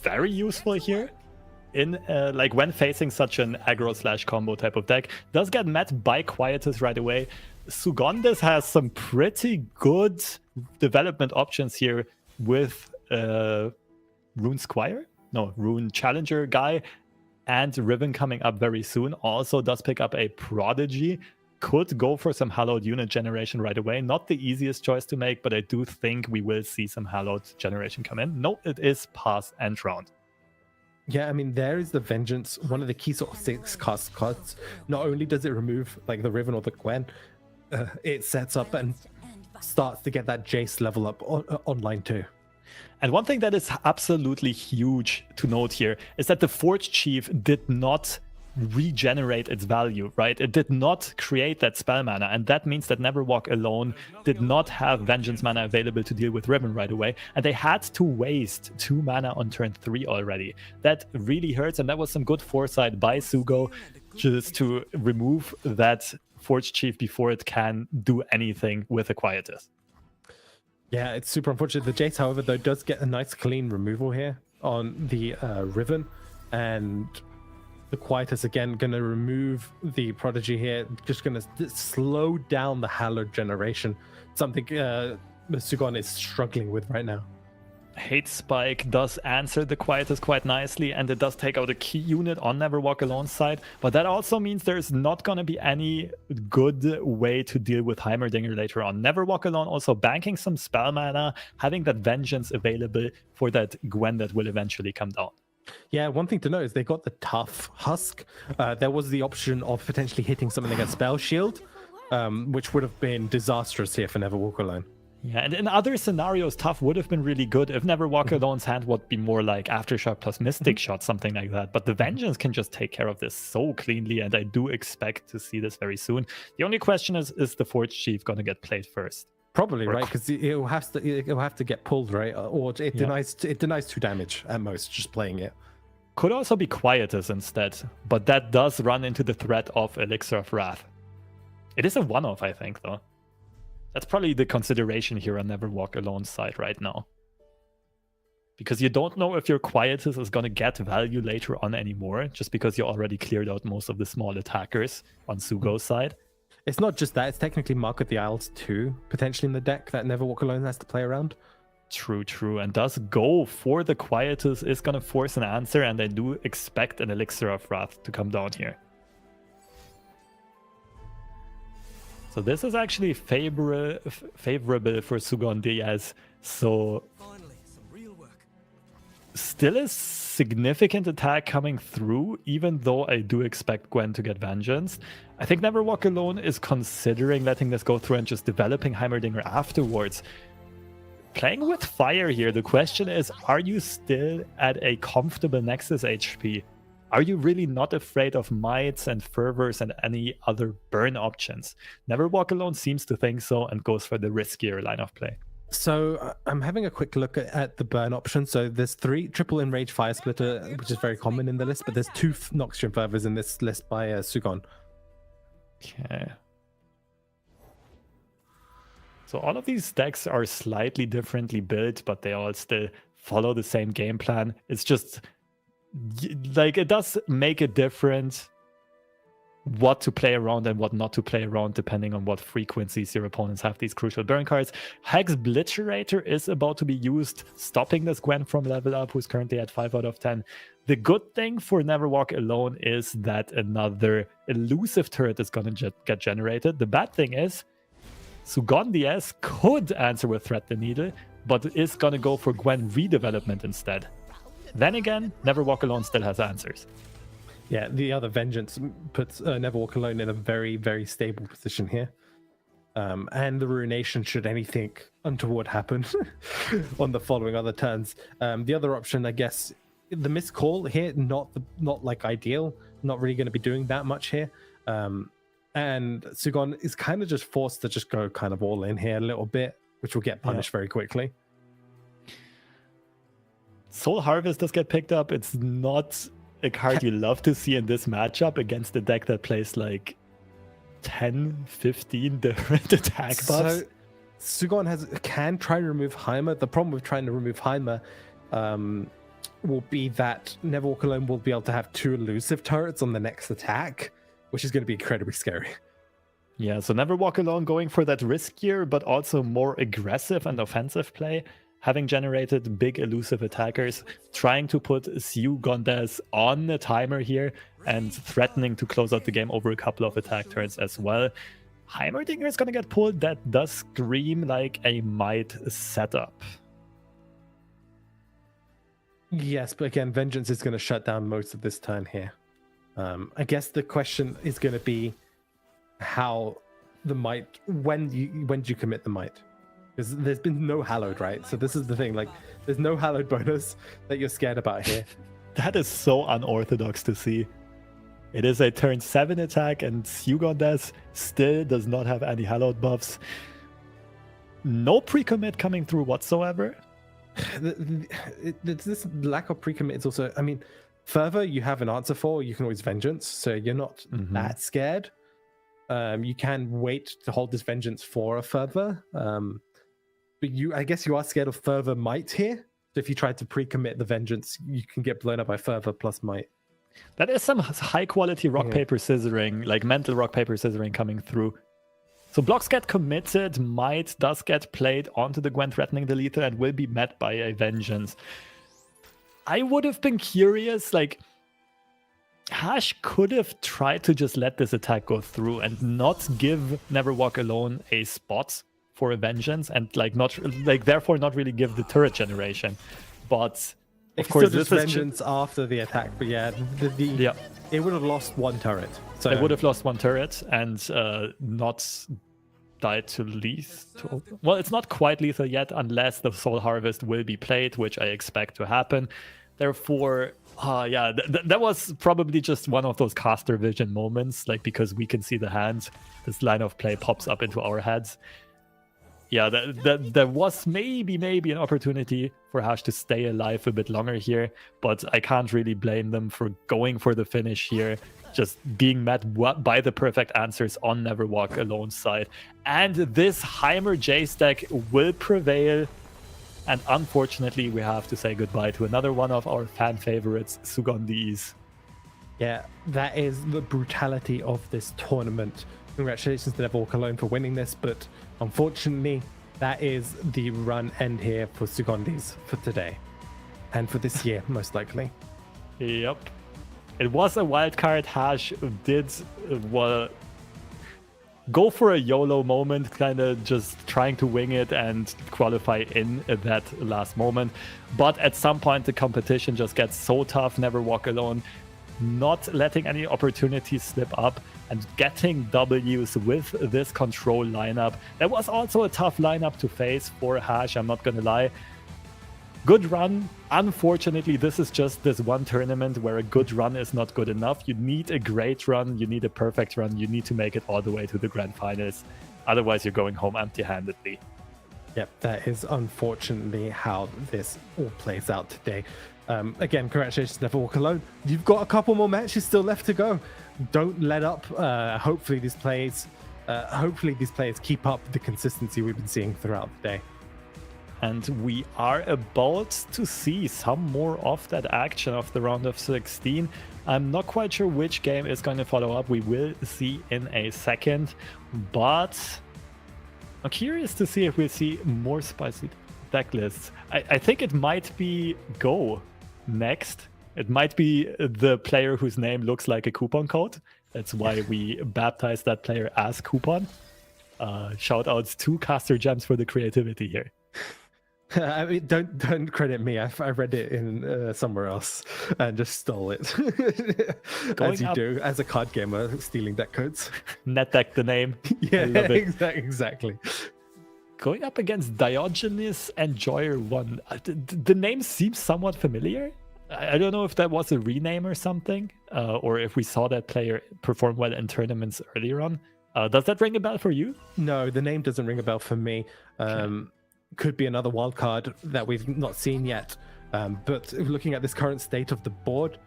very useful here. In like when facing such an aggro/combo type of deck. Does get met by Quietus right away. Sugondis has some pretty good development options here with Rune Squire? No, Rune Challenger guy. And Riven coming up very soon. Also does pick up a Prodigy. Could go for some hallowed unit generation right away. Not the easiest choice to make, but I do think we will see some hallowed generation come in. No, it is pass end round. Yeah, I mean, there is the Vengeance, one of the key sort of 6 cast cards. Not only does it remove like the Riven or the Gwen, it sets up and starts to get that Jace level up online too. And one thing that is absolutely huge to note here is that the Forge Chief did not regenerate its value, right? It did not create that spell mana, and that means that Never Walk Alone did not have Vengeance mana available to deal with Riven right away, and they had to waste 2 mana on turn 3 already. That really hurts, and that was some good foresight by Sugo just to remove that Forge Chief before it can do anything with a Quietus. Yeah, it's super unfortunate. The Jace, however, though, does get a nice clean removal here on the Riven, and the Quietus again going to remove the Prodigy here, just going to slow down the Hallowed generation, something Sugon is struggling with right now. Hate Spike does answer the Quietus quite nicely, and it does take out a key unit on Never Walk Alone's side, but that also means there's not going to be any good way to deal with Heimerdinger later on. Never Walk Alone also banking some spell mana, having that Vengeance available for that Gwen that will eventually come down. Yeah, one thing to note is they got the Tough Husk. There was the option of potentially hitting something like a Spell Shield, which would have been disastrous here for Never Walk Alone. Yeah, and in other scenarios, Tough would have been really good if Never Walk Alone's hand would be more like Aftershock plus Mystic Shot, something like that. But the Vengeance can just take care of this so cleanly, and I do expect to see this very soon. The only question is the Forge Chief going to get played first? Probably, right? Because it'll have to get pulled, right? Or it denies 2 damage at most, just playing it. Could also be Quietus instead, but that does run into the threat of Elixir of Wrath. It is a one-off, I think, though. That's probably the consideration here on Never Walk Alone's side right now. Because you don't know if your Quietus is going to get value later on anymore, just because you already cleared out most of the small attackers on Sugo's side. It's not just that, it's technically Mark of the Isles too, potentially in the deck that Never Walk Alone has to play around. True, and does go for the Quietus, is going to force an answer, and I do expect an Elixir of Wrath to come down here. So this is actually favorable for Sugon Diaz, so still a significant attack coming through, even though I do expect Gwen to get Vengeance. I think Never Walk Alone is considering letting this go through and just developing Heimerdinger afterwards. Playing with fire here, the question is, are you still at a comfortable Nexus HP? Are you really not afraid of Mites and Fervors and any other burn options? Never Walk Alone seems to think so and goes for the riskier line of play. So I'm having a quick look at the burn option. So there's 3 triple enrage fire splitter, which is very common in the list, but there's 2 Noxian Fervors in this list by Sugon. Okay. So all of these decks are slightly differently built, but they all still follow the same game plan. It's just like it does make a difference what to play around and what not to play around depending on what frequencies your opponents have these crucial burn cards. Hex Bliterator is about to be used, stopping this Gwen from level up, who's currently at 5 out of 10. The good thing for Never Walk Alone is that another elusive turret is going to get generated. The bad thing is Sugon DS could answer with Thread the Needle, but is going to go for Gwen redevelopment instead. Then again, Never Walk Alone still has answers. Yeah, the other Vengeance puts Never Walk Alone in a very, very stable position here. and the ruination should anything untoward happen on the following other turns. The other option, I guess, the missed call here, not like ideal, not really going to be doing that much here. And Sugon is kind of just forced to just go kind of all in here a little bit, which will get punished very quickly. Soul Harvest does get picked up. It's not a card you love to see in this matchup against a deck that plays like 10, 15 different attack buffs. So Sugon can try to remove Heimer. The problem with trying to remove Heimer will be that Neverwalk Alone will be able to have 2 elusive turrets on the next attack, which is going to be incredibly scary. Yeah, so Neverwalk Alone going for that riskier, but also more aggressive and offensive play, having generated big elusive attackers, trying to put Gondes on the timer here, and threatening to close out the game over a couple of attack turns as well. Heimerdinger is going to get pulled. That does scream like a Might setup. Yes, but again, Vengeance is going to shut down most of this turn here. I guess the question is going to be how the Might, when do you commit the Might? Because there's been no Hallowed, right? So this is the thing, like, there's no Hallowed bonus that you're scared about here. That is so unorthodox to see. It is a turn 7 attack, and Sugondes still does not have any Hallowed buffs. No pre-commit coming through whatsoever. This lack of pre-commit is also, I mean, Fervor you have an answer for, you can always Vengeance, so you're not that scared. You can wait to hold this Vengeance for a Fervor, but I guess you are scared of Fervor Might here. So if you try to pre-commit the Vengeance, you can get blown up by Fervor plus Might. That is some high-quality rock, paper, scissoring, like mental rock, paper, scissoring coming through. So blocks get committed, Might does get played onto the Gwen threatening the lethal and will be met by a Vengeance. I would have been curious, like, Hash could have tried to just let this attack go through and not give Neverwalk Alone a spot for a Vengeance, and therefore not really give the turret generation. But of course, this is Vengeance after the attack. But yeah, it would have lost 1 turret. So it would have lost 1 turret and not died to lethal. Well, it's not quite lethal yet, unless the Soul Harvest will be played, which I expect to happen. Therefore, that was probably just one of those caster vision moments, like, because we can see the hand, this line of play pops up into our heads. Yeah, there was maybe an opportunity for Hash to stay alive a bit longer here, but I can't really blame them for going for the finish here, just being met by the perfect answers on Neverwalk Alone's side. And this Heimer J stack will prevail. And unfortunately, we have to say goodbye to another one of our fan favorites, Sugondis. Yeah, that is the brutality of this tournament. Congratulations to Neverwalk Alone for winning this, but unfortunately, that is the run end here for Sugondis for today. And for this year, most likely. Yep. It was a wild card. Hash did go for a YOLO moment, kind of just trying to wing it and qualify in that last moment. But at some point, the competition just gets so tough. Neverwalk Alone not letting any opportunities slip up and getting W's with this control lineup. That was also a tough lineup to face for Hash, I'm not gonna lie. Good run. Unfortunately, this is just this one tournament where a good run is not good enough. You need a great run, you need a perfect run, you need to make it all the way to the grand finals. Otherwise, you're going home empty-handedly. Yep, that is unfortunately how this all plays out today. Again, congratulations, Neverwalk Alone. You've got a couple more matches still left to go. Don't let up. Hopefully these players keep up the consistency we've been seeing throughout the day. And we are about to see some more of that action of the round of 16. I'm not quite sure which game is going to follow up. We will see in a second. But I'm curious to see if we'll see more spicy deck lists. I think it might be Go next. It might be the player whose name looks like a coupon code. That's why we baptized that player as Coupon. Shout outs to Caster Gems for the creativity here. I mean, don't credit me. I read it in somewhere else and just stole it, as you do as a card gamer, stealing deck codes. NetDeck the name. Yeah, I love it. exactly. Going up against Diogenes and Joyer 1. The name seems somewhat familiar. I don't know if that was a rename or something, or if we saw that player perform well in tournaments earlier on. Does that ring a bell for you? No, the name doesn't ring a bell for me. Could be another wild card that we've not seen yet. But looking at this current state of the board,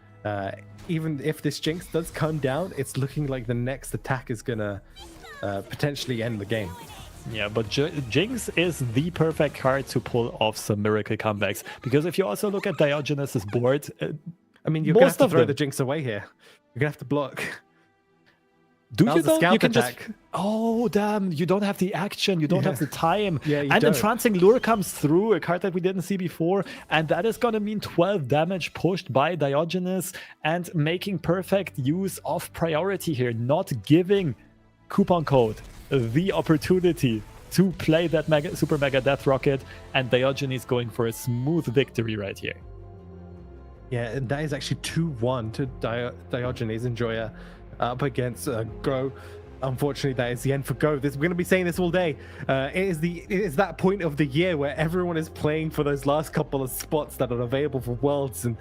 even if this Jinx does come down, it's looking like the next attack is going to potentially end the game. Yeah, but Jinx is the perfect card to pull off some miracle comebacks. Because if you also look at Diogenes' board... I mean, you're going to have to throw the Jinx away here. You're going to have to block. Do you though? You can attack. just... Oh, damn. You don't have the action. You don't have the time. Yeah, you and don't. Entrancing Lure comes through, a card that we didn't see before. And that is going to mean 12 damage pushed by Diogenes and making perfect use of priority here. Not giving Coupon Code the opportunity to play that Super Mega Death Rocket. And Diogenes going for a smooth victory right here. Yeah, and that is actually 2-1 to Diogenes and Joya. Up against Go. Unfortunately, that is the end for Go. We're going to be saying this all day. It is that point of the year where everyone is playing for those last couple of spots that are available for Worlds, and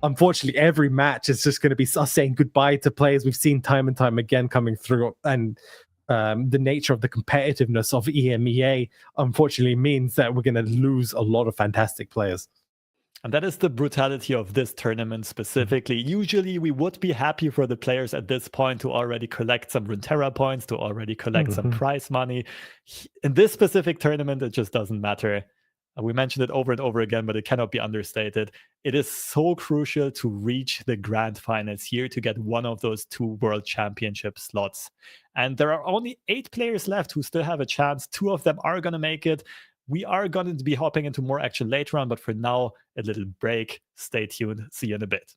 unfortunately, every match is just going to be us saying goodbye to players we've seen time and time again coming through. And the nature of the competitiveness of EMEA, unfortunately, means that we're going to lose a lot of fantastic players. And that is the brutality of this tournament specifically. Usually we would be happy for the players at this point to already collect some Runeterra points, to already collect some prize money. In this specific tournament, it just doesn't matter. We mentioned it over and over again, but it cannot be understated. It is so crucial to reach the grand finals here to get one of those 2 world championship slots. And there are only 8 players left who still have a chance. 2 of them are going to make it. We are going to be hopping into more action later on, but for now, a little break. Stay tuned. See you in a bit.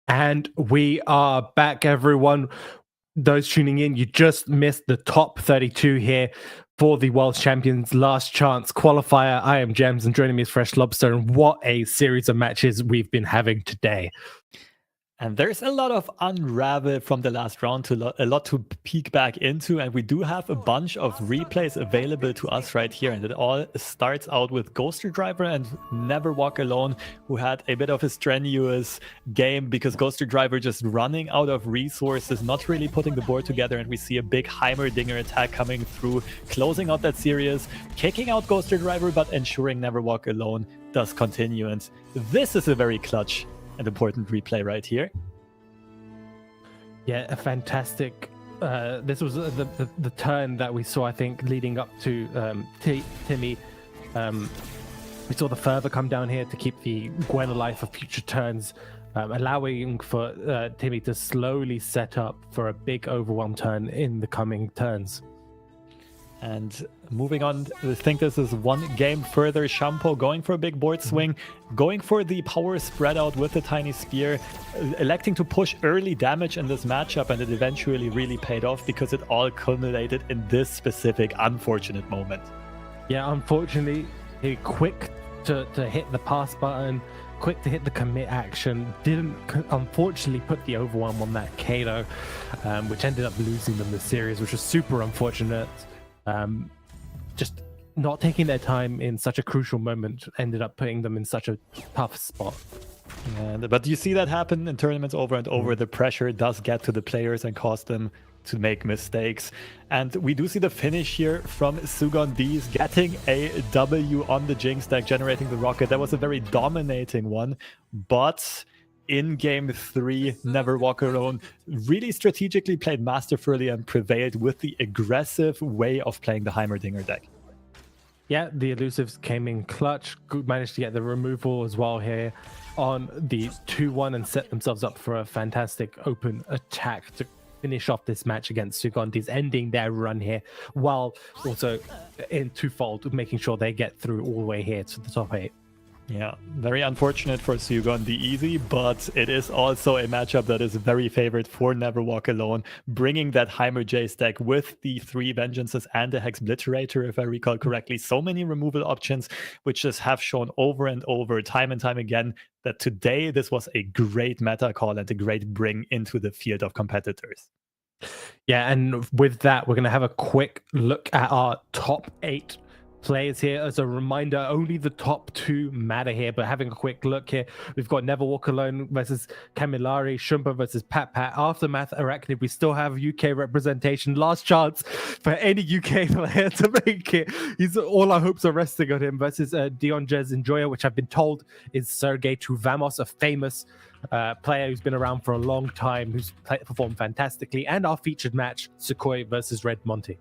And we are back, everyone. Those tuning in, you just missed the top 32 here for the World Champions Last Chance Qualifier. I am Gems, and joining me is Fresh Lobster. And what a series of matches we've been having today. And there's a lot of unravel from the last round, a lot to peek back into. And we do have a bunch of replays available to us right here. And it all starts out with Ghoster Driver and Never Walk Alone, who had a bit of a strenuous game because Ghoster Driver just running out of resources, not really putting the board together. And we see a big Heimerdinger attack coming through, closing out that series, kicking out Ghoster Driver, but ensuring Never Walk Alone does continue. And this is a very clutch and important replay right here. Yeah, a fantastic. This was the turn that we saw, I think, leading up to Timmy. We saw the fervor come down here to keep the Gwen alive for future turns, allowing for Timmy to slowly set up for a big overwhelm turn in the coming turns. And moving on, I think this is one game further. Shampo going for a big board swing, going for the power spread out with the tiny spear, electing to push early damage in this matchup, and it eventually really paid off because it all culminated in this specific unfortunate moment. Yeah, unfortunately, he quick to hit the pass button, quick to hit the commit action, didn't unfortunately put the overwhelm on that Kato, which ended up losing them the series, which was super unfortunate. Just not taking their time in such a crucial moment ended up putting them in such a tough spot. But you see that happen in tournaments over and over. The pressure does get to the players and cause them to make mistakes. And we do see the finish here from Sugon D's getting a W on the Jinx deck, generating the rocket. That was a very dominating one, but in game 3, Never Walk Alone really strategically played masterfully and prevailed with the aggressive way of playing the Heimerdinger deck. Yeah, the elusives came in clutch, managed to get the removal as well here on the 2-1 and set themselves up for a fantastic open attack to finish off this match against Sugondi's, ending their run here, while also in twofold making sure they get through all the way here to the top 8. Yeah, very unfortunate for Sugon Easy, but it is also a matchup that is very favored for Never Walk Alone, bringing that Heimer J stack with the 3 Vengeances and the Hex Obliterator, if I recall correctly. So many removal options, which just have shown over and over, time and time again, that today this was a great meta call and a great bring into the field of competitors. Yeah, and with that, we're going to have a quick look at our top 8 players here. As a reminder, only the top 2 matter here, but having a quick look here, we've got Never Walk Alone versus Camillari, Shampo versus Patpat. Aftermath Arachnid, we still have UK representation. Last chance for any UK player to make it. All our hopes are resting on him versus Dion Jez Enjoyer, which I've been told is Sergey Vamos, a famous player who's been around for a long time, who's performed fantastically. And our featured match, Sukhoi versus Red Monty.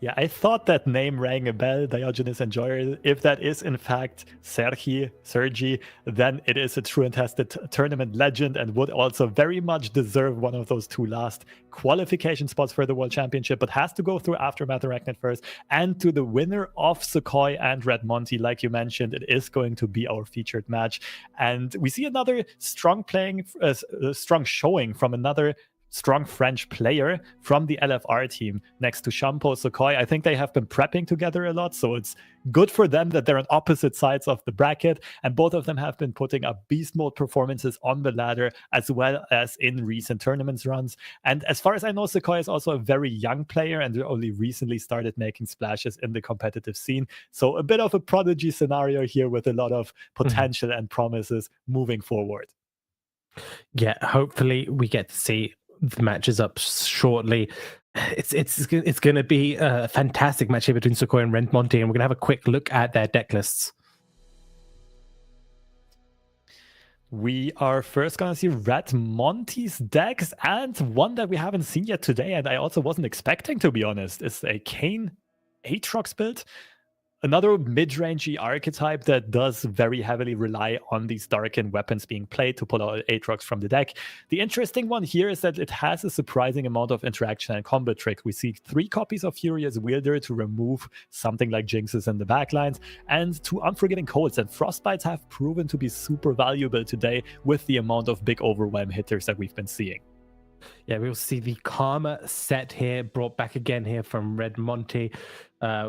Yeah, I thought that name rang a bell, Diogenes Enjoyer. If that is in fact Sergy, then it is a true and tested tournament legend and would also very much deserve one of those 2 last qualification spots for the World Championship, but has to go through Aftermath Arachnid first. And to the winner of Sukhoi and Red Monty, like you mentioned, it is going to be our featured match. And we see another strong showing from another strong French player from the LFR team next to Shampo, Sukhoi. I think they have been prepping together a lot, so it's good for them that they're on opposite sides of the bracket, and both of them have been putting up beast mode performances on the ladder as well as in recent tournaments runs. And as far as I know, Sukhoi is also a very young player and only recently started making splashes in the competitive scene, so a bit of a prodigy scenario here with a lot of potential and promises moving forward. Yeah, hopefully we get to see the matches up shortly. It's going to be a fantastic match here between Sukhoi and Red Monty, and we're going to have a quick look at their deck lists. We are first going to see Red Monty's decks, and one that we haven't seen yet today, and I also wasn't expecting, to be honest, is a Kayn Aatrox build. Another mid-rangey archetype that does very heavily rely on these darkened weapons being played to pull out Aatrox from the deck. The interesting one here is that it has a surprising amount of interaction and combo trick. We see 3 copies of Furious Wielder to remove something like Jinxes in the backlines, and 2 Unforgiving Colds, and Frostbites have proven to be super valuable today with the amount of big overwhelm hitters that we've been seeing. Yeah, we'll see the Karma set here brought back again here from Red Monty.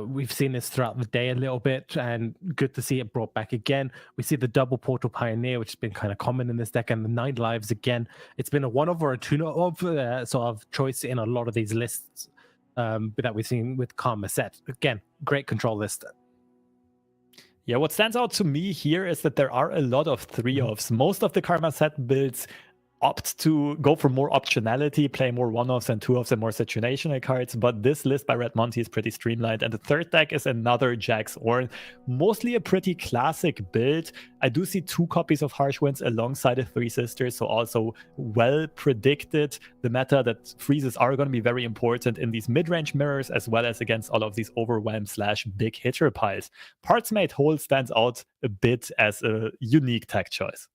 We've seen this throughout the day a little bit, and good to see it brought back again. We see the double Portal Pioneer, which has been kind of common in this deck, and the 9 lives again. It's been a 1-of or a 2-of sort of choice in a lot of these lists that we've seen with Karma set. Again, great control list. Yeah, what stands out to me here is that there are a lot of 3-offs. Most of the Karma set builds opt to go for more optionality, play more 1-offs and 2-offs and more situational cards, but this list by Red Monty is pretty streamlined. And the third deck is another Jax Ornn, mostly a pretty classic build. I do see 2 copies of Harsh Winds alongside the 3 Sisters, so also well predicted the meta that freezes are going to be very important in these mid-range mirrors as well as against all of these overwhelm / big hitter piles. Parts Made Whole stands out a bit as a unique tech choice.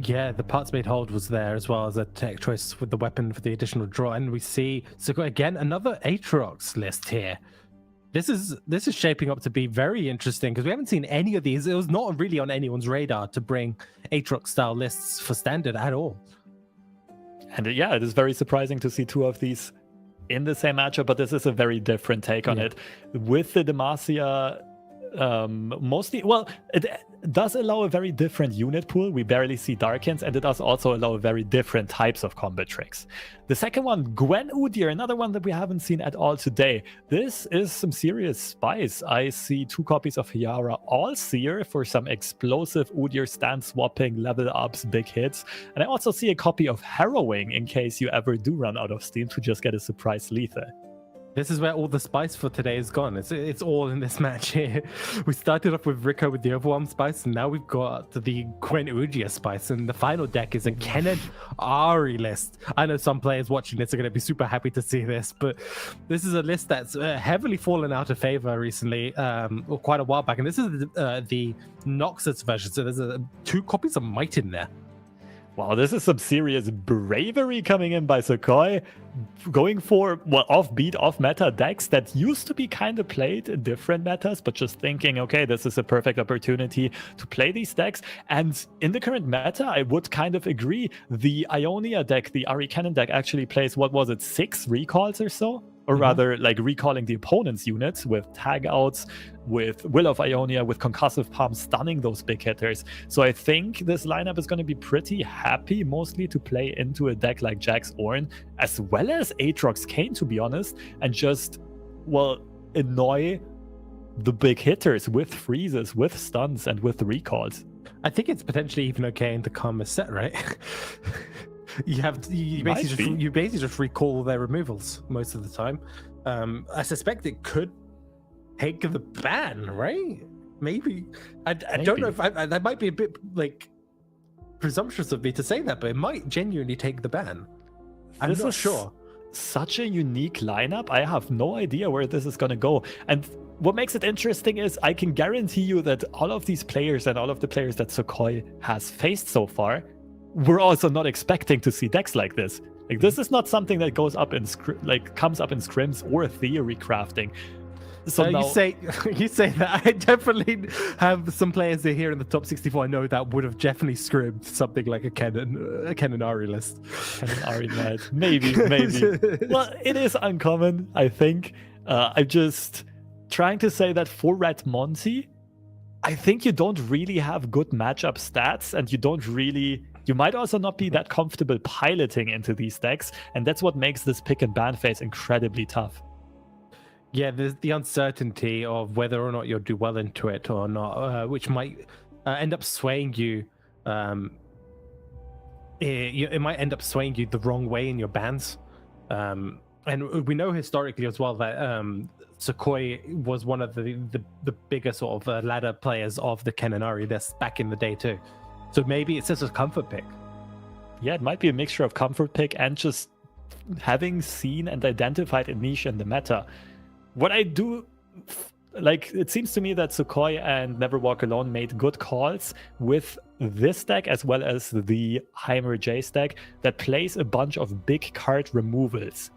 Yeah, the Parts Made Hold was there as well as a tech choice with the weapon for the additional draw. And we see Sukhoi again, another Aatrox list here. This is shaping up to be very interesting because we haven't seen any of these. It was not really on anyone's radar to bring Aatrox style lists for standard at all. And yeah, it is very surprising to see 2 of these in the same matchup, but this is a very different take on it. With the Demacia, mostly, well, it does allow a very different unit pool. We barely see Darkens, and it does also allow very different types of combat tricks. The second one, Gwen Udyr, another one that we haven't seen at all today. This is some serious spice. I see 2 copies of Yara All-Seer for some explosive Udyr stand swapping, level ups, big hits. And I also see a copy of Harrowing in case you ever do run out of steam to just get a surprise Letha. This is where all the spice for today is gone. It's all in this match here. We started off with Rico with the Overwhelm spice, and now we've got the Gwen Udyr spice, and the final deck is a Kennen Ari list. I know some players watching this are going to be super happy to see this, but this is a list that's heavily fallen out of favor recently, or quite a while back, and this is the Noxus version, so there's 2 copies of Might in there. Wow, this is some serious bravery coming in by Sukhoi, going for, well, offbeat, off-meta decks that used to be kind of played in different metas, but just thinking, okay, this is a perfect opportunity to play these decks. And in the current meta, I would kind of agree. The Ionia deck, the Ari Cannon deck, actually plays, what was it, 6 recalls or so? Or rather, like recalling the opponent's units with tag outs, with Will of Ionia, with concussive palm stunning those big hitters. So I think this lineup is going to be pretty happy, mostly to play into a deck like Jax Ornn, as well as Aatrox Kane, to be honest, and just, well, annoy the big hitters with freezes, with stuns, and with recalls. I think it's potentially even okay in the Karma set, right? You basically just recall their removals most of the time. I suspect it could take the ban, right? Maybe. I don't know if that might be a bit like presumptuous of me to say that, but it might genuinely take the ban. I'm not sure. Such a unique lineup. I have no idea where this is going to go. And what makes it interesting is I can guarantee you that all of these players and all of the players that Sukhoi has faced so far, we're also not expecting to see decks like this. Like, this is not something that goes up in comes up in scrims or theory crafting. So now, you say that. I definitely have some players here in the top 64 I know that would have definitely scribbed something like a Kennen Ari list. Kennen Ari list. Maybe. Well, it is uncommon, I think. I'm just trying to say that for Red Monty, I think you don't really have good matchup stats, and you might also not be that comfortable piloting into these decks, and that's what makes this pick and ban phase incredibly tough. Yeah, there's the uncertainty of whether or not you'll do well into it or not, which might end up swaying you. It might end up swaying you the wrong way in your bans. And we know historically as well that Sukhoi was one of the bigger sort of ladder players of the Kennen Ari this back in the day too. So maybe it's just a comfort pick. Yeah, it might be a mixture of comfort pick and just having seen and identified a niche in the meta. What I do, like, it seems to me that Sukhoi and Never Walk Alone made good calls with this deck as well as the Heimer Jace deck that plays a bunch of big card removals.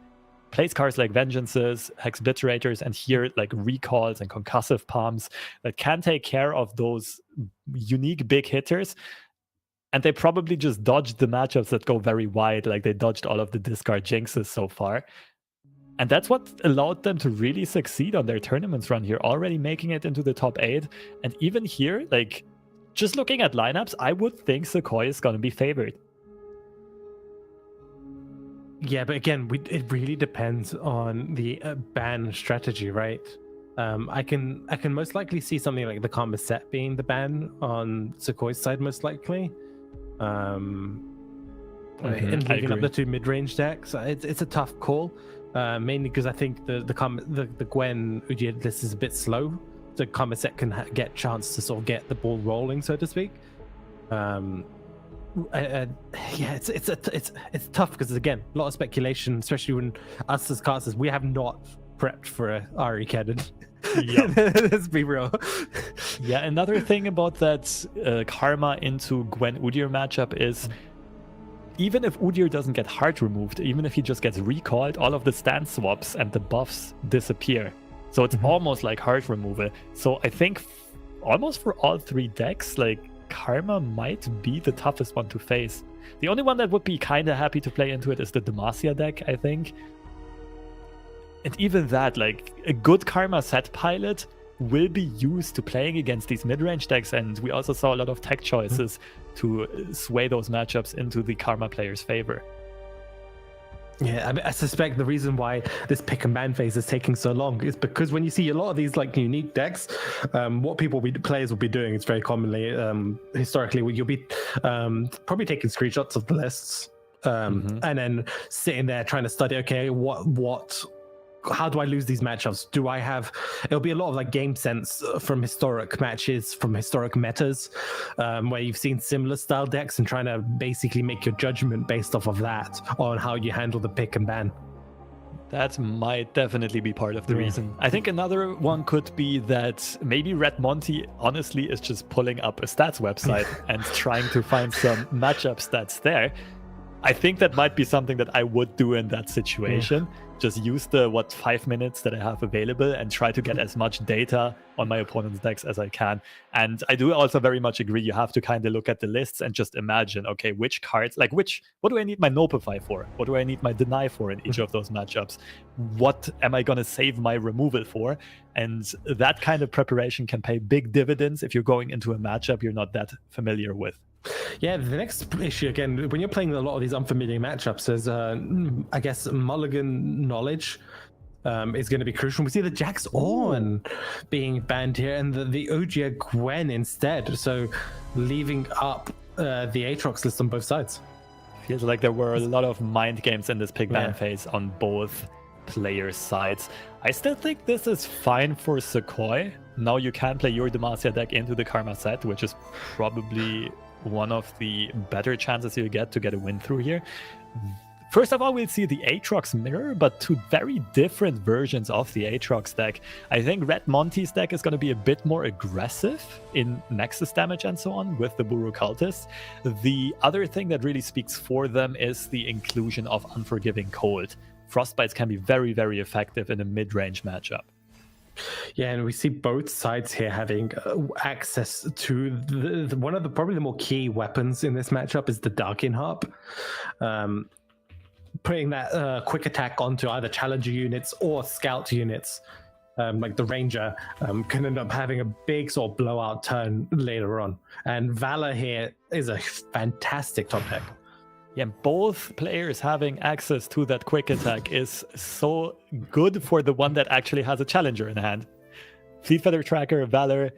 Plays cards like Vengeances, Hexbitterators, and here like Recalls and Concussive Palms that can take care of those unique big hitters. And they probably just dodged the matchups that go very wide, like they dodged all of the discard jinxes so far. And that's what allowed them to really succeed on their tournaments run here, already making it into the top 8. And even here, like, just looking at lineups, I would think Sukhoi is going to be favored. Yeah, but again, it really depends on the ban strategy, right? I can most likely see something like the Karma set being the ban on Sukhoi's side, most likely. And leaving up the 2 mid-range decks, it's a tough call. Mainly because I think the Gwen Udyr list is a bit slow, so Karma set can get a chance to sort of get the ball rolling, so to speak. Yeah, it's tough because again, a lot of speculation, especially when us as casters, we have not prepped for a Ari Cannon. Yeah, let's be real. Yeah, another thing about that Karma into Gwen Udyr matchup is, even if Udyr doesn't get hard removed, even if he just gets recalled, all of the stand swaps and the buffs disappear. So it's almost like hard removal. So I think almost for all 3 decks, like, Karma might be the toughest one to face. The only one that would be kind of happy to play into it is the Demacia deck, I think. And even that, like, a good Karma set pilot will be used to playing against these mid-range decks, and we also saw a lot of tech choices to sway those matchups into the Karma player's favor. Yeah, I mean, I suspect the reason why this pick and ban phase is taking so long is because when you see a lot of these like unique decks, what players will be doing is very commonly, historically, you'll be probably taking screenshots of the lists and then sitting there trying to study, okay, how do I lose these matchups? It'll be a lot of like game sense from historic matches, from historic metas, where you've seen similar style decks and trying to basically make your judgment based off of that on how you handle the pick and ban. That might definitely be part of the reason. I think another one could be that maybe Red Monty honestly is just pulling up a stats website and trying to find some matchup stats there. I think that might be something that I would do in that situation. Just use the 5 minutes that I have available and try to get as much data on my opponent's decks as I can. And I do also very much agree, you have to kind of look at the lists and just imagine, okay, which cards, like what do I need my Nopify for? What do I need my Deny for in each of those matchups? What am I going to save my removal for? And that kind of preparation can pay big dividends if you're going into a matchup you're not that familiar with. Yeah, the next issue, again, when you're playing a lot of these unfamiliar matchups, is, I guess, mulligan knowledge is going to be crucial. We see the Jax Orn being banned here and the Ogia Gwen instead, so leaving up the Aatrox list on both sides. Feels like there were a lot of mind games in this pick ban phase on both players' sides. I still think this is fine for Sequoia. Now you can play your Demacia deck into the Karma set, which is probably one of the better chances you'll get to get a win through here. First of all, we'll see the Aatrox mirror, but two very different versions of the Aatrox deck. I think Red Monty's deck is going to be a bit more aggressive in Nexus damage and so on with the Buru Cultist. The other thing that really speaks for them is the inclusion of Unforgiving Cold. Frostbites can be very, very effective in a mid-range matchup. Yeah, and we see both sides here having access to one of the probably the more key weapons in this matchup is the Darkin Harp. Putting that quick attack onto either challenger units or scout units, like the Ranger, can end up having a big sort of blowout turn later on. And Valor here is a fantastic top deck. Yeah, both players having access to that quick attack is so good for the one that actually has a challenger in hand. Fleet Feather Tracker, Valor,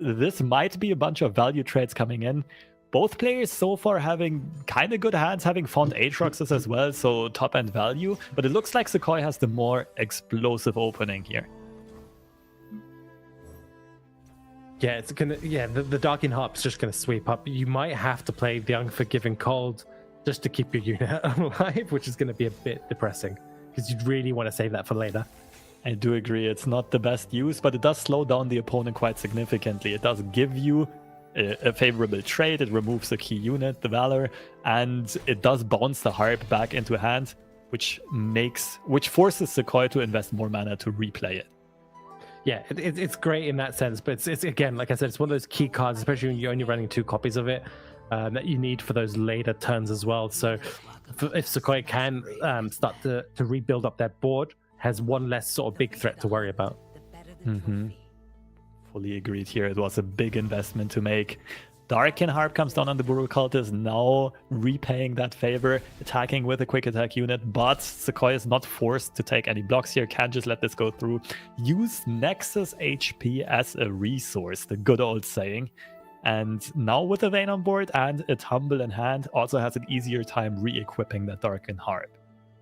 this might be a bunch of value trades coming in. Both players so far having kind of good hands, having found Aatroxes as well, so top-end value. But it looks like Sequoia has the more explosive opening here. Yeah, it's gonna. Yeah, the Darkin Harp's just gonna sweep up. You might have to play the Unforgiving Cold just to keep your unit alive, which is going to be a bit depressing because you'd really want to save that for later. I do agree. It's not the best use, but it does slow down the opponent quite significantly. It does give you a favorable trade. It removes a key unit, the Valor, and it does bounce the Harp back into hand, which forces Sequoia to invest more mana to replay it. Yeah, it's great in that sense, but it's again, like I said, it's one of those key cards, especially when you're only running 2 copies of it, that you need for those later turns as well. So if Sequoia can start to rebuild up that board, has one less sort of big threat to worry about. Fully agreed here. It was a big investment to make. Darkin Harp comes down on the Buru Cultist, now repaying that favor, attacking with a quick attack unit, but Sequoia is not forced to take any blocks here, can just let this go through. Use Nexus HP as a resource, the good old saying. And now with a Vayne on board and a Tumble in hand, also has an easier time re-equipping that Darkin Harp.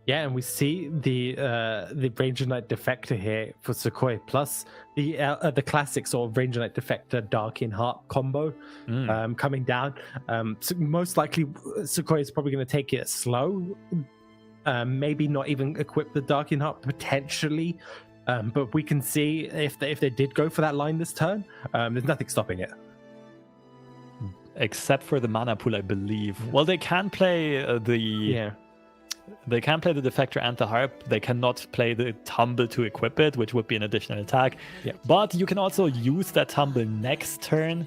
Yeah, and we see the Ranger Knight Defector here for Sequoia, plus the classic sort of Ranger Knight Defector Darkin Harp combo coming down. So most likely, Sequoia is probably going to take it slow, maybe not even equip the Darkin Harp potentially. But we can see if they did go for that line this turn, there's nothing stopping it. Except for the mana pool, I believe. Well, they can play They can play the Defector and the Harp. They cannot play the Tumble to equip it, which would be an additional attack. Yeah. But you can also use that Tumble next turn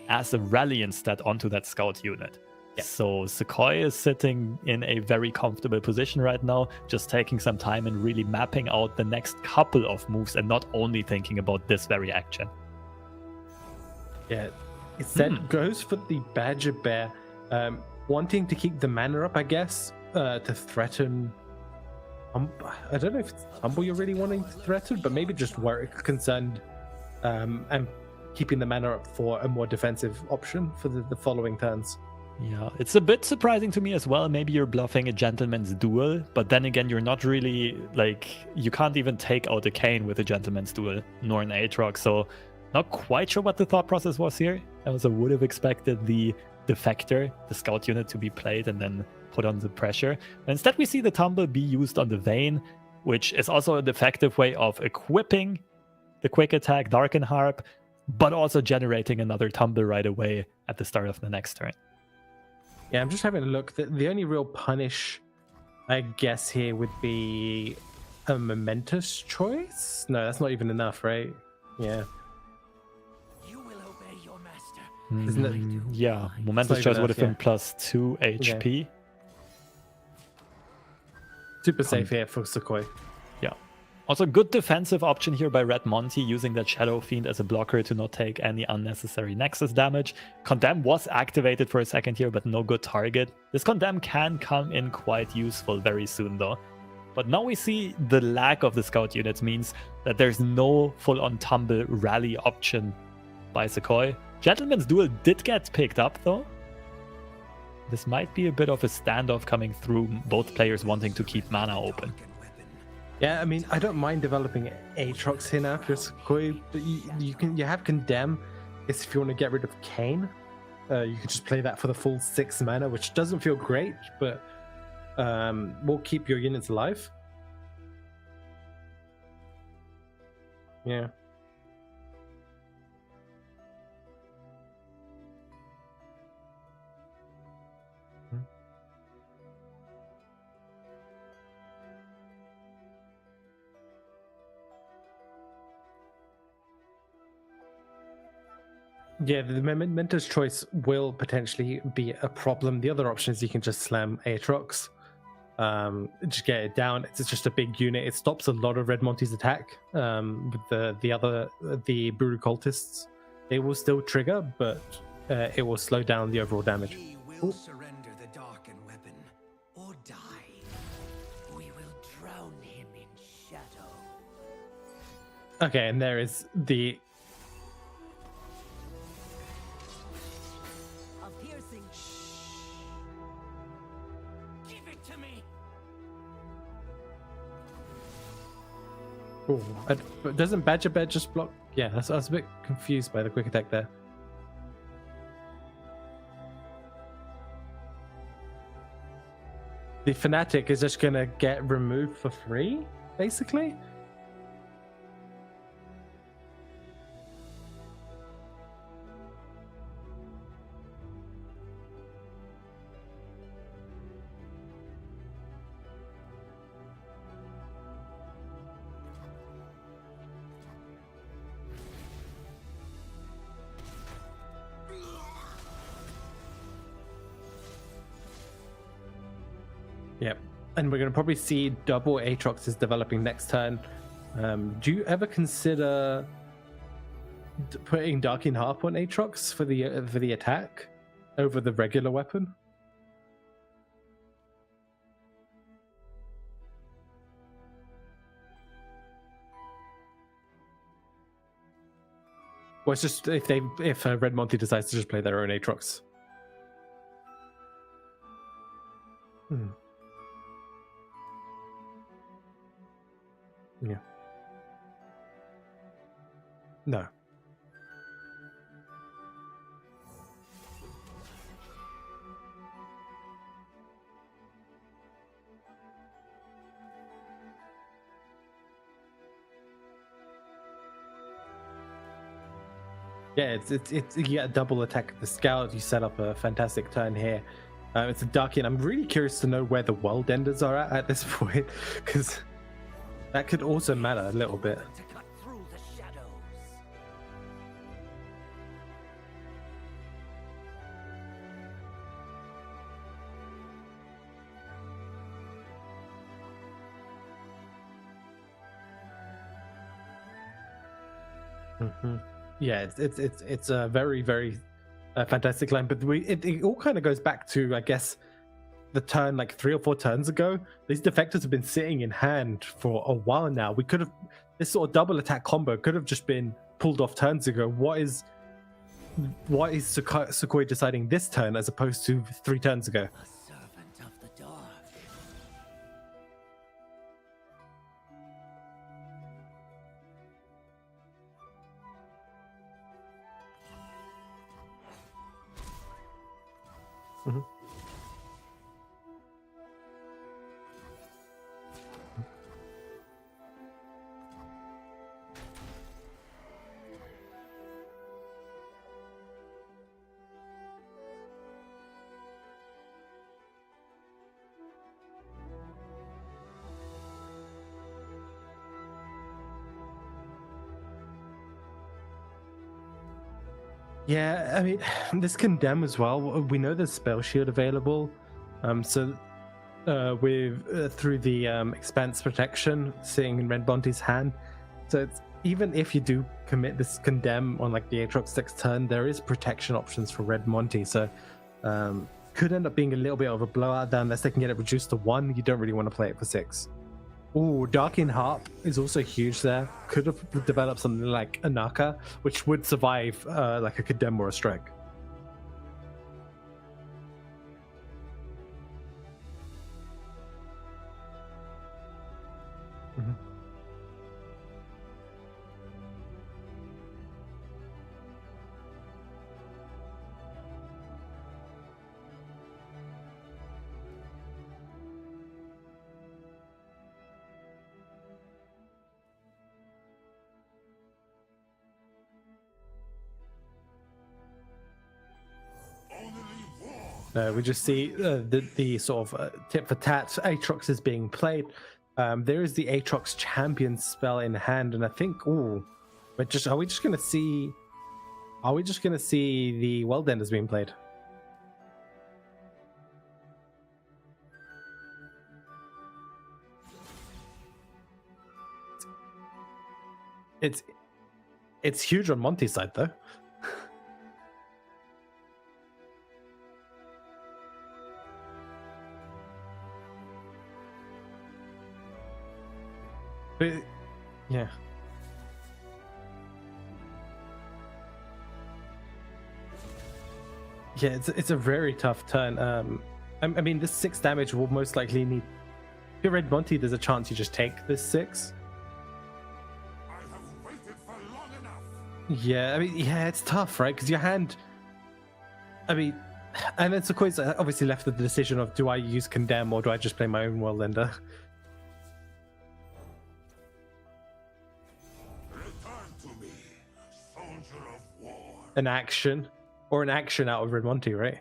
as a rally instead onto that Scout unit. Yeah. So Sequoia is sitting in a very comfortable position right now, just taking some time and really mapping out the next couple of moves and not only thinking about this very action. Yeah, instead goes for the Badger Bear, wanting to keep the mana up, I guess. To threaten, I don't know if it's Humble you're really wanting to threaten, but maybe just concerned and keeping the mana up for a more defensive option for the following turns. Yeah, it's a bit surprising to me as well. Maybe you're bluffing a Gentleman's Duel, but then again, you're not really, you can't even take out a Kayn with a Gentleman's Duel, nor an Aatrox, so not quite sure what the thought process was here. I also would have expected the Defector, the Scout unit, to be played and then put on the pressure. But instead, we see the Tumble be used on the Vayne. which is also an effective way of equipping the quick attack Darken Harp, but also generating another tumble right away at the start of the next turn. Yeah, I'm just having a look. The only real punish, I guess, here would be a momentous choice. No, that's not even enough, right? Yeah. You will obey your master. Isn't it? Yeah, momentous even choice would have enough, been plus 2 HP. Super safe here for Sukhoi. Yeah. Also, good defensive option here by Red Monty, using that Shadow Fiend as a blocker to not take any unnecessary Nexus damage. Condemn was activated for a second here, but no good target. This Condemn can come in quite useful very soon, though. But now we see the lack of the Scout units means that there's no full-on Tumble rally option by Sukhoi. Gentleman's Duel did get picked up, though. This might be a bit of a standoff coming through, both players wanting to keep mana open. Yeah, I mean, I don't mind developing Aatrox here now for Sukhoi, but you have Condemn. It's if you want to get rid of Kayn, you could just play that for the full 6 mana, which doesn't feel great, but will keep your units alive. Yeah. Yeah, the momentous choice will potentially be a problem. The other option is you can just slam Aatrox, just get it down. It's just a big unit. It stops a lot of Red Monty's attack. With the Brutal Cultists, they will still trigger, but it will slow down the overall damage. He will surrender the darkened weapon or die. We will drown him in shadow. Okay, and there is the Give it to me. But doesn't Badger Bear just block? Yeah, I was a bit confused by the quick attack there. The Fnatic is just gonna get removed for free, basically. Yep, and we're going to probably see double Aatroxes developing next turn. Do you ever consider putting Darkin Harp on Aatrox for the attack over the regular weapon? Well, it's just if Red Monty decides to just play their own Aatrox. Yeah. No. Yeah, it's you get a double attack at the scout. You set up a fantastic turn here. It's a Darkin. I'm really curious to know where the World Enders are at this point, because that could also matter a little bit. To cut through the shadows. Yeah, it's a very fantastic line, but it all kind of goes back to, I guess, the turn like 3 or 4 turns ago. These defectors have been sitting in hand for a while now. We could have this sort of double attack combo could have just been pulled off turns ago. What is Sukhoi deciding this turn as opposed to 3 turns ago? A servant of the dark. Yeah, I mean, this Condemn as well. We know there's Spell Shield available. So with through the Expanse Protection sitting in Red Monty's hand. So it's, even if you do commit this Condemn on like the Aatrox next turn, there is protection options for Red Monty. So could end up being a little bit of a blowout there unless they can get it reduced to 1. You don't really want to play it for 6. Ooh, Darkin Harp is also huge there. Could have developed something like a Naka, which would survive like a Condemn or a Strike. Mm-hmm. We just see the sort of tit for tat. Aatrox is being played. There is the Aatrox champion spell in hand, and I think, are we just gonna see the World Enders being played? It's huge on Monty's side though. But, yeah. Yeah, it's a very tough turn. I mean, this 6 damage will most likely need. If you're Red Monty, there's a chance you just take this 6. I have waited for long enough. Yeah, I mean, yeah, it's tough, right? Because your hand. I mean, and then Sukoi's obviously left with the decision of, do I use Condemn or do I just play my own World Ender? An action out of Red Monty, right?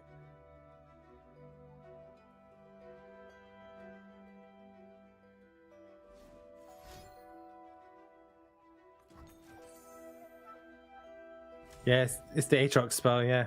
Yes, it's the Aatrox spell, yeah.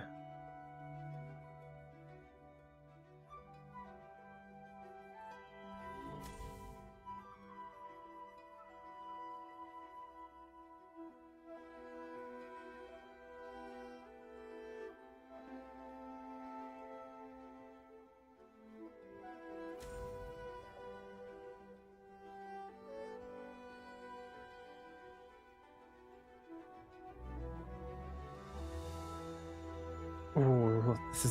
Oh, this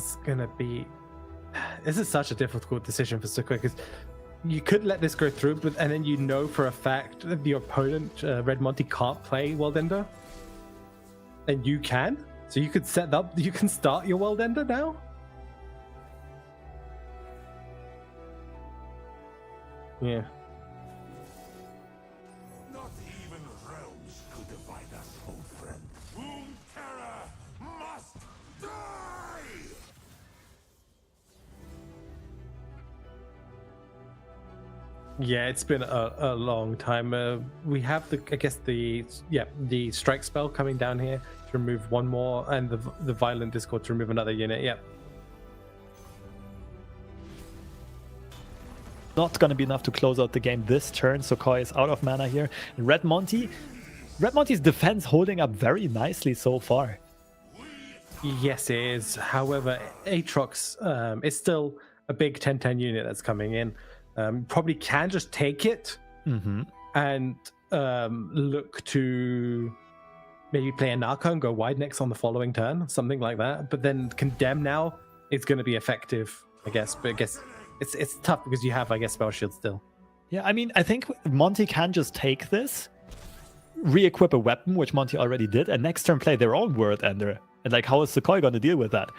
is such a difficult decision for Sukoi, because you could let this go through, but and then you know for a fact that the opponent, Red Monty, can't play World Ender, and you can. So you could you can start your World Ender now. Yeah. Not even realms could divide us, old friend. Whom terror must die! Yeah, it's been a long time. We have the strike spell coming down here to remove 1 more, and the violent discord to remove another unit. Yeah. Not going to be enough to close out the game this turn. So Koi is out of mana here. And Red Monty's defense holding up very nicely so far. Yes, it is. However, Aatrox is still a big 10-10 unit that's coming in. Probably can just take it and look to maybe play a Narco and go wide next on the following turn, something like that. But then Condemn now is going to be effective, I guess. But I guess it's tough because you have, I guess, Spell Shield still. Yeah, I mean, I think Monty can just take this, re-equip a weapon, which Monty already did, and next turn play their own World Ender. And like, how is Sukoi going to deal with that?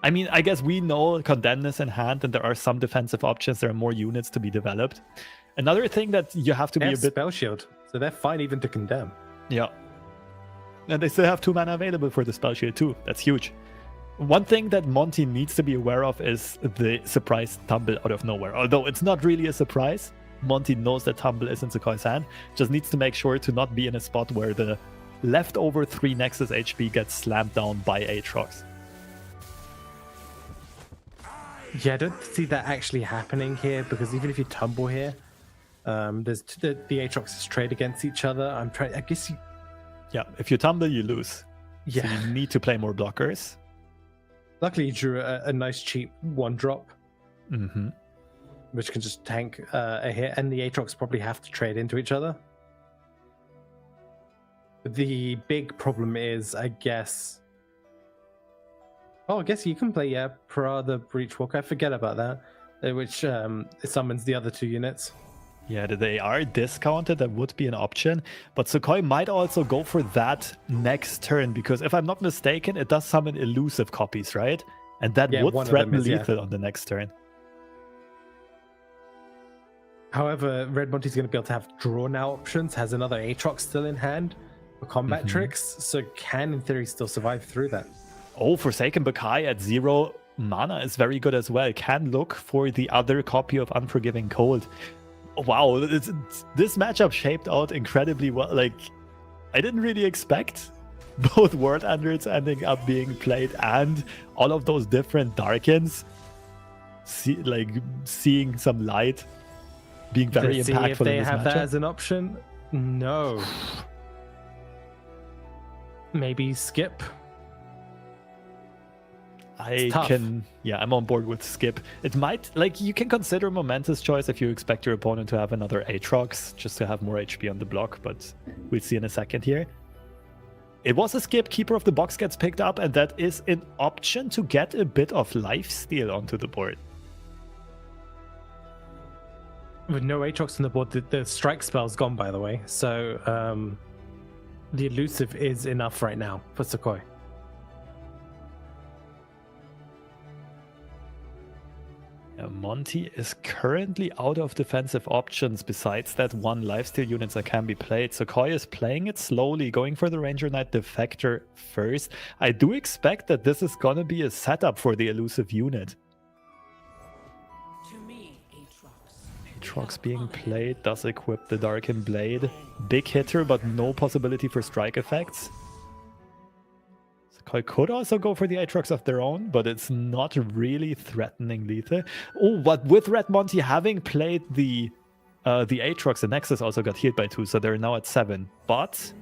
I mean, I guess we know Condemn is in hand, and there are some defensive options. There are more units to be developed. Another thing that you have to be a bit... Spell Shield, so they're fine even to Condemn. Yeah. And they still have 2 mana available for the Spell Shield too. That's huge. One thing that Monty needs to be aware of is the surprise tumble out of nowhere. Although it's not really a surprise. Monty knows that tumble is in Sukoi's hand. Just needs to make sure to not be in a spot where the leftover 3 Nexus HP gets slammed down by Aatrox. Yeah, I don't see that actually happening here, because even if you tumble here, there's the Aatroxes trade against each other. I guess you... Yeah, if you tumble, you lose. Yeah. So you need to play more blockers. Luckily, you drew a nice cheap 1-drop, Mm-hmm. which can just tank a hit, and the Aatrox probably have to trade into each other. The big problem is, I guess... Oh, I guess you can play, Pra the Breachwalker. I forget about that, which summons the other 2 units. Yeah, they are discounted. That would be an option. But Sukhoi might also go for that next turn, because if I'm not mistaken, it does summon elusive copies, right? And that would threaten lethal on the next turn. However, Red Monty's going to be able to have draw now options, has another Aatrox still in hand for combat tricks, so can, in theory, still survive through that. Oh, Forsaken Bakai at 0 mana is very good as well. Can look for the other copy of Unforgiving Cold. Wow, this matchup shaped out incredibly well. Like, I didn't really expect both World Enders ending up being played and all of those different Darkins seeing some light, being very impactful if they in this have matchup. that as an option. No. Maybe skip. I'm on board with skip. It might, you can consider a momentous choice if you expect your opponent to have another Aatrox, just to have more HP on the block, but we'll see in a second here. It was a skip, Keeper of the Box gets picked up, and that is an option to get a bit of lifesteal onto the board. With no Aatrox on the board, the strike spell's gone, by the way, so the elusive is enough right now for Sukhoi. Monty is currently out of defensive options besides that one lifesteal unit that can be played. Sukhoi is playing it slowly, going for the Ranger Knight Defector first. I do expect that this is gonna be a setup for the elusive unit. To me, Aatrox being played does equip the Darkin Blade. Big hitter, but no possibility for strike effects. Sukhoi could also go for the Aatrox of their own, but it's not really threatening lethal. Oh, but with Red Monty having played the Aatrox, the Nexus also got healed by 2, so they're now at 7. But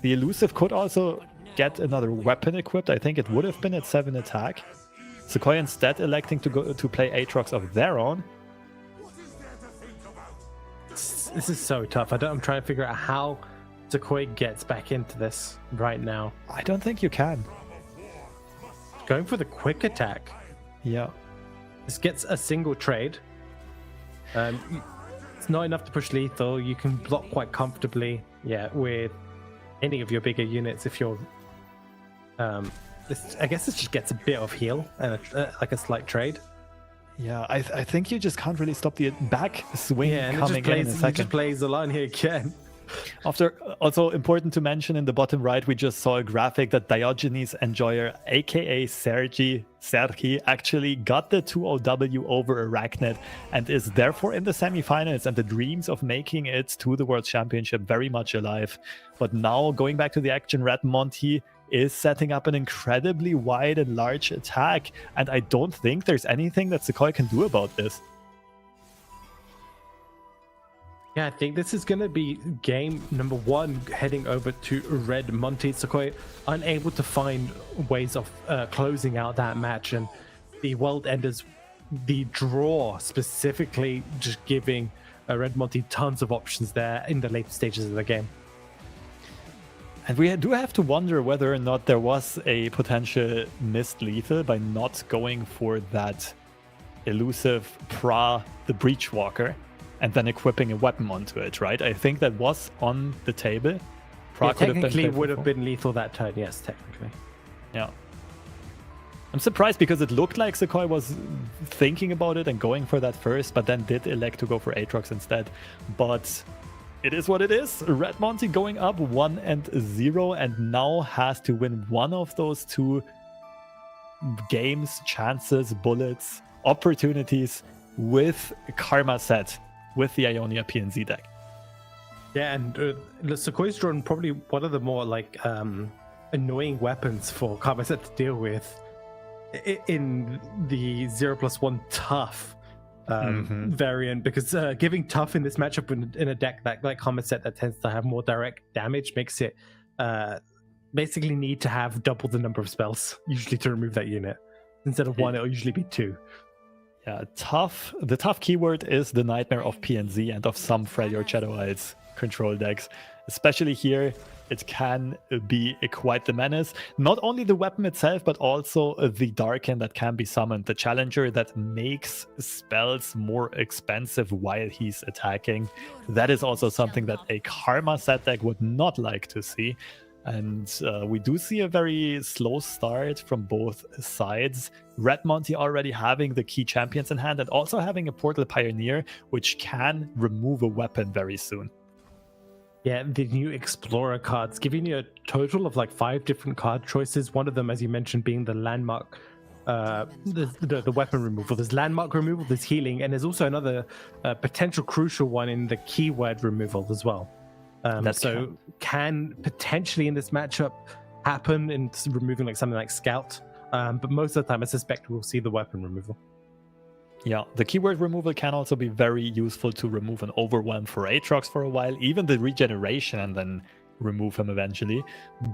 the elusive could also get another weapon equipped. I think it would have been at 7 attack. Sukhoi instead electing to go to play Aatrox of their own. This is so tough. I'm trying to figure out how Sukhoi gets back into this right now. I don't think you can. Going for the quick attack. Yeah. This gets a single trade. It's not enough to push lethal. You can block quite comfortably, with any of your bigger units if you're... I guess this just gets a bit of heal and a slight trade. Yeah, I think you just can't really stop the back swing coming in a second. It just plays the line here again. After, also important to mention in the bottom right, we just saw a graphic that Diogenes Enjoyer, aka Sergy, actually got the 2-0W over Arachnid and is therefore in the semifinals, and the dreams of making it to the World Championship very much alive. But now, going back to the action, Red Monty is setting up an incredibly wide and large attack, and I don't think there's anything that Sukhoi can do about this. Yeah, I think this is going to be game number 1 heading over to Red Monty. Sukhoi unable to find ways of closing out that match, and the World Enders, the draw specifically, just giving Red Monty tons of options there in the later stages of the game. And we do have to wonder whether or not there was a potential missed lethal by not going for that elusive Pra, the Breachwalker, and then equipping a weapon onto it, right? I think that was on the table. Yeah, technically would have been lethal that turn, yes, technically. Yeah. I'm surprised because it looked like Sukhoi was thinking about it and going for that first, but then did elect to go for Aatrox instead. But it is what it is. Red Monty going up 1-0 and now has to win one of those 2 games, chances, bullets, opportunities with Karma set with the Ionia PNZ deck. Yeah, and Sequoia's drawn probably one of the more like annoying weapons for Karmaset to deal with in the 0+1 tough variant, because giving tough in this matchup in a deck that like Karmaset that tends to have more direct damage makes it basically need to have double the number of spells usually to remove that unit. Instead of one, it'll usually be two. Yeah, tough. The tough keyword is the nightmare of PNZ and of some Freljord Shadow Isles control decks. Especially here, it can be quite the menace. Not only the weapon itself, but also the Darken that can be summoned. The challenger that makes spells more expensive while he's attacking. That is also something that a Karma set deck would not like to see. And we do see a very slow start from both sides. Red Monty already having the key champions in hand and also having a Portal Pioneer, which can remove a weapon very soon. Yeah, the new Explorer cards giving you a total of like 5 different card choices. One of them, as you mentioned, being the landmark, the weapon removal. There's landmark removal, there's healing, and there's also another potential crucial one in the keyword removal as well. So can potentially in this matchup happen in removing like something like Scout, but most of the time I suspect we'll see the weapon removal. Yeah, the keyword removal can also be very useful to remove an overwhelm for Aatrox for a while, even the regeneration, and then remove him eventually.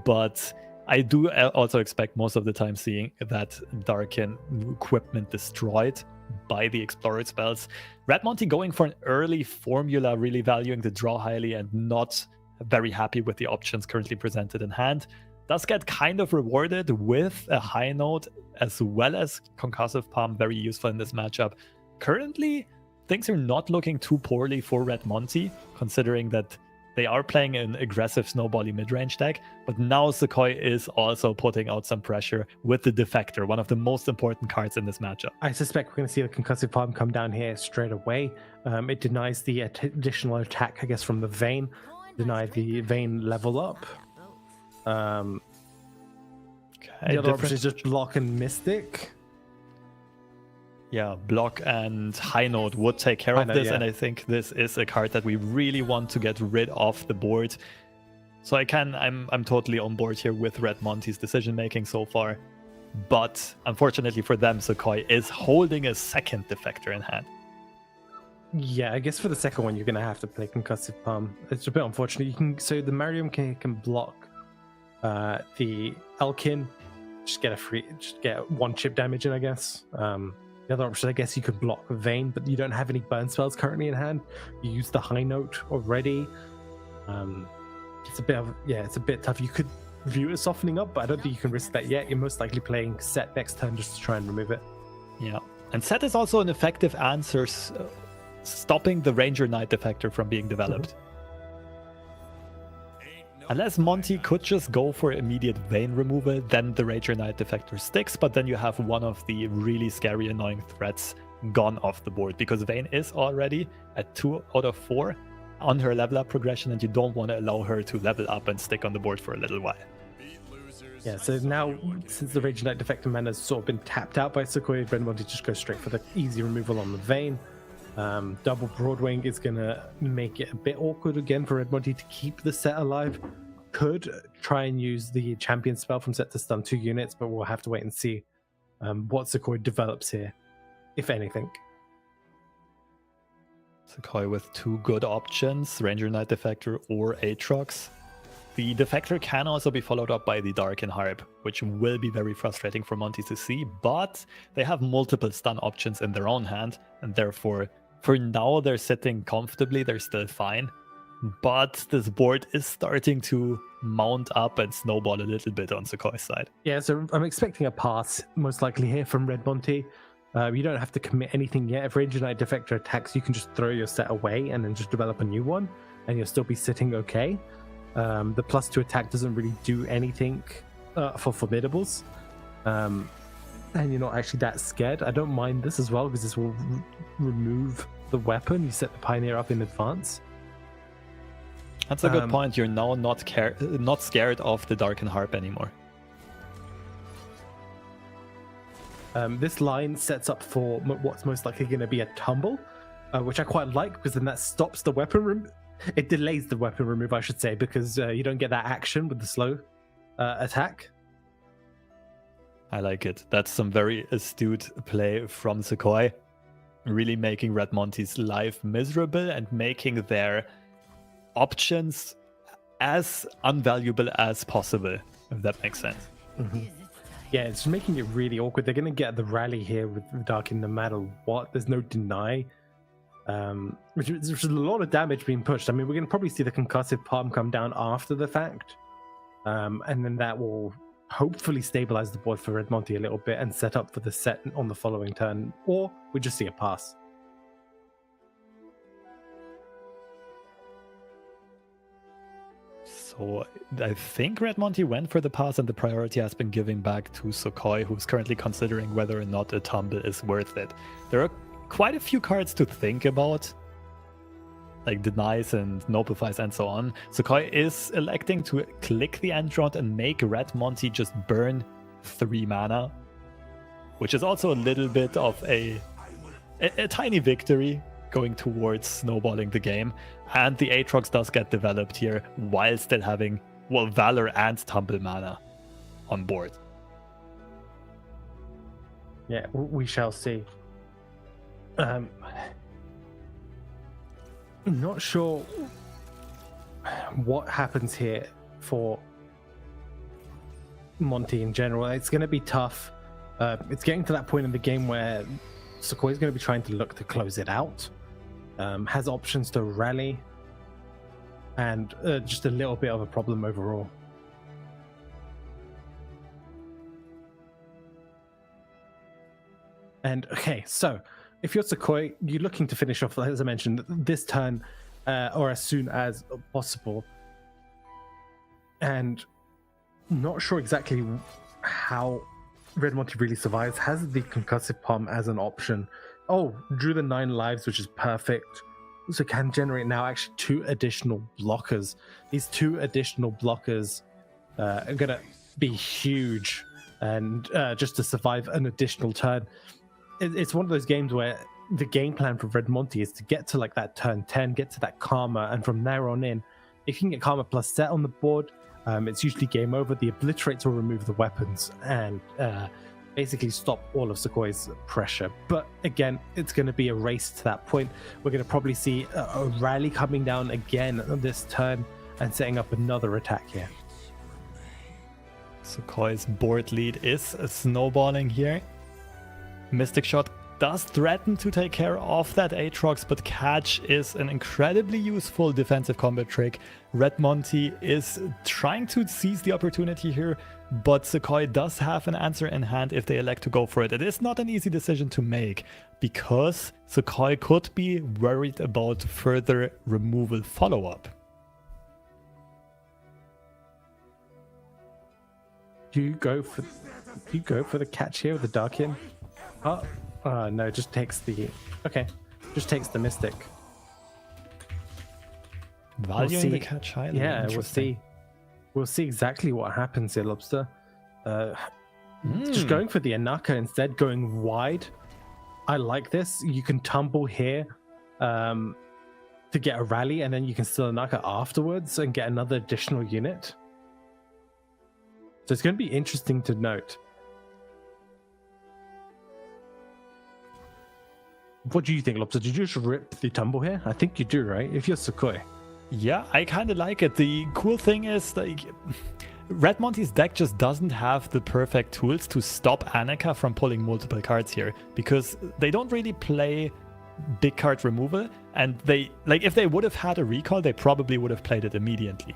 But I do also expect most of the time seeing that Darken equipment destroyed by the Explorer spells. Red Monty going for an early formula, really valuing the draw highly and not very happy with the options currently presented in hand. Does get kind of rewarded with a high note as well as Concussive Palm, very useful in this matchup. Currently, things are not looking too poorly for Red Monty, considering that they are playing an aggressive snowbally mid-range deck, but now Sequoia is also putting out some pressure with the Defector, one of the most important cards in this matchup. I suspect we're going to see the Concussive Palm come down here straight away. It denies the additional attack, I guess, from the Vayne, denied the Vayne level up. The other option is just block and Mystic. Yeah, block and high note would take care of this, yeah. and I think this is a card that we really want to get rid of the board. So I'm totally on board here with Red Monty's decision making so far, but unfortunately for them, Sequoia is holding a second Defector in hand. Yeah, I guess for the second one you're gonna have to play Concussive Palm. It's a bit unfortunate. So the Mariam can block the Elkin, just get one chip damage in, I guess. The other option, I guess, you could block Vayne, but you don't have any burn spells currently in hand. You use the high note already. It's a bit tough. You could view it softening up, but I don't think you can risk that yet. You're most likely playing Set next turn just to try and remove it. Yeah, and Set is also an effective answer, stopping the Ranger Knight Defector from being developed. Unless Monty could just go for immediate Vayne removal, then the Ranger Knight Defector sticks, but then you have one of the really scary, annoying threats gone off the board, because Vayne is already at 2 out of 4 on her level up progression, and you don't want to allow her to level up and stick on the board for a little while. Yeah, so now, since the Ranger Knight Defector mana has sort of been tapped out by Sequoia, Red Monty just goes straight for the easy removal on the Vayne. Double Broadwing is going to make it a bit awkward again for Red Monty to keep the set alive. Could try and use the champion spell from Set to stun 2 units, but we'll have to wait and see what Sequoia develops here, if anything. Sequoia with 2 good options, Ranger Knight Defector or Aatrox. The Defector can also be followed up by the Darken Harp, which will be very frustrating for Monty to see, but they have multiple stun options in their own hand, and therefore, for now, they're sitting comfortably, they're still fine. But this board is starting to mount up and snowball a little bit on Sequoia's side. Yeah, so I'm expecting a pass, most likely here from Red Monty. You don't have to commit anything yet. If Ranger Knight Defector attacks, you can just throw your set away and then just develop a new one, and you'll still be sitting okay. The +2 attack doesn't really do anything for Formidables. And you're not actually that scared. I don't mind this as well, because this will remove the weapon. You set the Pioneer up in advance. That's a good point. You're now not scared of the Darken Harp anymore. This line sets up for what's most likely going to be a tumble, which I quite like, because then that stops the weapon It delays the weapon remove, I should say, because you don't get that action with the slow attack. I like it. That's some very astute play from Sequoia. Really making Red Monty's life miserable and making their options as unvaluable as possible, if that makes sense. Mm-hmm. Yeah, it's making it really awkward. They're going to get the rally here with Darkin no matter what. There's no deny. Which is a lot of damage being pushed. I mean, we're going to probably see the concussive palm come down after the fact. And then that will hopefully stabilize the board for Red Monty a little bit and set up for the set on the following turn. Or we just see a pass. So I think Red Monty went for the pass and the priority has been given back to Sokoi, who's currently considering whether or not a tumble is worth it. There are quite a few cards to think about, like denies and notifies and so on. Sokoi is electing to click the end round and make Red Monty just burn 3 mana, which is also a little bit of a tiny victory going towards snowballing the game. And the Aatrox does get developed here while still having, well, Valor and Tumble mana on board. Yeah, we shall see. Not sure what happens here for Monty in general. It's going to be tough. It's getting to that point in the game where Sokoi is going to be trying to look to close it out. Has options to rally, and just a little bit of a problem overall. And okay, so if you're Sokoi, you're looking to finish off, as I mentioned, this turn or as soon as possible. And not sure exactly how Red Monty really survives. Has the concussive palm as an option. Oh, drew the 9 lives, which is perfect. So can generate now actually 2 additional blockers. These 2 additional blockers are going to be huge, and just to survive an additional turn. It's one of those games where the game plan for Red Monty is to get to like that turn 10, get to that Karma, and from there on in, if you can get Karma plus set on the board, it's usually game over. The Obliterates will remove the weapons and basically stop all of Sekoi's pressure. But again, it's going to be a race to that point. We're going to probably see a rally coming down again this turn and setting up another attack here. Sekoi's board lead is snowballing here. Mystic Shot does threaten to take care of that Aatrox, but Catch is an incredibly useful defensive combat trick. Red Monty is trying to seize the opportunity here, but Sokoi does have an answer in hand if they elect to go for it. It is not an easy decision to make, because Sokoi could be worried about further removal follow-up. Do you go for the Catch here with the Darkin? Oh, no, just takes the... Okay, just takes the Mystic. Valuing the Catch highly. Yeah, we'll see exactly what happens here, Lobster. Just going for the Anaka instead, going wide. I like this. You can tumble here to get a rally, and then you can still Anaka afterwards and get another additional unit. So it's going to be interesting to note. What do you think, Lobster? Did you just rip the tumble here? I think you do, right? If you're Sokoi. Yeah, I kind of like it. The cool thing is, like, Red Monty's deck just doesn't have the perfect tools to stop Annika from pulling multiple cards here, because they don't really play big card removal, and they, like, if they would have had a recall, they probably would have played it immediately,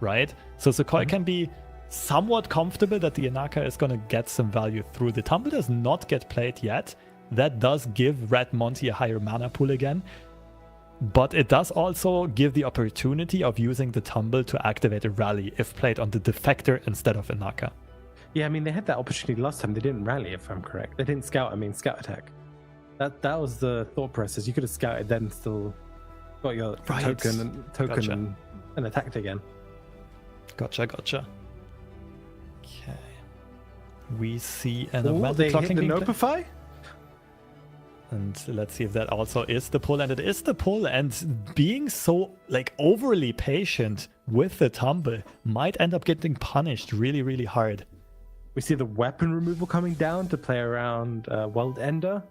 right? So Sokoi can be somewhat comfortable that the Anaka is going to get some value through. The tumble does not get played yet. That does give Red Monty a higher mana pool again, but it does also give the opportunity of using the tumble to activate a rally if played on the Defector instead of Anaka. Yeah, I mean, they had that opportunity last time. They didn't rally, if I'm correct. They didn't scout, scout attack. That was the thought process. You could have scouted, then still got your token Gotcha. and attacked again. Gotcha. Okay. We see an event They clocking hit the being Notify? And let's see if that also is the pull. And it is the pull. And being so like overly patient with the tumble might end up getting punished really, really hard. We see the weapon removal coming down to play around World Ender.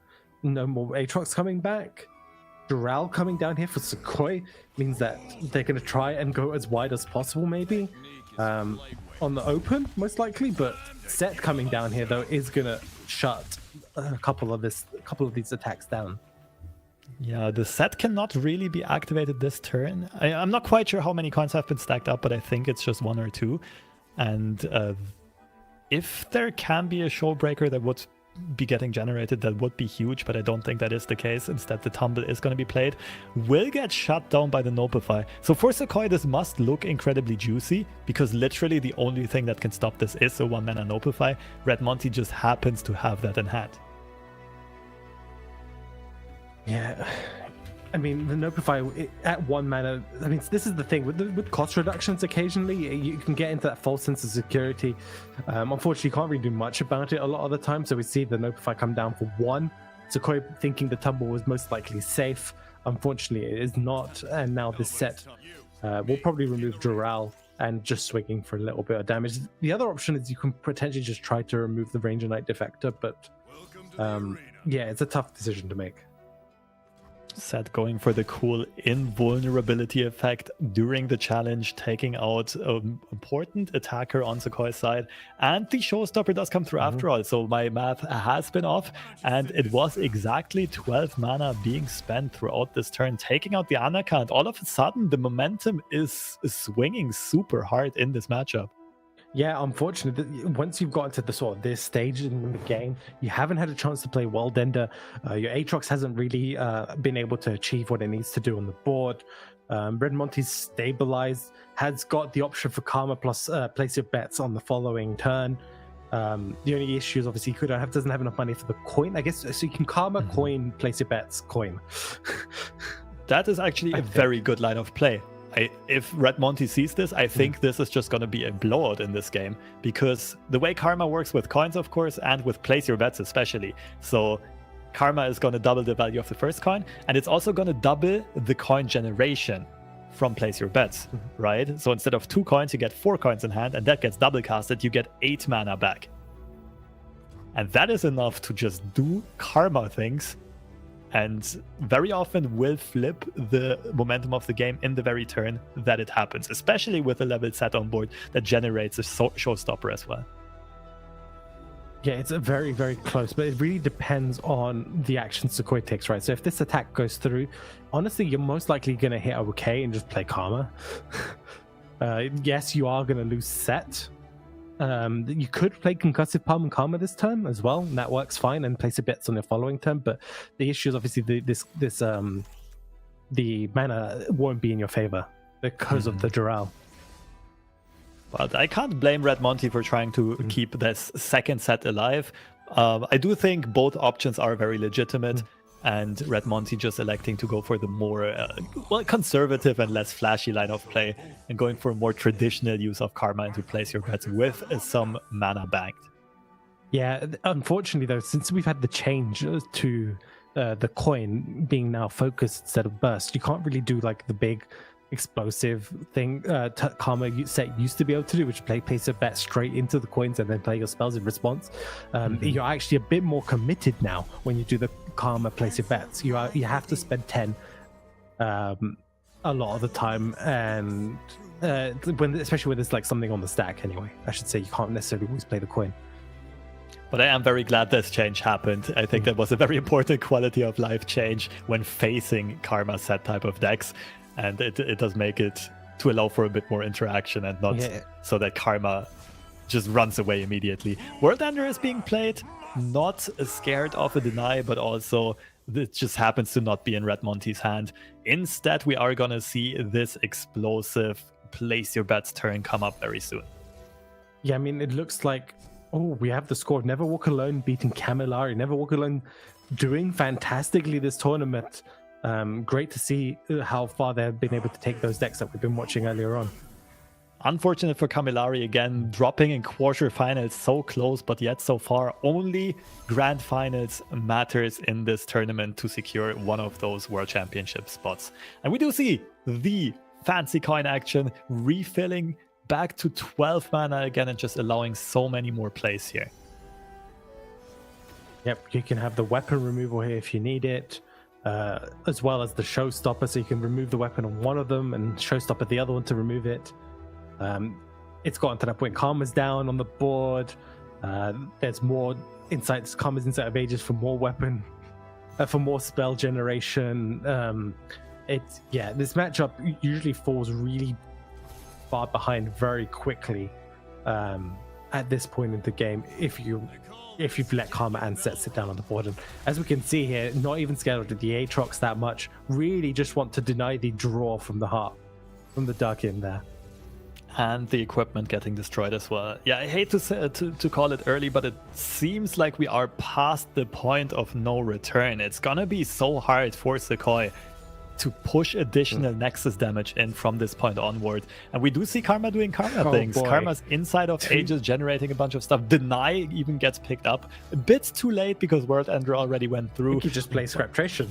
No more Aatrox coming back. Doral coming down here for Sequoia means that they're going to try and go as wide as possible, maybe on the open, most likely. But Set coming down here though is going to shut a couple of these attacks down. Yeah, the Set cannot really be activated this turn. I'm not quite sure how many coins have been stacked up, but I think it's just 1 or 2. And if there can be a Showbreaker that would be getting generated, that would be huge, but I don't think that is the case. Instead, the Tumble is going to be played. Will get shut down by the Notify. So for Sequoia, this must look incredibly juicy, because literally the only thing that can stop this is a 1-mana Notify. Red Monty just happens to have that in hand. Yeah, I mean, the Notify at 1 mana, I mean, this is the thing, with cost reductions occasionally, you can get into that false sense of security. Unfortunately, you can't really do much about it a lot of the time, so we see the Notify come down for 1. Sequoia thinking the tumble was most likely safe. Unfortunately, it is not, and now this Set will probably remove Doral and just swinging for a little bit of damage. The other option is you can potentially just try to remove the Ranger Knight Defector, but yeah, it's a tough decision to make. Set going for the cool invulnerability effect during the challenge, taking out an important attacker on Sequoia's side, and the showstopper does come through after all. So my math has been off, and it was exactly 12 mana being spent throughout this turn, taking out the Anaka, and all of a sudden the momentum is swinging super hard in this matchup. Yeah, unfortunately, once you've gotten to the sort of this stage in the game, you haven't had a chance to play World Ender. Your Aatrox hasn't really been able to achieve what it needs to do on the board. Red Monty's stabilized, has got the option for Karma plus place your bets on the following turn. The only issue is obviously he doesn't have enough money for the coin, I guess. So you can Karma, coin, place your bets, coin. That is actually a very good line of play. If Red Monty sees this, I think this is just going to be a blowout in this game, because the way Karma works with coins, of course, and with place your bets especially. So Karma is going to double the value of the first coin, and it's also going to double the coin generation from place your bets, right? So instead of 2 coins, you get 4 coins in hand, and that gets double casted. You get 8 mana back. And that is enough to just do Karma things, and very often will flip the momentum of the game in the very turn that it happens, especially with a level Set on board that generates a showstopper as well. Yeah, it's a very, very close, but it really depends on the action Sequoia takes, right? So if this attack goes through, honestly, you're most likely going to hit okay and just play Karma. Yes, you are going to lose Set. You could play Concussive Palm and Karma this turn as well, and that works fine, and place your bets on your following turn. But the issue is obviously the mana won't be in your favor because of the Doral. But I can't blame Red Monty for trying to keep this second Set alive. I do think both options are very legitimate. And Red Monty just electing to go for the more conservative and less flashy line of play, and going for a more traditional use of Karma and to place your bets with some mana banked. Yeah, unfortunately though, since we've had the change to the coin being now focused instead of burst, you can't really do like the big explosive thing Karma Set used to be able to do, which is place a bet straight into the coins and then play your spells in response. You're actually a bit more committed now when you do the Karma place your bets. You have to spend 10 a lot of the time, and especially when there's like something on the stack anyway. I should say you can't necessarily always play the coin. But I am very glad this change happened. I think that was a very important quality of life change when facing Karma Set type of decks. And it does make it to allow for a bit more interaction, and not so that Karma just runs away immediately. World Ender is being played, not scared of a deny, but also it just happens to not be in Red Monty's hand. Instead, we are going to see this explosive place your bets turn come up very soon. Yeah, I mean, it looks like, we have the score of Never Walk Alone beating Camillari. Never Walk Alone doing fantastically this tournament. Great to see how far they've been able to take those decks that we've been watching earlier on. Unfortunate for Camilleri again, dropping in quarterfinals, so close, but yet so far. Only grand finals matters in this tournament to secure one of those world championship spots. And we do see the fancy coin action refilling back to 12 mana again and just allowing so many more plays here. Yep, you can have the weapon removal here if you need it, as well as the showstopper, so you can remove the weapon on one of them and showstopper the other one to remove it. It's gotten to that point. Karma's down on the board. There's more insights. Karma's Insight of Ages for more weapon, for more spell generation. This matchup usually falls really far behind very quickly at this point in the game if you've let Karma and Set sit down on the board. And as we can see here, not even scared of the Aatrox that much, really just want to deny the draw from the heart, from the Dark in there. And the equipment getting destroyed as well. Yeah, I hate to say, to call it early, but it seems like we are past the point of no return. It's gonna be so hard for Sequoia to push additional Nexus damage in from this point onward. And we do see Karma doing Karma things. Boy. Karma's Inside of Ages generating a bunch of stuff. Deny even gets picked up. A bit too late because World Ender already went through. You just play Scraptration.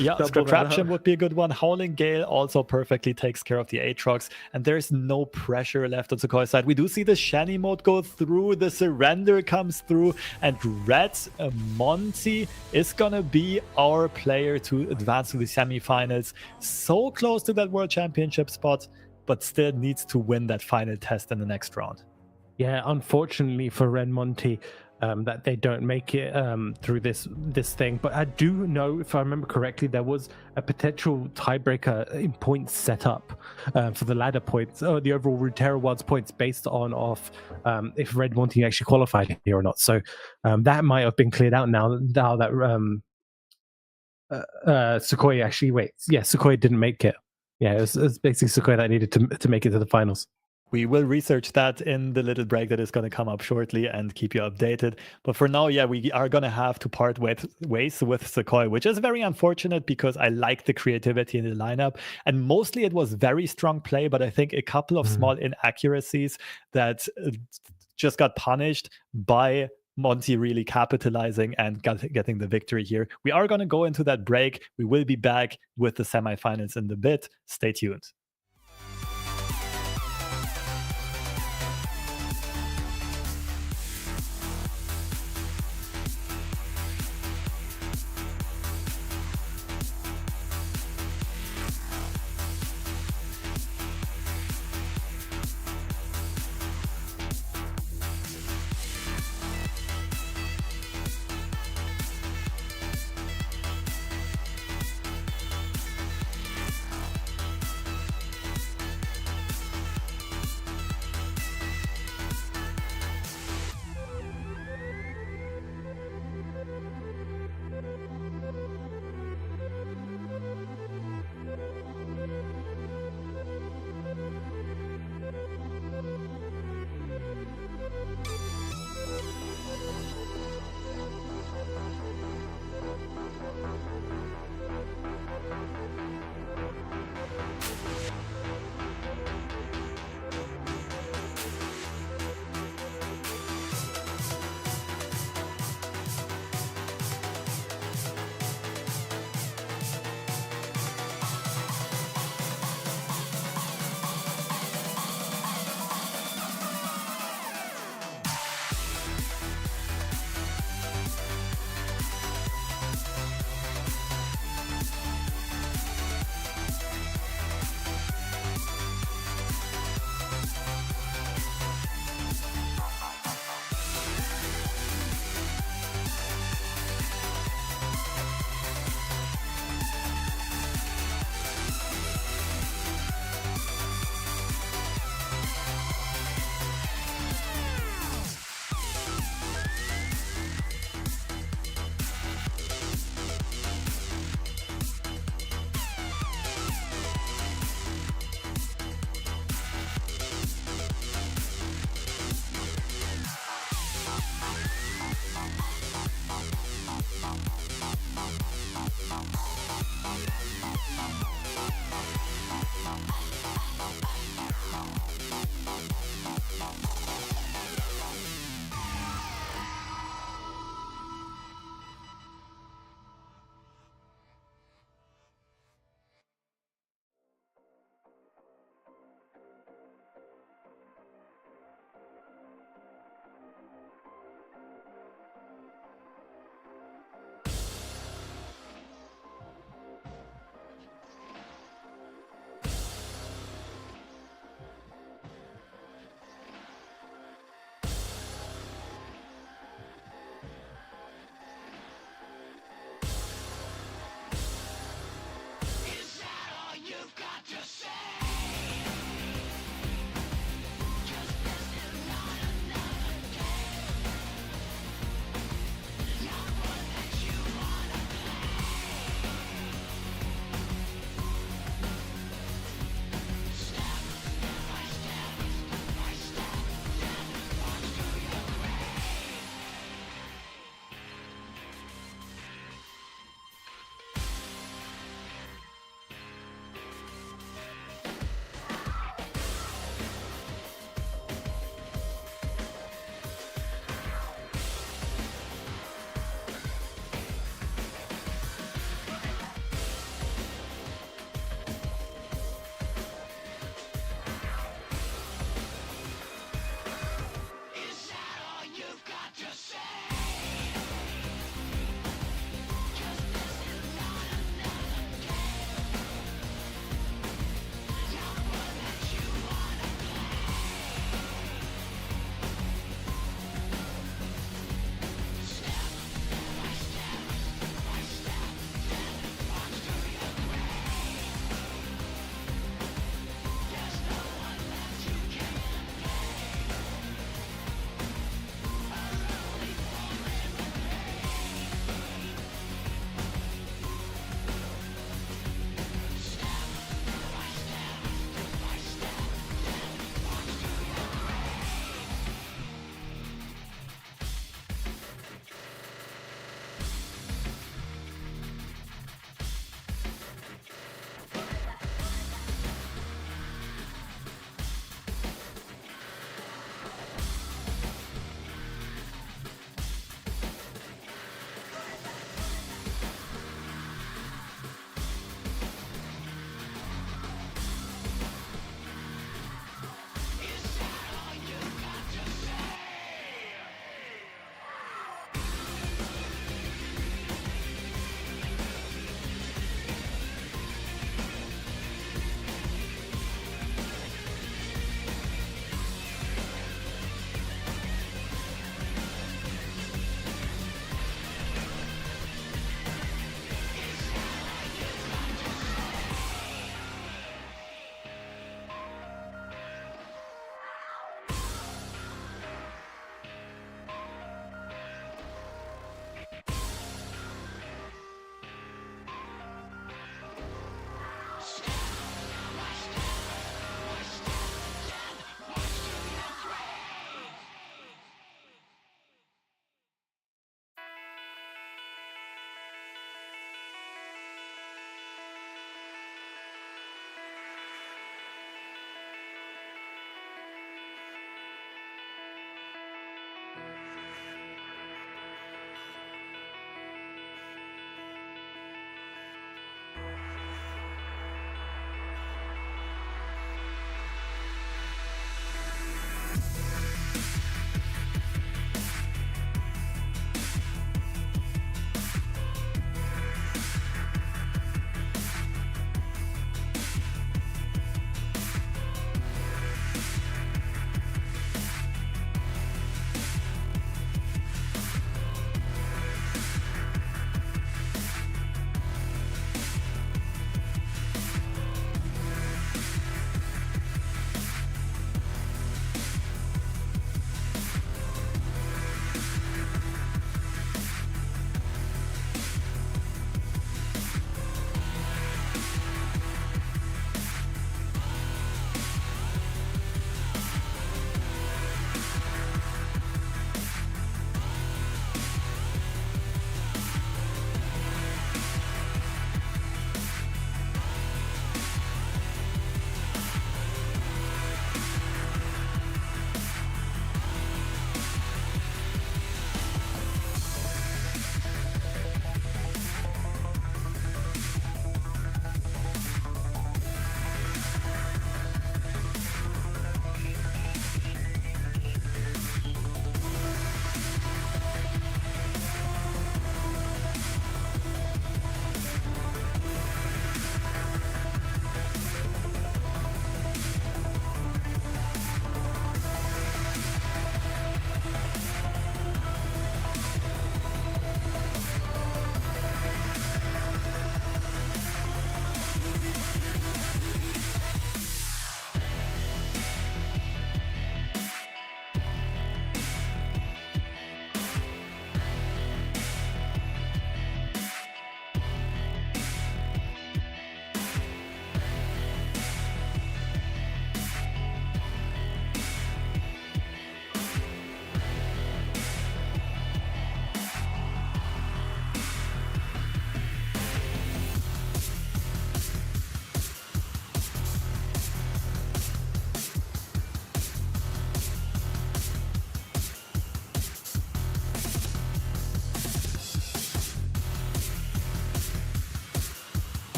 Yeah, Scraption would be a good one. Howling Gale also perfectly takes care of the Aatrox. And there's no pressure left on Sequoia's side. We do see the Shani mode go through. The Surrender comes through. And Red Monty is gonna be our player to advance to the semifinals. So close to that world championship spot, but still needs to win that final test in the next round. Yeah, unfortunately for Ren Monty, that they don't make it through this thing. But I do know, if I remember correctly, there was a potential tiebreaker in points set up for the ladder points, or the overall Runeterra Worlds points based on if Red Monty actually qualified here or not. So that might have been cleared out now that Sequoia Sequoia didn't make it. Yeah, it was basically Sequoia that needed to make it to the finals. We will research that in the little break that is going to come up shortly and keep you updated. But for now, yeah, we are going to have to part ways with Sequoia, which is very unfortunate because I like the creativity in the lineup. And mostly it was very strong play, but I think a couple of small inaccuracies that just got punished by Monty really capitalizing and getting the victory here. We are going to go into that break. We will be back with the semifinals in a bit. Stay tuned.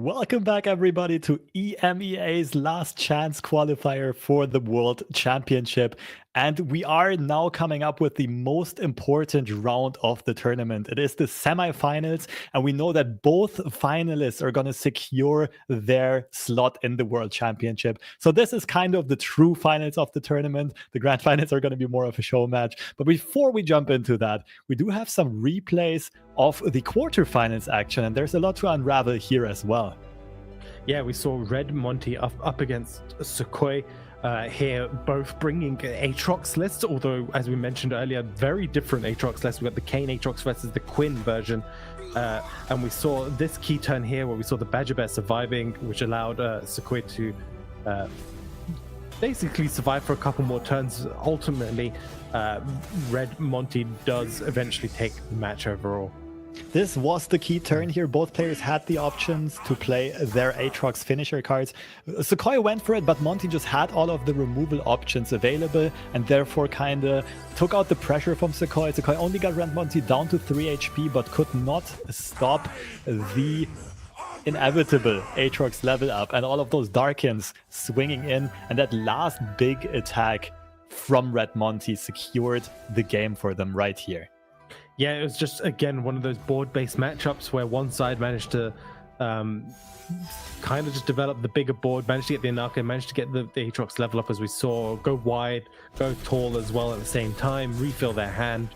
Welcome back, everybody, to EMEA's Last Chance Qualifier for the World Championship. And we are now coming up with the most important round of the tournament. It is the semifinals, and we know that both finalists are going to secure their slot in the World Championship. So this is kind of the true finals of the tournament. The grand finals are going to be more of a show match. But before we jump into that, we do have some replays of the quarterfinals action, and there's a lot to unravel here as well. Yeah, we saw Red Monty up against Sukhoi. Here, both bringing Aatrox lists, although, as we mentioned earlier, very different Aatrox lists. We got the Kane Aatrox versus the Quinn version. And we saw this key turn here where we saw the Badger Bear surviving, which allowed Sukhoi to basically survive for a couple more turns. Ultimately, Red Monty does eventually take the match overall. This was the key turn here. Both players had the options to play their Aatrox finisher cards. Sukhoi went for it, but Monty just had all of the removal options available and therefore kind of took out the pressure from Sukhoi. Sukhoi only got Red Monty down to 3 HP, but could not stop the inevitable Aatrox level up and all of those Darkins swinging in. And that last big attack from Red Monty secured the game for them right here. Yeah, it was just, again, one of those board-based matchups where one side managed to kind of just develop the bigger board, managed to get the Anarcha, managed to get the Aatrox level up, as we saw, go wide, go tall as well at the same time, refill their hand.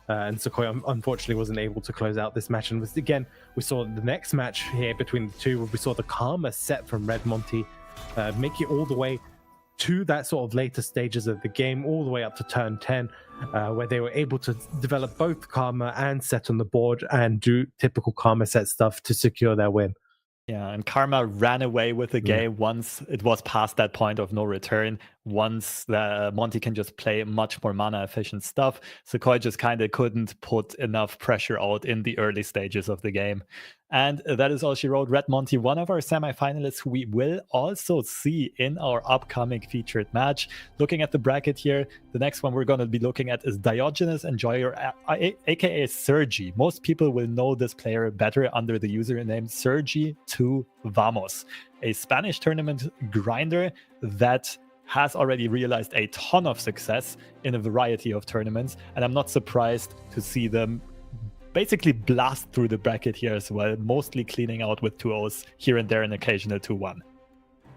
And Sukhoi unfortunately wasn't able to close out this match. And again, we saw the next match here between the two, where we saw the Karma set from Red Monty make it all the way to that sort of later stages of the game, all the way up to turn 10, where they were able to develop both Karma and set on the board and do typical Karma set stuff to secure their win. Yeah, and Karma ran away with the game once it was past that point of no return. Once the Monty can just play much more mana efficient stuff, Sukhoi just kind of couldn't put enough pressure out in the early stages of the game. And that is all she wrote. Red Monty, one of our semifinalists who we will also see in our upcoming featured match. Looking at the bracket here, the next one we're going to be looking at is Diogenes Enjoyer, aka Sergy. Most people will know this player better under the username Sergy2Vamos, a Spanish tournament grinder that has already realized a ton of success in a variety of tournaments, and I'm not surprised to see them basically blast through the bracket here as well, mostly cleaning out with 2-0s here and there, an occasional 2-1.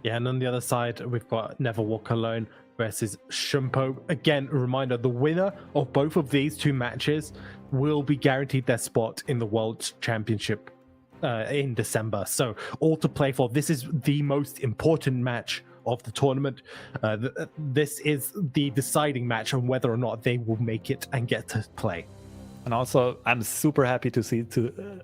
Yeah, and on the other side, we've got Never Walk Alone versus Shampo. Again, a reminder, the winner of both of these two matches will be guaranteed their spot in the World Championship in December. So all to play for. This is the most important match of the tournament. This is the deciding match on whether or not they will make it and get to play. And also, I'm super happy to see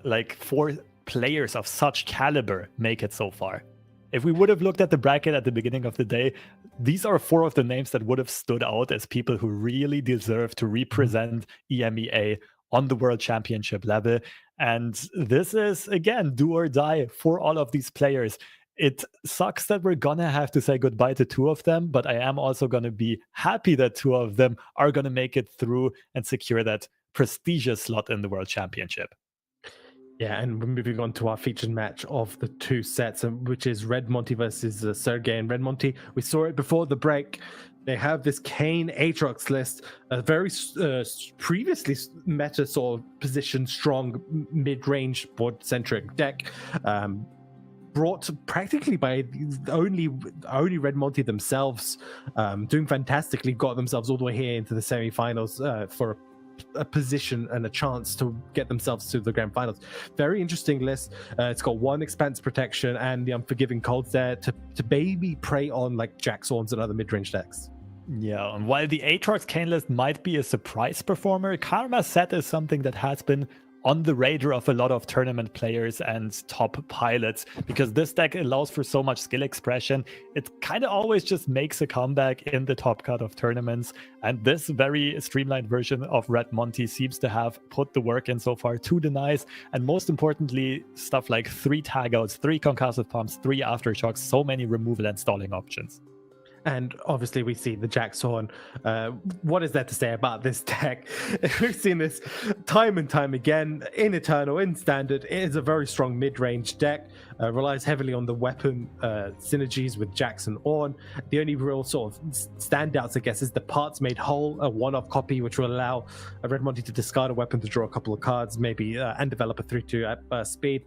like 4 players of such caliber make it so far. If we would have looked at the bracket at the beginning of the day, these are 4 of the names that would have stood out as people who really deserve to represent EMEA on the World Championship level. And this is, again, do or die for all of these players. It sucks that we're going to have to say goodbye to 2 of them, but I am also going to be happy that 2 of them are going to make it through and secure that prestigious slot in the World Championship. Yeah, and we're moving on to our featured match of the 2 sets, which is Red Monty versus Sergy. And Red Monty, we saw it before the break. They have this Kane Aatrox list, a very previously meta sort of position strong mid-range board-centric deck, brought practically by only Red Monty themselves, doing fantastically, got themselves all the way here into the semifinals for a position and a chance to get themselves to the grand finals. Very interesting list. It's got 1 expanse protection and the Unforgiving Colds there to maybe prey on like Jack Sworns and other mid-range decks. Yeah, and while the Aatrox Kane list might be a surprise performer, Karma set is something that has been on the radar of a lot of tournament players and top pilots, because this deck allows for so much skill expression. It kind of always just makes a comeback in the top cut of tournaments, and this very streamlined version of Red Monty seems to have put the work in so far. 2 denies, and most importantly, stuff like 3 tagouts, 3 concussive pumps, 3 aftershocks, so many removal and stalling options. And obviously we see the Jack's Horn. What is there to say about this deck? We've seen this time and time again in Eternal, in Standard. It is a very strong mid-range deck. Relies heavily on the weapon synergies with Jax and Ornn. The only real sort of standouts, I guess, is the Parts Made Whole, a one-off copy, which will allow Red Monty to discard a weapon to draw a couple of cards, maybe, and develop a 3/2 at burst speed,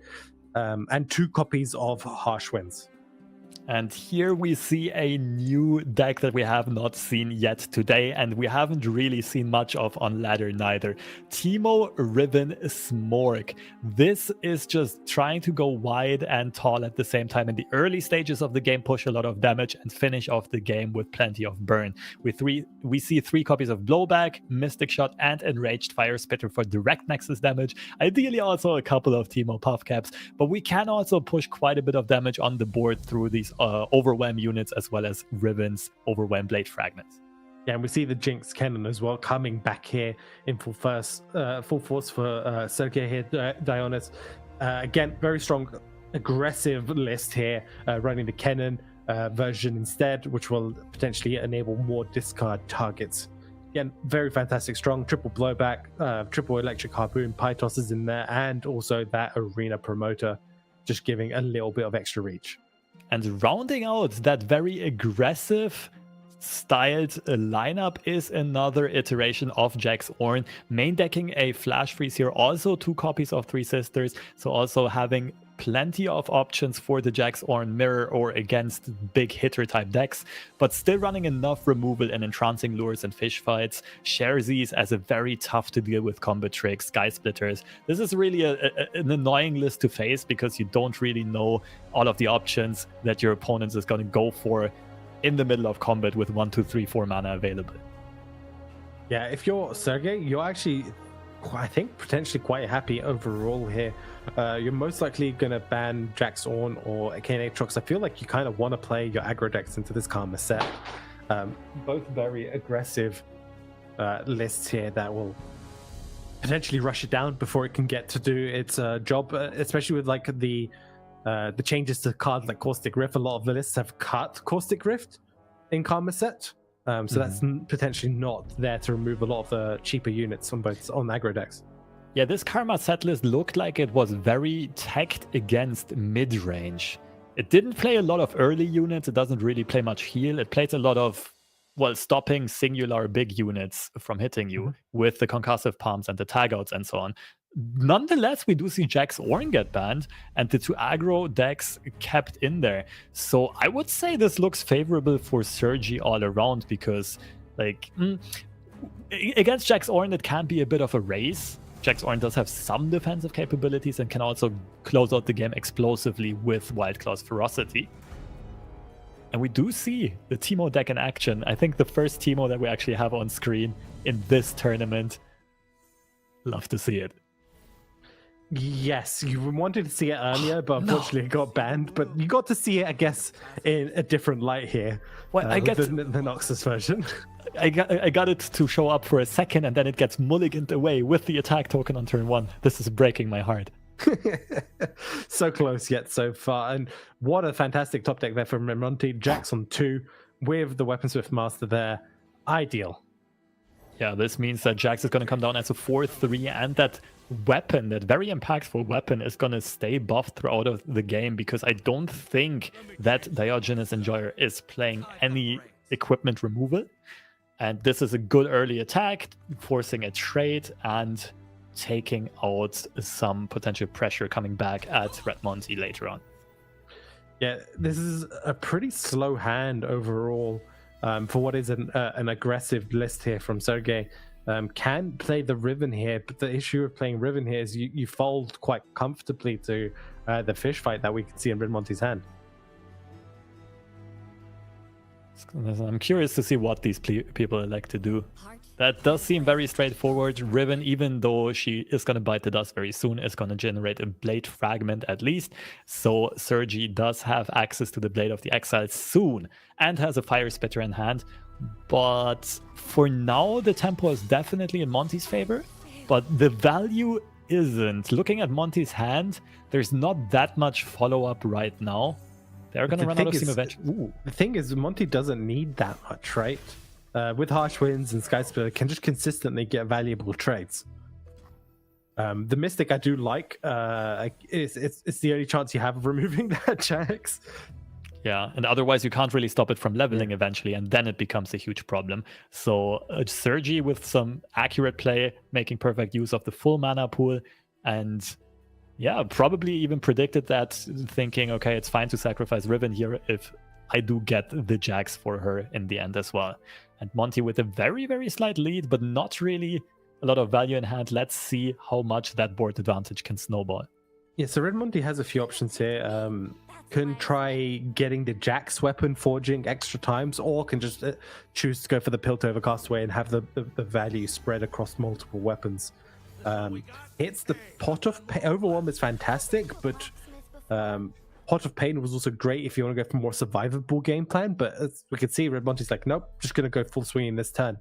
and 2 copies of Harsh Winds. And here we see a new deck that we have not seen yet today, and we haven't really seen much of on ladder neither. Teemo Riven Smorg. This is just trying to go wide and tall at the same time. In the early stages of the game, push a lot of damage and finish off the game with plenty of burn. We see 3 copies of Blowback, Mystic Shot, and Enraged Fire Spitter for direct Nexus damage. Ideally also a couple of Teemo Puff Caps, but we can also push quite a bit of damage on the board through these Overwhelm units as well as Riven's Overwhelm Blade Fragments. Yeah, and we see the Jinx Cannon as well coming back here in full force for Sergy here, Dionis. Again, very strong, aggressive list here, running the Cannon version instead, which will potentially enable more discard targets. Again, very fantastic, strong triple blowback, triple electric harpoon, Pytos is in there, and also that arena promoter, just giving a little bit of extra reach. And rounding out that very aggressive styled lineup is another iteration of Jax Ornn, main decking a Flash Freeze here, also 2 copies of Three Sisters, so also having plenty of options for the Jax Ornn mirror or against big hitter type decks, but still running enough removal in entrancing lures and fish fights. Sharesies as a very tough to deal with combo tricks, Sky Splitters. This is really an annoying list to face because you don't really know all of the options that your opponent is going to go for in the middle of combat with 1, 2, 3, 4 mana available. Yeah, if you're Sergy, you're actually, I think, potentially quite happy overall here. You're most likely going to ban Jax Ornn or Arcane Aatrox. I feel like you kind of want to play your aggro decks into this Karma set. Both very aggressive lists here that will potentially rush it down before it can get to do its job, especially with like the changes to cards like Caustic Rift. A lot of the lists have cut Caustic Rift in Karma set. So that's potentially not there to remove a lot of the cheaper units on aggro decks. Yeah, this Karma set list looked like it was very teched against mid-range. It didn't play a lot of early units. It doesn't really play much heal. It plays a lot of, well, stopping singular big units from hitting you with the concussive palms and the tagouts and so on. Nonetheless, we do see Jax Ornn get banned and the 2 aggro decks kept in there. So I would say this looks favorable for Sergy all around because, like, against Jax Ornn, it can be a bit of a race. Jax Ornn does have some defensive capabilities and can also close out the game explosively with Wild Claw's Ferocity. And we do see the Teemo deck in action. I think the first Teemo that we actually have on screen in this tournament. Love to see it. Yes, you wanted to see it earlier, but unfortunately it got banned. But you got to see it, I guess, in a different light here. Well, I get the Noxus version. I got it to show up for a second, and then it gets mulliganed away with the attack token on turn 1. This is breaking my heart. So close yet so far, and what a fantastic top deck there from Monty. Jax on 2 with the Weaponsmith Master there, ideal. Yeah, this means that Jax is going to come down as a 4/3, and that weapon, that very impactful weapon, is going to stay buffed throughout of the game because I don't think that Diogenes Enjoyer is playing any equipment removal. And this is a good early attack, forcing a trade and taking out some potential pressure coming back at Red Monty later on. Yeah, this is a pretty slow hand overall. For what is an aggressive list here from Sergy. Can play the Riven here, but the issue of playing Riven here is you fold quite comfortably to the fish fight that we can see in Red Monty's hand. I'm curious to see what these people elect to do. That does seem very straightforward. Riven, even though she is going to bite the dust very soon, is going to generate a Blade Fragment at least. So Sergy does have access to the Blade of the Exile soon and has a Fire Spitter in hand. But for now, the tempo is definitely in Monty's favor. But the value isn't. Looking at Monty's hand, there's not that much follow-up right now. They're going to run out of steam eventually. Ooh. The thing is, Monty doesn't need that much, right? With Harsh Winds and Sky Splitter, can just consistently get valuable trades. The Mystic I do like. It's the only chance you have of removing that Jax. Yeah, and otherwise you can't really stop it from leveling eventually, and then it becomes a huge problem. So Sergy with some accurate play, making perfect use of the full mana pool, and yeah, probably even predicted that, thinking, okay, it's fine to sacrifice Riven here if I do get the Jax for her in the end as well. And Monty with a very, very slight lead, but not really a lot of value in hand. Let's see how much that board advantage can snowball. Yeah, so Red Monty has a few options here. Can try getting the Jax weapon forging extra times, or can just choose to go for the Pilt over Castaway and have the value spread across multiple weapons. It's the Pot of Pain. Overwhelm is fantastic, but Pot of Pain was also great if you want to go for more survivable game plan. But as we can see, Red Monty's like, nope, just going to go full swinging this turn.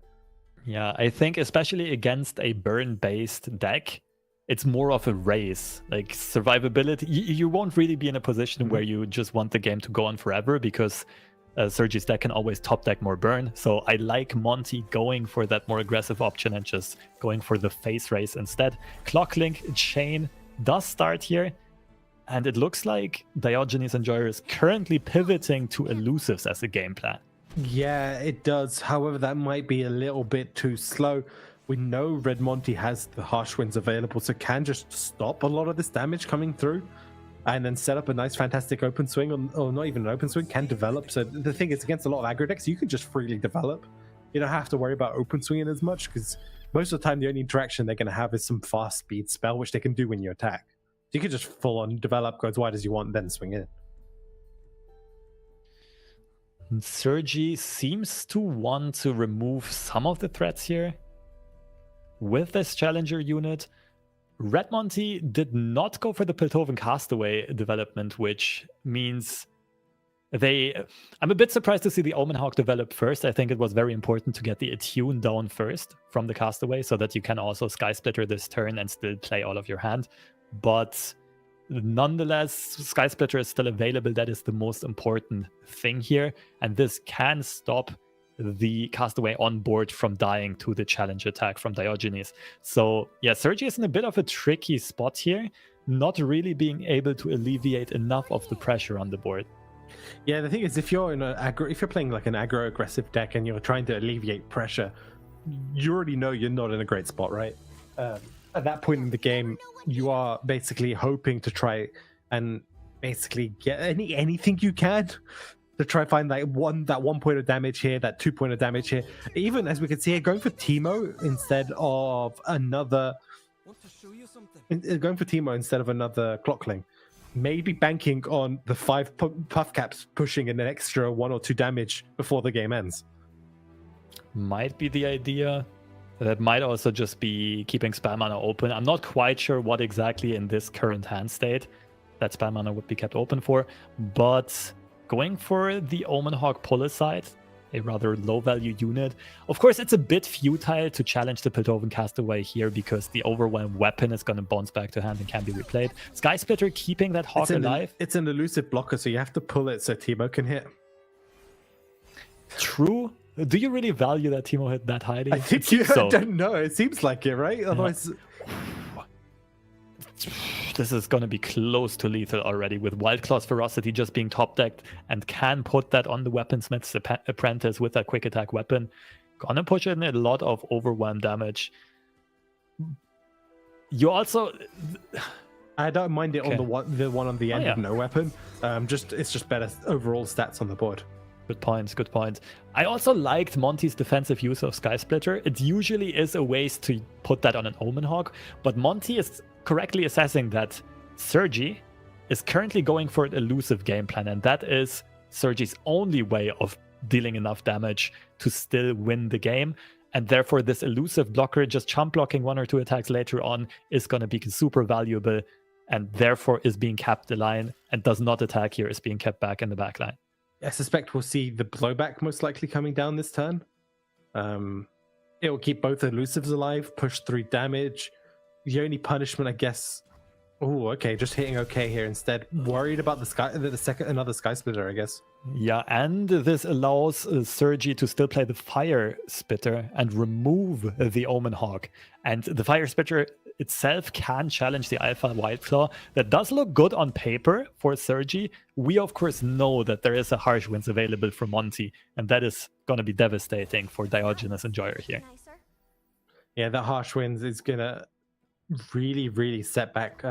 Yeah, I think especially against a burn-based deck, it's more of a race. Like survivability, you won't really be in a position where you just want the game to go on forever, because Sergy's deck can always top deck more burn. So I like Monty going for that more aggressive option and just going for the face race instead. Clocklink Chain does start here, and it looks like Diogenes Enjoyer is currently pivoting to elusives as a game plan. Yeah, it does. However, that might be a little bit too slow. We know Red Monty has the Harsh Winds available, so can just stop a lot of this damage coming through and then set up a nice, fantastic open swing, or not even an open swing, can develop. So the thing is, against a lot of aggro decks, you can just freely develop. You don't have to worry about open swinging as much, because most of the time the only interaction they're going to have is some fast speed spell, which they can do when you attack. So you can just full on develop, go as wide as you want, and then swing in. Sergy seems to want to remove some of the threats here with this challenger unit. Red Monty did not go for the Piltover Castaway development, which means I'm a bit surprised to see the Omen Hawk develop first. I think it was very important to get the Attune down first from the Castaway, so that you can also Sky Splitter this turn and still play all of your hand. But nonetheless, Sky Splitter is still available. That is the most important thing here, and this can stop the Castaway on board from dying to the challenge attack from Diogenes. So yeah, Sergy is in a bit of a tricky spot here, not really being able to alleviate enough of the pressure on the board. Yeah, the thing is, if you're playing like an aggro aggressive deck and you're trying to alleviate pressure, you already know you're not in a great spot, right? At that point in the game, you are basically hoping to try and basically get anything you can to try and find that one point of damage here, that 2 point of damage here. Even as we can see here, going for Teemo instead of another Clockling. Maybe banking on the 5 puff caps pushing in an extra 1 or 2 damage before the game ends. Might be the idea. That might also just be keeping spam mana open. I'm not quite sure what exactly in this current hand state that spam mana would be kept open for, but going for the Omen Hawk pull aside, a rather low value unit. Of course, it's a bit futile to challenge the Piltover Castaway here, because the Overwhelm weapon is going to bounce back to hand and can be replayed. Sky Splitter keeping that Hawk alive. It's an elusive blocker, so you have to pull it so Teemo can hit. True. Do you really value that Teemo hit that highly? I think I don't know. It seems like it, right? Otherwise, this is going to be close to lethal already, with Wild Claw's Ferocity just being top decked, and can put that on the Weaponsmith's Apprentice with that quick attack weapon. Gonna push in a lot of overwhelm damage. You also, I don't mind it on the one on the end of no weapon. It's just better overall stats on the board. Good point, good point. I also liked Monty's defensive use of Sky Splitter. It usually is a waste to put that on an Omen Hawk, but Monty is correctly assessing that Sergy is currently going for an elusive game plan, and that is Sergy's only way of dealing enough damage to still win the game. And therefore, this elusive blocker, just chump blocking 1 or 2 attacks later on, is going to be super valuable, and therefore is being kept alive, and does not attack here, is being kept back in the back line. I suspect we'll see the blowback most likely coming down this turn. It will keep both elusives alive, push 3 damage. The only punishment, I guess, Oh, okay, just hitting okay here instead. Worried about another sky splitter, I guess. Yeah, and this allows Sergy to still play the Fire Spitter and remove the Omen Hawk. And the Fire Spitter itself can challenge the Alpha White Claw. That does look good on paper for Sergy. We, of course, know that there is a Harsh Winds available for Monty, and that is going to be devastating for Diogenes Enjoyer here. Yeah, the Harsh Winds is going to really set back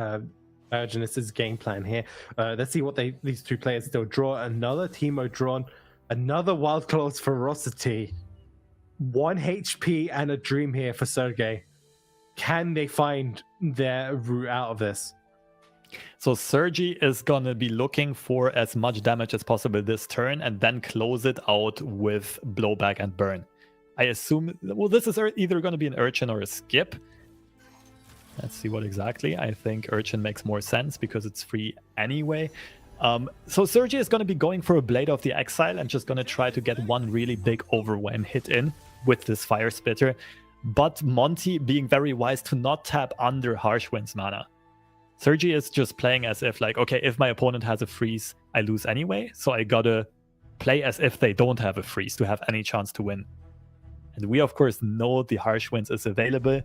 Diogenes' game plan here. Let's see what these two players still draw. Another Teemo drawn, another Wild Claw's Ferocity, 1 HP and a Dream here for Sergey. Can they find their route out of this? So Sergy is gonna be looking for as much damage as possible this turn and then close it out with Blowback and Burn. I assume, well, this is either gonna be an Urchin or a Skip. Let's see what exactly. I think Urchin makes more sense because it's free anyway. So Sergy is going to be going for a Blade of the Exile and just going to try to get one really big overwhelm hit in with this Fire Spitter. But Monty being very wise to not tap under Harsh Winds mana. Sergy is just playing as if like, okay, if my opponent has a freeze, I lose anyway. So I gotta play as if they don't have a freeze to have any chance to win. And we, of course, know the Harsh Winds is available.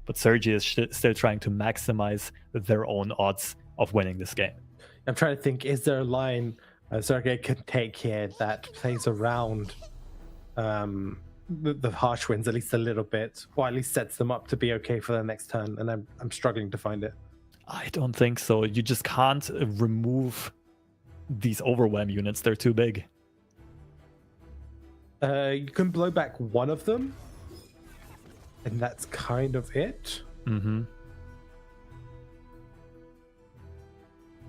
But Sergy is still trying to maximize their own odds of winning this game. I'm trying to think, is there a line Sergey can take here that plays around the Harsh Winds at least a little bit, or at least sets them up to be okay for their next turn? And I'm struggling to find it. I don't think so. You just can't remove these Overwhelm units. They're too big. You can blow back one of them. And that's kind of it. Mm-hmm.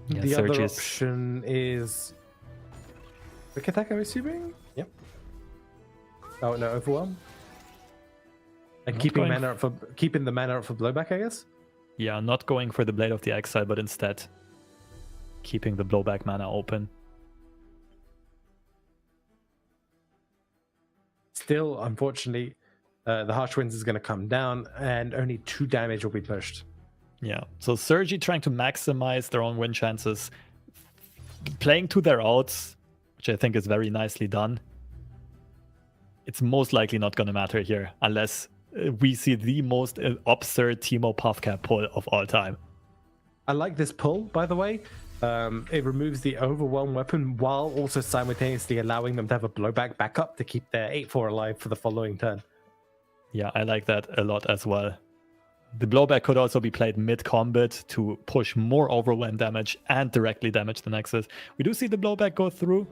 Yeah, the other option is quick attack, I'm assuming? Yep. Oh no, overwhelm. And keeping the mana up for blowback, I guess? Yeah, not going for the Blade of the Exile, but instead keeping the blowback mana open. Still, unfortunately, the Harsh Winds is going to come down, and only 2 damage will be pushed. Yeah, so Sergy trying to maximize their own win chances, playing to their outs, which I think is very nicely done. It's most likely not going to matter here, unless we see the most absurd Teemo Puffcap pull of all time. I like this pull, by the way. It removes the Overwhelm weapon while also simultaneously allowing them to have a blowback backup to keep their 8-4 alive for the following turn. Yeah, I like that a lot as well. The blowback could also be played mid-combat to push more overwhelm damage and directly damage the Nexus. We do see the blowback go through.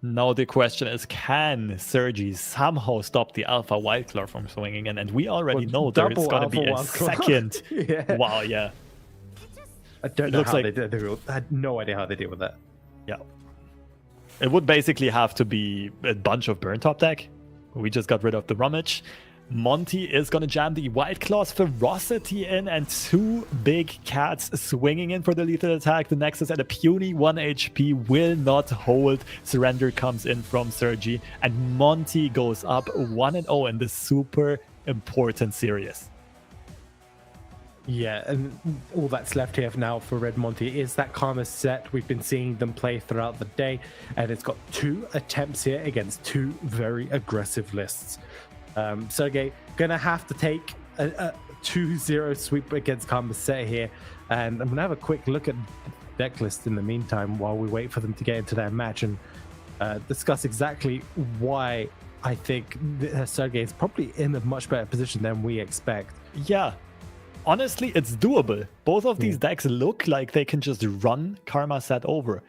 Now the question is, can Sergy somehow stop the Alpha Wildclaw from swinging in? And we already know there's going to be a second. Yeah. Wow, yeah. I don't know how they did it. I had no idea how they deal with that. Yeah. It would basically have to be a bunch of burn top deck. We just got rid of the Rummage. Monty is going to jam the White Claw's Ferocity in and 2 big cats swinging in for the lethal attack. The Nexus at a puny 1 HP will not hold. Surrender comes in from Sergy and Monty goes up 1-0 in this super important series. Yeah, and all that's left here now for Red Monty is that Karma set. We've been seeing them play throughout the day, and it's got 2 attempts here against 2 very aggressive lists. Sergey gonna have to take a 2-0 sweep against Karma set here, and I'm gonna have a quick look at deck list in the meantime while we wait for them to get into their match and discuss exactly why I think Sergey is probably in a much better position than we expect. Yeah. Honestly, it's doable. Both of these decks look like they can just run Karma set over.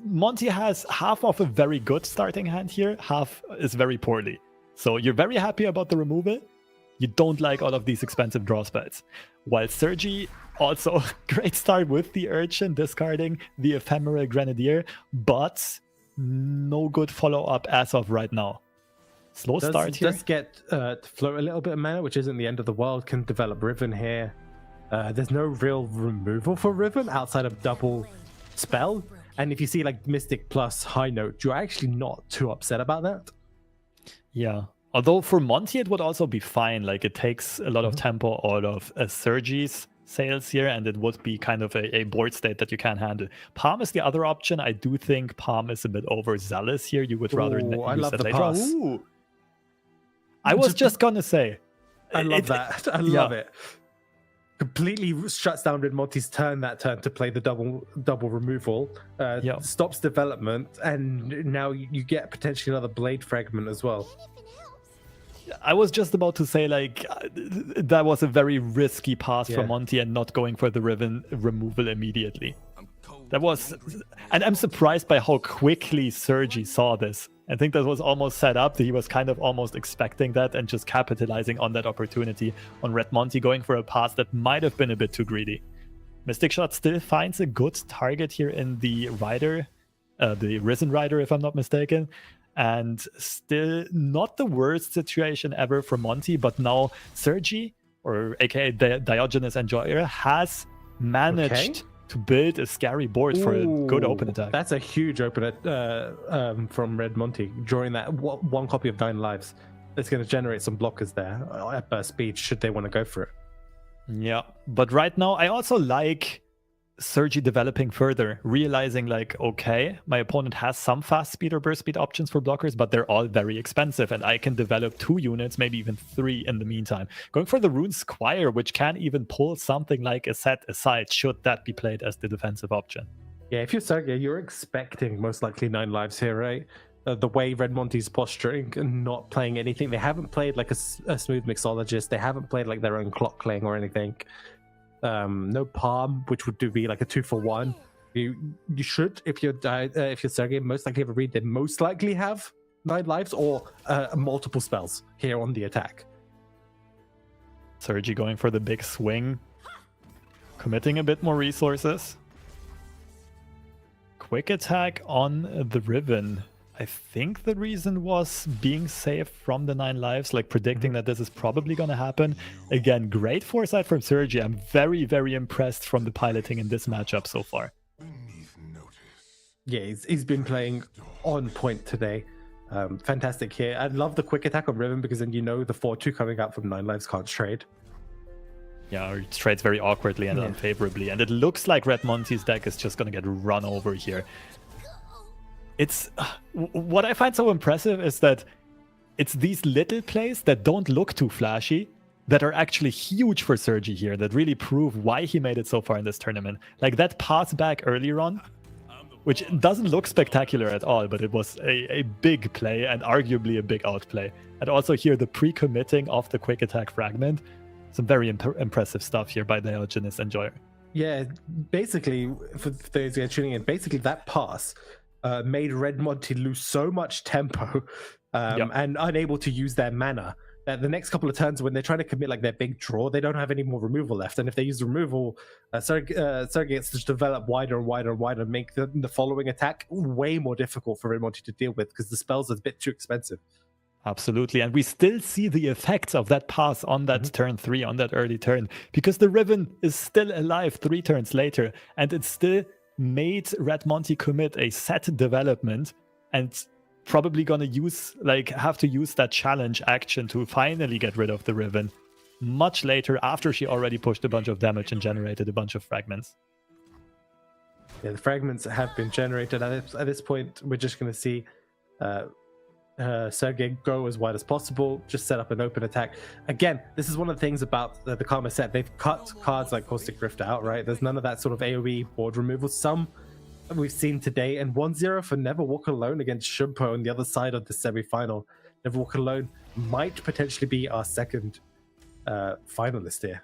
Monty has half of a very good starting hand here, half is very poorly. So you're very happy about the removal. You don't like all of these expensive draw spells. While Sergy, also great start with the Urchin, discarding the Ephemeral Grenadier, but no good follow-up as of right now. Slow start here. Does get to float a little bit of mana, which isn't the end of the world. Can develop Riven here. There's no real removal for Riven outside of double spell. And if you see like Mystic plus High Note, you're actually not too upset about that. Yeah. Although for Monty, it would also be fine. Like it takes a lot of tempo out of Sergy's sails here, and it would be kind of a board state that you can't handle. Palm is the other option. I do think Palm is a bit overzealous here. You would rather Ooh, I use love that the later. pass. Ooh. I was just gonna say. I love that. I love it. Completely shuts down Red Monty's turn that turn to play the double removal. Stops development, and now you get potentially another blade fragment as well. I was just about to say, like, that was a very risky pass from Monty and not going for the Riven removal immediately. That was, and I'm surprised by how quickly Sergy saw this. I think that was almost set up. He was kind of almost expecting that and just capitalizing on that opportunity on Red Monty, going for a pass that might have been a bit too greedy. Mystic Shot still finds a good target here in the Rider, the Risen Rider, if I'm not mistaken. And still not the worst situation ever for Monty, but now Sergy, or aka Diogenes Enjoyer, has managed to build a scary board for a good open attack. That's a huge open from Red Monty, drawing that one copy of 9 lives. It's going to generate some blockers there at burst speed, should they want to go for it. Yeah, but right now I also like Sergy developing further, realizing like, okay, my opponent has some fast speed or burst speed options for blockers, but they're all very expensive, and I can develop 2 units, maybe even 3 in the meantime. Going for the Rune Squire, which can even pull something like a set aside, should that be played as the defensive option. Yeah, if you're Sergy, you're expecting most likely 9 lives here, right? The way Red Monty's posturing and not playing anything. They haven't played like a smooth mixologist. They haven't played like their own clock clang or anything. No Palm, which would be like a 2-for-1. You should, if you're Sergy, most likely have a read. They most likely have 9 lives or multiple spells here on the attack. Sergy going for the big swing, committing a bit more resources. Quick attack on the Riven. I think the reason was being safe from the 9 lives, like predicting that this is probably going to happen. Again, great foresight from Sergy. I'm very, very impressed from the piloting in this matchup so far. Yeah, he's been playing on point today. Fantastic here. I love the quick attack on Riven because then you know the 4-2 coming out from 9 lives can't trade. Yeah, or it trades very awkwardly and unfavorably. And it looks like Red Monty's deck is just going to get run over here. It's what I find so impressive is that it's these little plays that don't look too flashy that are actually huge for Sergy here, that really prove why he made it so far in this tournament. Like that pass back earlier on, which doesn't look spectacular at all, but it was a big play and arguably a big outplay. And also here the pre-committing of the quick attack fragment. Some very impressive stuff here by Diogenes Enjoyer. Yeah, basically, for those who are tuning in, basically that pass made Red Monty lose so much tempo and unable to use their mana that the next couple of turns when they're trying to commit like their big draw, they don't have any more removal left. And if they use removal, Sergy gets to develop wider and wider and wider and make the following attack way more difficult for Red Monty to deal with because the spells are a bit too expensive. Absolutely, and we still see the effects of that pass on that turn 3, on that early turn, because the Riven is still alive 3 turns later, and it still made Red Monty commit a set development and probably gonna have to use that challenge action to finally get rid of the Riven much later after she already pushed a bunch of damage and generated a bunch of fragments. Yeah, the fragments have been generated. At this point, we're just going to see Sergy go as wide as possible, just set up an open attack. Again, this is one of the things about the Karma set. They've cut cards like Caustic Rift out, right? There's none of that sort of AoE board removal. Some we've seen today, and 1-0 for Never Walk Alone against Shampo on the other side of the semi-final. Never Walk Alone might potentially be our second finalist here.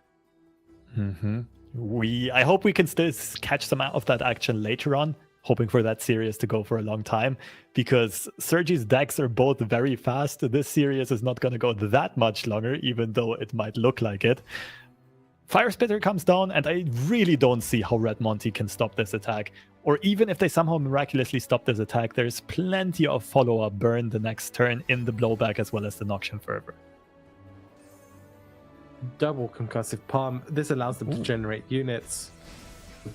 I hope we can still catch some out of that action later on, hoping for that series to go for a long time, because Sergy's decks are both very fast. This series is not going to go that much longer, even though it might look like it. Fire Spitter comes down, and I really don't see how Red Monty can stop this attack. Or even if they somehow miraculously stop this attack, there's plenty of follow-up burn the next turn in the blowback as well as the Noxian Fervor. Double Concussive Palm. This allows them to generate units.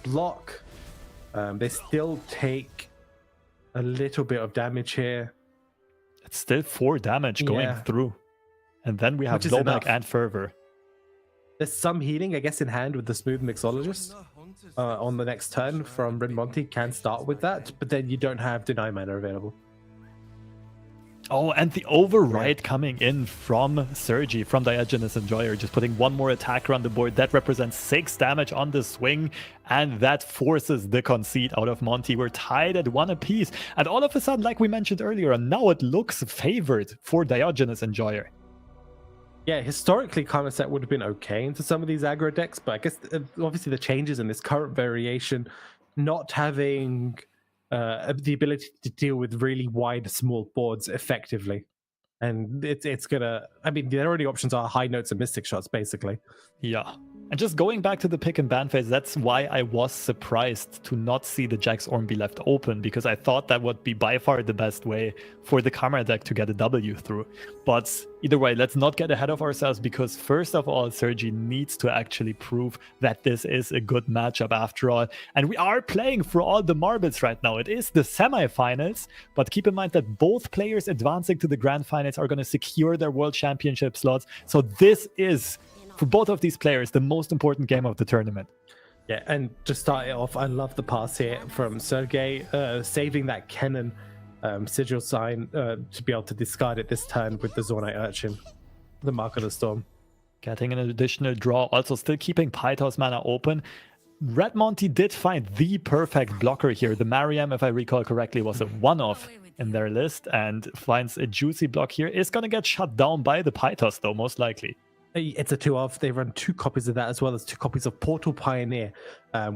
Block. They still take a little bit of damage here. It's still 4 damage going through. And then we have blowback and fervor. There's some healing, I guess, in hand with the Smooth Mixologist on the next turn from Red Monty. Can start with that, but then you don't have Deny Mana available. Oh, and the override coming in from Sergy, from Diogenes Enjoyer, just putting one more attacker on the board. That represents 6 damage on the swing, and that forces the concede out of Monty. We're tied at 1 apiece, and all of a sudden, like we mentioned earlier, now it looks favored for Diogenes Enjoyer. Yeah, historically, Karmaset would have been okay into some of these aggro decks, but I guess obviously the changes in this current variation, not having the ability to deal with really wide, small boards effectively. And it's gonna, I mean, the only options are high notes and mystic shots, basically. Yeah. And just going back to the pick and ban phase, that's why I was surprised to not see the Jax Orm be left open, because I thought that would be by far the best way for the Karma deck to get a W through. But either way, let's not get ahead of ourselves, because first of all, Sergy needs to actually prove that this is a good matchup after all. And we are playing for all the marbles right now. It is the semifinals, but keep in mind that both players advancing to the grand finals are going to secure their world championship slots. So this is, for both of these players, the most important game of the tournament. Yeah, and to start it off, I love the pass here from Sergey, saving that Kennen sigil sign to be able to discard it this turn with the Zornite Urchin, the Mark of the Storm. Getting an additional draw, also still keeping Pythos mana open. Red Monty did find the perfect blocker here. The Mariam, if I recall correctly, was a one-off in their list, and finds a juicy block here. Is going to get shut down by the Pythos, though, most likely. It's a 2-of. They run 2 copies of that, as well as 2 copies of Portal Pioneer,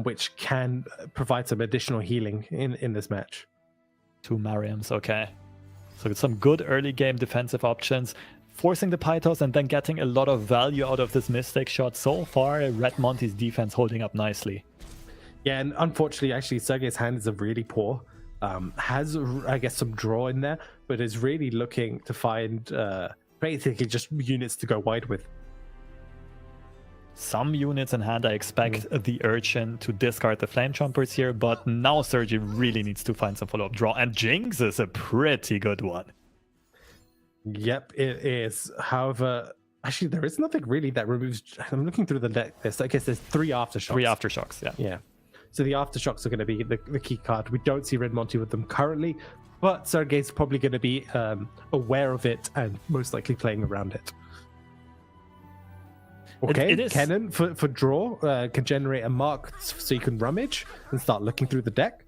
which can provide some additional healing in this match. 2 Mariams, okay. So it's some good early game defensive options, forcing the Pythos and then getting a lot of value out of this Mystic Shot. So far, Red Monty's defense holding up nicely. Yeah, and unfortunately, actually, Sergey's hands are really poor. Has, I guess, some draw in there, but is really looking to find basically just units to go wide with. Some units in hand. I expect the Urchin to discard the Flame Chompers here, but now Sergy really needs to find some follow-up draw, and Jinx is a pretty good one. Yep, it is. However, actually, there is nothing really that removes... I'm looking through the deck list. I guess there's 3 Aftershocks. 3 Aftershocks, yeah. Yeah. So the Aftershocks are going to be the key card. We don't see Red Monty with them currently, but Sergey's probably going to be aware of it and most likely playing around it. Okay, Kennen for draw can generate a mark so you can rummage and start looking through the deck.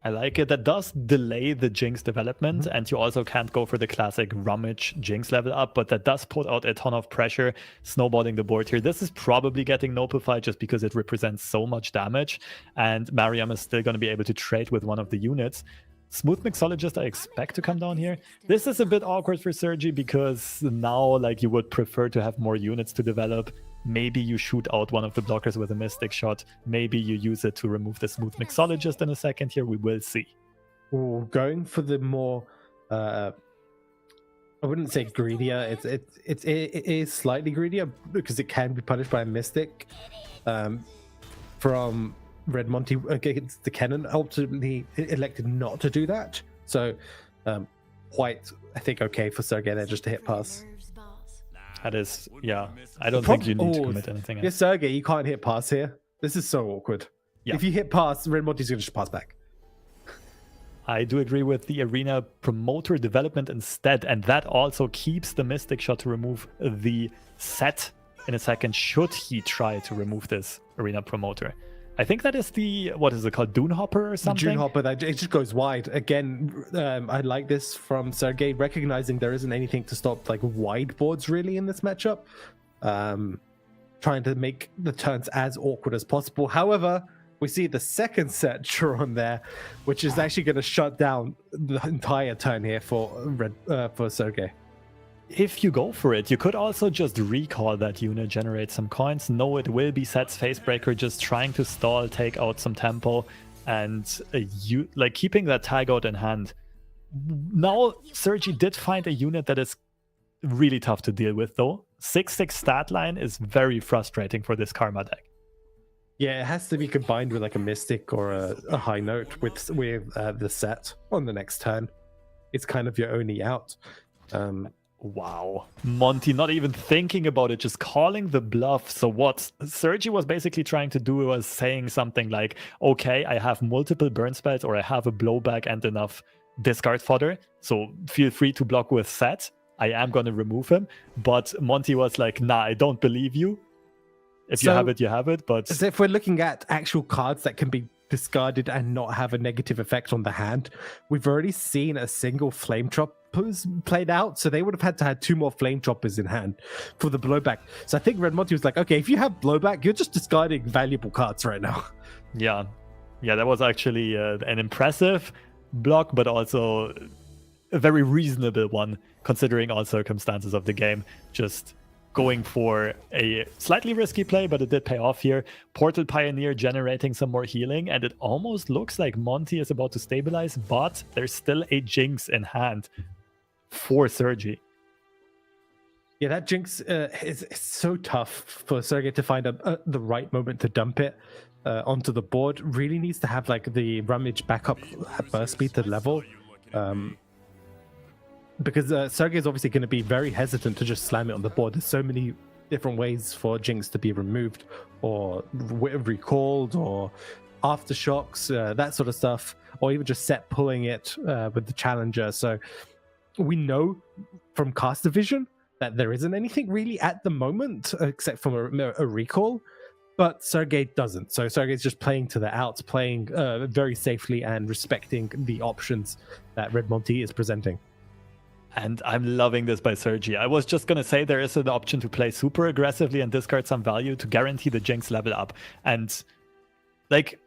I like it. That does delay the Jinx development, and you also can't go for the classic rummage Jinx level up, but that does put out a ton of pressure, snowballing the board here. This is probably getting nopified just because it represents so much damage, and Mariam is still going to be able to trade with one of the units. Smooth Mixologist, I expect to come down here. This is a bit awkward for Sergy, because now, like, you would prefer to have more units to develop. Maybe you shoot out one of the blockers with a Mystic Shot. Maybe you use it to remove the Smooth Mixologist in a second here. We will see. Ooh, going for the more, I wouldn't say greedier. It is slightly greedier because it can be punished by a Mystic from Red Monty against the Kennen. Ultimately elected not to do that. So quite, I think, okay for Sergey there just to hit pass. That is, yeah. I don't think you need to commit anything else. Yeah, Sergey, you can't hit pass here. This is so awkward. Yeah. If you hit pass, Red Monty's going to just pass back. I do agree with the Arena Promoter development instead, and that also keeps the Mystic Shot to remove the set in a second, should he try to remove this Arena Promoter. I think that is the, what is it called, Dune Hopper or something? Dune Hopper, it just goes wide. Again, I like this from Sergey, recognizing there isn't anything to stop like wide boards really in this matchup. Trying to make the turns as awkward as possible. However, we see the second set drawn there, which is actually going to shut down the entire turn here for Sergey. If you go for it, you could also just recall that unit, generate some coins. No, it will be Set's Facebreaker, just trying to stall, take out some tempo, and keeping that tag out in hand. Now, Sergy did find a unit that is really tough to deal with, though. 6/6 stat line is very frustrating for this Karma deck. Yeah, it has to be combined with like a Mystic or a High Note with the set on the next turn. It's kind of your only out. Wow. Monty not even thinking about it, just calling the bluff. So what Sergy was basically trying to do was saying something like, okay, I have multiple burn spells or I have a blowback and enough discard fodder. So feel free to block with Set. I am going to remove him. But Monty was like, nah, I don't believe you. If you have it, you have it. But as if we're looking at actual cards that can be discarded and not have a negative effect on the hand, we've already seen a single Flame Choppers played out, so they would have had to have 2 more Flame Choppers in hand for the blowback. So I think Red Monty was like, okay, if you have blowback, you're just discarding valuable cards right now. Yeah, that was actually an impressive block, but also a very reasonable one, considering all circumstances of the game. Just going for a slightly risky play, but it did pay off here. Portal Pioneer generating some more healing, and it almost looks like Monty is about to stabilize, but there's still a Jinx in hand for Sergy. Yeah, that Jinx is so tough for Sergey to find the right moment to dump it onto the board. Really needs to have like the Rummage backup at burst speed to level. Because Sergey is obviously going to be very hesitant to just slam it on the board. There's so many different ways for Jinx to be removed or recalled or aftershocks, that sort of stuff, or even just set pulling it with the challenger. So we know from Cast Division that there isn't anything really at the moment except for a recall, but Sergey doesn't. So Sergey's just playing to the outs, playing very safely and respecting the options that Red Monty is presenting. And I'm loving this by Sergy. I was just going to say there is an option to play super aggressively and discard some value to guarantee the Jinx level up. And like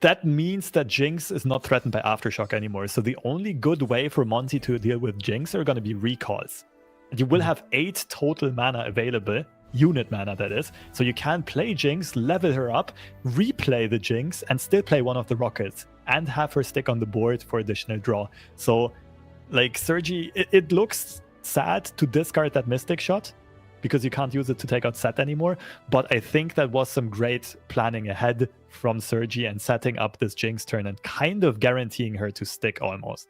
that means that Jinx is not threatened by Aftershock anymore. So the only good way for Monty to deal with Jinx are going to be recalls. And you will have 8 total mana available, unit mana that is. So you can play Jinx, level her up, replay the Jinx, and still play one of the rockets and have her stick on the board for additional draw. So like Sergy, it looks sad to discard that Mystic Shot because you can't use it to take out Set anymore. But I think that was some great planning ahead from Sergy and setting up this Jinx turn and kind of guaranteeing her to stick almost.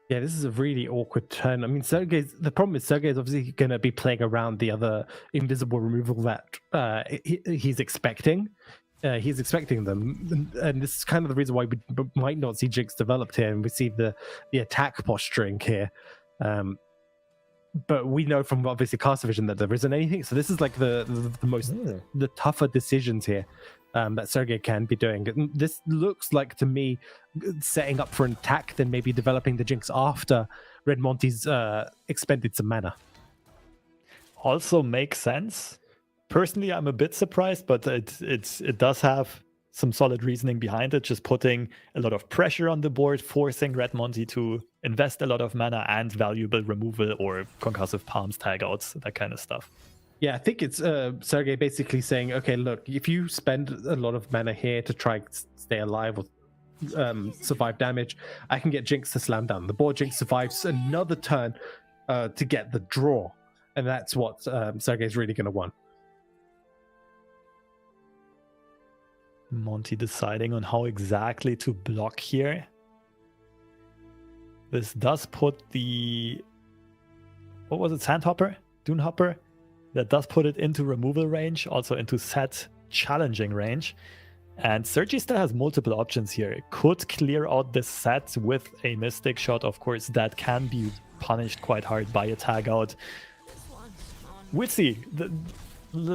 Yeah, this is a really awkward turn. I mean, the problem is Sergey is obviously going to be playing around the other invisible removal that he's expecting. He's expecting them, and this is kind of the reason why we might not see Jinx developed here, and we see the attack posturing here. But we know from obviously Cast Division that there isn't anything, so this is like the the tougher decisions here that Sergey can be doing. This looks like to me setting up for an attack, then maybe developing the Jinx after Red Monty's expended some mana. Also makes sense. Personally, I'm a bit surprised, but it does have some solid reasoning behind it. Just putting a lot of pressure on the board, forcing Red Monty to invest a lot of mana and valuable removal or concussive palms, tag outs, that kind of stuff. Yeah, I think it's Sergey basically saying, okay, look, if you spend a lot of mana here to try stay alive or survive damage, I can get Jinx to slam down the board. Jinx survives another turn to get the draw, and that's what Sergey's really going to want. Monty deciding on how exactly to block here. This does put the... what was it? Sandhopper? Dunehopper? That does put it into removal range, also into set challenging range. And Sergy still has multiple options here. It could clear out this set with a Mystic Shot. Of course, that can be punished quite hard by a tag out. We'll see.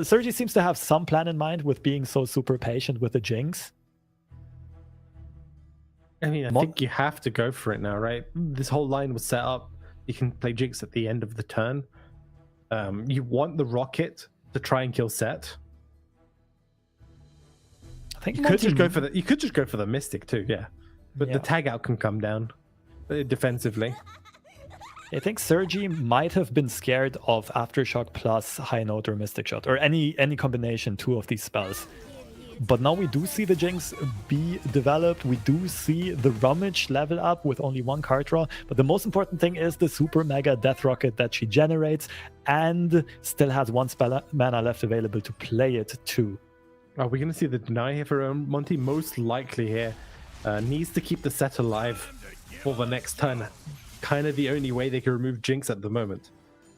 Sergy seems to have some plan in mind with being so super patient with the Jinx. I mean, I think you have to go for it now, right? This whole line was set up. You can play Jinx at the end of the turn. You want the rocket to try and kill Set. I think you could just go for the Mystic too, yeah. But the tag out can come down defensively. I think Sergy might have been scared of Aftershock plus High Note or Mystic Shot, or any combination, 2 of these spells. But now we do see the Jinx be developed. We do see the Rummage level up with only 1 card draw. But the most important thing is the super mega Death Rocket that she generates and still has 1 spell mana left available to play it too. Are we going to see the deny here for Monty? Most likely here. Needs to keep the set alive for the next turn. kind of the only way they can remove Jinx at the moment.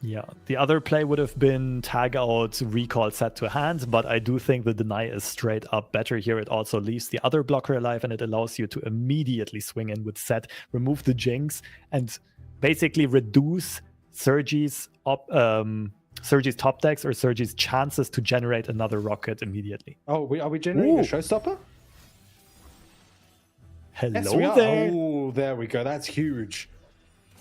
Yeah, the other play would have been tag out, recall set to hand, but I do think the deny is straight up better here. It also leaves the other blocker alive and it allows you to immediately swing in with set, remove the Jinx, and basically reduce Sergy's top decks or Sergy's chances to generate another rocket immediately. Oh, are we generating a showstopper? Hello Yes, we are. there. Oh, there we go. That's huge.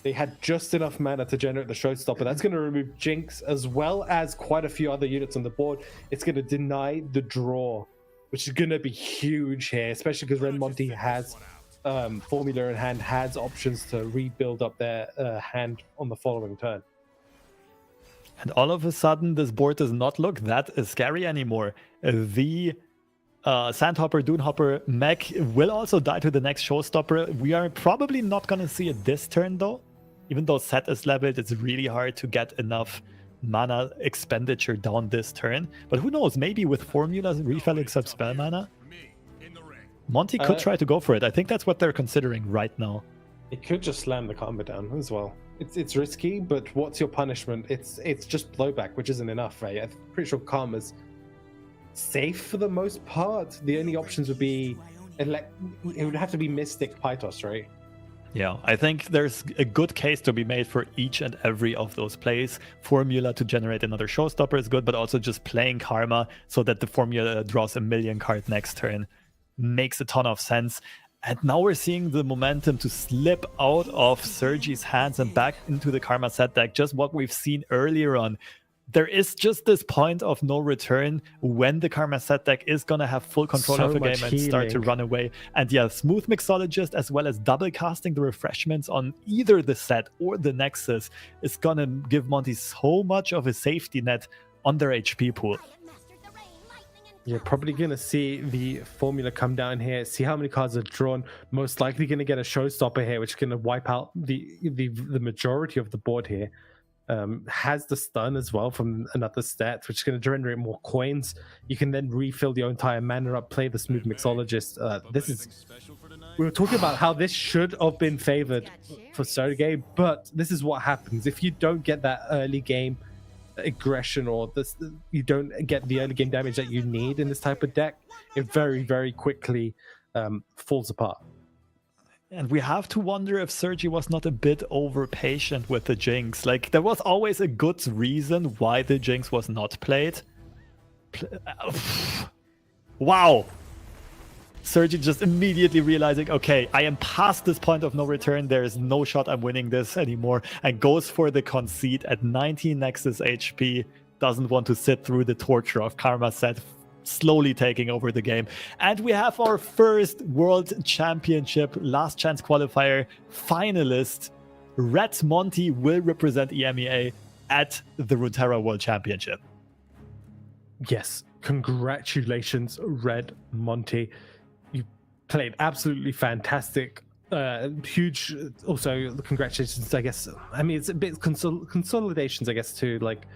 They had just enough mana to generate the showstopper. That's going to remove Jinx as well as quite a few other units on the board. It's going to deny the draw, which is going to be huge here, especially because Red Monty has formula in hand, has options to rebuild up their hand on the following turn. And all of a sudden, this board does not look that scary anymore. The Sandhopper, Dunehopper mech will also die to the next showstopper. We are probably not going to see it this turn, though. Even though set is leveled, it's really hard to get enough mana expenditure down this turn. But who knows, maybe with formulas refilling sub spell mana, Monty could try to go for it. I think that's what they're considering right now. It could just slam the Karma down as well. It's risky, but what's your punishment? It's just blowback, which isn't enough, right? I'm pretty sure Karma's safe for the most part. The only options would be it would have to be Mystic Pythos, right? Yeah, I think there's a good case to be made for each and every of those plays. Formula to generate another showstopper is good, but also just playing Karma so that the formula draws a million card next turn makes a ton of sense. And now we're seeing the momentum to slip out of Sergy's hands and back into the Karma set deck, just what we've seen earlier on. There is just this point of no return when the Karma set deck is going to have full control of the game and start to run away. And yeah, Smooth Mixologist as well as double casting the refreshments on either the set or the Nexus is going to give Monty so much of a safety net on their HP pool. You're probably going to see the formula come down here, see how many cards are drawn. Most likely going to get a showstopper here, which is going to wipe out the majority of the board here. Has the stun as well from another stat, which is going to generate more coins. You can then refill your entire mana up, play the Smooth Mixologist. We were talking about how this should have been favored for Sergy, but this is what happens. If you don't get that early game aggression or you don't get the early game damage that you need in this type of deck, it very, very quickly falls apart. And we have to wonder if Sergy was not a bit over patient with the Jinx. Like, there was always a good reason why the Jinx was not played. Wow! Sergy just immediately realizing, okay, I am past this point of no return. There is no shot I'm winning this anymore. And goes for the concede at 19 Nexus HP. Doesn't want to sit through the torture of Karma set, slowly taking over the game. And we have our first World Championship Last Chance Qualifier finalist. Red Monty will represent EMEA at the Runeterra World Championship. Yes, congratulations, Red Monty. You played absolutely fantastic. Huge, also congratulations, I guess. I mean, it's a bit consolidations, I guess, to like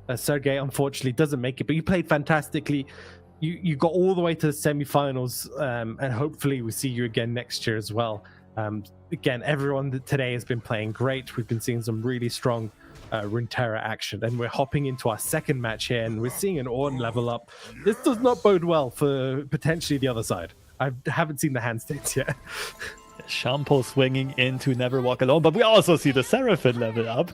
Sergy unfortunately doesn't make it, but you played fantastically. You got all the way to the semifinals, and hopefully we see you again next year as well. Again, everyone today has been playing great. We've been seeing some really strong Runeterra action, and we're hopping into our second match here, and we're seeing an Ornn level up. This does not bode well for potentially the other side. I haven't seen the hand states yet. Shampo swinging into Never Walk Alone, but we also see the Seraphim level up.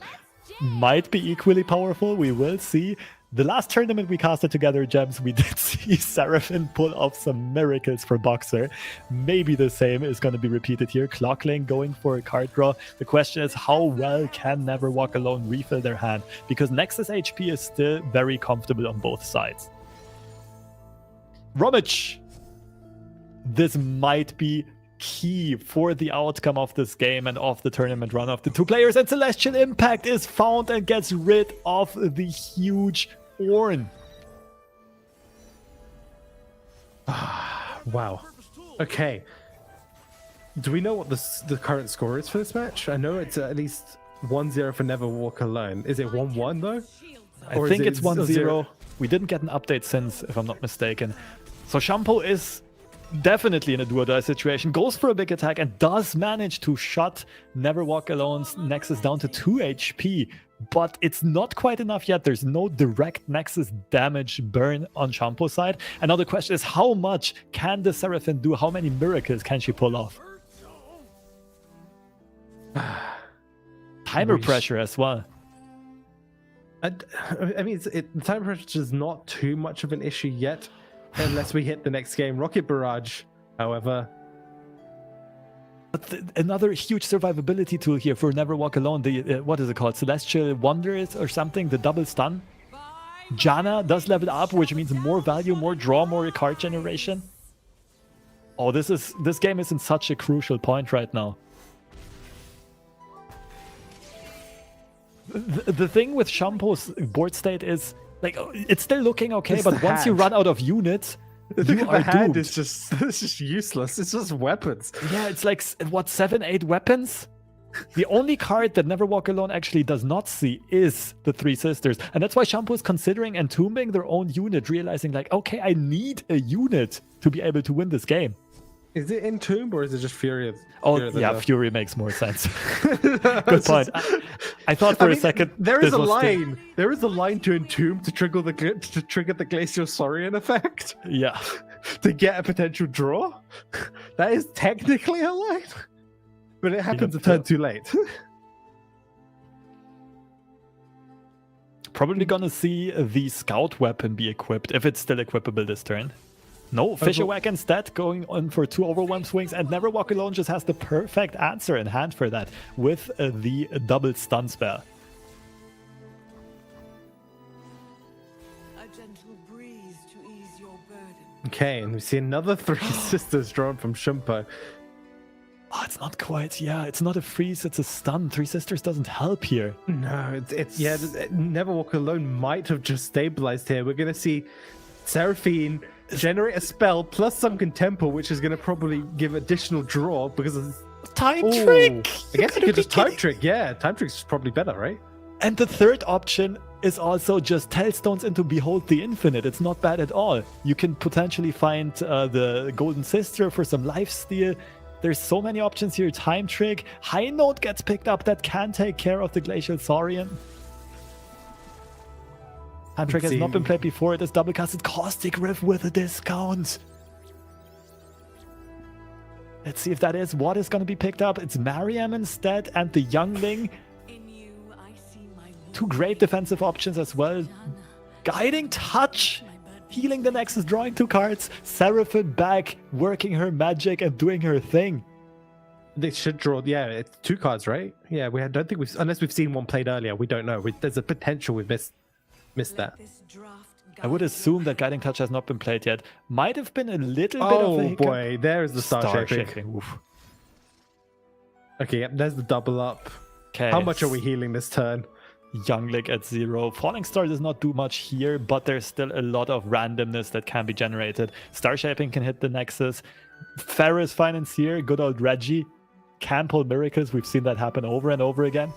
Might be equally powerful, we will see. The last tournament we casted together, Gems, we did see Seraphim pull off some miracles for Boxer. Maybe the same is going to be repeated here. Clockling going for a card draw. The question is, how well can Never Walk Alone refill their hand? Because Nexus HP is still very comfortable on both sides. Romich! This might be key for the outcome of this game and of the tournament run of the two players, and Celestial Impact is found and gets rid of the huge Ornn. Wow. Okay. Do we know what the current score is for this match? I know it's at least 1-0 for Never Walk Alone. Is it 1-1 though? I think it's 1-0. We didn't get an update since, if I'm not mistaken. So Shampo is definitely in a do-or-die situation, goes for a big attack and does manage to shut Never Walk Alone's Nexus down to 2 HP. But it's not quite enough yet. There's no direct Nexus damage burn on Shampo's side. And now the question is, how much can the Seraphine do? How many miracles can she pull off? Timer pressure as well. I mean, the time pressure is not too much of an issue yet, unless we hit the next game. Rocket Barrage, however. But another huge survivability tool here for Never Walk Alone. The what is it called? Celestial Wonders or something? The double stun. Janna does level up, which means more value, more draw, more card generation. Oh, this game is in such a crucial point right now. The thing with Shampo's board state is, like, it's still looking okay, but once you run out of units, you are doomed. It's just useless. It's just weapons. Yeah, it's like, what, 7-8 weapons? The only card that Never Walk Alone actually does not see is the Three Sisters. And that's why Shampo is considering entombing their own unit, realizing, like, okay, I need a unit to be able to win this game. Is it Entomb or is it just Fury? Fury makes more sense. Good point. I thought for a second there is a line. There is a line to Entomb to trigger the Glacial Saurian effect. Yeah. To get a potential draw. That is technically a line, but it happens a turn too late. Probably gonna see the Scout weapon be equipped if it's still equipable this turn. No, Fisherwhack instead, going on for 2 Overwhelm swings, and Never Walk Alone just has the perfect answer in hand for that with the double stun spell. A gentle breeze to ease your burden. Okay, and we see another Three Sisters drawn from Shampo. Oh, it's not quite, it's not a freeze, it's a stun. Three Sisters doesn't help here. No, Never Walk Alone might have just stabilized here. We're going to see Seraphine generate a spell plus some tempo, which is going to probably give additional draw because of Time Trick! I guess you could just Time Trick. Yeah, Time Trick is probably better, right? And the third option is also just Tellstones into Behold the Infinite. It's not bad at all. You can potentially find the Golden Sister for some lifesteal. There's so many options here. Time Trick. High Note gets picked up. That can take care of the Glacial Saurian. Time Trick has not been played before. It is double casted. Caustic Rift with a discount. Let's see if that is what is going to be picked up. It's Mariam instead and the Youngling. Two great defensive options as well. Guiding Touch. Healing the Nexus, drawing 2 cards. Seraphine back, working her magic and doing her thing. They should draw, it's 2 cards, right? Yeah, don't think unless we've seen one played earlier, we don't know. There's a potential we've missed that. I would assume that Guiding Touch has not been played yet. Might have been a little bit of a hiccup. Oh boy, there's the Star Shaping. Okay, yep, there's the double up. Okay. How much are we healing this turn? Youngling at 0. Falling Star does not do much here, but there's still a lot of randomness that can be generated. Star Shaping can hit the Nexus. Ferris Financier, good old Reggie, can pull miracles. We've seen that happen over and over again.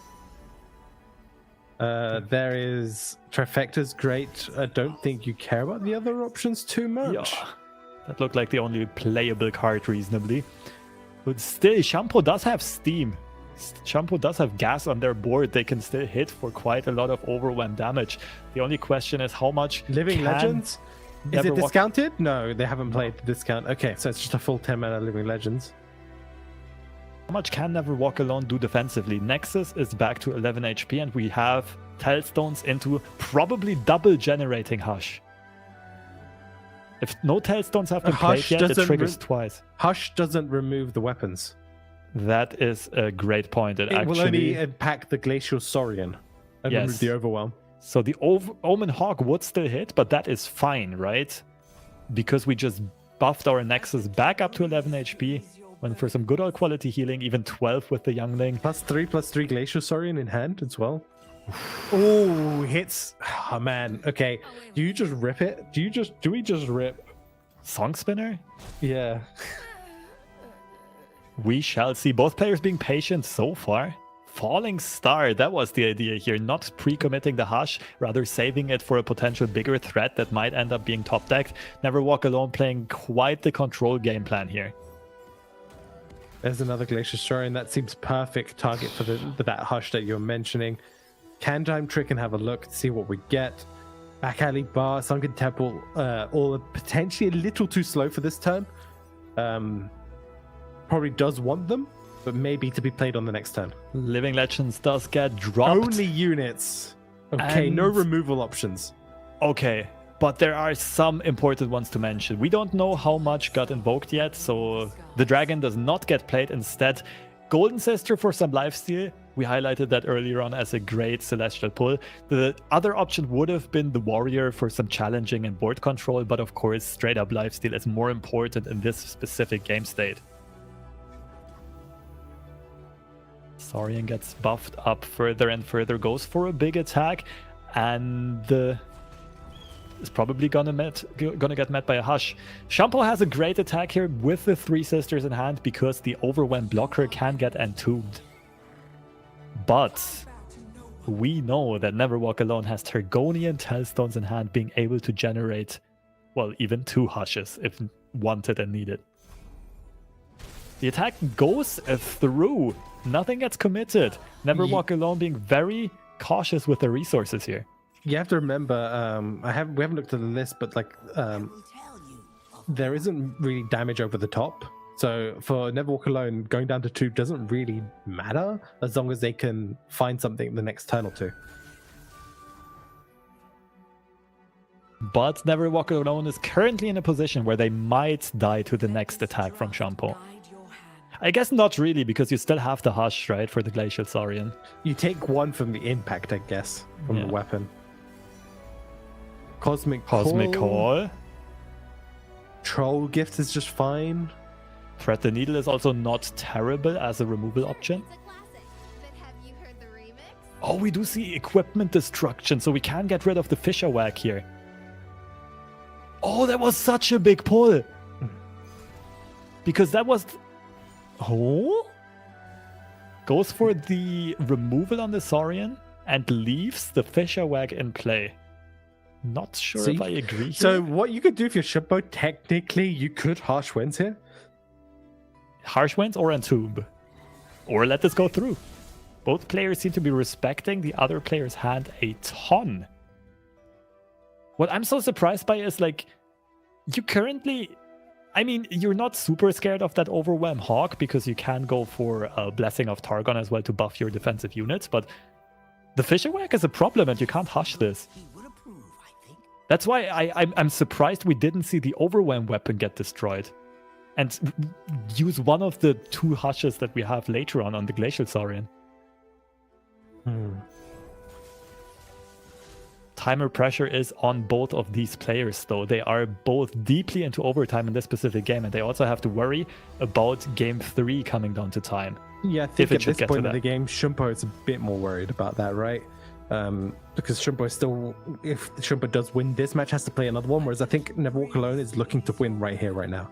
There is Trifecta's great. I don't think you care about the other options too much. Yeah, that looked like the only playable card reasonably. But still, Shampo does have Steam. Shampo does have gas on their board. They can still hit for quite a lot of overwhelm damage. The only question is how much Living Legends? Is it discounted? No, they haven't played the discount. Okay, so it's just a full 10 mana Living Legends. How much can Never Walk Alone do defensively? Nexus is back to 11 HP and we have Tellstones into probably double generating Hush. If no Tellstones have been played yet, it triggers twice. Hush doesn't remove the weapons. That is a great point. It actually will only impact the Glacial Saurian and remove the Overwhelm. So the Omen Hawk would still hit, but that is fine, right? Because we just buffed our Nexus back up to 11 HP. Went for some good old quality healing, even 12 with the Youngling. +3/+3 Glacial Saurian in hand as well. Oh, hits. Oh man. Okay. Do you just rip it? Do we just rip? Song Spinner? Yeah. We shall see. Both players being patient so far. falling star. That was the idea here. Not pre-committing the Hush, rather saving it for a potential bigger threat that might end up being top decked. Never Walk Alone playing quite the control game plan here. There's another Glacier Saurian. That seems perfect target for that Hush that you're mentioning. Can Time Trick and have a look to see what we get. Back Alley Bar, Sunken Temple, all potentially a little too slow for this turn. Probably does want them, but maybe to be played on the next turn. Living Legends does get dropped. Only units. Okay, And- no removal options. Okay, but there are some important ones to mention. We don't know how much got invoked yet, so the dragon does not get played. Instead, Golden Sister for some lifesteal. We highlighted that earlier on as a great celestial pull. The other option would have been the warrior for some challenging and board control, but of course, straight up lifesteal is more important in this specific game state. Saurian gets buffed up further and further, goes for a big attack, and is probably gonna get met by a Hush. Shampo has a great attack here with the 3 sisters in hand because the overwhelm blocker can get entombed. But we know that Never Walk Alone has Tergonian Tellstones in hand, being able to generate, well, even 2 Hushes if wanted and needed. The attack goes through. Nothing gets committed. Never Walk Alone being very cautious with the resources here. You have to remember, we haven't looked at the list, but like there isn't really damage over the top. So for Never Walk Alone, going down to 2 doesn't really matter as long as they can find something the next turn or 2. But Never Walk Alone is currently in a position where they might die to the next attack from Shampo. I guess not really, because you still have the Hush, right, for the Glacial Saurian. You take 1 from the impact, I guess, from the weapon. Cosmic Call. Troll Gift is just fine. Thread the Needle is also not terrible as a removal option. It's a classic, but have you heard the remix? Oh, we do see equipment destruction, so we can get rid of the Fisher Whack here. Oh, that was such a big pull. Because that was... Oh? Goes for the removal on the Saurian and leaves the Fisher Whack in play. Not sure if I agree here. So what you could do if you're Shampo, technically you could Harsh Winds here. Harsh Winds or Entomb. Or let this go through. Both players seem to be respecting the other player's hand a ton. What I'm so surprised by is, like, you currently... I mean, you're not super scared of that Overwhelm Hawk because you can go for a Blessing of Targon as well to buff your defensive units, but the Fisher Whack is a problem and you can't hush this. He would approve, I think. That's why I'm surprised we didn't see the Overwhelm weapon get destroyed. And use one of the 2 hushes that we have later on the Glacial Saurian. Timer pressure is on both of these players, though. They are both deeply into overtime in this specific game, and they also have to worry about Game 3 coming down to time. Yeah, I think at this point in that. the game, Shampo is a bit more worried about that, right? Because Shampo is still, if Shampo does win this match, has to play another one, whereas I think Never Walk Alone is looking to win right here, right now.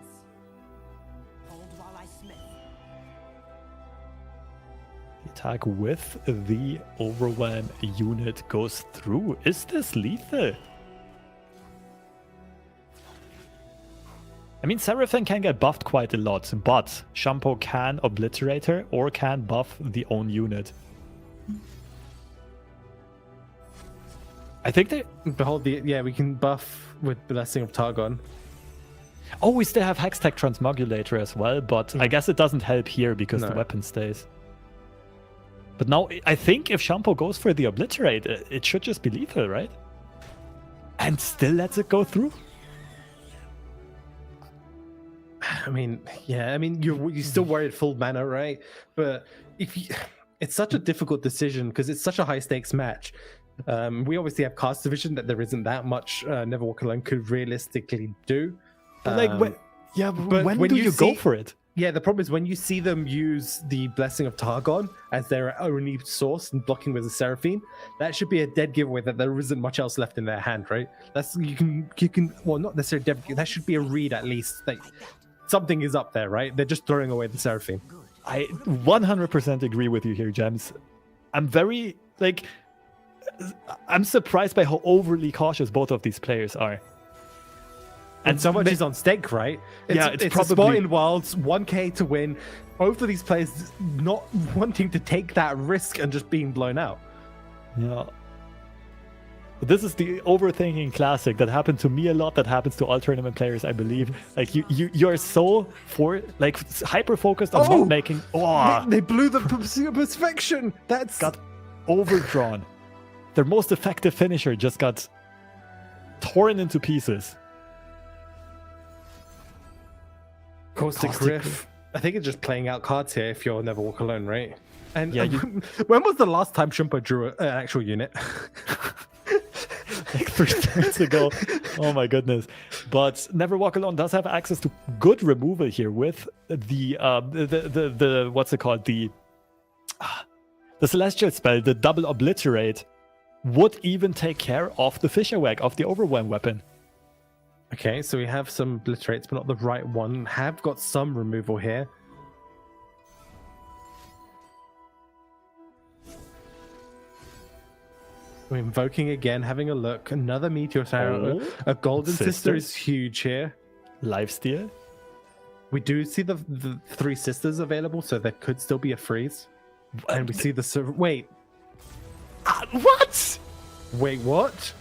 Hold while I smith. Attack with the Overwhelm unit goes through. Is this lethal? I mean, Seraphim can get buffed quite a lot, but Shampo can obliterate her or can buff the own unit. I think they... Behold, we can buff with Blessing of Targon. Oh, we still have Hextech Transmogulator as well, but I guess it doesn't help here because the weapon stays. But now, I think if Shampo goes for the Obliterate, it should just be lethal, right? And still lets it go through? I mean, yeah, I mean, you're still worried full mana, right? But if you, it's such a difficult decision because it's such a high stakes match. We obviously have Cast Division that there isn't that much Never Walk Alone could realistically do. But when do you go for it? Yeah, the problem is when you see them use the Blessing of Targon as their only source and blocking with the Seraphim, that should be a dead giveaway that there isn't much else left in their hand, right? That's you can well, not necessarily dead, that should be a read at least. Like something is up there, right? They're just throwing away the Seraphim. I 100% agree with you here, Gems. I'm very like I'm surprised by how overly cautious both of these players are. And so much is on stake, right? It's a probably spot in Wilds, 1k to win. Both of these players not wanting to take that risk and just being blown out. Yeah. This is the overthinking classic that happened to me a lot. That happens to all tournament players, I believe. Like you're so hyper focused on not making. Oh, they blew the perfection. That's got overdrawn. Their most effective finisher just got torn into pieces. Caustic Riff. I think it's just playing out cards here if you'll never walk alone, right? And yeah, when was the last time Shampo drew an actual unit? Like 3 turns ago. Oh my goodness. But Never Walk Alone does have access to good removal here with the what's it called? The Celestial spell, the double obliterate, would even take care of the Fisher Wag, of the Overwhelm weapon. Okay, so we have some obliterates, but not the right one. Have got some removal here. We're invoking again, having a look. Another Meteor Arrow. A Golden Sister is huge here. Lifesteal. We do see the 3 sisters available, so there could still be a freeze. And we see the... Wait. What? Wait, what?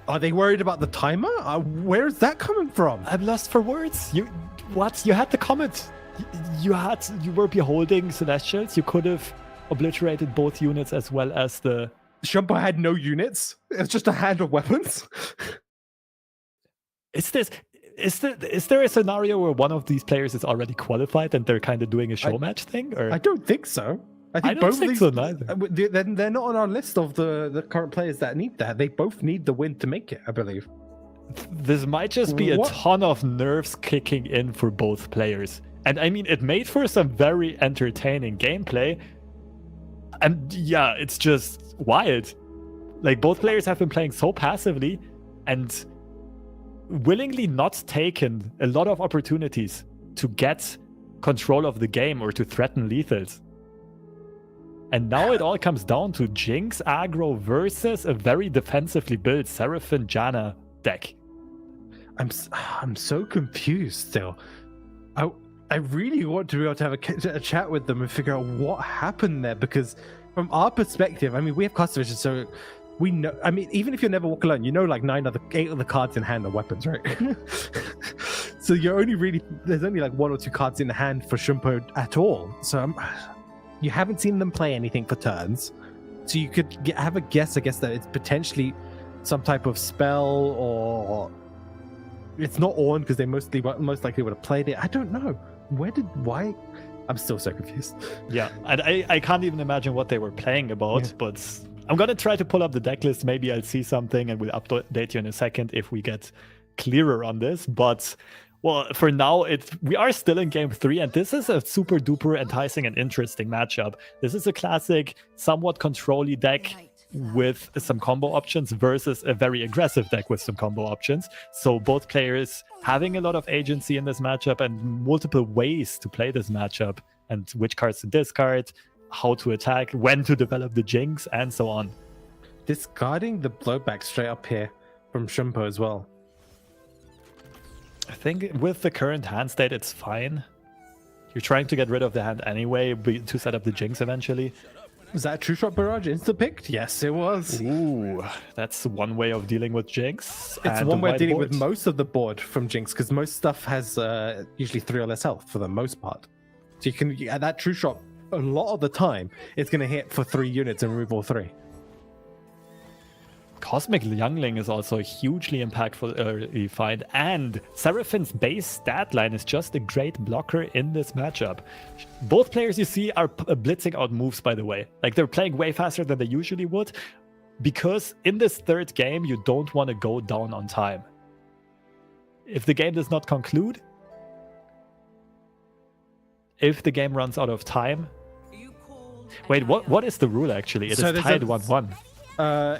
Are they worried about the timer? Where is that coming from? I'm lost for words. You had the comment. You were beholding Celestials. You could have obliterated both units as well as the... Shampo had no units. It's just a hand of weapons. Is there a scenario where one of these players is already qualified and they're kind of doing a show match thing? Or I don't think so. I don't think so neither. They're not on our list of the current players that need that. They both need the win to make it, I believe. This might just be a ton of nerves kicking in for both players. And I mean, it made for some very entertaining gameplay. And yeah, it's just wild. Like, both players have been playing so passively and willingly not taken a lot of opportunities to get control of the game or to threaten lethals. And now it all comes down to Jinx aggro versus a very defensively built Seraphine Janna deck. I'm so confused still. I really want to be able to have a chat with them and figure out what happened there, because from our perspective, I mean, we have cast vision, so we know. I mean, even if you never walk alone, you know, like 8 of the cards in hand are weapons, right? So you're there's only like 1 or 2 cards in hand for Shampo at all. So you haven't seen them play anything for turns, so you could have a guess, I guess, that it's potentially some type of spell, or it's not on because they most likely would have played it. I don't know. Why? I'm still so confused. Yeah, and I can't even imagine what they were playing about, but I'm gonna try to pull up the deck list. Maybe I'll see something and we'll update you in a second if we get clearer on this. But well, for now, we are still in game 3, and this is a super duper enticing and interesting matchup. This is a classic, somewhat control-y deck with some combo options versus a very aggressive deck with some combo options. So both players having a lot of agency in this matchup and multiple ways to play this matchup, and which cards to discard, how to attack, when to develop the Jinx, and so on. Discarding the blowback straight up here from Shampo as well. I think with the current hand state, it's fine. You're trying to get rid of the hand anyway to set up the Jinx eventually. Was that a True Shot Barrage insta-picked? Yes, it was. Ooh, that's one way of dealing with Jinx. It's one way of dealing with most of the board from Jinx, because most stuff has usually 3 or less health for the most part. So you can, at that True Shot, a lot of the time, it's going to hit for 3 units and remove all 3. Cosmic Youngling is also hugely impactful find, and Seraphine's base stat line is just a great blocker in this matchup. Both players you see are blitzing out moves, by the way. Like, they're playing way faster than they usually would, because in this 3rd game, you don't want to go down on time. If the game does not conclude, if the game runs out of time... Wait, what is the rule actually? It is tied 1-1.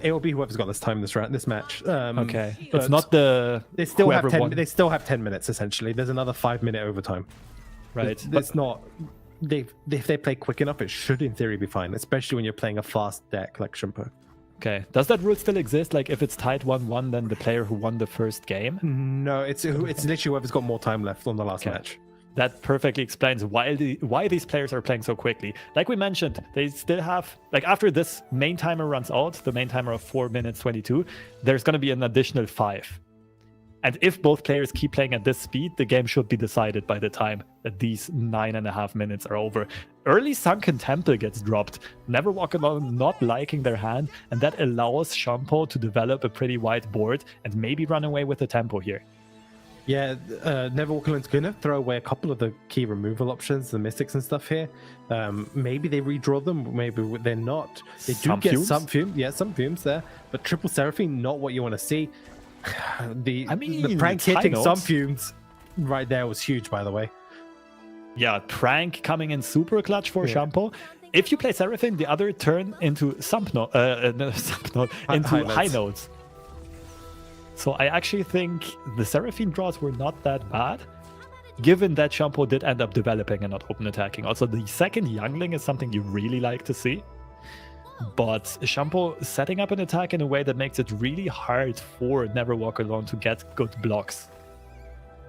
It will be whoever's got this time this match. Okay, it's not the they still have 10. They still have 10 minutes essentially. There's another 5-minute overtime. Right, it's not. if they play quick enough, it should in theory be fine, especially when you're playing a fast deck like Shampo. Okay. Does that rule still exist? Like if it's tied 1-1, then the player who won the first game? No, it's literally whoever's got more time left on the last match. That perfectly explains why these players are playing so quickly. Like we mentioned, they still have, like after this main timer runs out, the main timer of 4 minutes 22, there's going to be an additional 5. And if both players keep playing at this speed, the game should be decided by the time that these 9.5 minutes are over. Early Sunken Temple gets dropped, Never Walk Alone not liking their hand, and that allows Shampo to develop a pretty wide board and maybe run away with the tempo here. Yeah, Never Walk Alone's going to throw away a couple of the key removal options, the Mystics and stuff here. Maybe they redraw them, maybe they're not. They do Some get fumes? some fumes, yeah, some fumes there, but Triple Seraphine, not what you want to see. The prank it's high hitting some notes. fumes right there was huge, by the way. Yeah, prank coming in super clutch for Shampo. If you play Seraphine, the other turn into high notes. So I actually think the Seraphine draws were not that bad, given that Shampo did end up developing and not open attacking. Also, the second Youngling is something you really like to see. But Shampo setting up an attack in a way that makes it really hard for Never Walk Alone to get good blocks.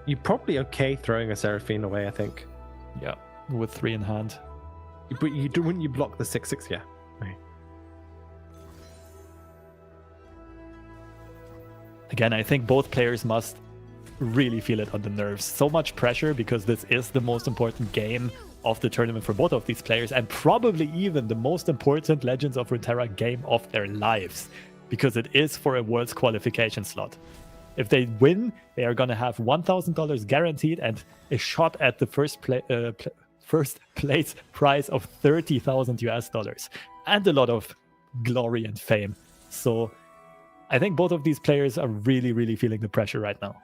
You're probably okay throwing a Seraphine away, I think. Yeah, with 3 in hand. But wouldn't you block the 6/6? Yeah. Right. Again, I think both players must really feel it on the nerves. So much pressure because this is the most important game of the tournament for both of these players, and probably even the most important Legends of Runeterra game of their lives, because it is for a Worlds qualification slot. If they win, they are going to have $1,000 guaranteed and a shot at the first place prize of $30,000 and a lot of glory and fame. So I think both of these players are really, really feeling the pressure right now.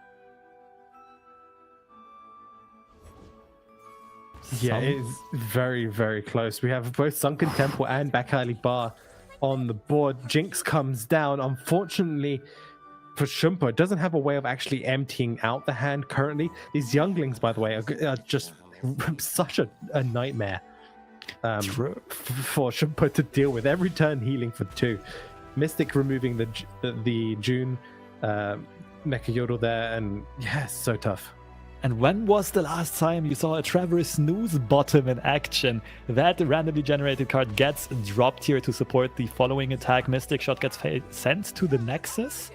Yeah, it is very, very close. We have both Sunken Temple and Bakali Bar on the board. Jinx comes down. Unfortunately for Shampo, it doesn't have a way of actually emptying out the hand currently. These Younglings, by the way, are just such a nightmare for Shampo to deal with. Every turn healing for 2. Mystic removing the June Mecha Yodel there, and yeah, so tough. And when was the last time you saw a Traverse Snooze bottom in action? That randomly generated card gets dropped here to support the following attack. Mystic Shot gets sent to the Nexus.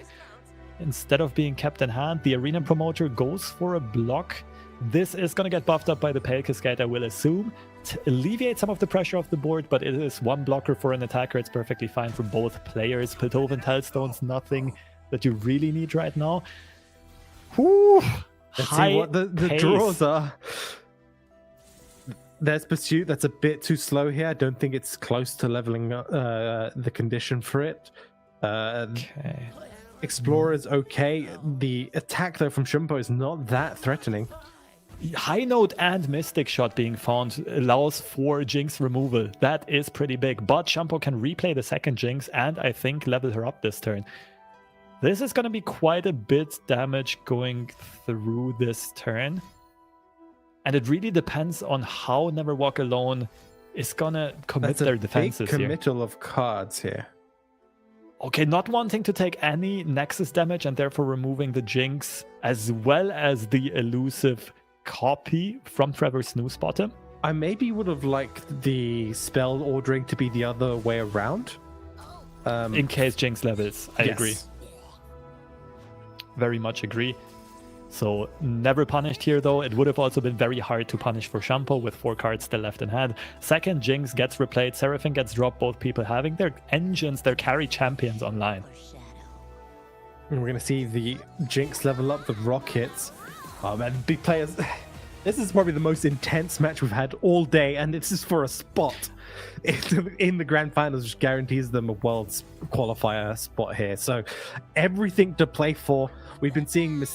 Instead of being kept in hand, the Arena Promoter goes for a block. This is going to get buffed up by the Pale Cascade, I will assume, to alleviate some of the pressure off the board, but it is one blocker for an attacker. It's perfectly fine for both players. Piltover Hellstone's nothing that you really need right now. Whew. Let's see what the draws are. There's Pursuit. That's a bit too slow here. I don't think it's close to leveling up the condition for it. Okay. Explorer's okay. The attack, though, from Shampo is not that threatening. High Note and Mystic Shot being found allows for Jinx removal. That is pretty big. But Shampo can replay the second Jinx and I think level her up this turn. This is going to be quite a bit damage going through this turn. And it really depends on how Never Walk Alone is going to commit their defenses big here. committal of cards here. Okay, not wanting to take any Nexus damage and therefore removing the Jinx as well as the elusive copy from Trevor Snooze bottom. I maybe would have liked the spell ordering to be the other way around. In case Jinx levels. I yes. agree. Very much agree. So never punished here though. It would have also been very hard to punish for Shampo with 4 cards still left in hand. Second Jinx gets replayed. Seraphine gets dropped. Both people having their engines, their carry champions online. And we're going to see the Jinx level up with rockets. Oh man, big players. This is probably the most intense match we've had all day, and this is for a spot in the grand finals, which guarantees them a Worlds qualifier spot here. So everything to play for. We've been seeing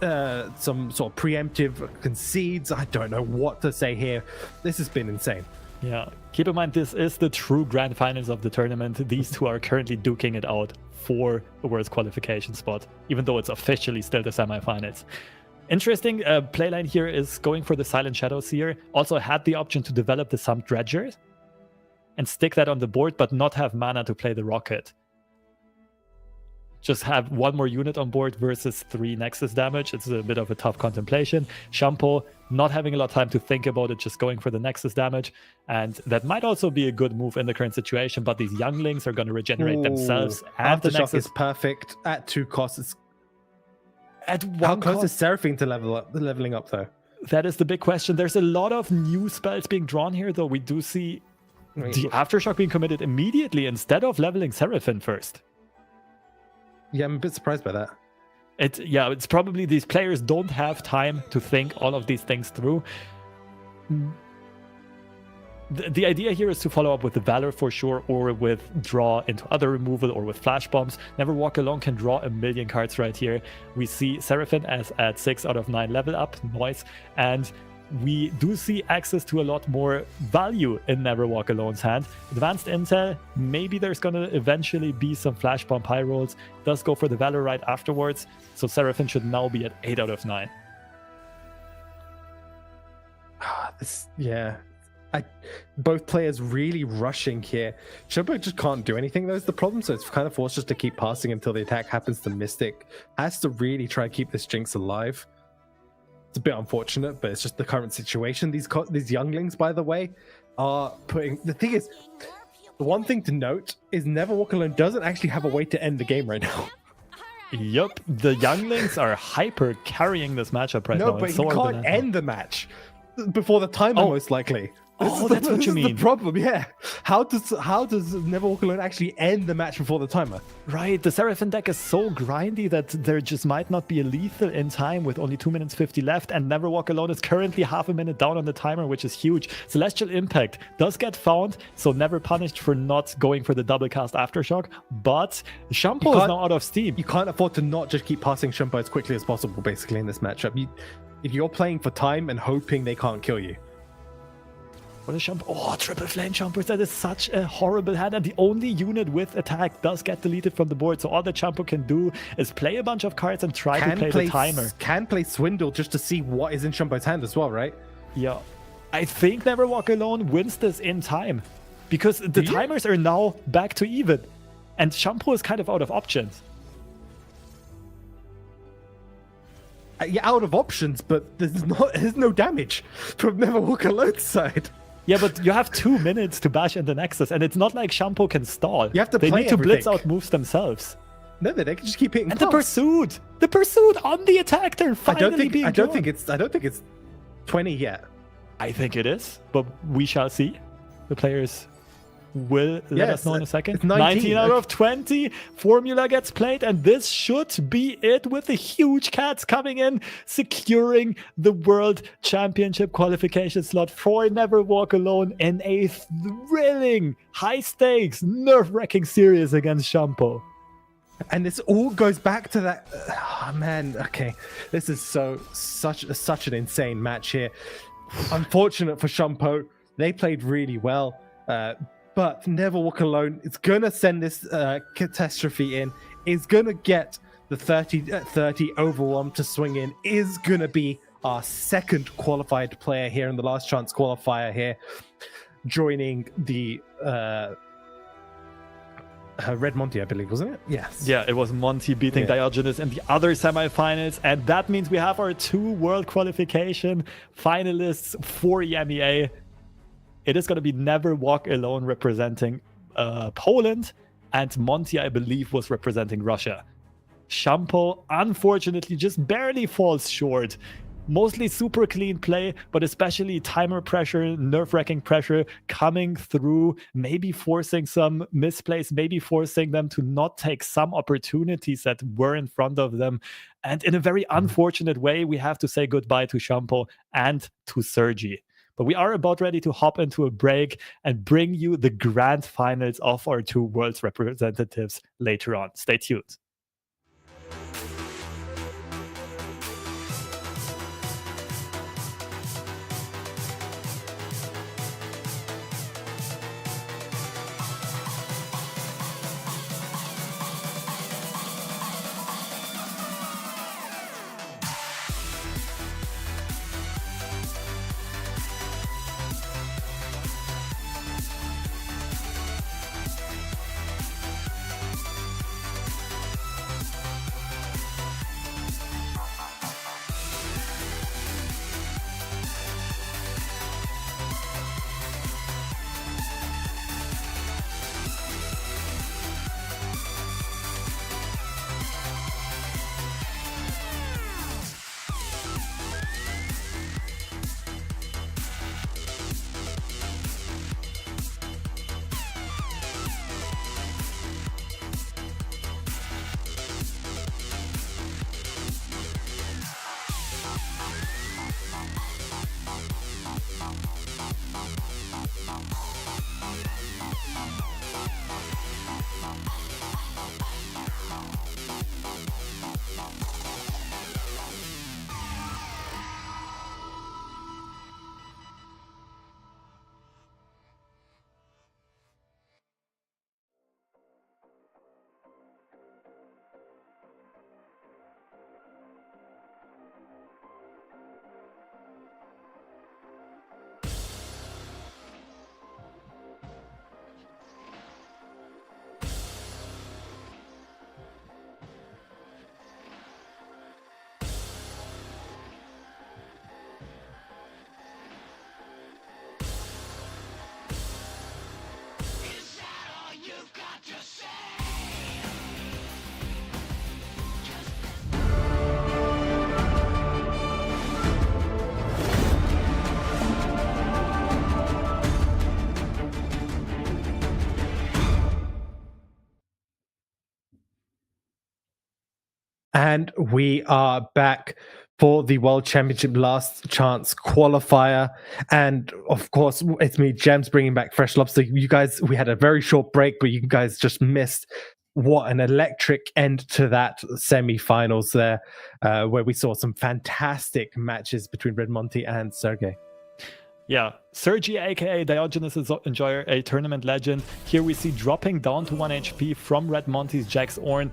some sort of preemptive concedes. I don't know what to say here. This has been insane. Yeah, keep in mind this is the true grand finals of the tournament. These two are currently duking it out for a Worlds qualification spot, even though it's officially still the semifinals. Interesting playline here is going for the Silent Shadow Seer. Also had the option to develop the Sump Dredger and stick that on the board, but not have mana to play the Rocket. Just have one more unit on board versus 3 Nexus damage. It's a bit of a tough contemplation. Shampo not having a lot of time to think about it, just going for the Nexus damage. And that might also be a good move in the current situation, but these younglings are going to regenerate themselves. And the Aftershock Nexus is perfect at 2 costs. It's at how one close cost. is Seraphine to leveling up though? That is the big question. There's a lot of new spells being drawn here, though. We do see the Aftershock being committed immediately instead of leveling Seraphine first. Yeah, I'm a bit surprised by that. It's probably these players don't have time to think all of these things through. The idea here is to follow up with the Valor for sure, or with draw into other removal, or with flash bombs. Never Walk Alone can draw a million cards right here. We see Seraphine as at 6 out of 9 level up, noise, and we do see access to a lot more value in Never Walk Alone's hand. Advanced intel, maybe there's gonna eventually be some flash bomb high rolls. Does go for the Valor right afterwards, so Seraphine should now be at 8 out of 9. Both players really rushing here. Shampo just can't do anything. That's the problem. So it's kind of forced just to keep passing until the attack happens. The Mystic has to really try to keep this Jinx alive. It's a bit unfortunate, but it's just the current situation. These younglings, by the way, are putting. The thing is, the one thing to note is Never Walk Alone doesn't actually have a way to end the game right now. Yup, the younglings are hyper carrying this matchup right now. No, but he can't end the match before the timer, most likely. That's what you mean. The problem, yeah. How does Never Walk Alone actually end the match before the timer? Right, the Seraphine deck is so grindy that there just might not be a lethal in time with only 2 minutes 50 left, and Never Walk Alone is currently half a minute down on the timer, which is huge. Celestial Impact does get found, so never punished for not going for the double cast Aftershock, but Shampo is now out of steam. You can't afford to not just keep passing Shampo as quickly as possible, basically, in this matchup. If you're playing for time and hoping they can't kill you. What is Shampo? Oh, triple flame Shampos. That is such a horrible hand. And the only unit with attack does get deleted from the board. So all that Shampo can do is play a bunch of cards and try to play the timer. Can play Swindle just to see what is in Shampo's hand as well, right? Yeah. I think Never Walk Alone wins this in time. Because the timers are now back to even. And Shampo is kind of out of options. Yeah, out of options, but there's no damage from Never Walk Alone's side. Yeah, but you have 2 minutes to bash in the Nexus, and it's not like Shampo can stall. You have to They play need to blitz everything. out moves themselves. No, they can just keep hitting. And close. the pursuit on the attack. They're finally being I don't drawn. think it's 20 yet. I think it is, but we shall see. The players will let us know in a second. It's 19 out of 20. Formula gets played, and this should be it, with the huge cats coming in, securing the World Championship qualification slot for Never Walk Alone in a thrilling, high-stakes, nerve-wracking series against Shampo. And this all goes back to that. Oh man, okay, this is such an insane match here. Unfortunate for Shampo, they played really well. But Never Walk Alone is going to send this catastrophe in, is going to get the 30 overwhelm to swing in, is going to be our second qualified player here in the Last Chance Qualifier here, joining the Red Monty, I believe, wasn't it? Yes. Yeah, it was Monty beating Diogenes in the other semifinals, and that means we have our 2 world qualification finalists for EMEA. It is going to be Never Walk Alone representing Poland, and Monty, I believe, was representing Russia. Shampo, unfortunately, just barely falls short. Mostly super clean play, but especially timer pressure, nerve-wracking pressure coming through, maybe forcing some misplays, maybe forcing them to not take some opportunities that were in front of them. And in a very unfortunate way, we have to say goodbye to Shampo and to Sergy. But we are about ready to hop into a break and bring you the grand finals of our 2 Worlds representatives later on. Stay tuned. And we are back for the World Championship Last Chance Qualifier. And of course, it's me, Gems, bringing back Fresh Lobster. You guys, we had a very short break, but you guys just missed what an electric end to that semi-finals there, where we saw some fantastic matches between Red Monty and Sergy. Yeah, Sergy, aka Diogenes Enjoyer, a tournament legend. Here we see dropping down to 1 HP from Red Monty's Jax Ornn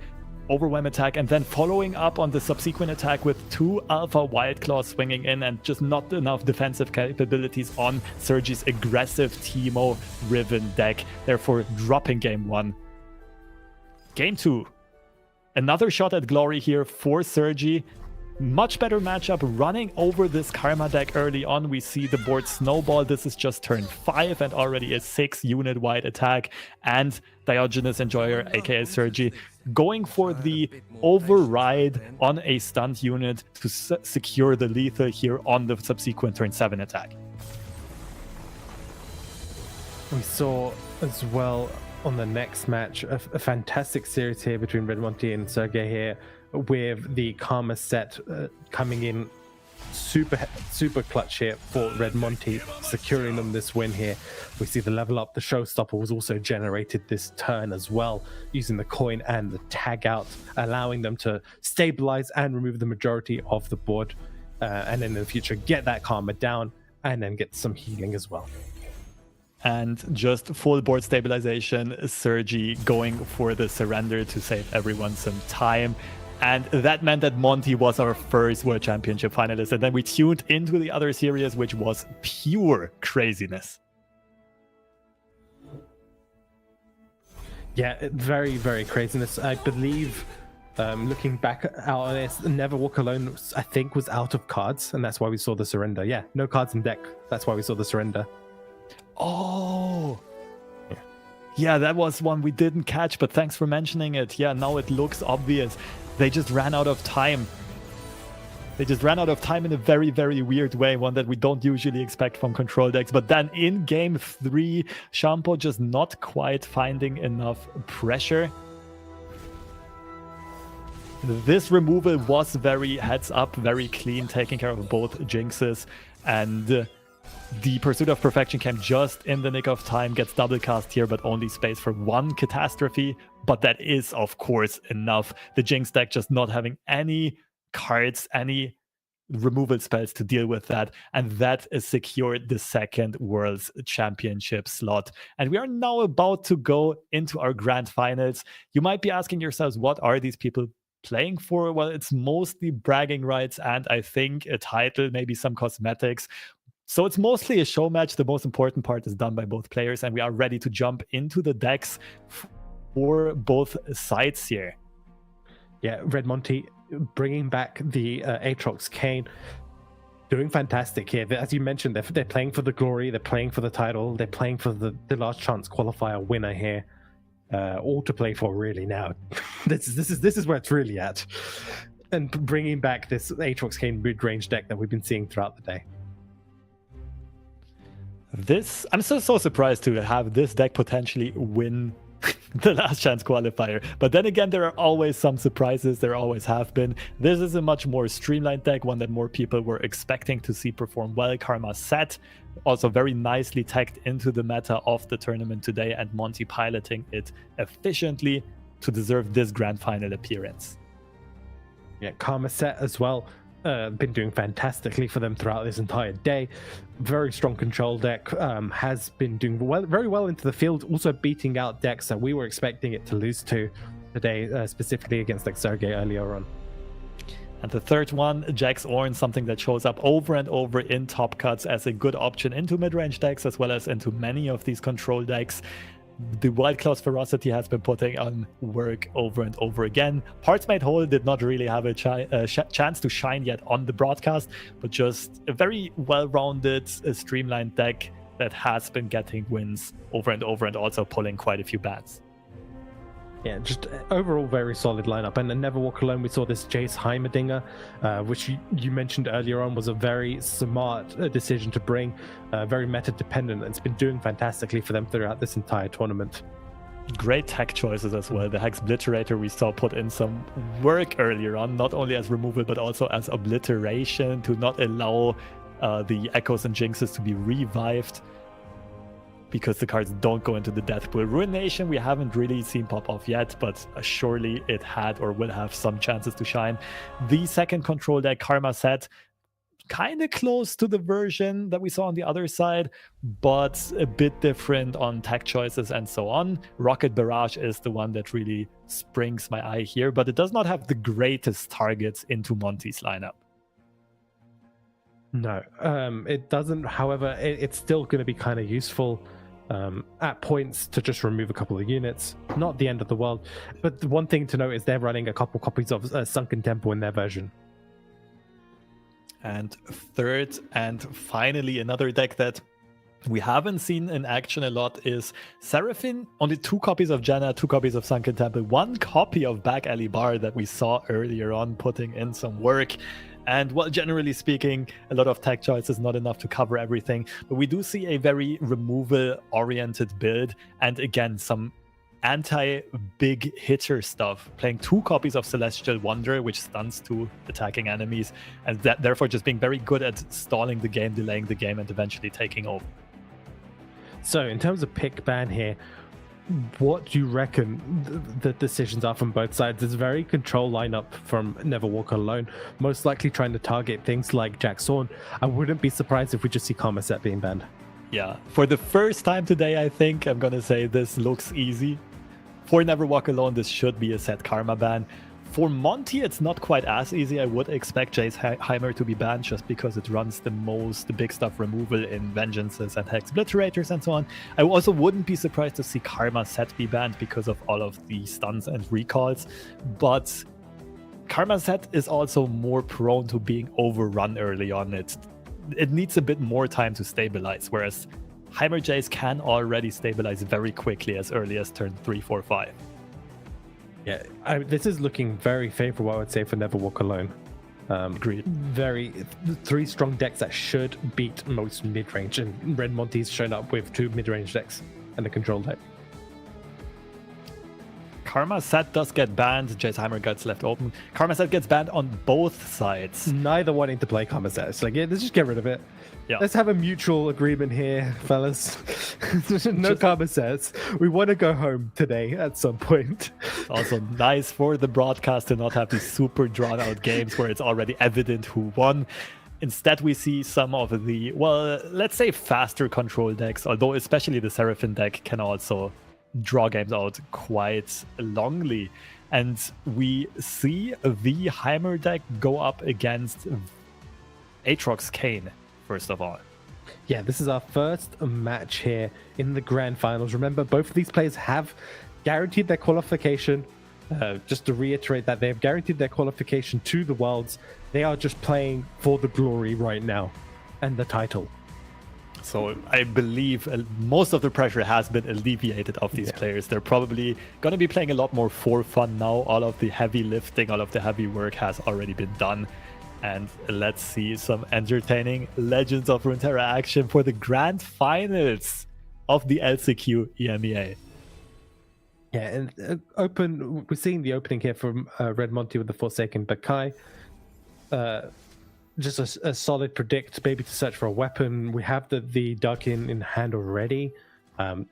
overwhelm attack, and then following up on the subsequent attack with 2 Alpha Wild Claws swinging in, and just not enough defensive capabilities on Sergy's aggressive Teemo-driven deck, therefore dropping game 1. Game 2. Another shot at glory here for Sergy. Much better matchup, running over this Karma deck early on. We see the board snowball. This is just turn 5 and already a 6 unit wide attack. And Diogenes Enjoyer, aka Sergy, going for the override on a stunned unit to secure the lethal here on the subsequent turn 7 attack. We saw as well on the next match a fantastic series here between Red Monty and Sergy here, with the Karma set coming in super clutch here for Red Monty, securing them this win here. We see the level up. The showstopper was also generated this turn as well, using the coin and the tag out, allowing them to stabilize and remove the majority of the board, and then in the future get that Karma down and then get some healing as well. And just full board stabilization, Sergy going for the surrender to save everyone some time. And that meant that Monty was our first World Championship finalist. And then we tuned into the other series, which was pure craziness. Yeah, very, very craziness. I believe, looking back out on this, Never Walk Alone, I think, was out of cards. And that's why we saw the surrender. Yeah, no cards in deck. That's why we saw the surrender. Oh, yeah, that was one we didn't catch, but thanks for mentioning it. Yeah, now it looks obvious. They just ran out of time. They just ran out of time in a very, very weird way, one that we don't usually expect from control decks. But then in game 3, Shampo just not quite finding enough pressure. This removal was very heads up, very clean, taking care of both Jinxes, and the Pursuit of Perfection came just in the nick of time, gets double cast here, but only space for 1 catastrophe. But that is, of course, enough. The Jinx deck just not having any cards, any removal spells to deal with that. And that is secured the second World's Championship slot. And we are now about to go into our grand finals. You might be asking yourselves, what are these people playing for? Well, it's mostly bragging rights and I think a title, maybe some cosmetics. So it's mostly a show match. The most important part is done by both players, and we are ready to jump into the decks for both sides here. Yeah, Red Monty bringing back the Aatrox Kane, doing fantastic here. As you mentioned, they're playing for the glory, they're playing for the title, they're playing for the Last Chance Qualifier winner here. All to play for really now. This is where it's really at. And bringing back this Aatrox Kane mid-range deck that we've been seeing throughout the day. I'm so surprised to have this deck potentially win the Last Chance Qualifier. But then again, there are always some surprises. There always have been. This is a much more streamlined deck, one that more people were expecting to see perform well. Karma set also very nicely tagged into the meta of the tournament today, and Monty piloting it efficiently to deserve this grand final appearance. Yeah, Karma set as well. Been doing fantastically for them throughout this entire day. Very strong control deck, has been doing very well into the field, also beating out decks that we were expecting it to lose to today, specifically against like Sergy earlier on. And the third one, Jax Ornn, something that shows up over and over in top cuts as a good option into mid-range decks as well as into many of these control decks. The Wild Claw's Ferocity has been putting on work over and over again. Parts Made Whole did not really have a chance to shine yet on the broadcast, but just a very well-rounded, streamlined deck that has been getting wins over and over and also pulling quite a few bats. Yeah, just overall very solid lineup. And then Never Walk Alone, we saw this Jace Heimerdinger, which you mentioned earlier on was a very smart decision to bring, very meta dependent. It's been doing fantastically for them throughout this entire tournament. Great tech choices as well. The Hex Obliterator we saw put in some work earlier on, not only as removal but also as obliteration to not allow the Echoes and Jinxes to be revived because the cards don't go into the death pool. Ruination we haven't really seen pop off yet, but surely it had or will have some chances to shine. The second control deck, Karma Set, kind of close to the version that we saw on the other side, but a bit different on tech choices and so on. Rocket Barrage is the one that really springs my eye here, but it does not have the greatest targets into Monty's lineup. No, it doesn't. However, it's still going to be kind of useful at points to just remove a couple of units. Not the end of the world. But the one thing to note is they're running a couple copies of Sunken Temple in their version. And third and finally another deck that we haven't seen in action a lot is Seraphine. Only 2 copies of Janna, 2 copies of Sunken Temple, 1 copy of Back Alley Bar that we saw earlier on putting in some work. And well, generally speaking, a lot of tech choices, not enough to cover everything. But we do see a very removal-oriented build. And again, some anti-big hitter stuff. Playing 2 copies of Celestial Wonder, which stuns 2 attacking enemies. And that therefore just being very good at stalling the game, delaying the game, and eventually taking over. So in terms of pick ban here, what do you reckon the decisions are from both sides? It's a very control lineup from Never Walk Alone, most likely trying to target things like Jack Sorn. I wouldn't be surprised if we just see Karma Set being banned. Yeah, for the first time today, I think I'm gonna say this looks easy. For Never Walk Alone, this should be a set Karma ban. For Monty, it's not quite as easy. I would expect Jace-Heimer to be banned just because it runs the big stuff removal in Vengeances and Hex Obliterators and so on. I also wouldn't be surprised to see Karma Set be banned because of all of the stuns and recalls. But Karma Set is also more prone to being overrun early on. It needs a bit more time to stabilize, whereas Heimer Jace can already stabilize very quickly as early as turn 3, 4, 5. Yeah, this is looking very favorable, I would say, for Never Walk Alone. Agreed. 3 strong decks that should beat most mid-range, and Red Monty's shown up with 2 mid-range decks and a control deck. Karma Set does get banned. Jace-Heimer gets left open. Karma Set gets banned on both sides. Neither wanting to play Karma Set. It's like, yeah, let's just get rid of it. Yeah. Let's have a mutual agreement here, fellas. No Karma Sets. We want to go home today at some point. Also nice for the broadcast to not have these super drawn out games where it's already evident who won. Instead, we see some of the, well, let's say faster control decks, although especially the Seraphine deck can also draw games out quite longly. And we see the Heimer deck go up against Aatrox Kane, first of all. Yeah, this is our first match here in the grand finals. Remember, both of these players have guaranteed their qualification. Just to reiterate that, they have guaranteed their qualification to the Worlds. They are just playing for the glory right now and the title. So I believe most of the pressure has been alleviated of these players. They're probably going to be playing a lot more for fun now. All of the heavy lifting, all of the heavy work has already been done. And let's see some entertaining Legends of Runeterra action for the grand finals of the LCQ EMEA. Yeah, and we're seeing the opening here from Red Monty with the Forsaken Bakai. Just a solid predict, maybe to search for a weapon. We have the Darkin in hand already.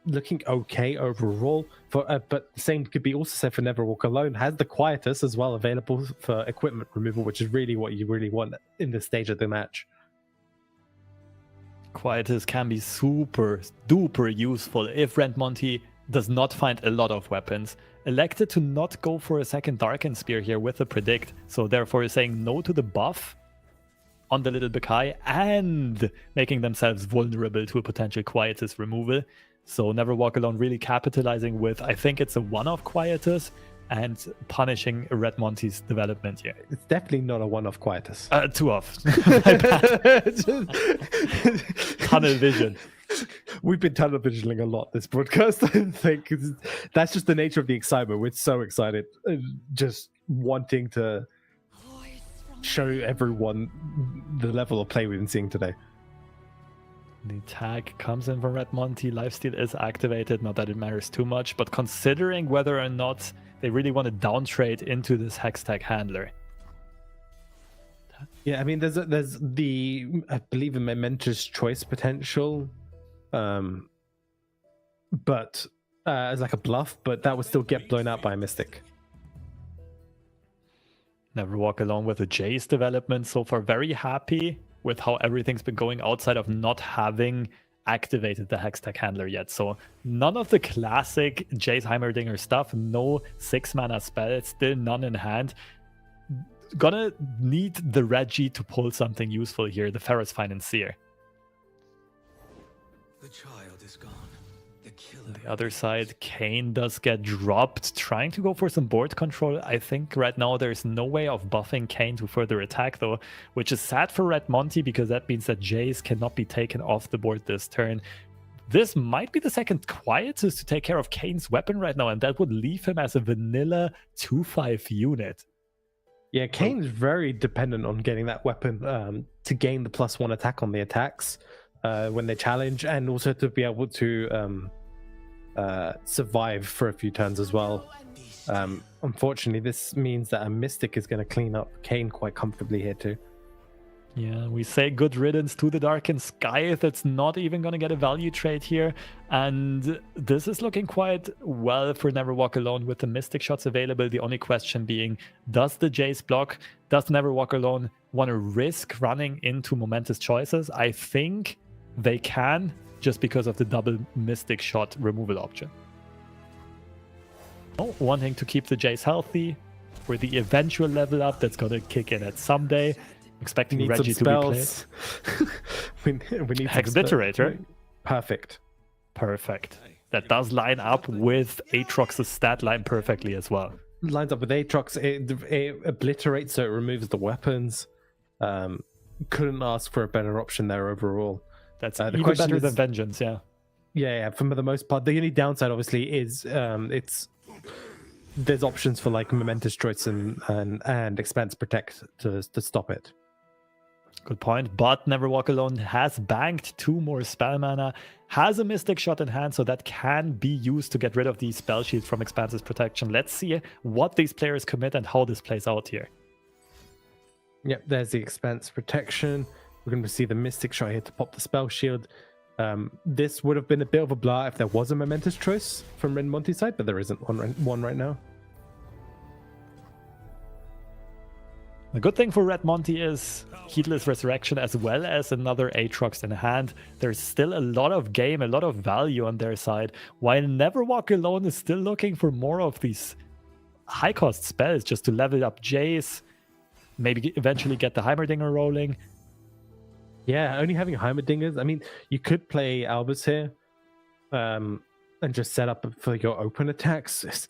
Looking okay overall, but the same could be also said for Never Walk Alone. Has the Quietus as well available for equipment removal, which is really what you really want in this stage of the match. Quietus can be super duper useful if Red Monty does not find a lot of weapons. Elected to not go for a second Darken Spear here with the predict, so therefore saying no to the buff on the little Bakai and making themselves vulnerable to a potential Quietus removal. So Never Walk Alone really capitalizing with, I think it's a one-off Quietus, and punishing Red Monty's development here. It's definitely not a one-off Quietus. Two-off. My bad. Tunnel vision. We've been tunnel visioning a lot this broadcast. I think that's just the nature of the excitement. We're so excited, just wanting to show everyone the level of play we've been seeing today. The tag comes in from Red Monty. Lifesteal is activated. Not that it matters too much, but considering whether or not they really want to downtrade into this Hex Tag handler. Yeah, I mean, there's the, I believe, a momentous choice potential, but as like a bluff, but that would still get blown out by a Mystic. Never Walk Alone with the Jace development so far. Very happy with how everything's been going outside of not having activated the Hextech handler yet. So none of the classic Jace Heimerdinger stuff, no 6-mana spell, still none in hand. Gonna need the Reggie to pull something useful here, the Ferrous Financier. The child is gone. The killer. The other side, Kane does get dropped, trying to go for some board control. I think right now there's no way of buffing Kane to further attack though, which is sad for Red Monty because that means that Jace cannot be taken off the board this turn. This might be the second quietest to take care of Kane's weapon right now, and that would leave him as a vanilla 2/5 unit. Yeah, Kane's very dependent on getting that weapon to gain the +1 attack on the attacks when they challenge, and also to be able to survive for a few turns as well. Unfortunately, this means that a Mystic is going to clean up Kane quite comfortably here too. Yeah, we say good riddance to the Darkened Sky. That's not even going to get a value trade here. And this is looking quite well for Never Walk Alone with the Mystic shots available. The only question being, does the Jace block? Does Never Walk Alone want to risk running into momentous choices? I think they can, just because of the double Mystic shot removal option. Oh, wanting to keep the Jace healthy for the eventual level up that's going to kick in at some day. Expecting Reggie to be played. we need Hex Obliterator. Perfect. Perfect. That does line up with Aatrox's stat line perfectly as well. Lines up with Aatrox. It obliterates, so it removes the weapons. Couldn't ask for a better option there overall. That's even better than Vengeance, yeah. Yeah, for the most part. The only downside, obviously, is there's options for like Momentous Choice and Expanse Protect to stop it. Good point, but Never Walk Alone has banked 2 more spell mana, has a Mystic shot in hand, so that can be used to get rid of these spell shields from Expanse's protection. Let's see what these players commit and how this plays out here. Yep, there's the Expanse Protection. We're going to see the Mystic shot here to pop the spell shield. This would have been a bit of a blur if there was a Momentous Choice from Red Monty's side, but there isn't one right now. The good thing for Red Monty is Heedless Resurrection as well as another Aatrox in hand. There's still a lot of game, a lot of value on their side, while Never Walk Alone is still looking for more of these high-cost spells just to level up Jace, maybe eventually get the Heimerdinger rolling. Yeah, only having Heimerdingers. I mean, you could play Albus here and just set up for your open attacks. It's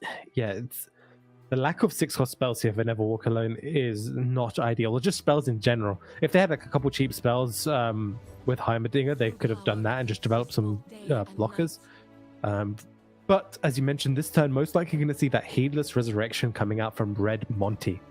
the lack of 6-cost spells here for Never Walk Alone is not ideal, or just spells in general. If they had like a couple cheap spells with Heimerdinger, they could have done that and just developed some blockers. But as you mentioned, this turn, most likely going to see that Heedless Resurrection coming out from Red Monty.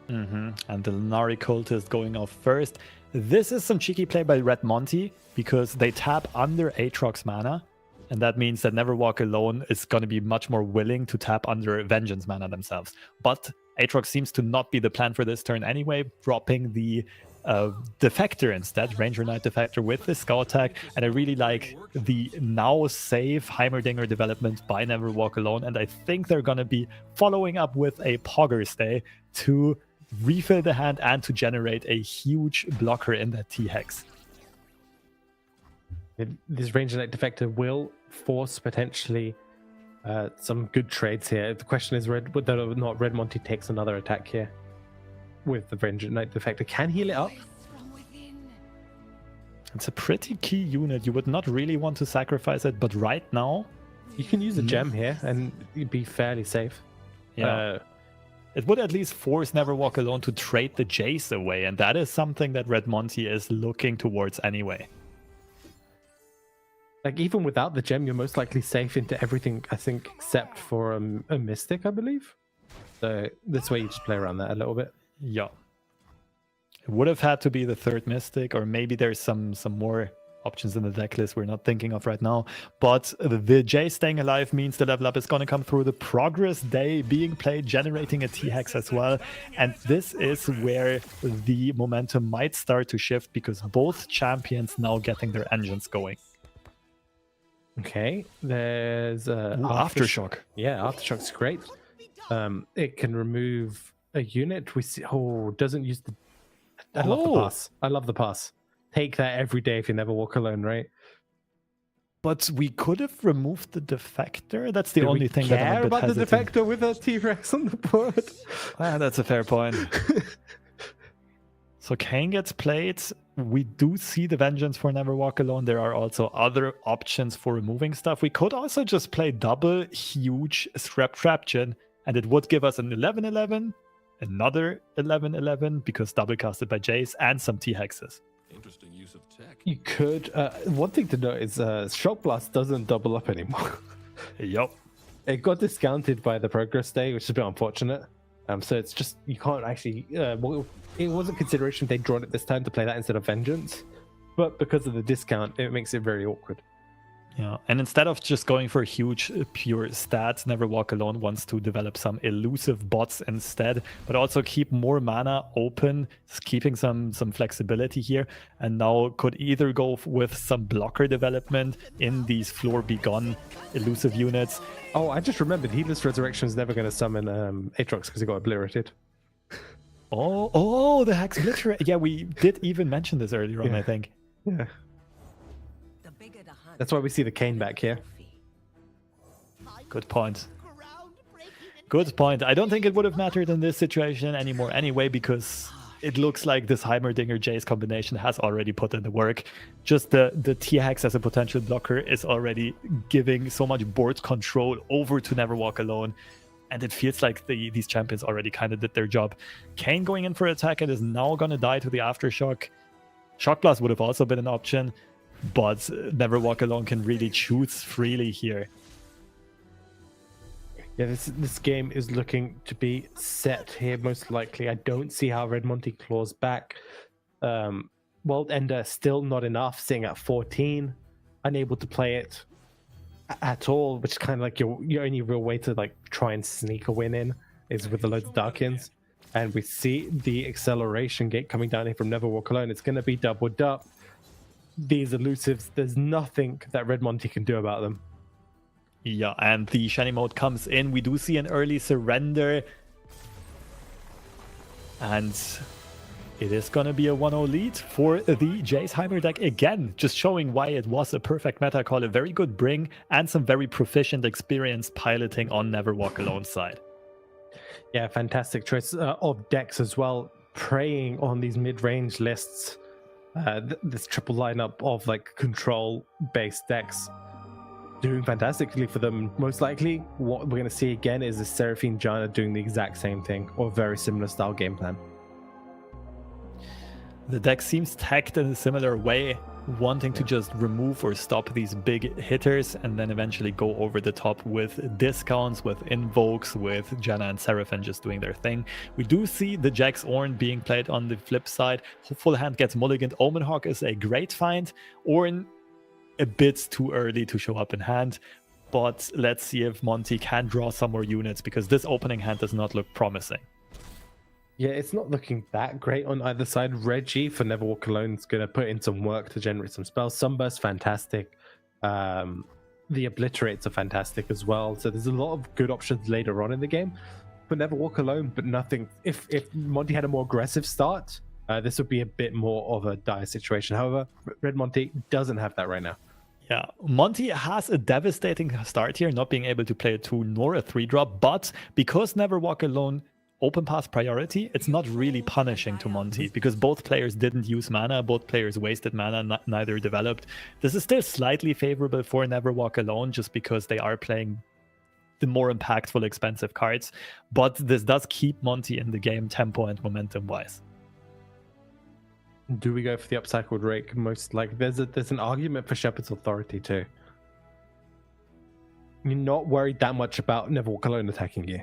And the Lunari Cultist going off first. This is some cheeky play by Red Monty because they tap under Aatrox mana. And that means that Never Walk Alone is going to be much more willing to tap under Vengeance mana themselves. But Aatrox seems to not be the plan for this turn anyway, dropping the Defector instead, Ranger Knight Defector with the Scout Tag. And I really like the now safe Heimerdinger development by Never Walk Alone. And I think they're going to be following up with a Poggers Day to refill the hand and to generate a huge blocker in that T-Hex. This Ranger Knight Defector will force potentially some good trades here. The question is whether or not Red Monty takes another attack here with the Ranger Knight Defector. Can heal it up? It's a pretty key unit. You would not really want to sacrifice it, but right now... You can use a gem here and you'd be fairly safe. Yeah. It would at least force Never Walk Alone to trade the Jace away, and that is something that Red Monty is looking towards anyway. Like, even without the gem, you're most likely safe into everything, I think, except for a Mystic, I believe. So this way you just play around that a little bit. Yeah. It would have had to be the 3rd Mystic, or maybe there's some more options in the deck list we're not thinking of right now. But the J staying alive means the level up is going to come through. The Progress Day being played, generating a T-Hex as well. And this is where the momentum might start to shift because both champions now getting their engines going. Okay, there's Aftershock. Yeah, Aftershock's great. It can remove a unit. We see. Oh, doesn't use the. I love the pass. I love the pass. Take that every day if you never walk alone, right? But we could have removed the Defector. That's the only thing that I'm a bit about hesitant. the Defector with a T-Rex on the board. That's a fair point. So Kane gets played. We do see the Vengeance for Never Walk Alone. There are also other options for removing stuff. We could also just play double huge Scrap Traption, and it would give us an 11-11, another 11-11, because double casted by Jace, and some T-Hexes. Interesting use of tech. You could. One thing to note is Shock Blast doesn't double up anymore. Yup. It got discounted by the Progress Day, which is a bit unfortunate. So it's just, you can't actually. Well, it was a consideration if they'd drawn it this time to play that instead of Vengeance, but because of the discount, it makes it very awkward. Yeah, and instead of just going for huge pure stats, Never Walk Alone wants to develop some elusive bots instead, but also keep more mana open, keeping some flexibility here, and now could either go with some blocker development in these Floor Begone elusive units. Oh, I just remembered Heedless Resurrection is never going to summon Aatrox because he got obliterated. Oh, the Hex Obliterate. Yeah, we did even mention this earlier on, I think. Yeah. That's why we see the Kane back here. Good point. Good point. I don't think it would have mattered in this situation anymore anyway, because it looks like this Heimerdinger Jace combination has already put in the work. Just the T-Hex as a potential blocker is already giving so much board control over to Never Walk Alone. And it feels like these champions already kind of did their job. Kane going in for attack and is now going to die to the Aftershock. Shock Blast would have also been an option, but Never Walk Alone can really choose freely here. Yeah, this game is looking to be set here, most likely. I don't see how Red Monty claws back. World Ender still not enough, sitting at 14. Unable to play it at all, which is kind of like your only real way to like try and sneak a win in is with the loads of Darkins. And we see the acceleration gate coming down here from Never Walk Alone. It's going to be doubled up. These elusives, there's nothing that Red Monty can do about them. Yeah, and the Shiny mode comes in. We do see an early surrender. And it is going to be a 1-0 lead for the Jace Heimer deck again, just showing why it was a perfect meta call, a very good bring, and some very proficient, experienced piloting on Never Walk Alone's side. Yeah, fantastic choice of decks as well, preying on these mid-range lists. This triple lineup of like control-based decks doing fantastically for them. Most likely, what we're going to see again is a Seraphine Jana doing the exact same thing or very similar style game plan. The deck seems tacked in a similar way, wanting to just remove or stop these big hitters and then eventually go over the top with discounts, with invokes, with Janna and Seraphine just doing their thing. We do see the Jax Ornn being played on the flip side. Full hand gets mulliganed. Omenhawk is a great find. Ornn a bit too early to show up in hand, but let's see if Monty can draw some more units, because this opening hand does not look promising. Yeah, it's not looking that great on either side. Reggie for Never Walk Alone is going to put in some work to generate some spells. Sunburst, fantastic. The Obliterates are fantastic as well. So there's a lot of good options later on in the game for Never Walk Alone, but nothing. If Monty had a more aggressive start, this would be a bit more of a dire situation. However, Red Monty doesn't have that right now. Yeah, Monty has a devastating start here, not being able to play a 2 nor a 3-drop, but because Never Walk Alone open path priority, it's not really punishing to Monty, because both players didn't use mana, both players wasted mana, neither developed. This is still slightly favorable for Never Walk Alone, just because they are playing the more impactful, expensive cards, but this does keep Monty in the game tempo and momentum wise. Do we go for the upcycled rake? Most like there's an argument for Shepherd's Authority too. You're not worried that much about Never Walk Alone attacking you.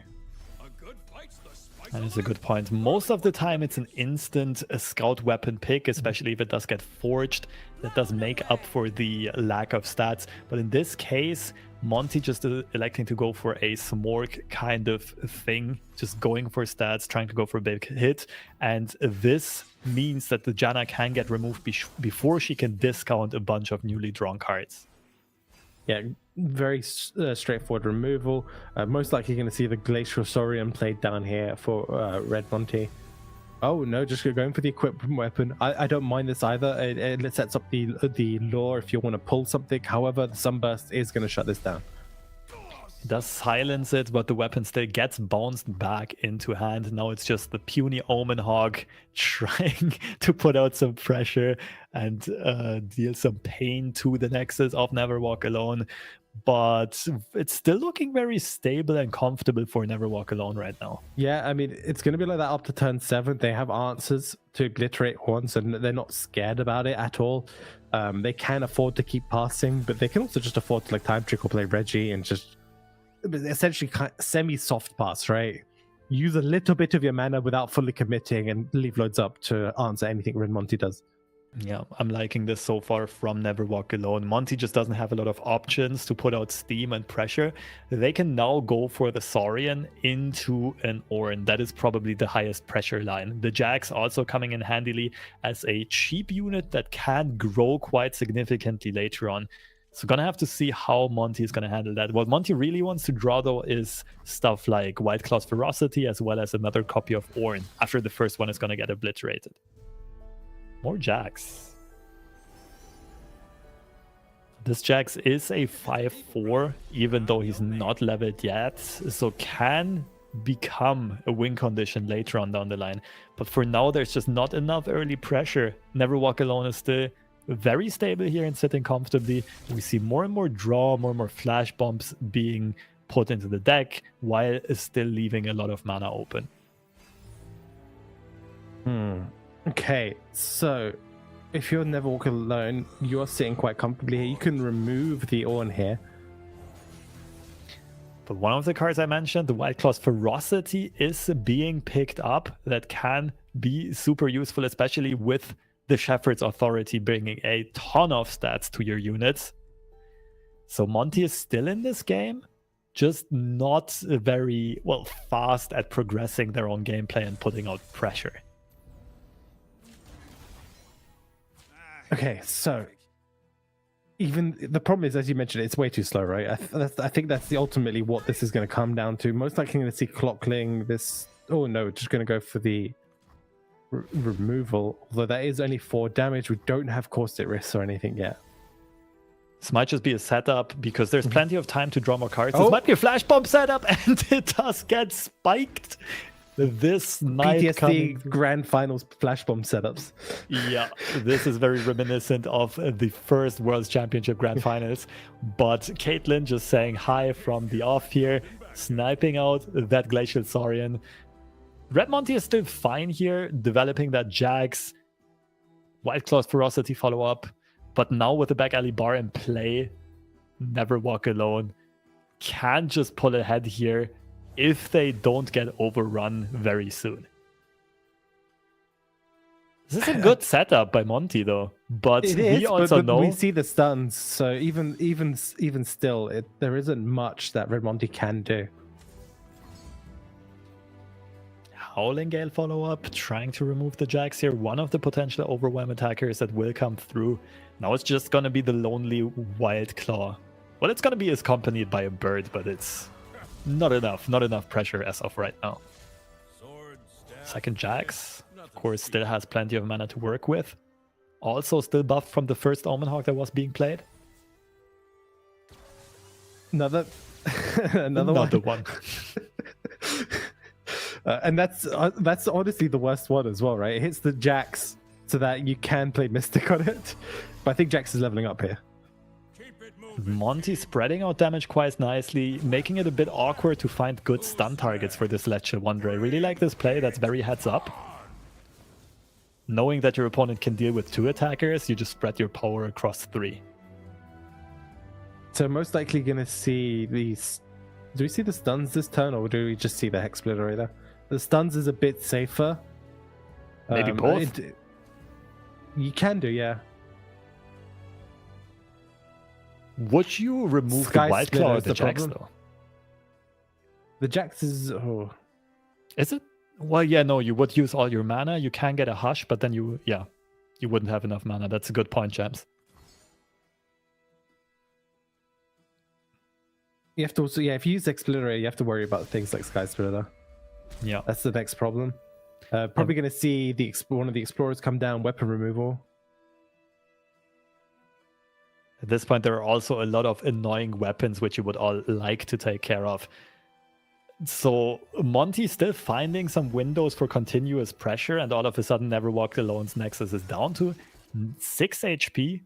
That is a good point. Most of the time, it's an instant scout weapon pick, especially if it does get forged. That does make up for the lack of stats. But in this case, Monty just electing to go for a smork kind of thing, just going for stats, trying to go for a big hit. And this means that the Janna can get removed before she can discount a bunch of newly drawn cards. Yeah, very straightforward removal. Most likely going to see the Glacial Saurian played down here for Red Monty. Oh no, just going for the equipment weapon. I don't mind this either. It sets up the LoR if you want to pull something. However, the Sunburst is going to shut this down. It does silence it, but the weapon still gets bounced back into hand. Now it's just the puny Omen Hog trying to put out some pressure and deal some pain to the Nexus of Never Walk Alone. But it's still looking very stable and comfortable for Never Walk Alone right now. Yeah, I mean, it's going to be like that up to turn 7. They have answers to obliterate horns, and they're not scared about it at all. They can afford to keep passing, but they can also just afford to like time trick or play Reggie and just essentially semi-soft pass, right? Use a little bit of your mana without fully committing and leave loads up to answer anything Red Monty does. Yeah, I'm liking this so far from Never Walk Alone. Monty just doesn't have a lot of options to put out steam and pressure. They can now go for the Saurian into an Ornn. That is probably the highest pressure line. The Jax also coming in handily as a cheap unit that can grow quite significantly later on. So gonna have to see how Monty is gonna handle that. What Monty really wants to draw though is stuff like White Claw's Ferocity as well as another copy of Ornn after the first one is gonna get obliterated. More Jax. This Jax is a 5/4, even though he's not leveled yet, so can become a win condition later on down the line. But for now, there's just not enough early pressure. Never Walk Alone is still very stable here and sitting comfortably. We see more and more draw, more and more flash bombs being put into the deck, while still leaving a lot of mana open. Okay, so if you're Never Walk Alone, you're sitting quite comfortably here. You can remove the Ornn here. But one of the cards I mentioned, the White Claw's Ferocity, is being picked up. That can be super useful, especially with the Shepherd's Authority bringing a ton of stats to your units. So Monty is still in this game, just not very fast at progressing their own gameplay and putting out pressure. Okay, so even the problem is, as you mentioned, it's way too slow, right? I think that's ultimately what this is going to come down to. Most likely going to see Clockling this. Oh no, just going to go for the removal. Although that is only 4 damage. We don't have Caustic Risks or anything yet. This might just be a setup because there's plenty of time to draw more cards. This might be a flash bomb setup, and it does get spiked. This night PTSD Grand Finals flash bomb setups. Yeah, this is very reminiscent of the first World Championship Grand Finals. But Caitlyn just saying hi from the off here, sniping out that Glacial Saurian. Red Monty is still fine here, developing that Jax, White Claw's Ferocity follow-up. But now with the back alley bar in play, Never Walk Alone can just pull ahead here if they don't get overrun very soon. This is a good setup by Monty, though. But we also know we see the stuns, so even still, there isn't much that Red Monty can do. Howling Gale follow-up, trying to remove the Jax here. One of the potential overwhelm attackers that will come through. Now it's just going to be the lonely Wild Claw. Well, it's going to be accompanied by a bird, but it's not enough pressure as of right now. Second Jax, of course, still has plenty of mana to work with. Also still buffed from the first Omen Hawk that was being played. Another one. And that's honestly the worst one as well, right? It hits the Jax so that you can play Mystic on it. But I think Jax is leveling up here. Monty spreading out damage quite nicely, making it a bit awkward to find good stun targets for this Celestial Wanderer. I really like this play, that's very heads up. Knowing that your opponent can deal with 2 attackers, you just spread your power across 3. So most likely going to see these... Do we see the stuns this turn, or do we just see the Hex Splitter there? The stuns is a bit safer. Maybe both? You can do, yeah. Would you remove Sky the Wild Splitter Claw or is the the Jax, problem. though? The Jax is... Oh. Is it? Well, yeah, no, you would use all your mana. You can get a Hush, but then you wouldn't have enough mana. That's a good point, James. You have to also, yeah, if you use Explorer, you have to worry about things like Sky Splitter. Yeah. That's the next problem. Probably going to see one of the Explorers come down, weapon removal. At this point, there are also a lot of annoying weapons which you would all like to take care of. So Monty still finding some windows for continuous pressure, and all of a sudden Never Walk Alone's Nexus is down to 6 HP,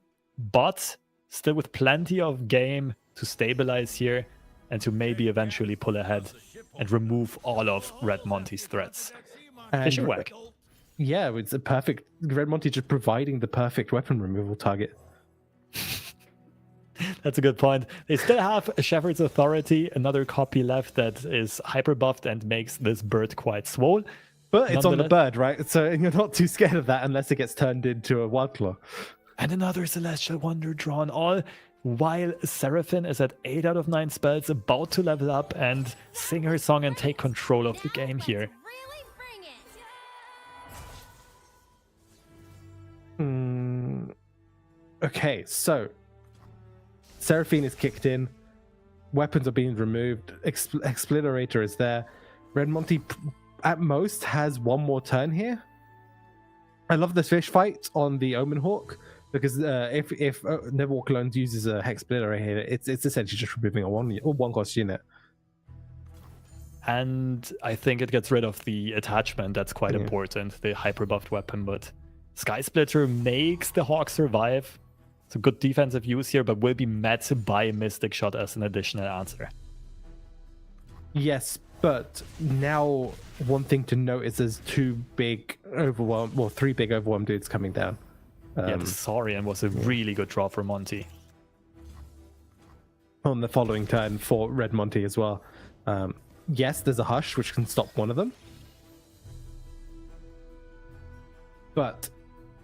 but still with plenty of game to stabilize here and to maybe eventually pull ahead and remove all of Red Monty's threats. Fishing Whack. Yeah, it's a perfect... Red Monty just providing the perfect weapon removal target. That's a good point. They still have Shepherd's Authority, another copy left that is hyper buffed and makes this bird quite swole. But it's on the bird, right? So you're not too scared of that unless it gets turned into a Wild Claw. And another Celestial Wonder drawn, all while Seraphine is at 8 out of 9 spells, about to level up and sing her song and take control of the game here. Really bring it. Okay, so Seraphine is kicked in, weapons are being removed, Explorator is there. Red Monty at most has one more turn here. I love this fish fight on the Omen Hawk because if Never Walk Alone uses a Hexsplitter here, it's essentially just removing a one cost unit. And I think it gets rid of the attachment. That's quite important, the hyper buffed weapon. But Sky Splitter makes the Hawk survive. It's a good defensive use here, but will be met by Mystic Shot as an additional answer. Yes, but now one thing to note is there's three big Overwhelm dudes coming down. Yeah, the Saurian was a really good draw for Monty. On the following turn for Red Monty as well. Yes, there's a Hush, which can stop one of them. But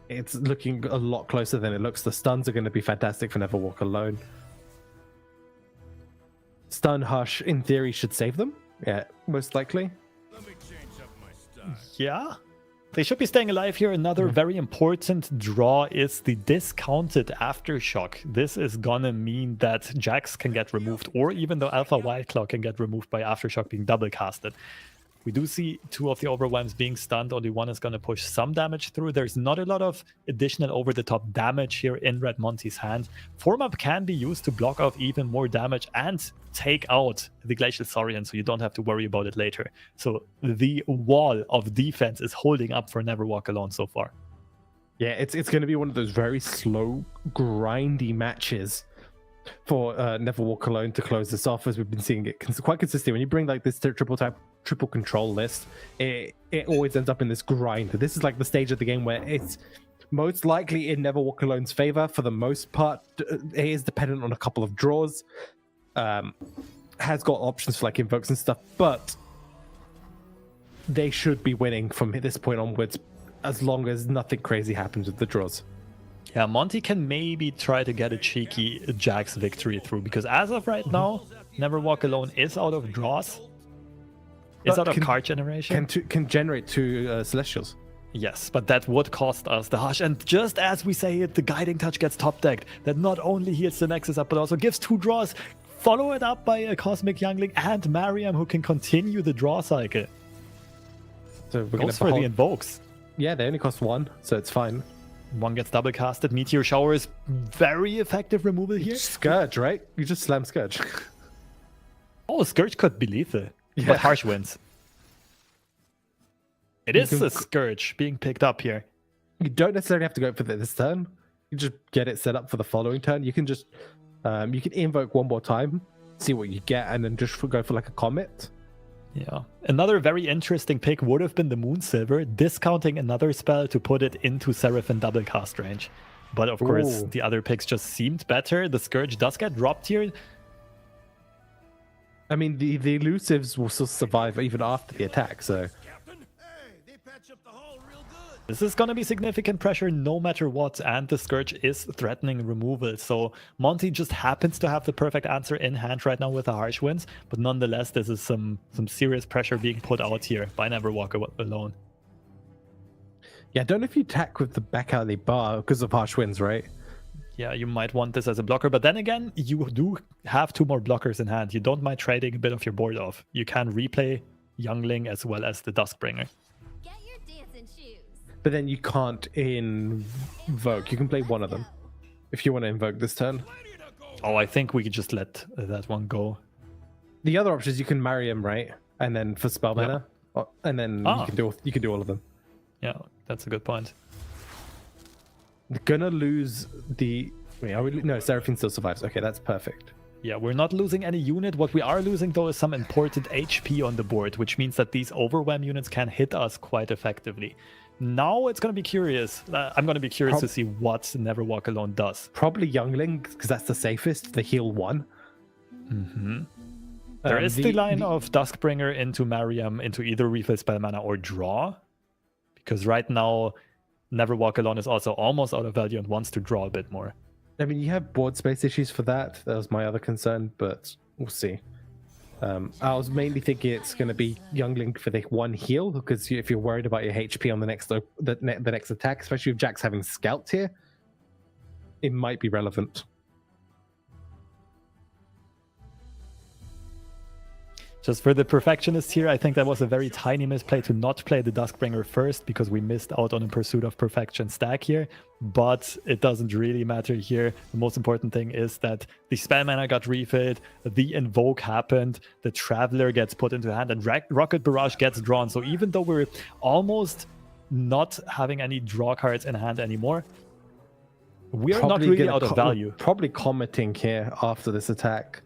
it's looking a lot closer than it looks. The stuns are going to be fantastic for Never Walk Alone. Stun Hush, in theory, should save them. Yeah, most likely. Let me change up my style. Yeah. They should be staying alive here. Another very important draw is the discounted Aftershock. This is gonna mean that Jax can get removed, or even though Alpha Wildclaw can get removed by Aftershock being double casted. We do see 2 of the Overwhelms being stunned. Only one is going to push some damage through. There's not a lot of additional over-the-top damage here in Red Monty's hand. Form Up can be used to block off even more damage and take out the Glacial Saurian, so you don't have to worry about it later. So the wall of defense is holding up for Never Walk Alone so far. Yeah, it's going to be one of those very slow, grindy matches for Never Walk Alone to close this off, as we've been seeing it quite consistently. When you bring like this triple control list, it always ends up in this grind. This is like the stage of the game where it's most likely in Never Walk Alone's favor. For the most part, it is dependent on a couple of draws. Has got options for like invokes and stuff, but they should be winning from this point onwards, as long as nothing crazy happens with the draws. Yeah, Monty can maybe try to get a cheeky Jax victory through, because as of right now, Never Walk Alone is out of draws. It's out of card generation. Can generate 2 Celestials. Yes, but that would cost us the Hush. And just as we say it, the Guiding Touch gets top decked. That not only heals the Nexus up, but also gives 2 draws. Follow it up by a Cosmic Youngling and Mariam, who can continue the draw cycle. So we're Goes for the Invokes. Yeah, they only cost 1, so it's fine. One gets double casted. Meteor Shower is very effective removal here. Scourge, right? You just slam Scourge. Oh, Scourge could be lethal, Yeah. but Harsh wins. It is a Scourge being picked up here. You don't necessarily have to go for this turn. You just get it set up for the following turn. You can just you can invoke one more time, see what you get, and then just go for like a comet. Yeah. Another very interesting pick would have been the Moonsilver, discounting another spell to put it into Seraphine double cast range. But of course, the other picks just seemed better. The Scourge does get dropped here. I mean, the elusives will still survive even after the attack, so... This is going to be significant pressure no matter what, and the Scourge is threatening removal. So Monty just happens to have the perfect answer in hand right now with the Harsh Winds, but nonetheless, this is some serious pressure being put out here by Never Walk Alone. Yeah, I don't know if you attack with the back alley bar because of Harsh Winds, right? Yeah, you might want this as a blocker, but then again, you do have 2 more blockers in hand. You don't mind trading a bit of your board off. You can replay Youngling as well as the Duskbringer. Get your dancing shoes. But then you can't invoke. You can play one of them if you want to invoke this turn. Oh, I think we could just let that one go. The other option is you can marry him, right? And then for spell mana, and then you can do all of them. Yeah, that's a good point. Gonna lose the... Wait, are we... No, Seraphine still survives. Okay, that's perfect. Yeah, we're not losing any unit. What we are losing, though, is some important HP on the board, which means that these overwhelm units can hit us quite effectively. Now it's going to be curious. I'm going to be curious to see what Never Walk Alone does. Probably Youngling, because that's the safest, the heal 1. Mm-hmm. There is the line of Duskbringer into Mariam, into either refill spell mana or draw. Because right now, Never Walk Alone is also almost out of value and wants to draw a bit more. I mean, you have board space issues for that. That was my other concern, but we'll see. I was mainly thinking it's going to be Youngling for the 1 heal, because if you're worried about your HP on the next attack, especially if Jack's having scouts here, it might be relevant. Just for the perfectionists here, I think that was a very tiny misplay to not play the Duskbringer first, because we missed out on a Pursuit of Perfection stack here. But it doesn't really matter here. The most important thing is that the spell mana got refilled, the Invoke happened, the Traveler gets put into hand, and Rocket Barrage gets drawn. So even though we're almost not having any draw cards in hand anymore, we're not really out of value. Probably commenting here after this attack.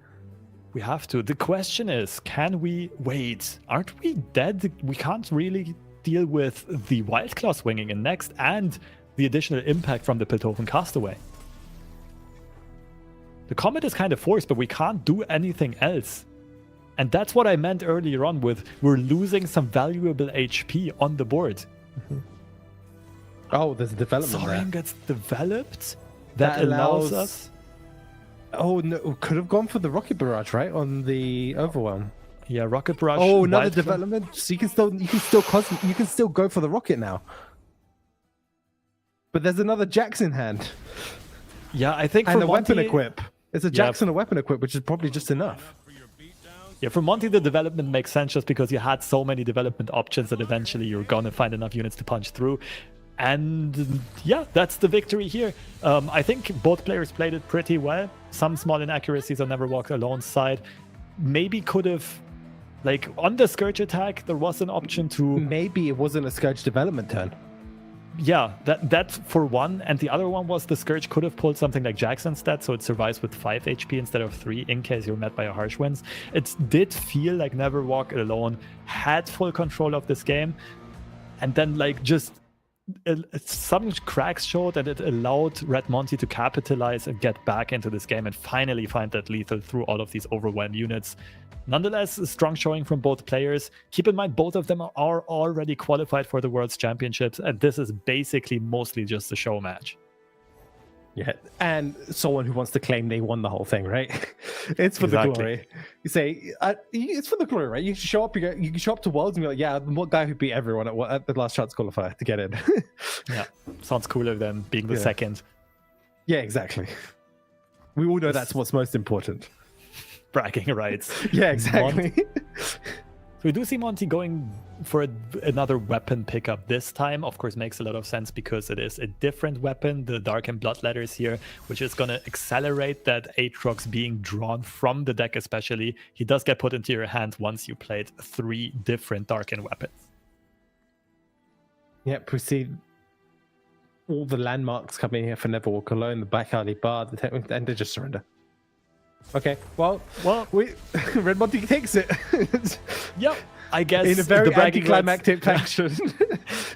We have to. The question is, can we wait? Aren't we dead? We can't really deal with the Wild Claw swinging in next and the additional impact from the Piltover Castaway. The Comet is kind of forced, but we can't do anything else. And that's what I meant earlier on with we're losing some valuable HP on the board. Mm-hmm. Oh, there's a development Saurian there. gets developed. That allows us... Oh no! Could have gone for the Rocket Barrage, right, on the Overwhelm. Yeah, Rocket Barrage. Oh, another development. So you can still go for the Rocket now. But there's another Jax in hand. Yeah, I think and for a Monty, weapon equip. It's a Jax and a weapon equip, which is probably just enough. Yeah, for Monty, the development makes sense just because you had so many development options that eventually you're gonna find enough units to punch through. And yeah, that's the victory here. I think both players played it pretty well. Some small inaccuracies on Never Walk Alone's side. Maybe could have, like, on the Scourge attack, there was an option to... Maybe it wasn't a Scourge development turn. Yeah, that for one. And the other one was the Scourge could have pulled something like Jax instead, so it survives with 5 HP instead of 3 in case you're met by a Harsh Winds. It did feel like Never Walk Alone had full control of this game. And then, like, just... some cracks showed that it allowed Red Monty to capitalize and get back into this game and finally find that lethal through all of these overwhelm units. Nonetheless, a strong showing from both players. Keep in mind, both of them are already qualified for the World's Championships, and this is basically mostly just a show match. Yeah, and someone who wants to claim they won the whole thing, right? It's for the glory. You say it's for the glory, right? You show up. You can show up to Worlds and be like, "Yeah, the guy who beat everyone at the Last Chance Qualifier to get in." Yeah, sounds cooler than being the second. Yeah, exactly. We all know that's what's most important. Bragging rights. Yeah, exactly. We do see Monty going for another weapon pickup this time. Of course, makes a lot of sense because it is a different weapon, the Dark and Blood Letters here, which is going to accelerate that Aatrox being drawn from the deck especially. He does get put into your hand once you played 3 different Darken weapons. Yep, we see all the landmarks coming here for Never Walk Alone, the back alley bar, and they just surrender. Okay, well, Red Monty takes it. Yep, I guess in a very anticlimactic action.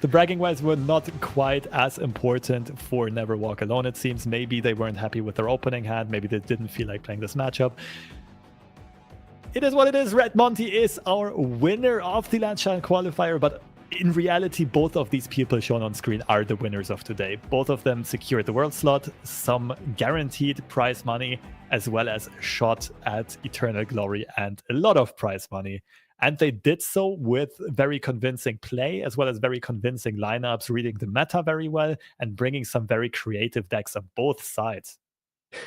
The bragging rights were not quite as important for Never Walk Alone, it seems. Maybe they weren't happy with their opening hand. Maybe they didn't feel like playing this matchup. It is what it is. Red Monty is our winner of the Last Chance Qualifier, but in reality, both of these people shown on screen are the winners of today. Both of them secured the world slot, some guaranteed prize money, as well as a shot at eternal glory and a lot of prize money. And they did so with very convincing play, as well as very convincing lineups, reading the meta very well, and bringing some very creative decks on both sides.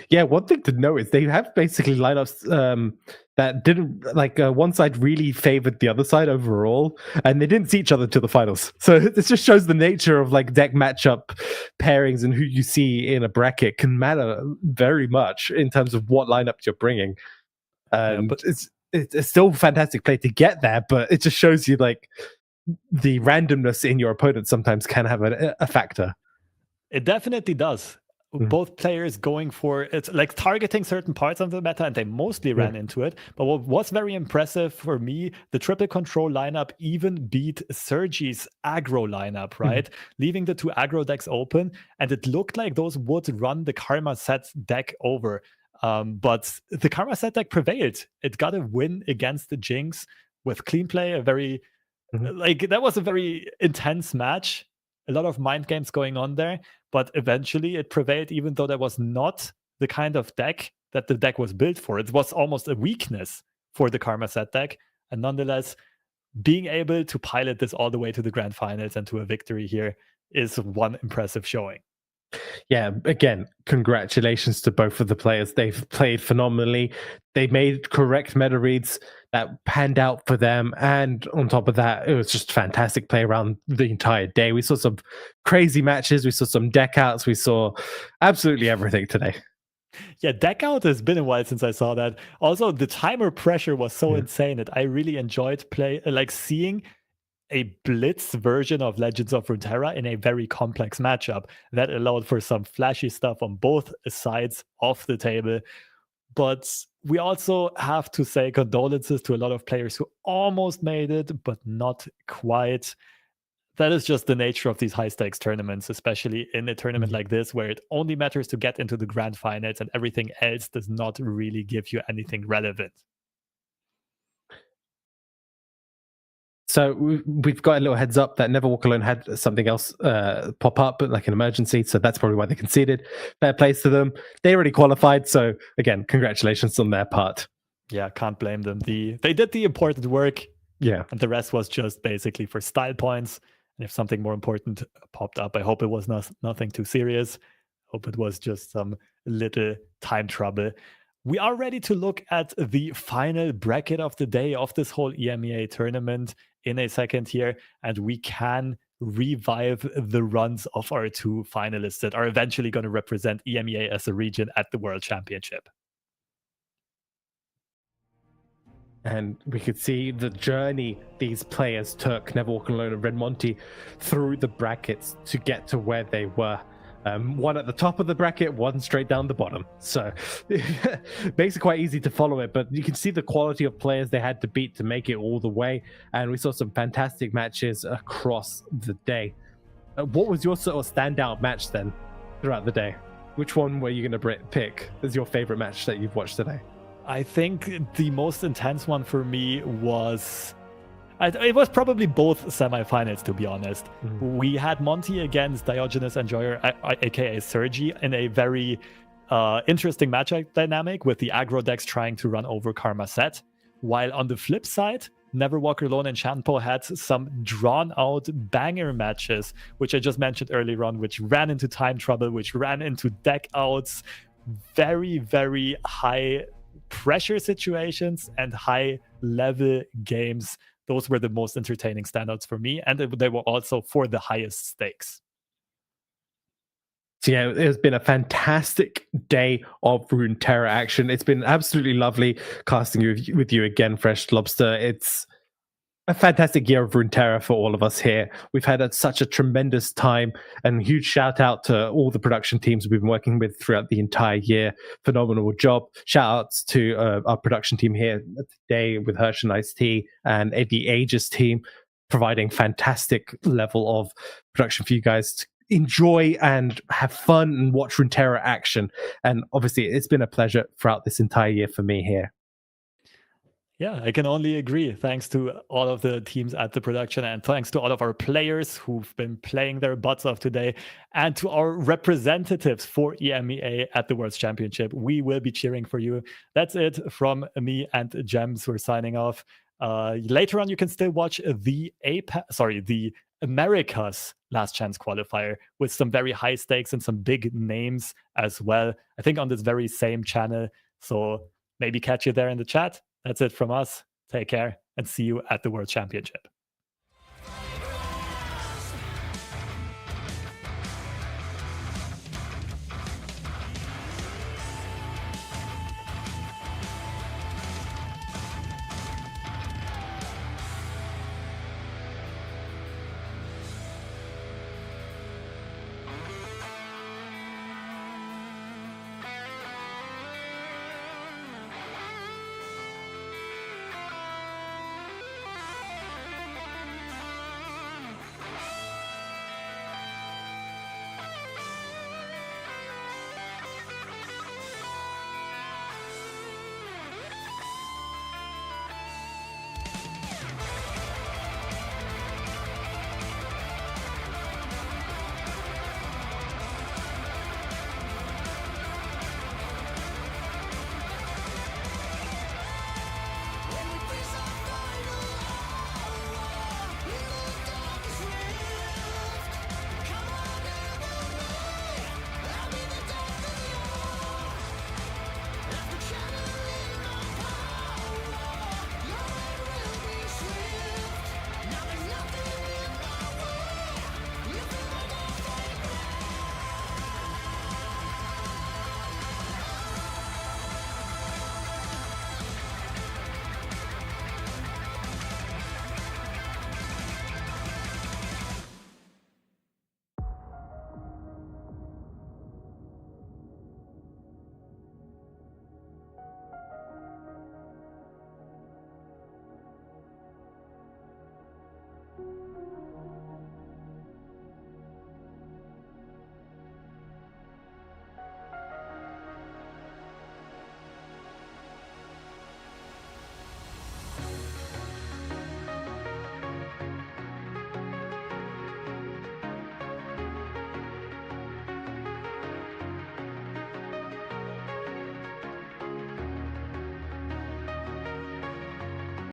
Yeah, one thing to note is they have basically lineups that didn't one side really favored the other side overall, and they didn't see each other to the finals. So this just shows the nature of like deck matchup pairings and who you see in a bracket can matter very much in terms of what lineup you're bringing. But it's still fantastic play to get there, but it just shows you like the randomness in your opponent sometimes can have a factor. It definitely does. Both players going for it's like targeting certain parts of the meta, and they mostly ran into it. But what was very impressive for me, the triple control lineup even beat Sergy's aggro lineup, right? Leaving the two aggro decks open, and it looked like those would run the Karma Set deck over. But the Karma Set deck prevailed. It got a win against the Jinx with clean play. A very that was a very intense match. A lot of mind games going on there, but eventually it prevailed, even though that was not the kind of deck that the deck was built for. It was almost a weakness for the Karma Set deck. And nonetheless, being able to pilot this all the way to the grand finals and to a victory here is one impressive showing. Yeah, again, congratulations to both of the players. They've played phenomenally. They made correct meta reads that panned out for them. And on top of that, it was just fantastic play around the entire day. We saw some crazy matches. We saw some deck outs. We saw absolutely everything today. Yeah, deck out has been a while since I saw that. Also, the timer pressure was so insane that I really enjoyed seeing a blitz version of Legends of Runeterra in a very complex matchup that allowed for some flashy stuff on both sides of the table. But we also have to say condolences to a lot of players who almost made it, but not quite. That is just the nature of these high stakes tournaments, especially in a tournament like this, where it only matters to get into the grand finals and everything else does not really give you anything relevant. So we've got a little heads up that Never Walk Alone had something else pop up, like an emergency. So that's probably why they conceded. Fair plays to them. They already qualified. So again, congratulations on their part. Yeah, can't blame them. They did the important work. Yeah. And the rest was just basically for style points. And if something more important popped up, I hope it was nothing too serious. Hope it was just some little time trouble. We are ready to look at the final bracket of the day of this whole EMEA tournament in a second here, and we can revive the runs of our two finalists that are eventually going to represent EMEA as a region at the World Championship. And we could see the journey these players took, Never Walk Alone and Red Monty, through the brackets to get to where they were. One at the top of the bracket, one straight down the bottom. So makes it quite easy to follow it, but you can see the quality of players they had to beat to make it all the way. And we saw some fantastic matches across the day. What was your sort of standout match then throughout the day? Which one were you going to pick as your favorite match that you've watched today? I think the most intense one for me was... It was probably both semifinals, to be honest. We had Monty against Diogenes Enjoyer, aka Sergy, in a very interesting matchup dynamic with the aggro decks trying to run over Karma Set. While on the flip side, Never Walk Alone and Shampo had some drawn-out banger matches, which I just mentioned earlier on, which ran into time trouble, which ran into deck outs, very, very high pressure situations and high-level games. Those were the most entertaining standouts for me, and they were also for the highest stakes. So yeah, it has been a fantastic day of Runeterra action. It's been absolutely lovely casting with you again, Fresh Lobster. It's a fantastic year of Runeterra for all of us here. We've had such a tremendous time, and huge shout out to all the production teams we've been working with throughout the entire year. Phenomenal job. Shout outs to our production team here today with Hirsch and Ice-T and the Aegis team, providing fantastic level of production for you guys to enjoy and have fun and watch Runeterra action. And obviously it's been a pleasure throughout this entire year for me here. Yeah, I can only agree. Thanks to all of the teams at the production, and thanks to all of our players who've been playing their butts off today, and to our representatives for EMEA at the World Championship. We will be cheering for you. That's it from me and Gems. We're signing off. Later on, you can still watch the the America's Last Chance Qualifier with some very high stakes and some big names as well. I think on this very same channel. So maybe catch you there in the chat. That's it from us. Take care and see you at the World Championship.